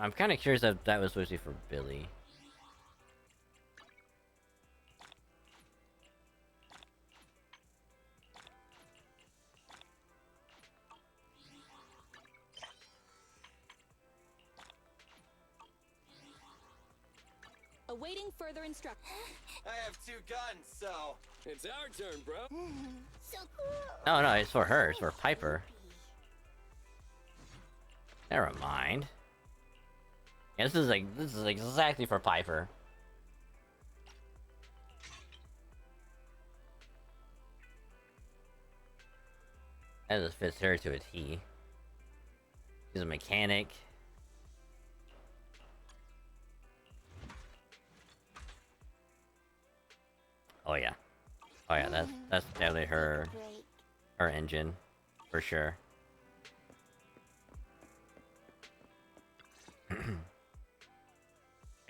[SPEAKER 5] I'm kind of curious if that was supposed to be for Billy.
[SPEAKER 8] Awaiting further instructions.
[SPEAKER 14] I have 2 guns, so it's our turn, bro.
[SPEAKER 21] So cool.
[SPEAKER 5] Oh no, it's for her. It's for Piper. Never mind. Yeah, this is exactly for Piper. That just fits her to a T. She's a mechanic. Oh yeah. Oh yeah, that's definitely her engine. For sure.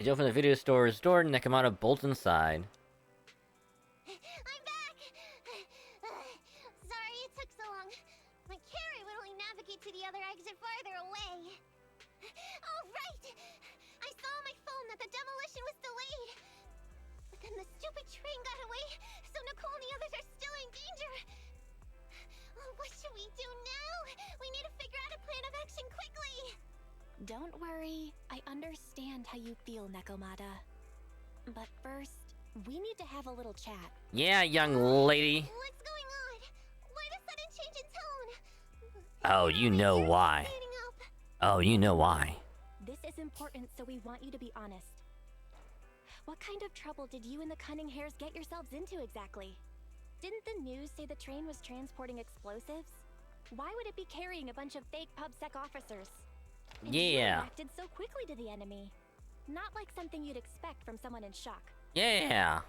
[SPEAKER 5] As you open the video store's door, Nekomata bolts inside.
[SPEAKER 21] I'm back! Sorry it took so long. My carry would only navigate to the other exit farther away. Oh, right! I saw on my phone that the demolition was delayed. But then the stupid train got away, so Nicole and the others are still in danger. Oh, what should we do now? We need to figure out a plan of action quickly.
[SPEAKER 1] Don't worry, I understand how you feel, Nekomata. But first, we need to have a little chat.
[SPEAKER 5] Yeah, young lady.
[SPEAKER 21] What's going on? Why the sudden change in tone?
[SPEAKER 5] Oh, you know why. Oh, you know why.
[SPEAKER 1] This is important, so we want you to be honest. What kind of trouble did you and the Cunning Hares get yourselves into exactly? Didn't the news say the train was transporting explosives? Why would it be carrying a bunch of fake PubSec officers? And you
[SPEAKER 5] Yeah.
[SPEAKER 1] reacted so quickly to the enemy. Not like something you'd expect from someone in shock.
[SPEAKER 5] Yeah.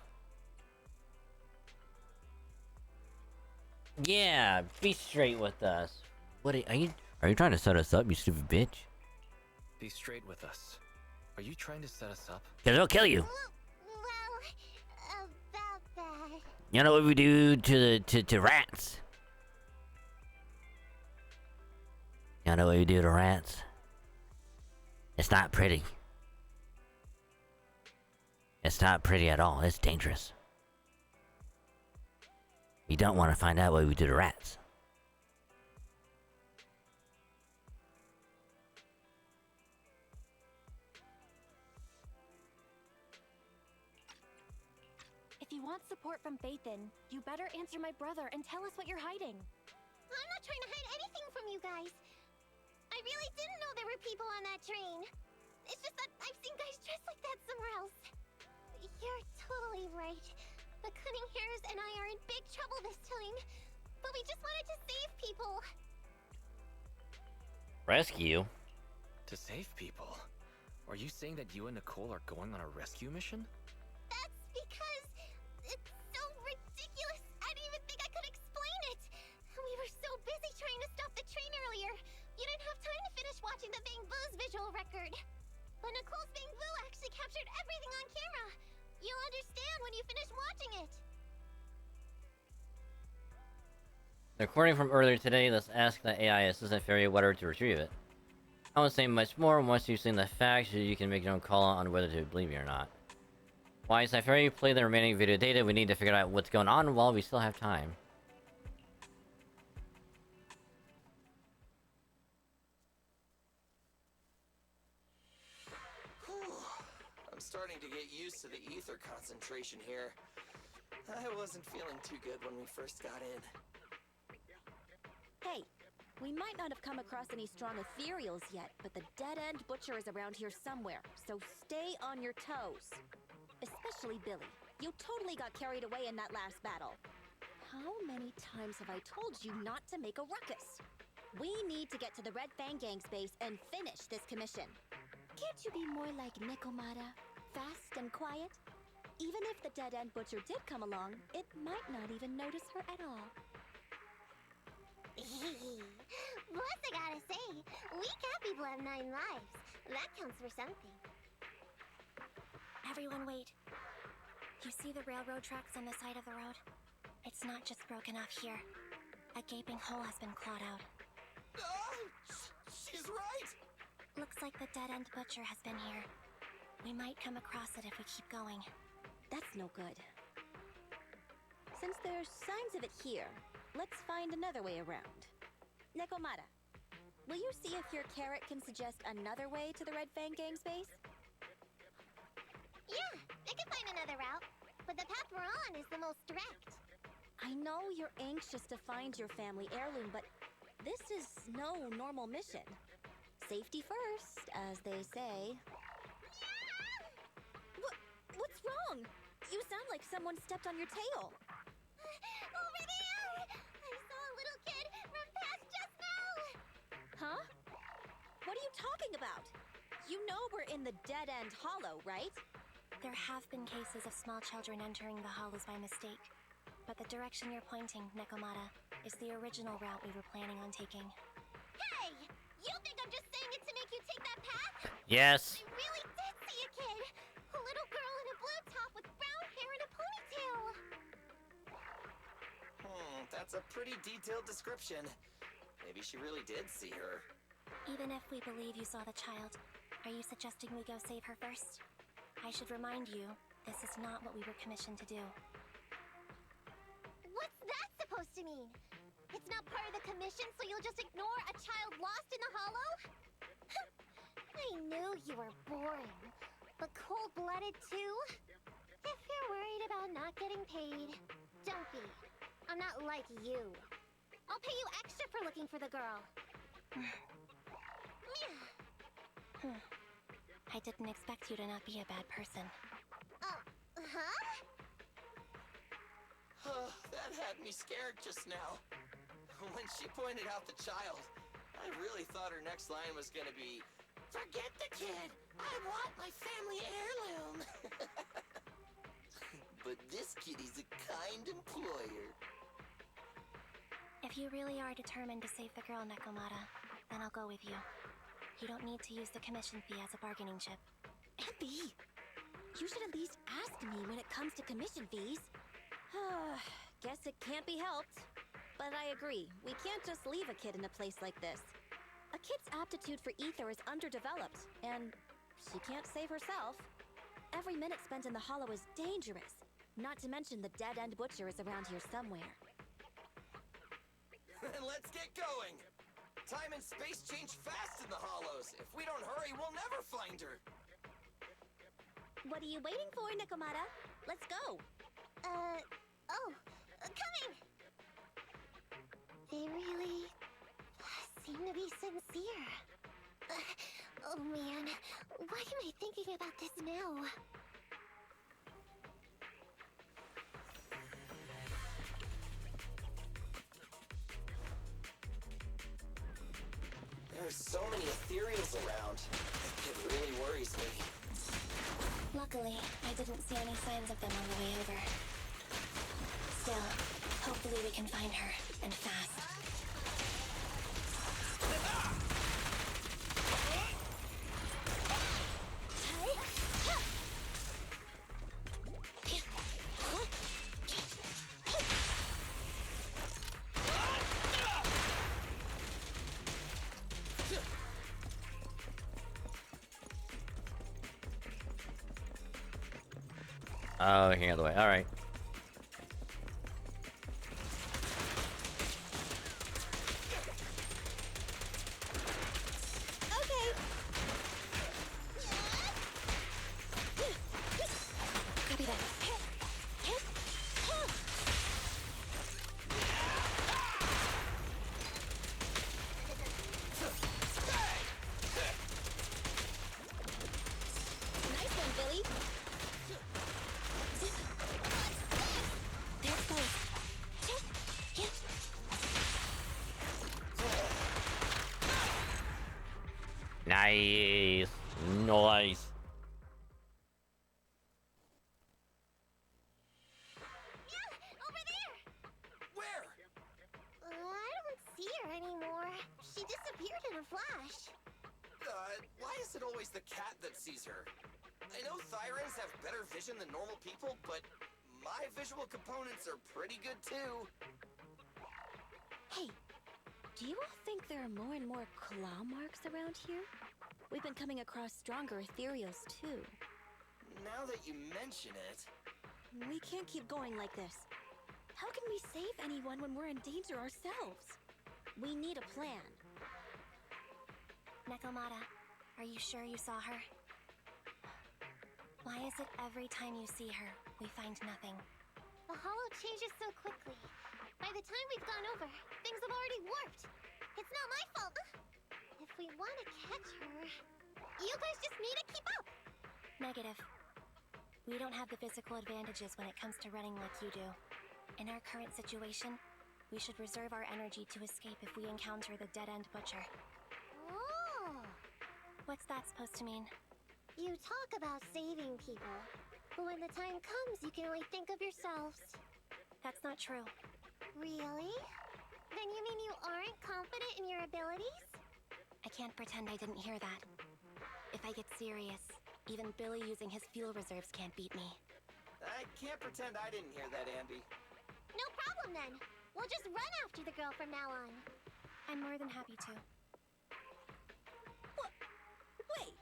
[SPEAKER 5] Yeah, be straight with us. What are you trying to set us up, you stupid bitch?
[SPEAKER 23] Be straight with us. Are you trying to set us up?
[SPEAKER 5] Cause they'll kill you.
[SPEAKER 21] Well, about that.
[SPEAKER 5] You know what we do to rats? You know what we do to rats? It's not pretty. It's not pretty at all. It's dangerous. You don't want to find out what we do to rats.
[SPEAKER 1] If you want support from Phaethon, you better answer my brother and tell us what you're hiding.
[SPEAKER 21] I'm not trying to hide anything from you guys. I really didn't know there were people on that train. It's just that I've seen guys dressed like that somewhere else. You're totally right. The Cunning Hares and I are in big trouble this time. But we just wanted to save people.
[SPEAKER 5] Rescue?
[SPEAKER 23] To save people? Are you saying that you and Nicole are going on a rescue mission?
[SPEAKER 21] That's because it's so ridiculous. I didn't even think I could explain it. We were so busy trying to stop the train earlier. You didn't have time to finish watching the Bang Boo's visual record. But Nicole's Bang Boo actually captured everything on camera. You'll understand when you finish watching it.
[SPEAKER 5] According from earlier today, let's ask the AI assistant fairy whatever to retrieve it. I won't say much more. Once you've seen the facts, you can make your own call on whether to believe me or not. Why Cypheria play the remaining video data? We need to figure out what's going on while we still have time.
[SPEAKER 14] I'm starting to get used to the ether concentration here. I wasn't feeling too good when we first got in.
[SPEAKER 8] Hey, we might not have come across any strong ethereals yet, but the dead-end butcher is around here somewhere, so stay on your toes. Especially Billy. You totally got carried away in that last battle. How many times have I told you not to make a ruckus? We need to get to the Red Fang Gang's base and finish this commission. Can't you be more like Nekomata? Fast and quiet? Even if the dead-end butcher did come along, it might not even notice her at all.
[SPEAKER 21] Plus, I gotta say, we cat people have 9 lives. That counts for something.
[SPEAKER 1] Everyone wait. You see the railroad tracks on the side of the road? It's not just broken off here. A gaping hole has been clawed out.
[SPEAKER 14] She's right!
[SPEAKER 1] Looks like the dead-end butcher has been here. We might come across it if we keep going.
[SPEAKER 8] That's no good. Since there's signs of it here, let's find another way around. Nekomata, will you see if your carrot can suggest another way to the Red Fang Gang's base?
[SPEAKER 21] Yeah, I can find another route, but the path we're on is the most direct.
[SPEAKER 8] I know you're anxious to find your family heirloom, but this is no normal mission. Safety first, as they say. What's wrong? You sound like someone stepped on your tail.
[SPEAKER 21] Over there! I saw a little kid run past just now!
[SPEAKER 8] Huh? What are you talking about? You know we're in the dead-end hollow, right?
[SPEAKER 1] There have been cases of small children entering the hollows by mistake. But the direction you're pointing, Nekomata, is the original route we were planning on taking.
[SPEAKER 21] Hey! You think I'm just saying it to make you take that path?
[SPEAKER 5] Yes.
[SPEAKER 21] I really did see a kid! A little girl in a blue top with brown hair and a ponytail!
[SPEAKER 14] That's a pretty detailed description. Maybe she really did see her.
[SPEAKER 1] Even if we believe you saw the child, are you suggesting we go save her first? I should remind you, this is not what we were commissioned to do.
[SPEAKER 21] What's that supposed to mean? It's not part of the commission, so you'll just ignore a child lost in the hollow? I knew you were boring, but cold-blooded too? If you're worried about not getting paid, don't be. I'm not like you. I'll pay you extra for looking for the girl.
[SPEAKER 1] I didn't expect you to not be a bad person.
[SPEAKER 21] Huh?
[SPEAKER 14] That had me scared just now. When she pointed out the child, I really thought her next line was gonna be, "Forget the kid! I want my family heirloom!" But this kitty's a kind employer.
[SPEAKER 1] If you really are determined to save the girl, Nekomata, then I'll go with you. You don't need to use the commission fee as a bargaining chip.
[SPEAKER 8] Abby! You should at least ask me when it comes to commission fees. Guess it can't be helped. But I agree, we can't just leave a kid in a place like this. A kid's aptitude for ether is underdeveloped, and she can't save herself. Every minute spent in the hollow is dangerous. Not to mention the dead-end butcher is around here somewhere.
[SPEAKER 14] Then let's get going! Time and space change fast in the hollows. If we don't hurry, we'll never find her.
[SPEAKER 8] What are you waiting for, Nekomata? Let's go.
[SPEAKER 21] Coming! They really seem to be sincere. Oh man, why am I thinking about this now?
[SPEAKER 14] There's so many ethereals around. It really worries me.
[SPEAKER 1] Luckily, I didn't see any signs of them on the way over. Still, hopefully we can find her, and fast.
[SPEAKER 5] Oh, looking out the way. All right.
[SPEAKER 1] Copy that.
[SPEAKER 8] Nice one, Billy.
[SPEAKER 1] There it goes.
[SPEAKER 5] Nice. Nice.
[SPEAKER 21] I don't see her anymore. She She disappeared in a flash.
[SPEAKER 14] Why is it always the cat that sees her? I know Thyrans have better vision than normal people, but my visual components are pretty good too.
[SPEAKER 8] Hey, do you all think there are more and more claw marks around here? We've been coming across stronger ethereals too.
[SPEAKER 14] Now that you mention it...
[SPEAKER 8] We can't keep going like this. How can we save anyone when we're in danger ourselves? We need a plan.
[SPEAKER 1] Nekomata, are you sure you saw her? Why is it every time you see her, we find nothing?
[SPEAKER 21] The hollow changes so quickly. By the time we've gone over, things have already warped. It's not my fault. If we want to catch her, you guys just need to keep up.
[SPEAKER 1] Negative. We don't have the physical advantages when it comes to running like you do. In our current situation, we should reserve our energy to escape if we encounter the dead-end butcher.
[SPEAKER 21] Oh!
[SPEAKER 1] What's that supposed to mean?
[SPEAKER 21] You talk about saving people, but when the time comes, you can only think of yourselves.
[SPEAKER 1] That's not true.
[SPEAKER 21] Really? Then you mean you aren't confident in your abilities?
[SPEAKER 1] I can't pretend I didn't hear that. If I get serious, even Billy using his fuel reserves can't beat me.
[SPEAKER 14] I can't pretend I didn't hear that, Ambi.
[SPEAKER 21] No problem then. We'll just run after the girl from now on.
[SPEAKER 1] I'm more than happy to.
[SPEAKER 8] What? Wait!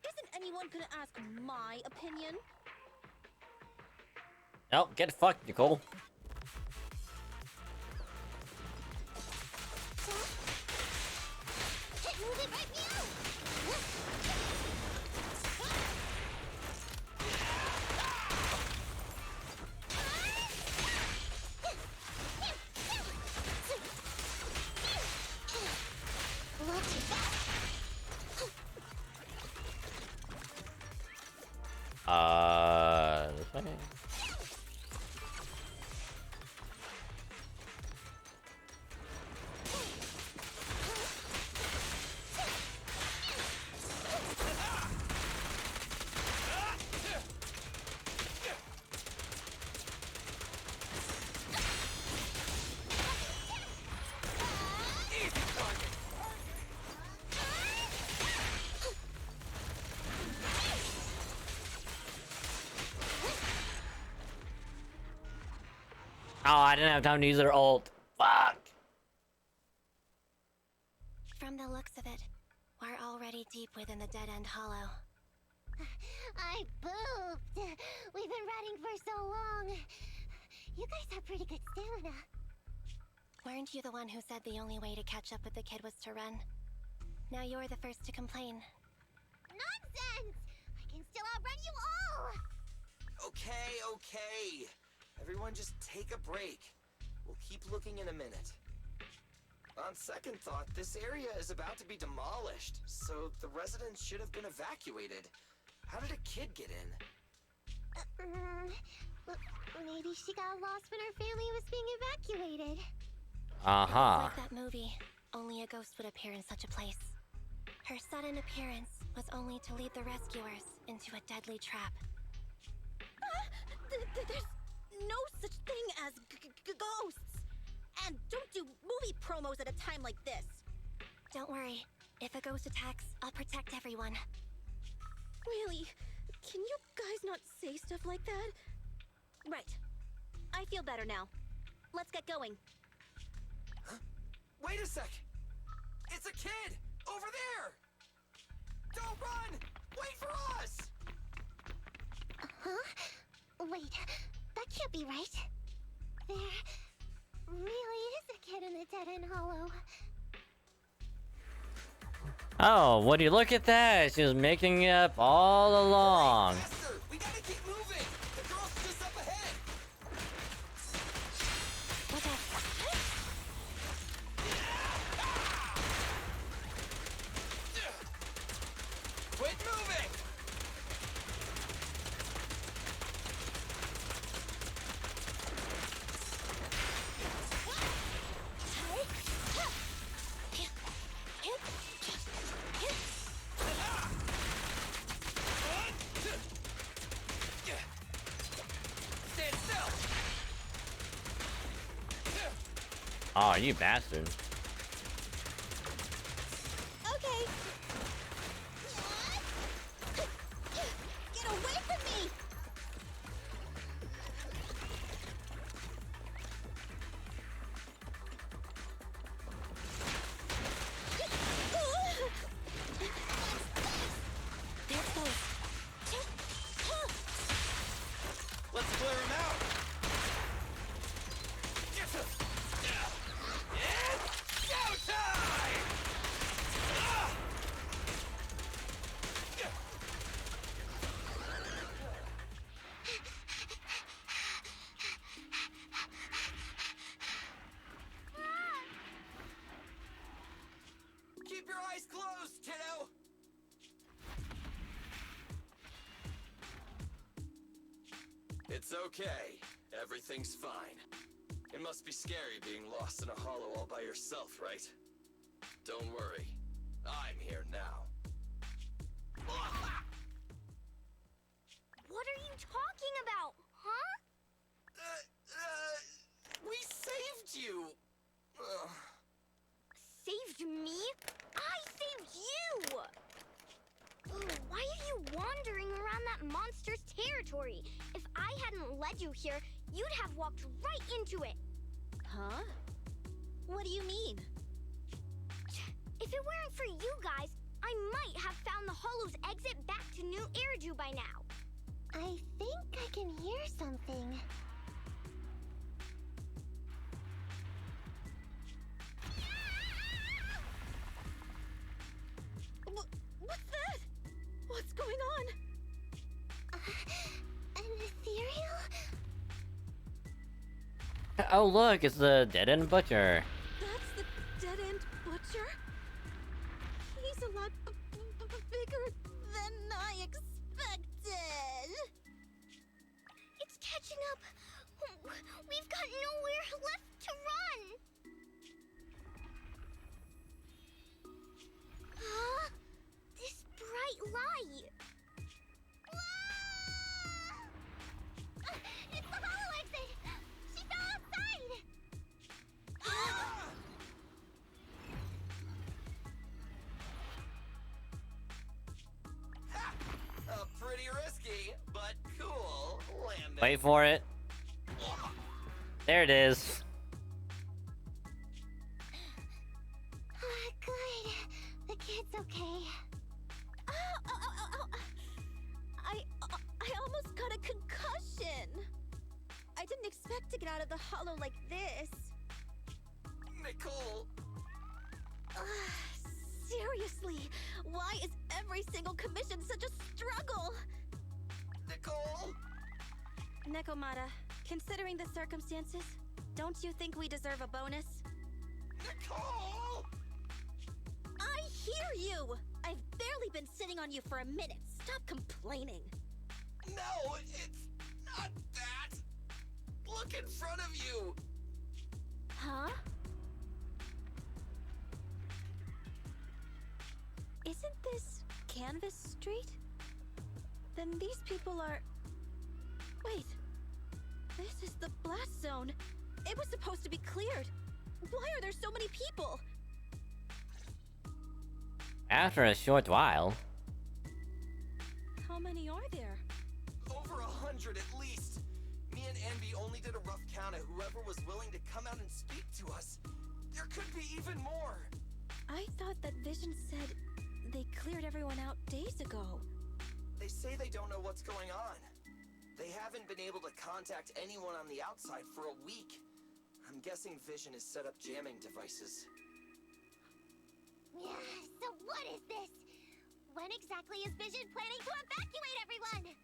[SPEAKER 8] Isn't anyone gonna ask my opinion?
[SPEAKER 5] Oh, get fucked, Nicole.
[SPEAKER 21] Move it right now!
[SPEAKER 5] This way? Oh, I didn't have time to use their ult. Fuck.
[SPEAKER 1] From the looks of it, we're already deep within the dead-end hollow.
[SPEAKER 21] I pooped. We've been running for so long. You guys have pretty good stamina.
[SPEAKER 1] Weren't you the one who said the only way to catch up with the kid was to run? Now you're the first to complain.
[SPEAKER 21] Nonsense! I can still outrun you all!
[SPEAKER 14] Okay. Everyone just take a break. We'll keep looking in a minute. On second thought, this area is about to be demolished, so the residents should have been evacuated. How did a kid get in?
[SPEAKER 21] Maybe she got lost when her family was being evacuated.
[SPEAKER 5] Uh-huh.
[SPEAKER 1] Like that movie, only a ghost would appear in such a place. Her sudden appearance was only to lead the rescuers into a deadly trap.
[SPEAKER 8] There's no such thing as ghosts! And don't do movie promos at a time like this!
[SPEAKER 1] Don't worry. If a ghost attacks, I'll protect everyone.
[SPEAKER 8] Really? Can you guys not say stuff like that? Right. I feel better now. Let's get going.
[SPEAKER 14] Huh? Wait a sec! It's a kid! Over there! Don't run! Wait for us!
[SPEAKER 21] Huh? Wait, that can't be right. There really is a kid in the dead-end hollow.
[SPEAKER 5] Oh, would you look at that? She was making it up all along.
[SPEAKER 14] Faster! We gotta keep moving! The girl's just up ahead! Quit moving! Stand still!
[SPEAKER 5] Oh, you bastard.
[SPEAKER 14] It's okay. Everything's fine. It must be scary being lost in a hollow all by yourself, right? Don't worry. I'm here now.
[SPEAKER 21] What are you talking about, huh?
[SPEAKER 14] We saved you!
[SPEAKER 21] Saved me? I saved you! Why are you wandering around that monster's territory? If I hadn't led you here, you'd have walked right into it.
[SPEAKER 8] Huh? What do you mean?
[SPEAKER 21] If it weren't for you guys, I might have found the Hollow's exit back to New Eridu by now. I think I can hear something.
[SPEAKER 8] What's that? What's going on?
[SPEAKER 21] An ethereal?
[SPEAKER 5] Oh look, it's the dead-end butcher.
[SPEAKER 8] That's the dead-end butcher? He's a lot bigger than I expected.
[SPEAKER 21] It's catching up. We've got nowhere left to run. Huh? This bright light. Ah! It's the hollow exit. She fell outside.
[SPEAKER 14] Pretty risky, but cool landing.
[SPEAKER 5] Wait for it. There it is.
[SPEAKER 21] Good. The kid's okay.
[SPEAKER 8] I almost got a concussion. I didn't expect to get out of the hollow like this.
[SPEAKER 14] Nicole!
[SPEAKER 8] Seriously, why is every single commission such a struggle?
[SPEAKER 14] Nicole!
[SPEAKER 8] Nekomata, considering the circumstances, don't you think we deserve a bonus?
[SPEAKER 14] Nicole!
[SPEAKER 8] I hear you! I've barely been sitting on you for a minute. Stop complaining.
[SPEAKER 14] No, it's not that! Look in front of you!
[SPEAKER 8] Huh? Isn't this Canvas Street? Then these people are... Wait. This is the blast zone. It was supposed to be cleared. Why are there so many people?
[SPEAKER 5] After a short while.
[SPEAKER 8] How many are there?
[SPEAKER 14] Over 100 at least. Me and Envy only did a rough count of whoever was willing to come out and speak to us. There could be even more.
[SPEAKER 8] I thought that Vision said they cleared everyone out days ago.
[SPEAKER 14] They say they don't know what's going on. They haven't been able to contact anyone on the outside for a week. I'm guessing Vision has set up jamming devices.
[SPEAKER 21] Yeah, so what is this? When exactly is Vision planning to evacuate everyone?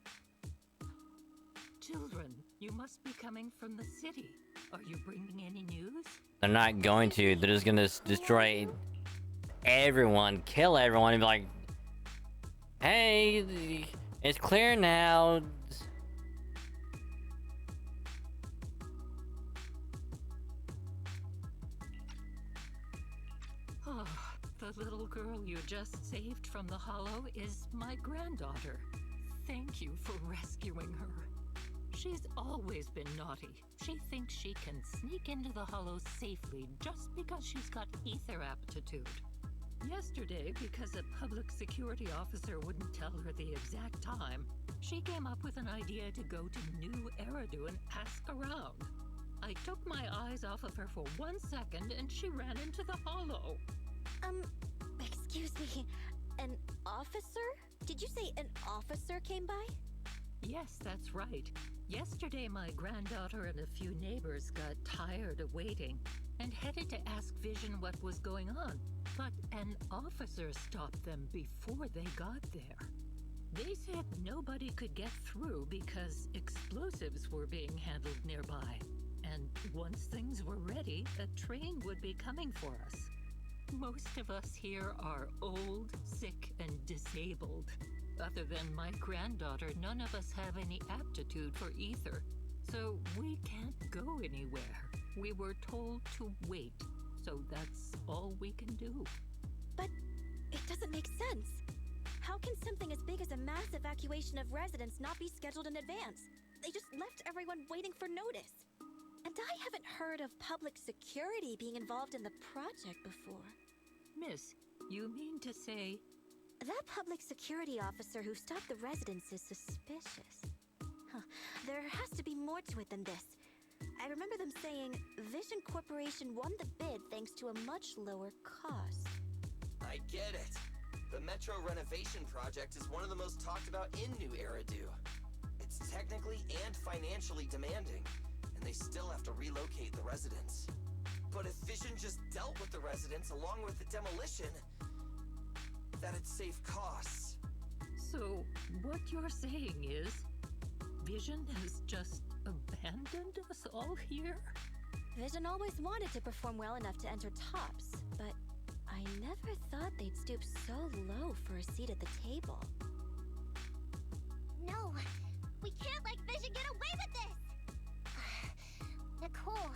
[SPEAKER 6] Children, you must be coming from the city. Are you bringing any news?
[SPEAKER 5] They're not going to. They're just gonna destroy everyone, kill everyone, and be like, hey, it's clear now.
[SPEAKER 6] Oh, the little girl you just saved from the hollow is my granddaughter. Thank you for rescuing her. She's always been naughty. She thinks she can sneak into the hollow safely just because she's got ether aptitude. Yesterday, because a public security officer wouldn't tell her the exact time, she came up with an idea to go to New Eridu and ask around. I took my eyes off of her for 1 second and she ran into the hollow.
[SPEAKER 8] Excuse me, an officer? Did you say an officer came by?
[SPEAKER 6] Yes, that's right. Yesterday, my granddaughter and a few neighbors got tired of waiting and headed to ask Vision what was going on. But an officer stopped them before they got there. They said nobody could get through because explosives were being handled nearby. And once things were ready, a train would be coming for us. Most of us here are old, sick, and disabled. Other than my granddaughter, none of us have any aptitude for ether. So we can't go anywhere. We were told to wait. So that's all we can do.
[SPEAKER 8] But it doesn't make sense. How can something as big as a mass evacuation of residents not be scheduled in advance? They just left everyone waiting for notice. And I haven't heard of public security being involved in the project before.
[SPEAKER 6] Miss, you mean to say...
[SPEAKER 8] That public security officer who stopped the residents is suspicious. There has to be more to it than this. I remember them saying Vision Corporation won the bid thanks to a much lower cost.
[SPEAKER 14] I get it. The Metro renovation project is one of the most talked about in New Eridu. It's technically and financially demanding, and they still have to relocate the residents. But if Vision just dealt with the residents along with the demolition, that'd save costs.
[SPEAKER 6] So, what you're saying is, Vision has just abandoned us all here?
[SPEAKER 8] Vision always wanted to perform well enough to enter tops, but I never thought they'd stoop so low for a seat at the table.
[SPEAKER 21] No, we can't let Vision get away with this! Nicole,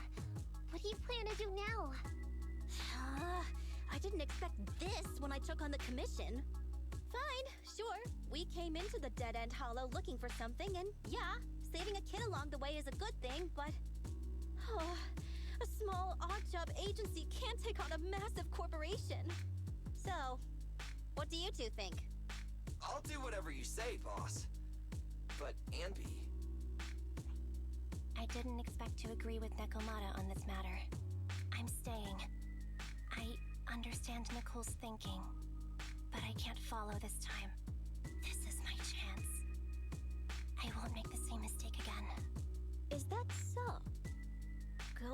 [SPEAKER 21] what do you plan to do now?
[SPEAKER 8] I didn't expect this when I took on the commission. Fine, sure. We came into the dead-end hollow looking for something, and yeah, saving a kid along the way is a good thing, but... a small, odd-job agency can't take on a massive corporation. So, what do you two think?
[SPEAKER 14] I'll do whatever you say, boss. But, Anby...
[SPEAKER 1] I didn't expect to agree with Nekomata on this matter. I'm staying. I understand Nicole's thinking, but I can't follow this time. This is my chance. I won't make the same mistake again.
[SPEAKER 8] Is that so?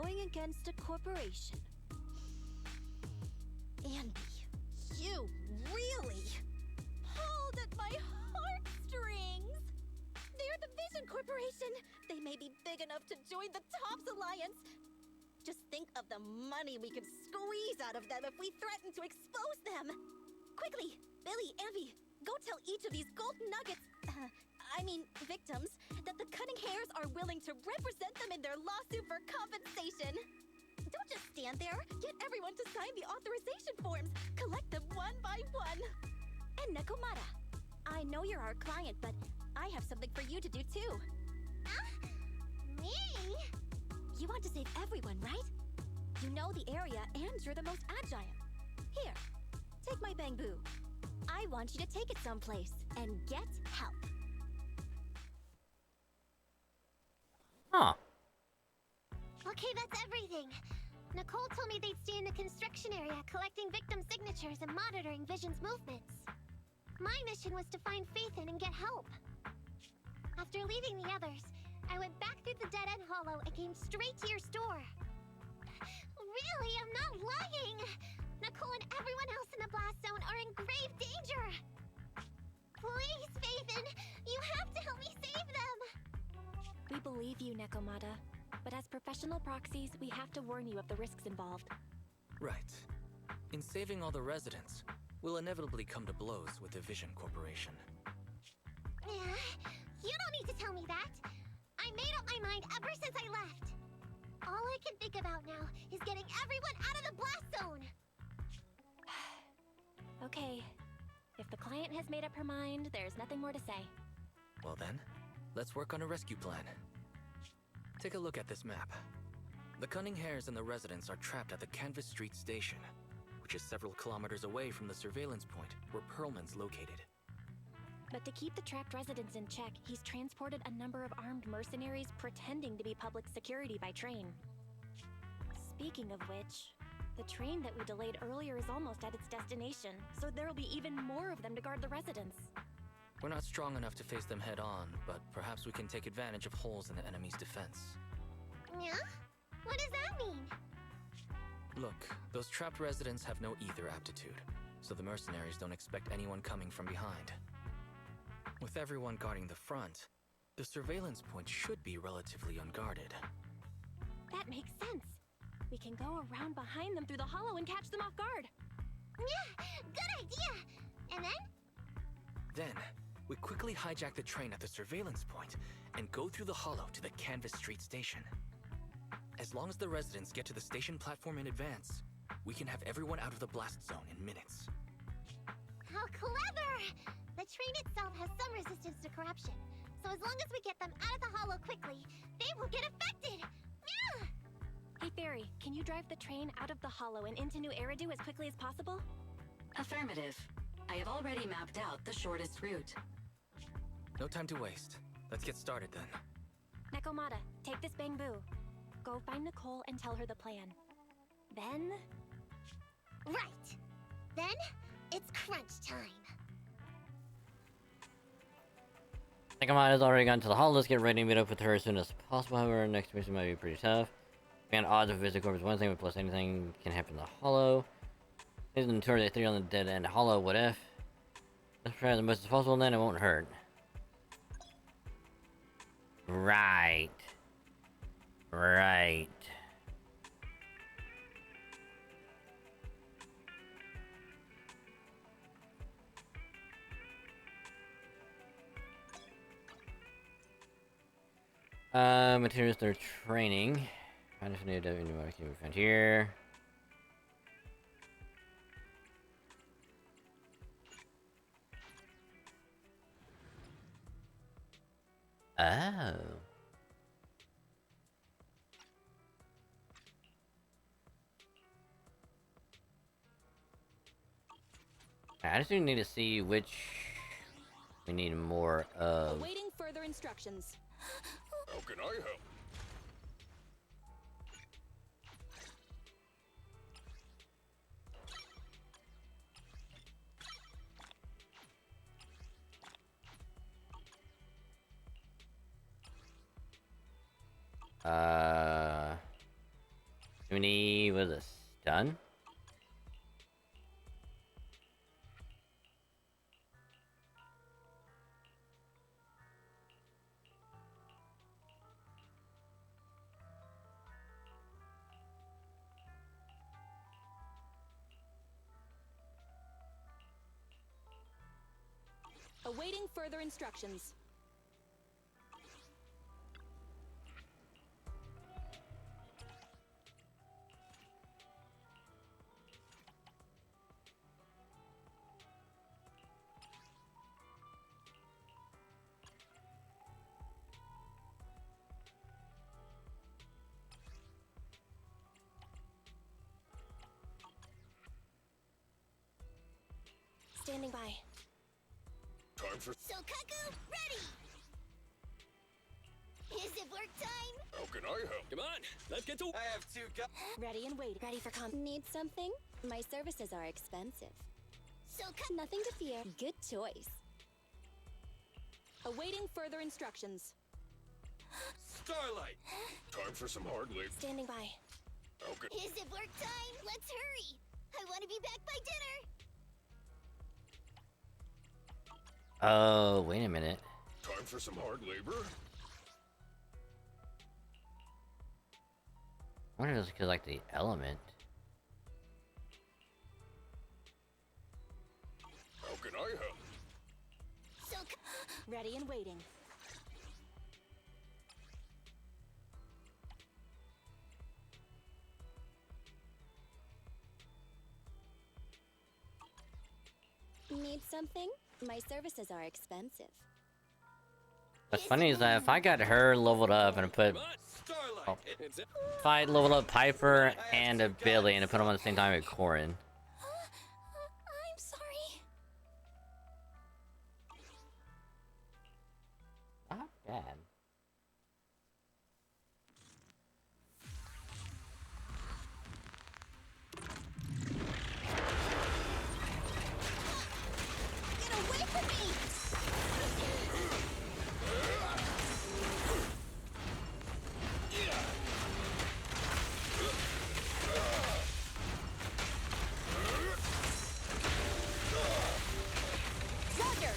[SPEAKER 8] Going against a corporation? Andy, you really pulled at my heartstrings! They're the Vision Corporation! They may be big enough to join the Tops Alliance! Just think of the money we could squeeze out of them if we threaten to expose them! Quickly, Billy, Andy, go tell each of these gold nuggets, victims, that the Cunning Hairs are willing to represent them in their lawsuit for compensation. Don't just stand there. Get everyone to sign the authorization forms. Collect them one by one. And Nekomata, I know you're our client, but I have something for you to do too.
[SPEAKER 21] Me?
[SPEAKER 8] You want to save everyone, right? You know the area and you're the most agile. Here, take my bamboo. I want you to take it someplace and get help.
[SPEAKER 5] Huh.
[SPEAKER 21] Okay, that's everything. Nicole told me they'd stay in the construction area, collecting victim signatures and monitoring Vision's movements. My mission was to find Faithin and get help. After leaving the others, I went back through the dead-end hollow and came straight to your store. Really, I'm not lying! Nicole and everyone else in the blast zone are in grave danger! Please, Faithin, you have to help me save them!
[SPEAKER 1] We believe you, Nekomata. But as professional proxies, we have to warn you of the risks involved.
[SPEAKER 23] Right. In saving all the residents, we'll inevitably come to blows with the Vision Corporation.
[SPEAKER 21] You don't need to tell me that! I made up my mind ever since I left! All I can think about now is getting everyone out of the blast zone!
[SPEAKER 1] Okay. If the client has made up her mind, there's nothing more to say.
[SPEAKER 23] Well then, let's work on a rescue plan. Take a look at this map. The Cunning Hairs and the residents are trapped at the Canvas Street station, which is several kilometers away from the surveillance point where Perlman's located.
[SPEAKER 1] But to keep the trapped residents in check, he's transported a number of armed mercenaries pretending to be public security by train. Speaking of which, the train that we delayed earlier is almost at its destination, so there'll be even more of them to guard the residents.
[SPEAKER 23] We're not strong enough to face them head on, but perhaps we can take advantage of holes in the enemy's defense.
[SPEAKER 21] Yeah? What does that mean?
[SPEAKER 23] Look, those trapped residents have no ether aptitude, so the mercenaries don't expect anyone coming from behind. With everyone guarding the front, the surveillance point should be relatively unguarded.
[SPEAKER 1] That makes sense. We can go around behind them through the hollow and catch them off guard.
[SPEAKER 21] Yeah, good idea! And then?
[SPEAKER 23] Then, we quickly hijack the train at the surveillance point and go through the hollow to the Canvas Street station. As long as the residents get to the station platform in advance, we can have everyone out of the blast zone in minutes.
[SPEAKER 21] How clever! The train itself has some resistance to corruption, so as long as we get them out of the hollow quickly, they won't get affected! Meow!
[SPEAKER 1] Hey, Fairy, can you drive the train out of the hollow and into New Eridu as quickly as possible?
[SPEAKER 3] Affirmative. I have already mapped out the shortest route.
[SPEAKER 23] No time to waste. Let's get started then.
[SPEAKER 1] Nekomata, take this bamboo. Go find Nicole and tell her the plan. Then...
[SPEAKER 21] Right! Then, it's crunch time.
[SPEAKER 5] Nekomata's already gotten to the hall. Let's get ready to meet up with her as soon as possible. However, next mission might be pretty tough. And odds of visit corp is one thing, but plus anything can happen in the hollow. Here's the tour 3 on the dead end hollow. What if? Let's try as much as possible, and then it won't hurt. Right. Right. Materials they're training. I just need to know what I can find here. Oh. I just need to see which we need more of.
[SPEAKER 8] Awaiting further instructions.
[SPEAKER 2] How can I help?
[SPEAKER 5] Do we need, was a stun?
[SPEAKER 8] Awaiting further instructions.
[SPEAKER 1] Standing by.
[SPEAKER 2] Time for...
[SPEAKER 21] Sokaku, ready! Is it work time?
[SPEAKER 2] How can I help?
[SPEAKER 11] Come on, let's get to...
[SPEAKER 14] I have 2
[SPEAKER 8] Ready and waiting.
[SPEAKER 1] Ready for
[SPEAKER 8] Need something? My services are expensive. Nothing to fear. Good choice. Awaiting further instructions.
[SPEAKER 2] Starlight! Time for some hard labor.
[SPEAKER 1] Standing by.
[SPEAKER 2] How can...
[SPEAKER 21] Is it work time? Let's hurry! I want to be back by dinner!
[SPEAKER 5] Oh, wait a minute.
[SPEAKER 2] Time for some hard labor?
[SPEAKER 5] I wonder if it's because, like, the element.
[SPEAKER 2] How can I help?
[SPEAKER 8] Ready and waiting. Need something? My services are expensive.
[SPEAKER 5] What's funny is that if I got her leveled up and put... Oh, if I leveled up Piper and a Billy and put them on the same time with Corin.
[SPEAKER 12] I'm sorry.
[SPEAKER 5] Not bad.
[SPEAKER 21] Get away from me! Thunder!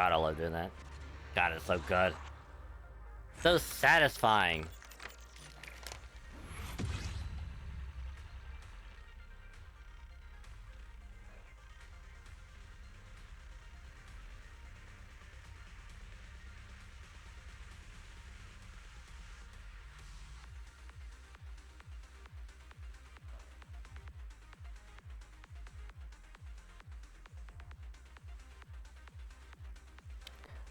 [SPEAKER 5] God, I love doing that. God, it's so good. So satisfying.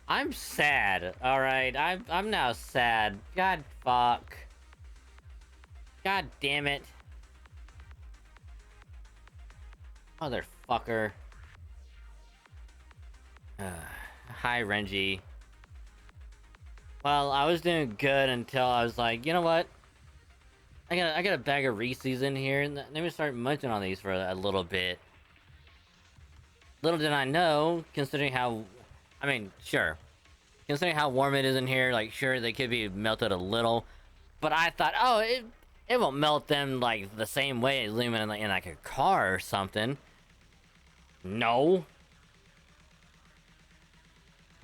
[SPEAKER 5] I'm sad. All right, I'm now sad. God fuck. God damn it. Motherfucker. Hi, Renji. Well, I was doing good until I was like, you know what? I got a bag of Reese's in here, and let me start munching on these for a little bit. Little did I know, considering how, I mean, sure, considering how warm it is in here, like, sure, they could be melted a little, but I thought, oh, it won't melt them, like, the same way as aluminum in like a car or something. No.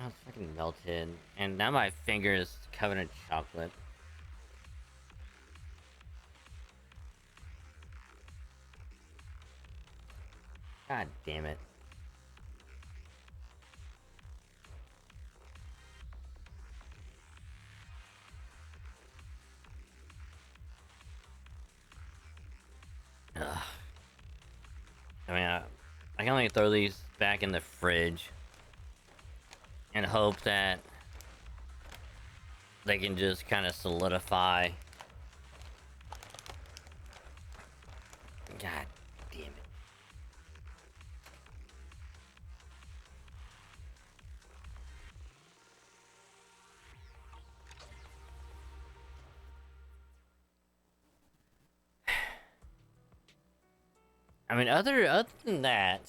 [SPEAKER 5] Oh, it's fucking melted, and now my finger is covered in chocolate. God damn it. Ugh. I mean, I can only throw these back in the fridge and hope that they can just kind of solidify. God damn it. I mean, other than that,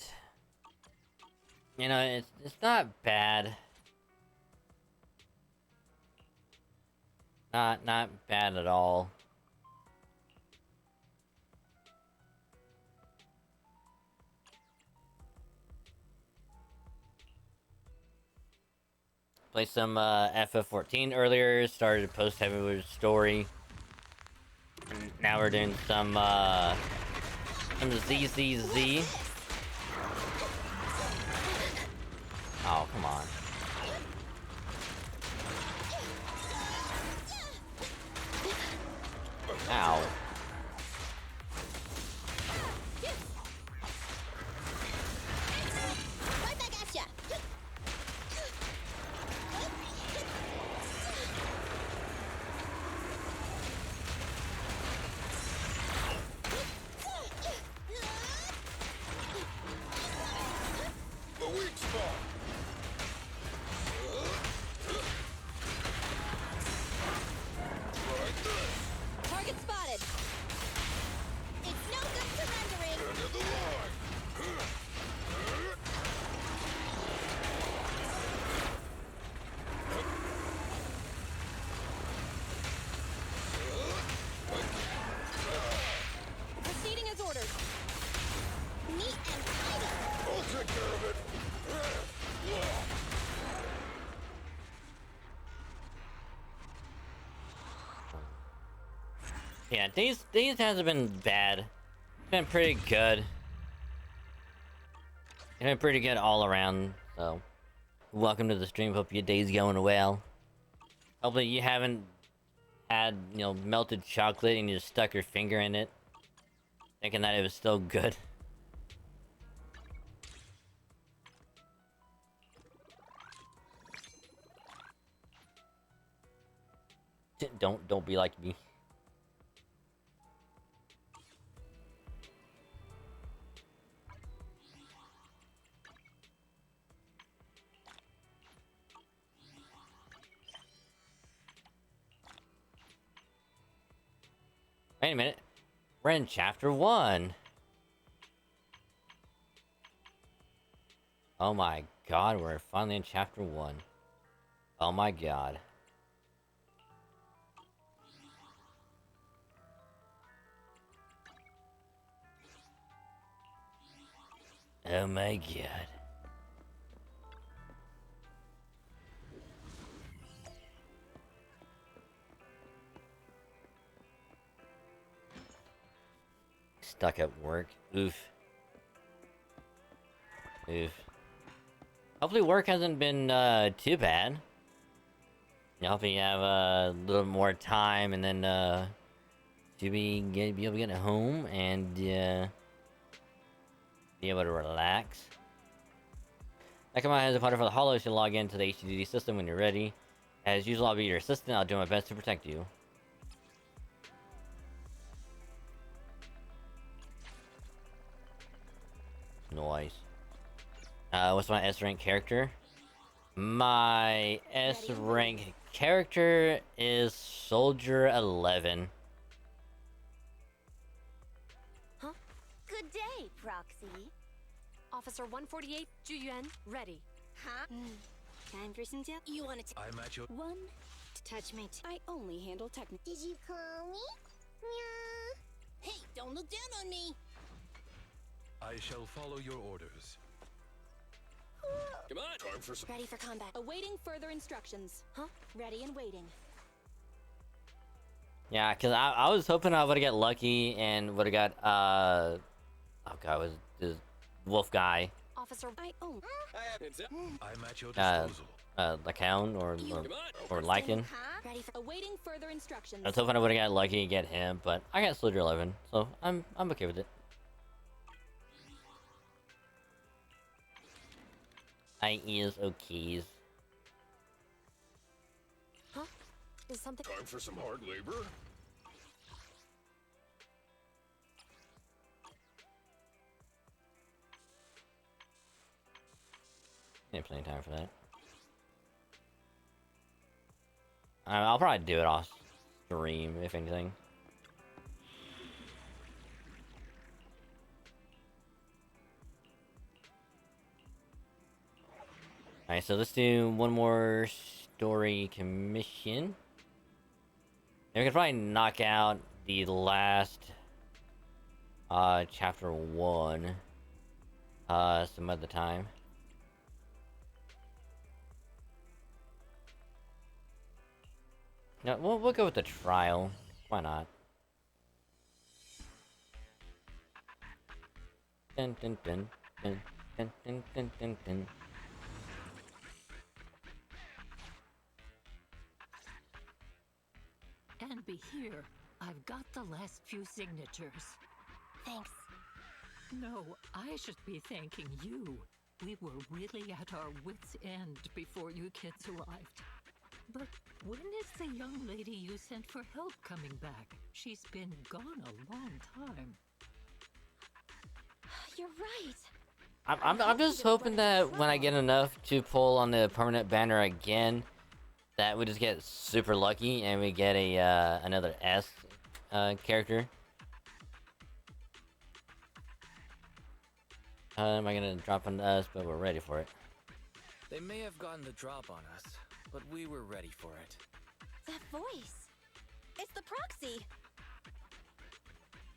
[SPEAKER 5] you know, it's not bad. Not bad at all. Played some FF14 earlier, started Post-Heavensward story. And now we're doing some ZZZ. Oh, come on. Ow.
[SPEAKER 8] Right back at ya.
[SPEAKER 2] The weak spot.
[SPEAKER 8] Target spotted. It's no good surrendering.
[SPEAKER 2] End of the line.
[SPEAKER 8] Proceeding as ordered. Neat and tidy.
[SPEAKER 2] I'll take care of it.
[SPEAKER 5] Yeah, these hasn't been bad. It's been pretty good. It's been pretty good all around, so welcome to the stream. Hope your day's going well. Hopefully you haven't had, you know, melted chocolate and you just stuck your finger in it, thinking that it was still good. Don't be like me. Wait a minute. We're in chapter 1. Oh my god, we're finally in chapter 1. Oh my god. Oh my god. stuck at work. Oof. Oof. Hopefully work hasn't been too bad. You know, hopefully you have a little more time and then to be able to get home and be able to relax. I come out as a partner for the Hollow. You should log into the HDD system when you're ready. As usual, I'll be your assistant. I'll do my best to protect you. Nice. What's my S rank character? My S rank character is Soldier 11.
[SPEAKER 7] Huh? Good day, Proxy. Officer 148, Juyuan, ready. Huh?
[SPEAKER 8] Time for some tip.
[SPEAKER 7] You want to
[SPEAKER 22] I'm at your...
[SPEAKER 8] One touch me. I only handle technical.
[SPEAKER 21] Did you call me? Meow.
[SPEAKER 7] Hey, don't look down on me.
[SPEAKER 22] I shall follow your orders.
[SPEAKER 2] Come on. Time for some...
[SPEAKER 8] Ready for combat. Awaiting further instructions. Huh? Ready and waiting.
[SPEAKER 5] Yeah, because I was hoping I would have got lucky and would have got, oh god, was this wolf guy.
[SPEAKER 7] Officer,
[SPEAKER 22] I'm at your disposal.
[SPEAKER 5] Lycaon or Lycan.
[SPEAKER 8] Ready for awaiting further instructions.
[SPEAKER 5] I was hoping I would have got lucky and get him, but I got Soldier 11, so I'm okay with it. I is okays.
[SPEAKER 7] Huh? Is something...
[SPEAKER 2] Time for some hard labor?
[SPEAKER 5] Yeah, plenty of time for that. I'll probably do it off stream, if anything. Alright, so let's do one more story commission. And we can probably knock out the last chapter 1 some other time. No, we'll go with the trial. Why not? Dun dun dun dun dun dun dun dun dun.
[SPEAKER 6] And be here. I've got the last few signatures.
[SPEAKER 7] Thanks.
[SPEAKER 6] No, I should be thanking you. We were really at our wits' end before you kids arrived. But when is the young lady you sent for help coming back? She's been gone a long time.
[SPEAKER 8] You're right.
[SPEAKER 5] I'm just hoping that when I get enough to pull on the permanent banner again, that we just get super lucky and we get a another S character. Am I gonna drop on us? But we're ready for it.
[SPEAKER 23] They may have gotten the drop on us, but we were ready for it.
[SPEAKER 8] That voice. It's the Proxy.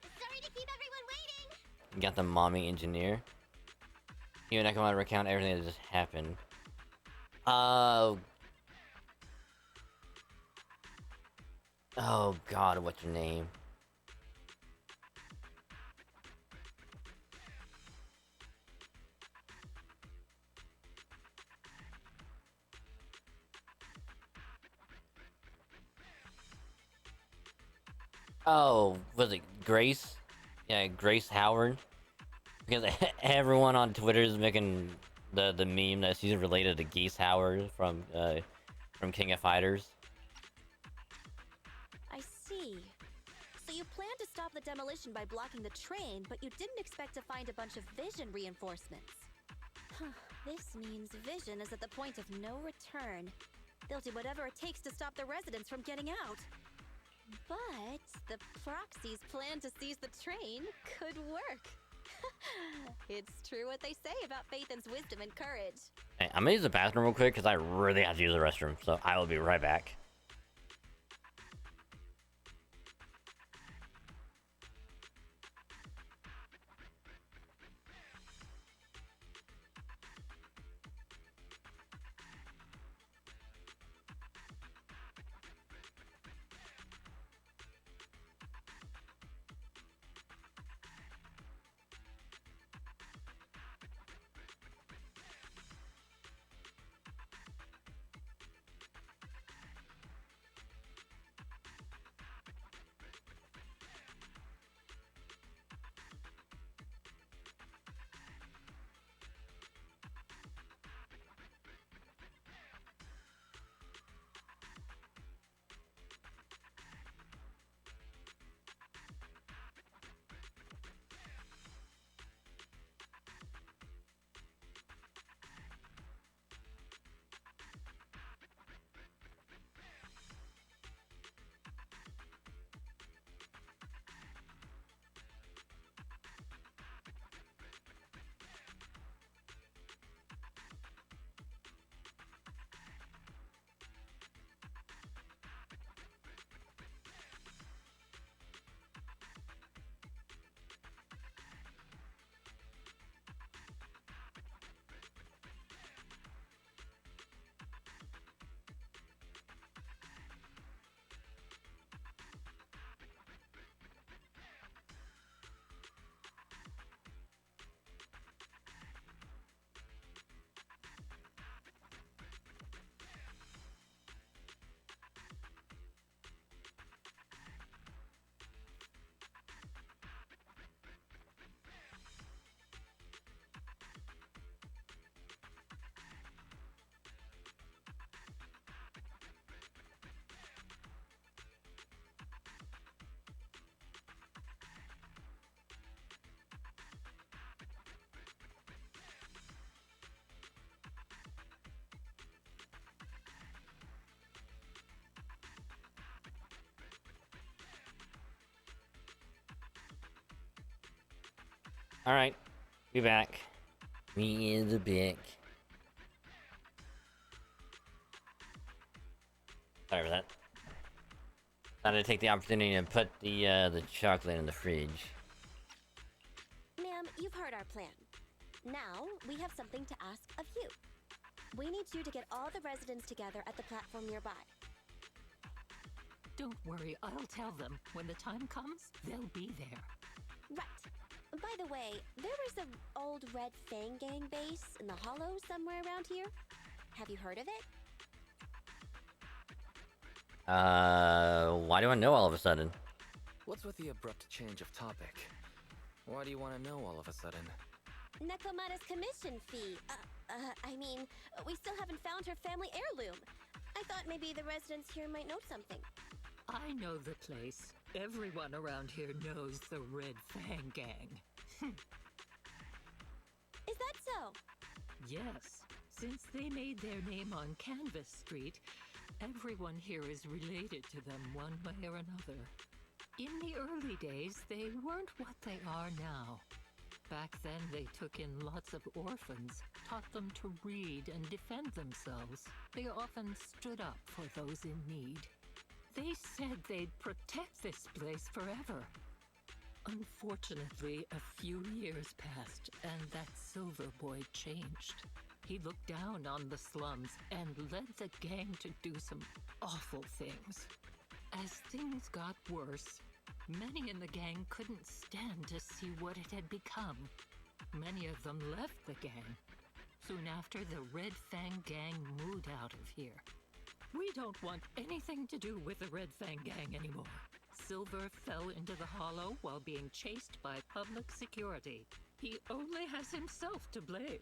[SPEAKER 21] Sorry to keep everyone waiting.
[SPEAKER 5] Got the mommy engineer. You and I can want to recount everything that just happened. Oh god, what's your name? Oh, was it Grace? Yeah, Grace Howard. Because everyone on Twitter is making the meme that she's related to Geese Howard from King of Fighters.
[SPEAKER 8] I see. So you planned to stop the demolition by blocking the train, but you didn't expect to find a bunch of vision reinforcements. Huh. This means Vision is at the point of no return. They'll do whatever it takes to stop the residents from getting out. But the Proxy's plan to seize the train could work. It's true what they say about Phaethon's wisdom and courage.
[SPEAKER 5] Hey, I'm gonna use the bathroom real quick because I really have to use the restroom, so I will be right back. Alright. Be back. Me is a back. Sorry for that. Thought I'd take the opportunity and put the chocolate in the fridge.
[SPEAKER 8] Ma'am, you've heard our plan. Now, we have something to ask of you. We need you to get all the residents together at the platform nearby.
[SPEAKER 6] Don't worry, I'll tell them. When the time comes, they'll be there.
[SPEAKER 8] Right. By the way, there was an old Red Fang Gang base in the Hollow somewhere around here. Have you heard of it?
[SPEAKER 5] Why do I know all of a sudden?
[SPEAKER 23] What's with the abrupt change of topic? Why do you want to know all of a sudden?
[SPEAKER 8] Nekomata's commission fee. I mean, we still haven't found her family heirloom. I thought maybe the residents here might know something.
[SPEAKER 6] I know the place. Everyone around here knows the Red Fang Gang.
[SPEAKER 8] Is that so?
[SPEAKER 6] Yes. Since they made their name on Canvas Street, everyone here is related to them one way or another. In the early days, they weren't what they are now. Back then, they took in lots of orphans, taught them to read and defend themselves. They often stood up for those in need. They said they'd protect this place forever. Unfortunately, a few years passed, and that Silver Boy changed. He looked down on the slums and led the gang to do some awful things. As things got worse, many in the gang couldn't stand to see what it had become. Many of them left the gang. Soon after, the Red Fang Gang moved out of here. We don't want anything to do with the Red Fang Gang anymore. Silver fell into the Hollow while being chased by public security. He only has himself to blame.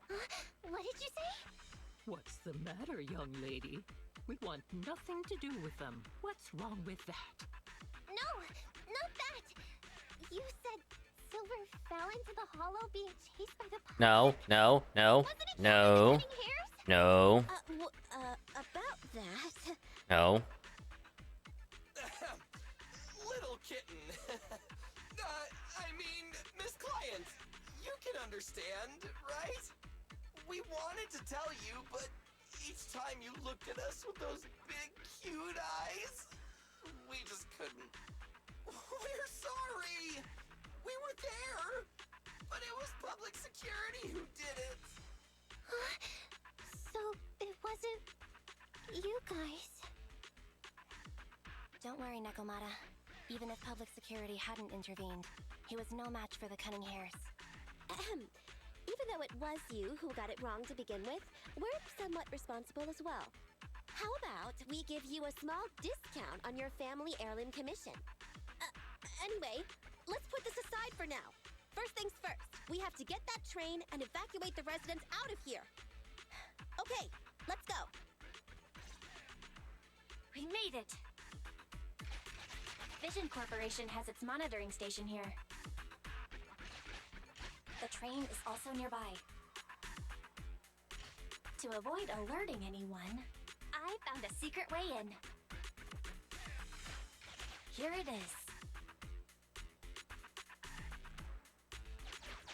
[SPEAKER 21] What did you say?
[SPEAKER 6] What's the matter, young lady? We want nothing to do with them. What's wrong with that?
[SPEAKER 21] No, not that. You said Silver fell into the Hollow being chased by the public?
[SPEAKER 5] No.
[SPEAKER 8] About that.
[SPEAKER 5] No.
[SPEAKER 14] Little kitten. I mean, Miss Client, you can understand, right? We wanted to tell you, but each time you looked at us with those big, cute eyes, we just couldn't. We're sorry. We were there, but it was public security who did it.
[SPEAKER 21] So it wasn't you guys.
[SPEAKER 7] Don't worry, Nekomata. Even if public security hadn't intervened, he was no match for the cunning hares.
[SPEAKER 8] Even though it was you who got it wrong to begin with, we're somewhat responsible as well. How about we give you a small discount on your family heirloom commission? Anyway, let's put this aside for now. First things first, we have to get that train and evacuate the residents out of here. Okay, let's go.
[SPEAKER 7] We made it! Vision Corporation has its monitoring station here. The train is also nearby. To avoid alerting anyone, I found a secret way in. Here it is.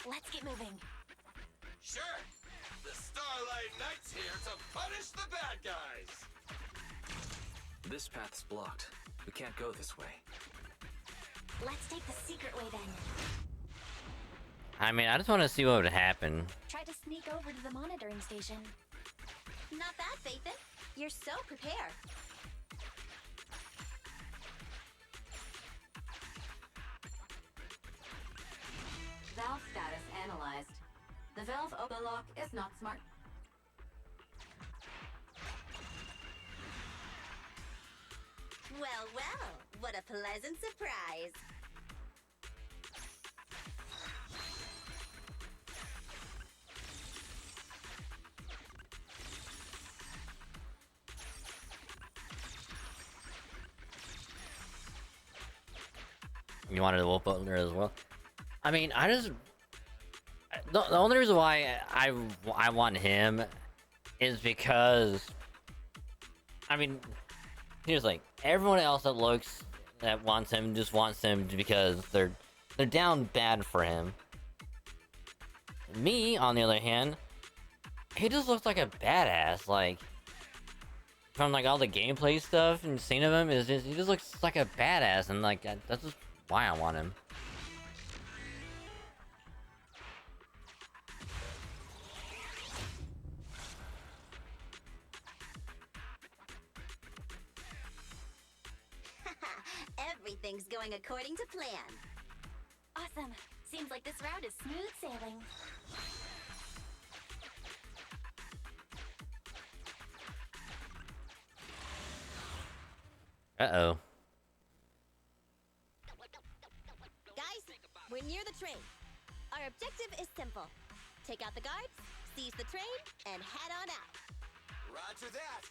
[SPEAKER 7] Let's get moving.
[SPEAKER 2] Sure. The Starlight Knight's here to punish the bad guys.
[SPEAKER 23] This path's blocked. We can't go this way.
[SPEAKER 7] Let's take the secret way then.
[SPEAKER 5] I mean, I just want to see what would happen.
[SPEAKER 7] Try to sneak over to the monitoring station.
[SPEAKER 8] Not bad, Phaethon. You're so prepared.
[SPEAKER 3] Valve status analyzed. The valve open lock is not smart.
[SPEAKER 8] Well, what a pleasant surprise.
[SPEAKER 5] You wanted a wolf butler as well? I mean, I just... The only reason why I want him is because... I mean, here's like, everyone else that wants him just wants him because they're they're down bad for him. Me, on the other hand, he just looks like a badass. Like, from like all the gameplay stuff and scene of him, is just, he just looks like a badass, and like that's just why I want him.
[SPEAKER 8] Everything's going according to plan.
[SPEAKER 1] Awesome. Seems like this route is smooth sailing.
[SPEAKER 5] Uh-oh.
[SPEAKER 8] Guys, we're near the train. Our objective is simple. Take out the guards, seize the train, and head on out.
[SPEAKER 14] Roger that.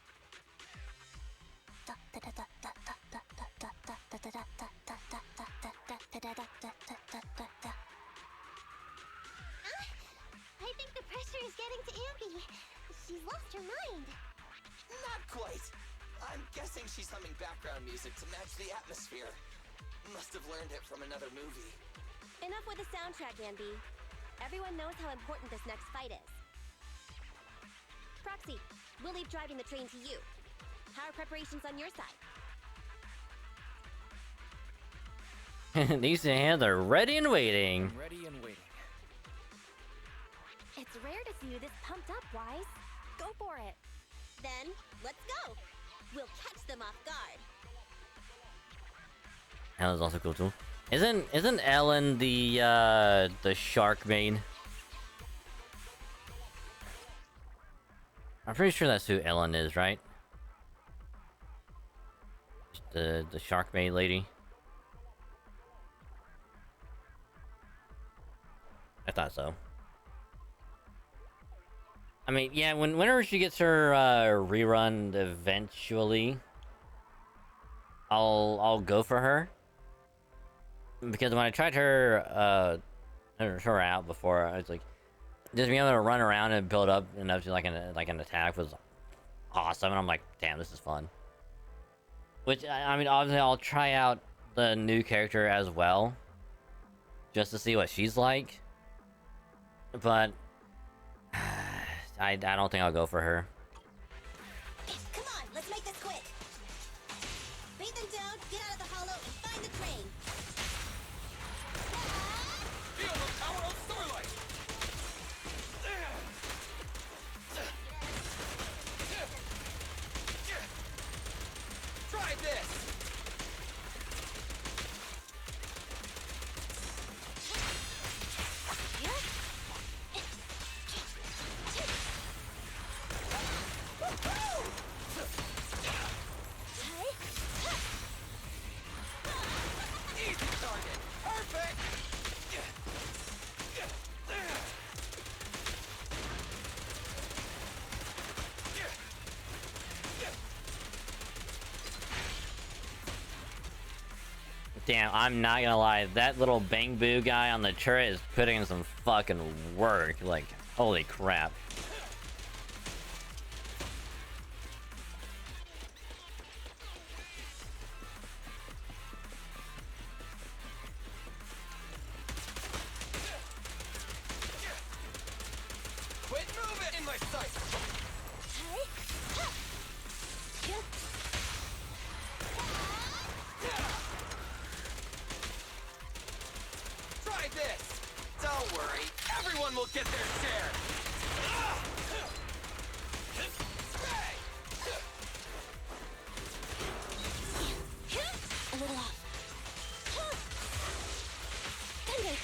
[SPEAKER 21] I think the pressure is getting to Ampy. She's lost her mind.
[SPEAKER 14] Not quite. I'm guessing she's humming background music to match the atmosphere. Must have learned it from another movie.
[SPEAKER 8] Enough with the soundtrack, Anby. Everyone knows how important this next fight is. Proxy, we'll leave driving the train to you. How are preparations on your side?
[SPEAKER 5] These hands are ready and waiting.
[SPEAKER 23] Ready and waiting.
[SPEAKER 1] It's rare to see you this pumped up, Wise. Go for it.
[SPEAKER 8] Then, let's go. We'll catch them off guard.
[SPEAKER 5] Ellen's also cool too. Isn't Ellen the shark main? I'm pretty sure that's who Ellen is, right? The shark maid lady. I thought so. I mean, yeah, whenever she gets her rerun eventually, I'll go for her. Because when I tried her out before, I was like, just being able to run around and build up enough to like an attack was awesome, and I'm like, damn, this is fun. Which I mean, obviously, I'll try out the new character as well, just to see what she's like. But I don't think I'll go for her.
[SPEAKER 8] Come on, let's make this quick. Beat them down, get out of the hollow, and find the train.
[SPEAKER 2] Feel the power of starlight!
[SPEAKER 14] Try this!
[SPEAKER 2] Easy target! Perfect!
[SPEAKER 5] Damn, I'm not gonna lie, that little bang boo guy on the turret is putting in some fucking work. Like, holy crap.
[SPEAKER 2] Quit moving in my sight!
[SPEAKER 14] Try this! Don't worry, everyone will get their share!
[SPEAKER 8] A little off. Thunder!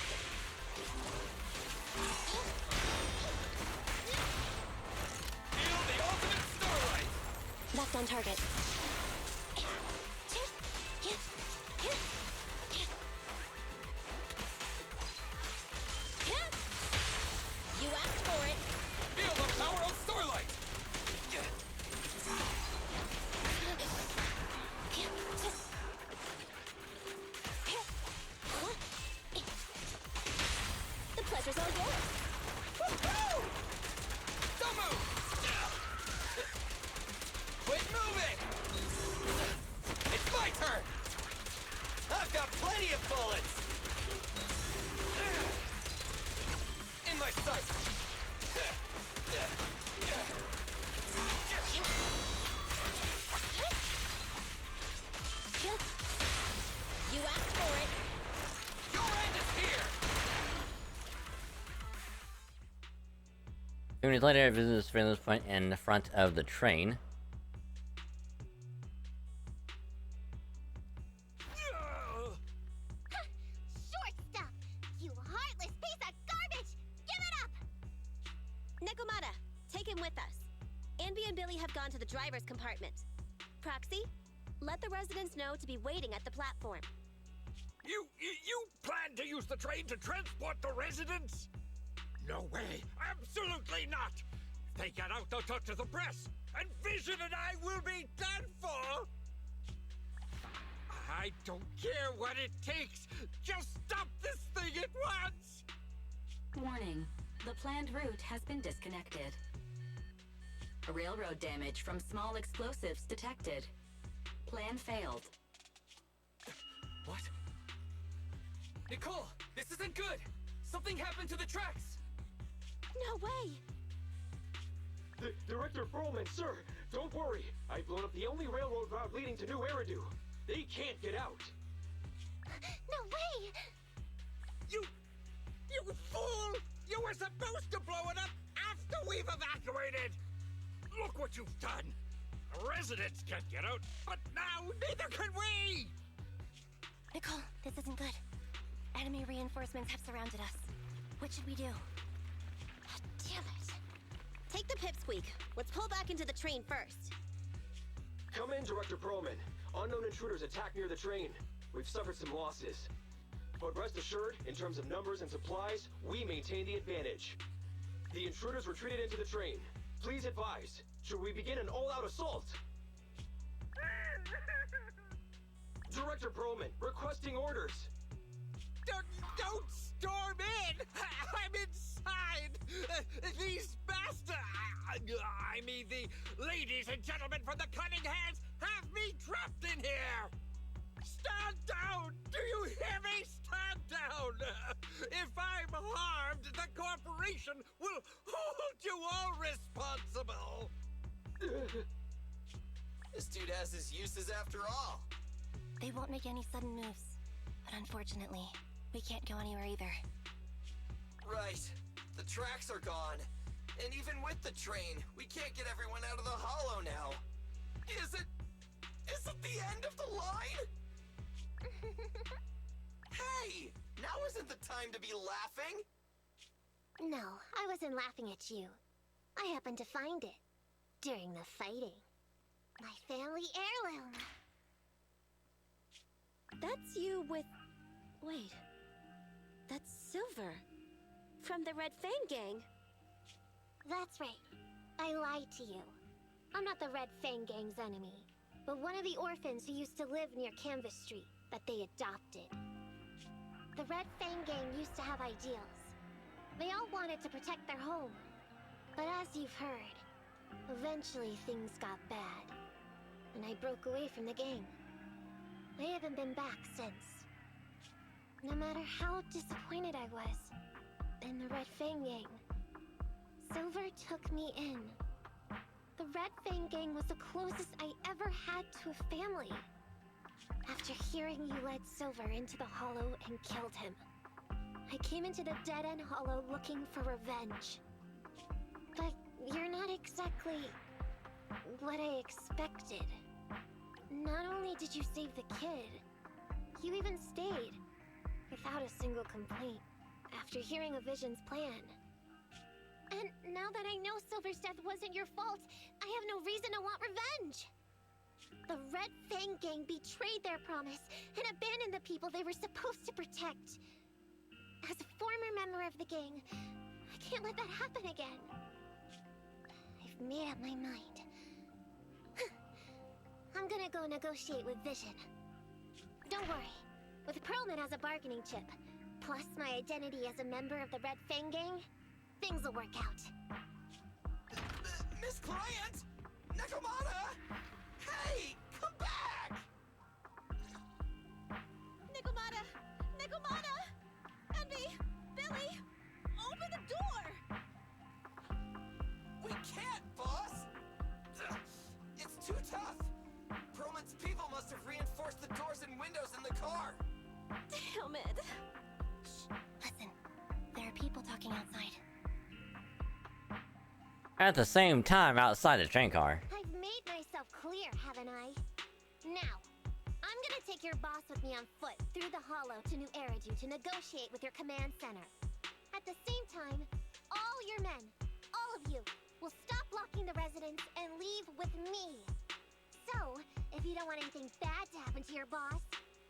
[SPEAKER 2] Feel the ultimate starlight!
[SPEAKER 8] That's on target. You asked for it.
[SPEAKER 2] Feel the power of starlight!
[SPEAKER 8] The pleasure's all yours.
[SPEAKER 2] Woohoo! Don't move! Quit moving! It's my turn! I've got plenty of bullets!
[SPEAKER 11] my sight!
[SPEAKER 8] You asked for it.
[SPEAKER 11] Your end is here!
[SPEAKER 5] 2 minutes later, I visit the surveillance point in front of the train.
[SPEAKER 21] Short stuff! You heartless piece of garbage! Give it up!
[SPEAKER 8] Nekomata, take him with us. Anby and Billy have gone to the driver's compartment. Proxy, let the residents know to be waiting at the platform.
[SPEAKER 2] You plan to use the train to transport the residents? No way! Absolutely not! If they get out, they'll talk to the press, and Vision and I will be done for! I don't care what it takes! Just stop this thing at once!
[SPEAKER 3] Warning. The planned route has been disconnected. Railroad damage from small explosives detected. Plan failed.
[SPEAKER 23] What? Nicole, this isn't good! Something happened to the tracks!
[SPEAKER 8] No way!
[SPEAKER 11] Director Perlman, sir, don't worry. I've blown up the only railroad route leading to New Eridu. They can't get out.
[SPEAKER 21] No way!
[SPEAKER 2] You fool! You were supposed to blow it up after we've evacuated! Look what you've done! The residents can't get out, but now neither can we!
[SPEAKER 7] Nicole, this isn't good. Enemy reinforcements have surrounded us. What should we do?
[SPEAKER 8] Damn it. Take the pipsqueak. Let's pull back into the train first.
[SPEAKER 11] Come in, Director Perlman. Unknown intruders attacked near the train. We've suffered some losses. But rest assured, in terms of numbers and supplies, we maintain the advantage. The intruders retreated into the train. Please advise, should we begin an all-out assault? Director Perlman, requesting orders.
[SPEAKER 2] Don't storm in! I'm inside! These bastards! I mean, the ladies and gentlemen from the Cunning Hands have me trapped in here! Stand down! Do you hear me? Stand down! If I'm harmed, the corporation will hold you all responsible!
[SPEAKER 14] This dude has his uses after all.
[SPEAKER 7] They won't make any sudden moves. But unfortunately, we can't go anywhere either.
[SPEAKER 14] Right. The tracks are gone. And even with the train, we can't get everyone out of the hollow now. Is it the end of the line? Hey! Now isn't the time to be laughing!
[SPEAKER 21] No, I wasn't laughing at you. I happened to find it. During the fighting. My family heirloom.
[SPEAKER 8] That's you with... Wait. That's Silver. From the Red Fang Gang.
[SPEAKER 21] That's right. I lied to you. I'm not the Red Fang Gang's enemy, but one of the orphans who used to live near Canvas Street that they adopted. The Red Fang Gang used to have ideals. They all wanted to protect their home. But as you've heard, eventually things got bad, and I broke away from the gang. I haven't been back since. No matter how disappointed I was in the Red Fang Gang, Silver took me in. The Red Fang Gang was the closest I ever had to a family. After hearing you led Silver into the Hollow and killed him, I came into the dead-end Hollow looking for revenge. But you're not exactly what I expected. Not only did you save the kid, you even stayed, without a single complaint, after hearing a Vision's plan. And now that I know Silver's death wasn't your fault, I have no reason to want revenge! The Red Fang Gang betrayed their promise and abandoned the people they were supposed to protect. As a former member of the gang, I can't let that happen again. I've made up my mind. I'm gonna go negotiate with Vision. Don't worry. With Perlman as a bargaining chip, plus my identity as a member of the Red Fang Gang, things will work out.
[SPEAKER 14] Miss Client! Nekomata! Hey! Come back!
[SPEAKER 8] Nekomata! Nekomata! Enby! Billy! Open the door!
[SPEAKER 14] car!
[SPEAKER 8] Damn it! Shh, listen. There are people talking outside.
[SPEAKER 5] At the same time, outside the train car.
[SPEAKER 21] I've made myself clear, haven't I? Now, I'm gonna take your boss with me on foot through the hollow to New Eridu to negotiate with your command center. At the same time, all your men, all of you, will stop blocking the residents and leave with me. So, if you don't want anything bad to happen to your boss,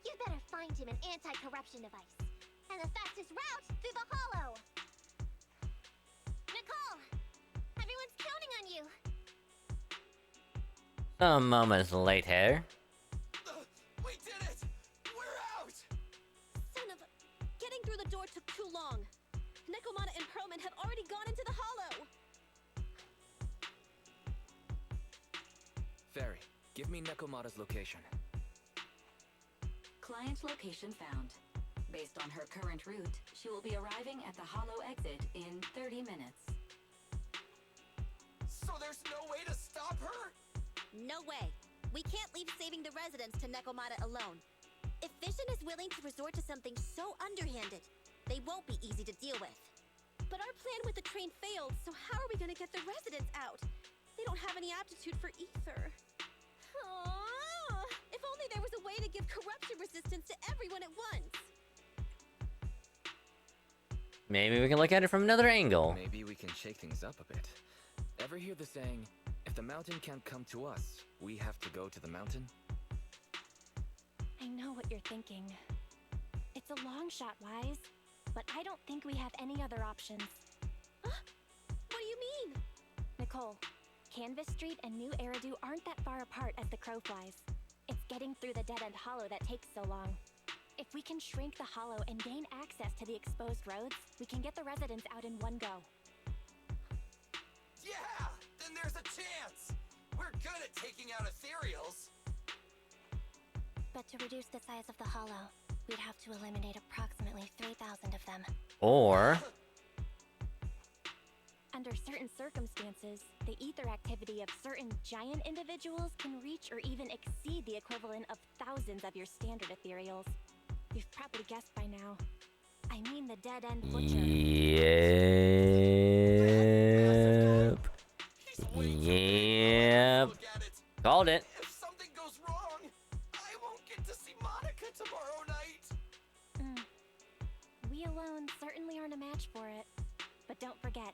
[SPEAKER 21] you better find him an anti-corruption device. And the fastest route through the hollow. Nicole! Everyone's counting on you!
[SPEAKER 5] Some moments later.
[SPEAKER 14] We did it! We're out!
[SPEAKER 8] Son of a... Getting through the door took too long. Nekomata and Perlman have already gone into the hollow.
[SPEAKER 23] Fairy, give me Nekomata's location.
[SPEAKER 3] Client location found. Based on her current route, she will be arriving at the hollow exit in 30 minutes.
[SPEAKER 14] So there's no way to stop her?
[SPEAKER 8] No way. We can't leave saving the residents to Nekomata alone. If Vision is willing to resort to something so underhanded, they won't be easy to deal with. But our plan with the train failed, so how are we gonna get the residents out? They don't have any aptitude for ether. Aww. If only there was a way to give corruption resistance to everyone at once.
[SPEAKER 5] Maybe we can look at it from another angle.
[SPEAKER 23] Maybe we can shake things up a bit. Ever hear the saying, if the mountain can't come to us, we have to go to the mountain?
[SPEAKER 1] I know what you're thinking. It's a long shot, Wise, but I don't think we have any other options.
[SPEAKER 8] Huh? What do you mean?
[SPEAKER 1] Nicole, Canvas Street and New Eridu aren't that far apart as the crow flies. It's getting through the dead-end hollow that takes so long. If we can shrink the hollow and gain access to the exposed roads, we can get the residents out in one go.
[SPEAKER 14] Yeah! Then there's a chance! We're good at taking out ethereals!
[SPEAKER 7] But to reduce the size of the hollow, we'd have to eliminate approximately 3,000 of them.
[SPEAKER 5] Or...
[SPEAKER 1] Under certain circumstances, the ether activity of certain giant individuals can reach or even exceed the equivalent of thousands of your standard ethereals. You've probably guessed by now. I mean the dead-end butcher.
[SPEAKER 5] Yep. Called it.
[SPEAKER 14] If something goes wrong, I won't get to see Monica tomorrow night!
[SPEAKER 1] We alone certainly aren't a match for it. But don't forget,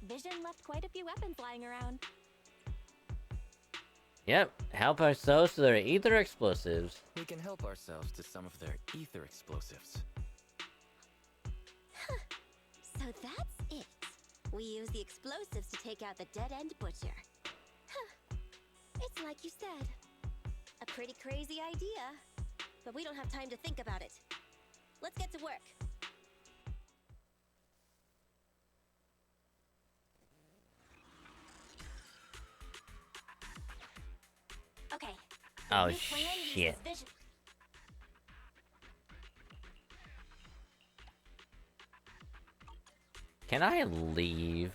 [SPEAKER 1] Vision left quite a few weapons lying around.
[SPEAKER 5] Yep, help ourselves to their ether explosives.
[SPEAKER 23] We can help ourselves to some of their ether explosives.
[SPEAKER 8] So that's it. We use the explosives to take out the dead-end butcher. Huh. It's like you said. A pretty crazy idea. But we don't have time to think about it. Let's get to work.
[SPEAKER 7] Okay.
[SPEAKER 5] Oh,
[SPEAKER 7] New plan uses
[SPEAKER 5] shit.
[SPEAKER 7] vision.
[SPEAKER 5] Can I leave?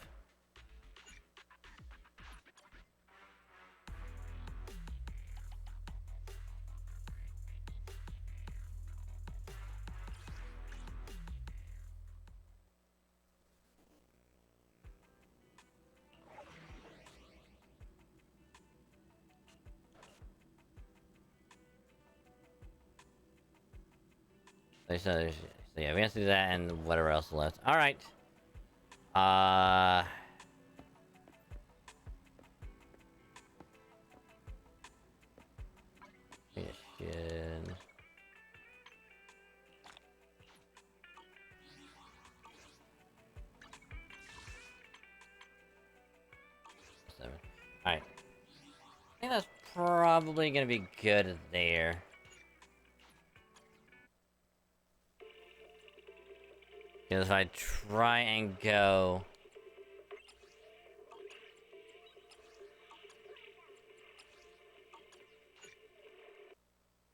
[SPEAKER 5] So yeah, we have to do that and whatever else left. All right. Mission. Seven. All right. I think that's probably gonna be good there. Because if I try and go...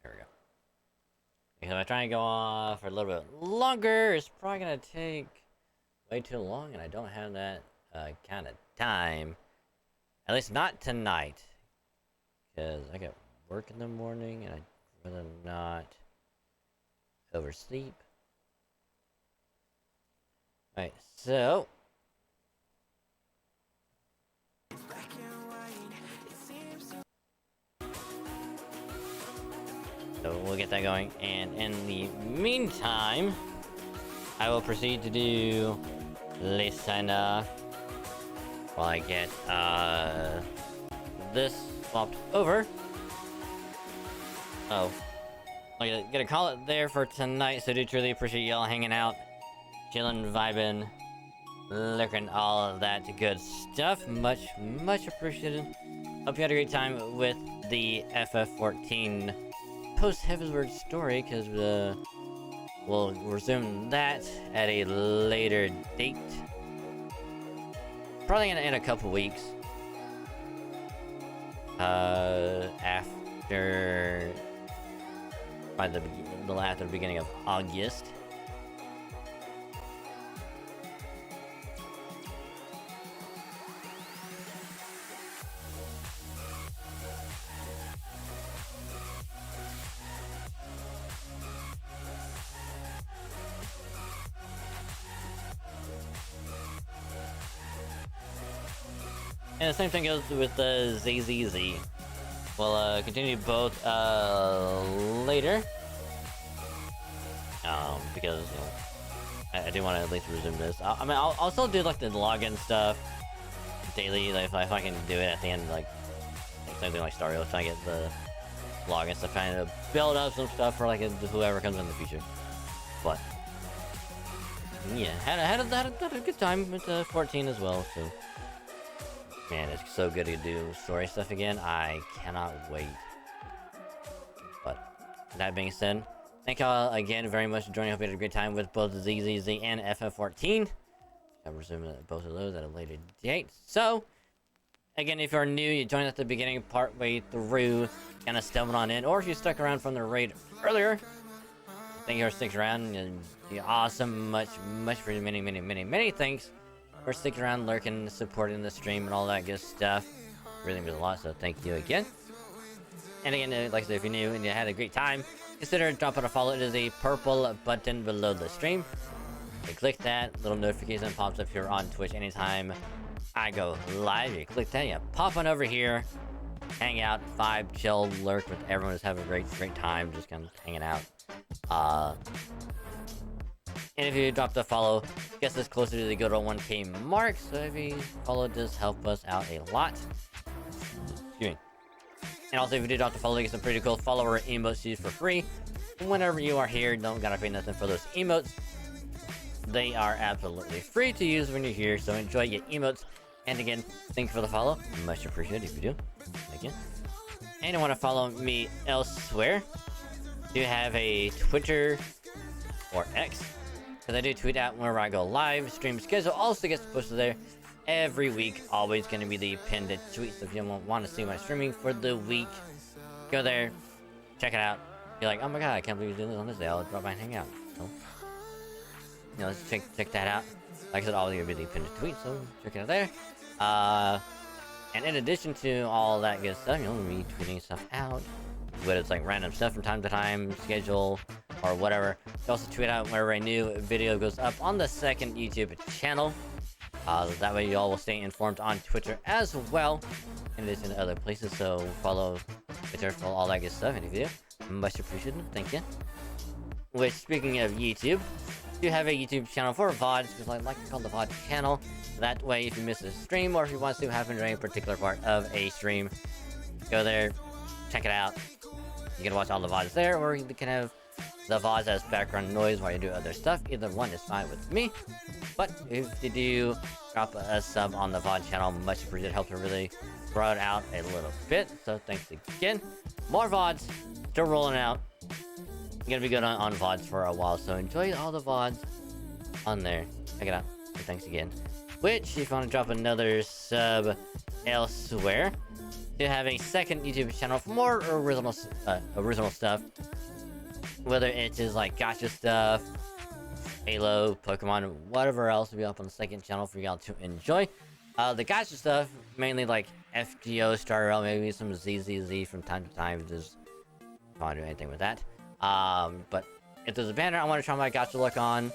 [SPEAKER 5] There we go. Because if I try and go off for a little bit longer, it's probably going to take way too long, and I don't have that kind of time. At least not tonight. Because I got work in the morning, and I'd rather not oversleep. Alright, so we'll get that going, and in the meantime, I will proceed to do listen while I get this swapped over. Oh, I'm gonna call it there for tonight. So I do truly appreciate y'all hanging out, chilling, vibing, lurking, all of that good stuff. Much appreciated. Hope you had a great time with the FF14 Post-Heavensward story, because we'll resume that at a later date. Probably in a couple weeks. After... by the beginning of August. And the same thing goes with the ZZZ. We'll continue both later. Because you know, I do want to at least resume this. I mean, I'll still do like the login stuff daily, like, if I can do it at the end, like something like Stario, trying to get the login stuff, trying to build up some stuff for like whoever comes in the future. But yeah, had a good time with 14 as well. So man, it's so good to do story stuff again. I cannot wait. But that being said, thank y'all again very much for joining. Hope you had a great time with both ZZZ and FF14. I'm resuming both of those at a later date. So, again, if you're new, you joined at the beginning, partway through, kind of stumbled on in, or if you stuck around from the raid earlier, thank you for sticking around. You'd be awesome. Much for many thanks for sticking around, lurking, supporting the stream, and all that good stuff. Really means a lot, so thank you again. And again, like I said, if you're new and you had a great time, consider dropping a follow. It is a purple button below the stream. You click that, little notification pops up here on Twitch anytime I go live. You click that, you pop on over here, hang out, vibe, chill, lurk with everyone, just have a great time, just kind of hanging out. And if you drop the follow, gets us closer to the good old 1K mark. So if you follow, does help us out a lot. Excuse me. And also, if you do drop the follow, you get some pretty cool follower emotes to use for free. Whenever you are here, don't gotta pay nothing for those emotes. They are absolutely free to use when you're here, so enjoy your emotes. And again, thank you for the follow. Much appreciated if you do. Thank you. And you want to follow me elsewhere? Do you have a Twitter or X? Because I do tweet out whenever I go live. Stream schedule also gets posted there every week. Always going to be the pinned tweet. So if you want to see my streaming for the week, go there, check it out. You're like, oh my god, I can't believe you're doing this on this day. I'll drop by and hang out. So, you know, let's check that out. Like I said, always going to be the pinned tweet. So check it out there. And in addition to all that good stuff, you'll be tweeting stuff out. Whether it's like random stuff from time to time, schedule, or whatever. You also tweet out whenever a new video goes up on the second YouTube channel. That way you all will stay informed on Twitter as well, in addition to other places. So follow Twitter for all that good stuff. And if you do, much appreciated. Thank you. Which, speaking of YouTube, do have a YouTube channel for VODs, because I like to call the VOD channel. That way, if you miss a stream, or if you want to see what happened during a particular part of a stream, go there, check it out. You can watch all the VODs there, or you can have the VODs as background noise while you do other stuff. Either one is fine with me. But if you do drop a sub on the VOD channel, much appreciated. Helps to really grow it out a little bit. So thanks again. More VODs still rolling out. Gonna be good on VODs for a while. So enjoy all the VODs on there. Check it out. So thanks again. Which, if you want to drop another sub elsewhere, to have a second YouTube channel for more original stuff. Whether it is like gacha stuff, Halo, Pokemon, whatever else will be up on the second channel for y'all to enjoy. The gacha stuff, mainly like FGO, Star Rail, maybe some ZZZ from time to time. Just if I want to do anything with that. But if there's a banner I want to try my gacha luck on,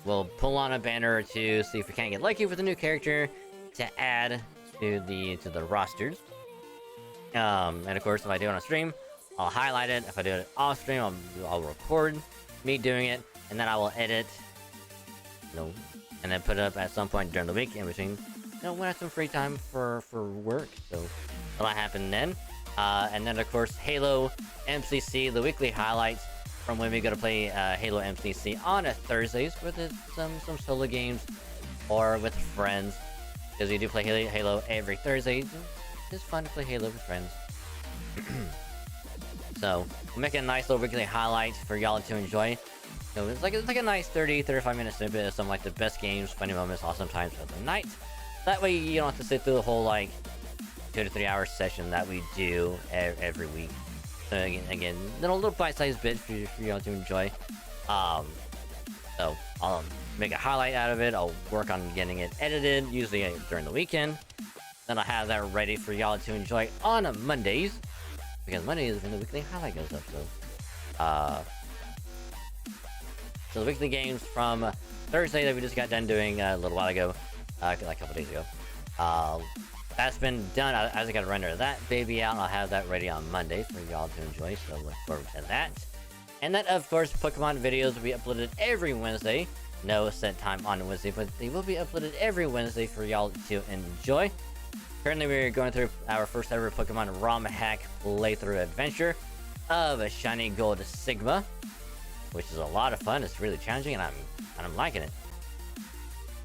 [SPEAKER 5] we'll pull on a banner or two, see if we can't get lucky with a new character to add to the rosters. And of course, if I do it on stream, I'll highlight it. If I do it off stream, I'll record me doing it, and then I will edit, and then put it up at some point during the week in between, when I have some free time for work. So that'll happen then. And then of course, Halo MCC, the weekly highlights from when we go to play Halo MCC on Thursdays with some solo games or with friends, because we do play Halo every Thursday. It's fun to play Halo with friends. So we'll make a nice little weekly highlight for y'all to enjoy. It's like a nice 30-35 minute snippet of some like the best games, funny moments, awesome times of the night. That way you don't have to sit through the whole like 2 to 3 hour session that we do every week. So again, little bite-sized bit for y'all to enjoy. So I'll make a highlight out of it. I'll work on getting it edited, usually during the weekend. Then I'll have that ready for y'all to enjoy on Mondays, because Monday is when the weekly highlight goes up. So the weekly games from Thursday that we just got done doing a little while ago, like a couple days ago. That's been done. I just got to render that baby out, and I'll have that ready on Monday for y'all to enjoy, so look forward to that. And then, of course, Pokemon videos will be uploaded every Wednesday. No set time on Wednesday, but they will be uploaded every Wednesday for y'all to enjoy. Currently, we're going through our first ever Pokemon ROM hack playthrough adventure of a Shiny Gold Sigma, which is a lot of fun. It's really challenging, and I'm liking it.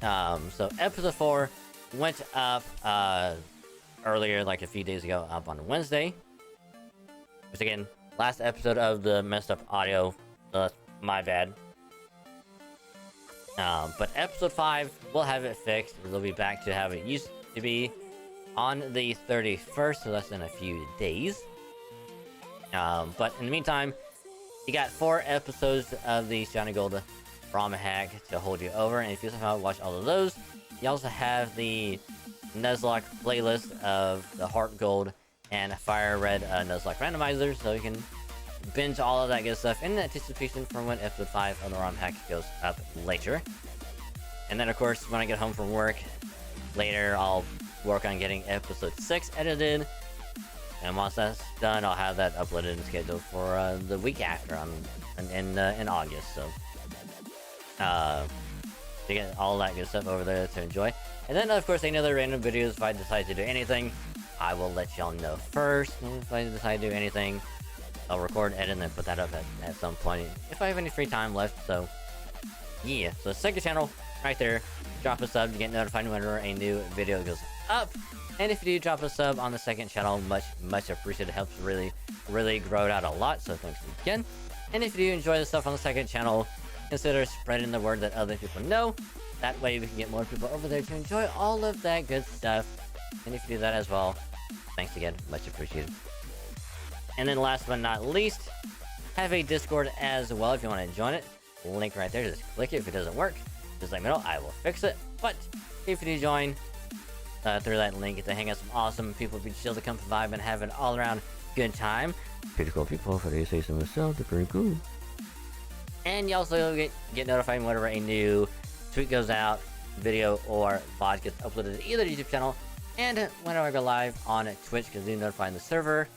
[SPEAKER 5] So episode 4 went up earlier, like a few days ago, up on Wednesday. Which again, last episode of the messed up audio. My bad. But episode 5, we'll have it fixed. We'll be back to how it used to be on the 31st, so that's in a few days. But in the meantime, you got 4 episodes of the Shiny Gold ROM hack to hold you over, and if you somehow watch all of those, you also have the Nuzlocke playlist of the Heart Gold and Fire Red Nuzlocke randomizers, so you can binge all of that good stuff in anticipation for when episode 5 of the ROM hack goes up later. And then of course, when I get home from work later, I'll work on getting episode 6 edited, and once that's done, I'll have that uploaded and scheduled for the week after in August. So to get all that good stuff over there to enjoy. And then of course, any other random videos, if I decide to do anything, I will let y'all know first. And if I decide to do anything, I'll record, edit, and then put that up at some point if I have any free time left. So yeah, so second channel right there. Drop a sub to get notified whenever a new video goes up. And if you do drop a sub on the second channel, much appreciated. It helps really grow it out a lot, so thanks again. And if you do enjoy the stuff on the second channel, consider spreading the word that other people know. That way we can get more people over there to enjoy all of that good stuff. And if you do that as well, thanks again, much appreciated. And then last but not least, have a Discord as well if you want to join it. Link right there, just click it. If it doesn't work, just let me know, I will fix it. But if you do join through that link, get to hang out some awesome people, be chill to come vibe and have an all around good time. Pretty cool people, if I say so myself, they're pretty cool. And you also get notified whenever a new tweet goes out, video or VOD gets uploaded to either YouTube channel, and whenever I go live on Twitch, because you notify the server.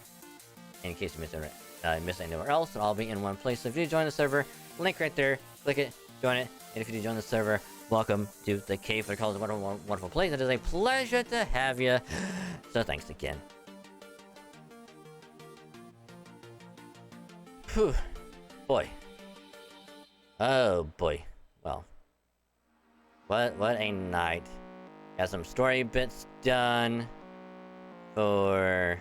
[SPEAKER 5] In case you miss anywhere else, it'll all be in one place. So if you join the server, link right there, click it, join it, and if you do join the server, welcome to the Cave. It calls a wonderful, wonderful place. It is a pleasure to have you. So thanks again. Whew. Boy. Oh boy. Well. What a night. Got some story bits done for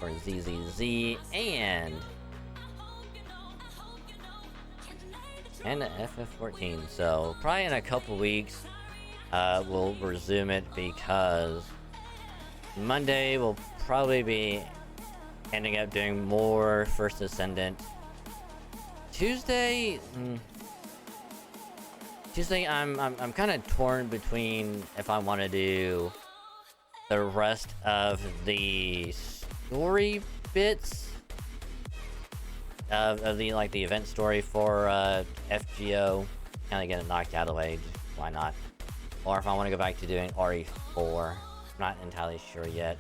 [SPEAKER 5] ZZZ and FF14. So probably in a couple weeks we'll resume it, because Monday we'll probably be ending up doing more First Ascendant. Tuesday I'm kind of torn between if I want to do the rest of the story bits of the the event story for FGO, kind of get it knocked out of the way. Just, why not? Or if I want to go back to doing RE4, I'm not entirely sure yet.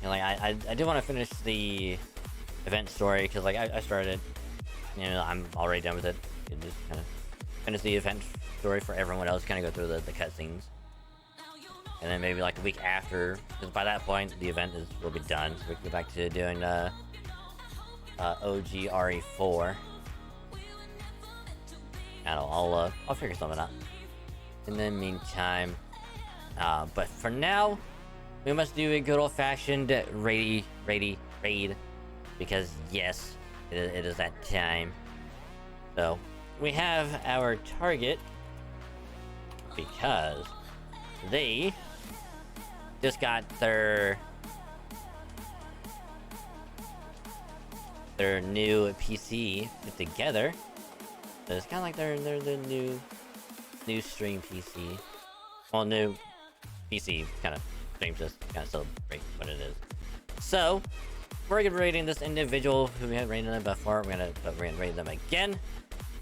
[SPEAKER 5] And I do want to finish the event story because I started, you know, I'm already done with it. You just kind of finish the event story for everyone else, kind of go through the cutscenes. And then maybe like a week after, because by that point the event will be done, so we can go back to doing OG RE4. And I'll figure something out in the meantime. But for now, we must do a good old-fashioned raid, because yes, it is that time. So we have our target because they just got their new PC put together. So it's kind of like their new stream PC. Well, new PC kind of streams, just kind of celebrate what it is. So we're gonna be rating this individual who we haven't rated them before. We're gonna rate them again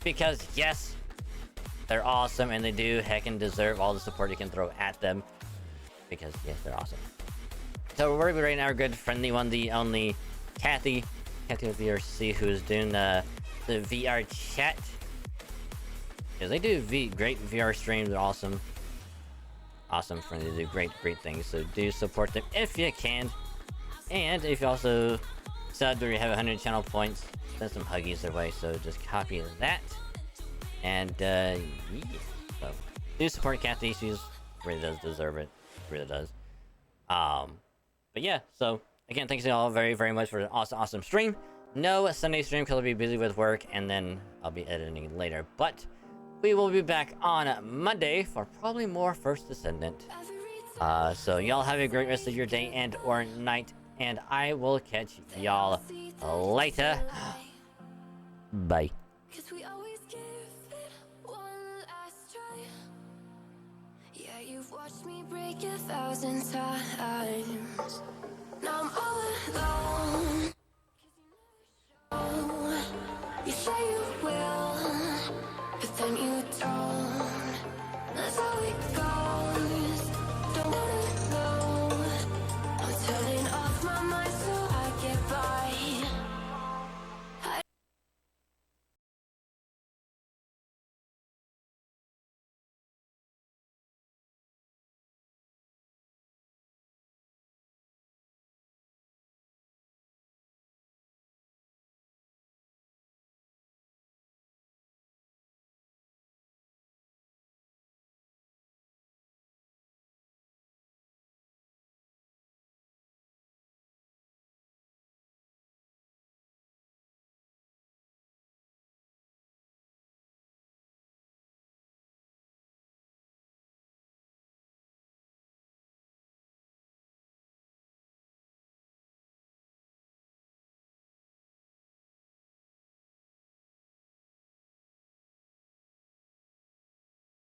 [SPEAKER 5] because yes, they're awesome and they do heckin' deserve all the support you can throw at them. Because yes, they're awesome. So we're gonna be rating our good friendly one, the only Kathy with VRC, who's doing the VR chat. Because they do great VR streams. They're awesome. Awesome friendly. They do great things. So do support them if you can. And if you also subbed or you have 100 channel points, send some huggies their way. So just copy that. And yeah. So do support Kathy. She's really does deserve it. Really does. But yeah, so again, thanks to you all very much for an awesome stream. No Sunday stream because I'll be busy with work and then I'll be editing later, but we will be back on Monday for probably more First Descendant. So y'all have a great rest of your day and or night, and I will catch y'all later. Bye.
[SPEAKER 19] You've watched me break 1,000 times. Now I'm all alone.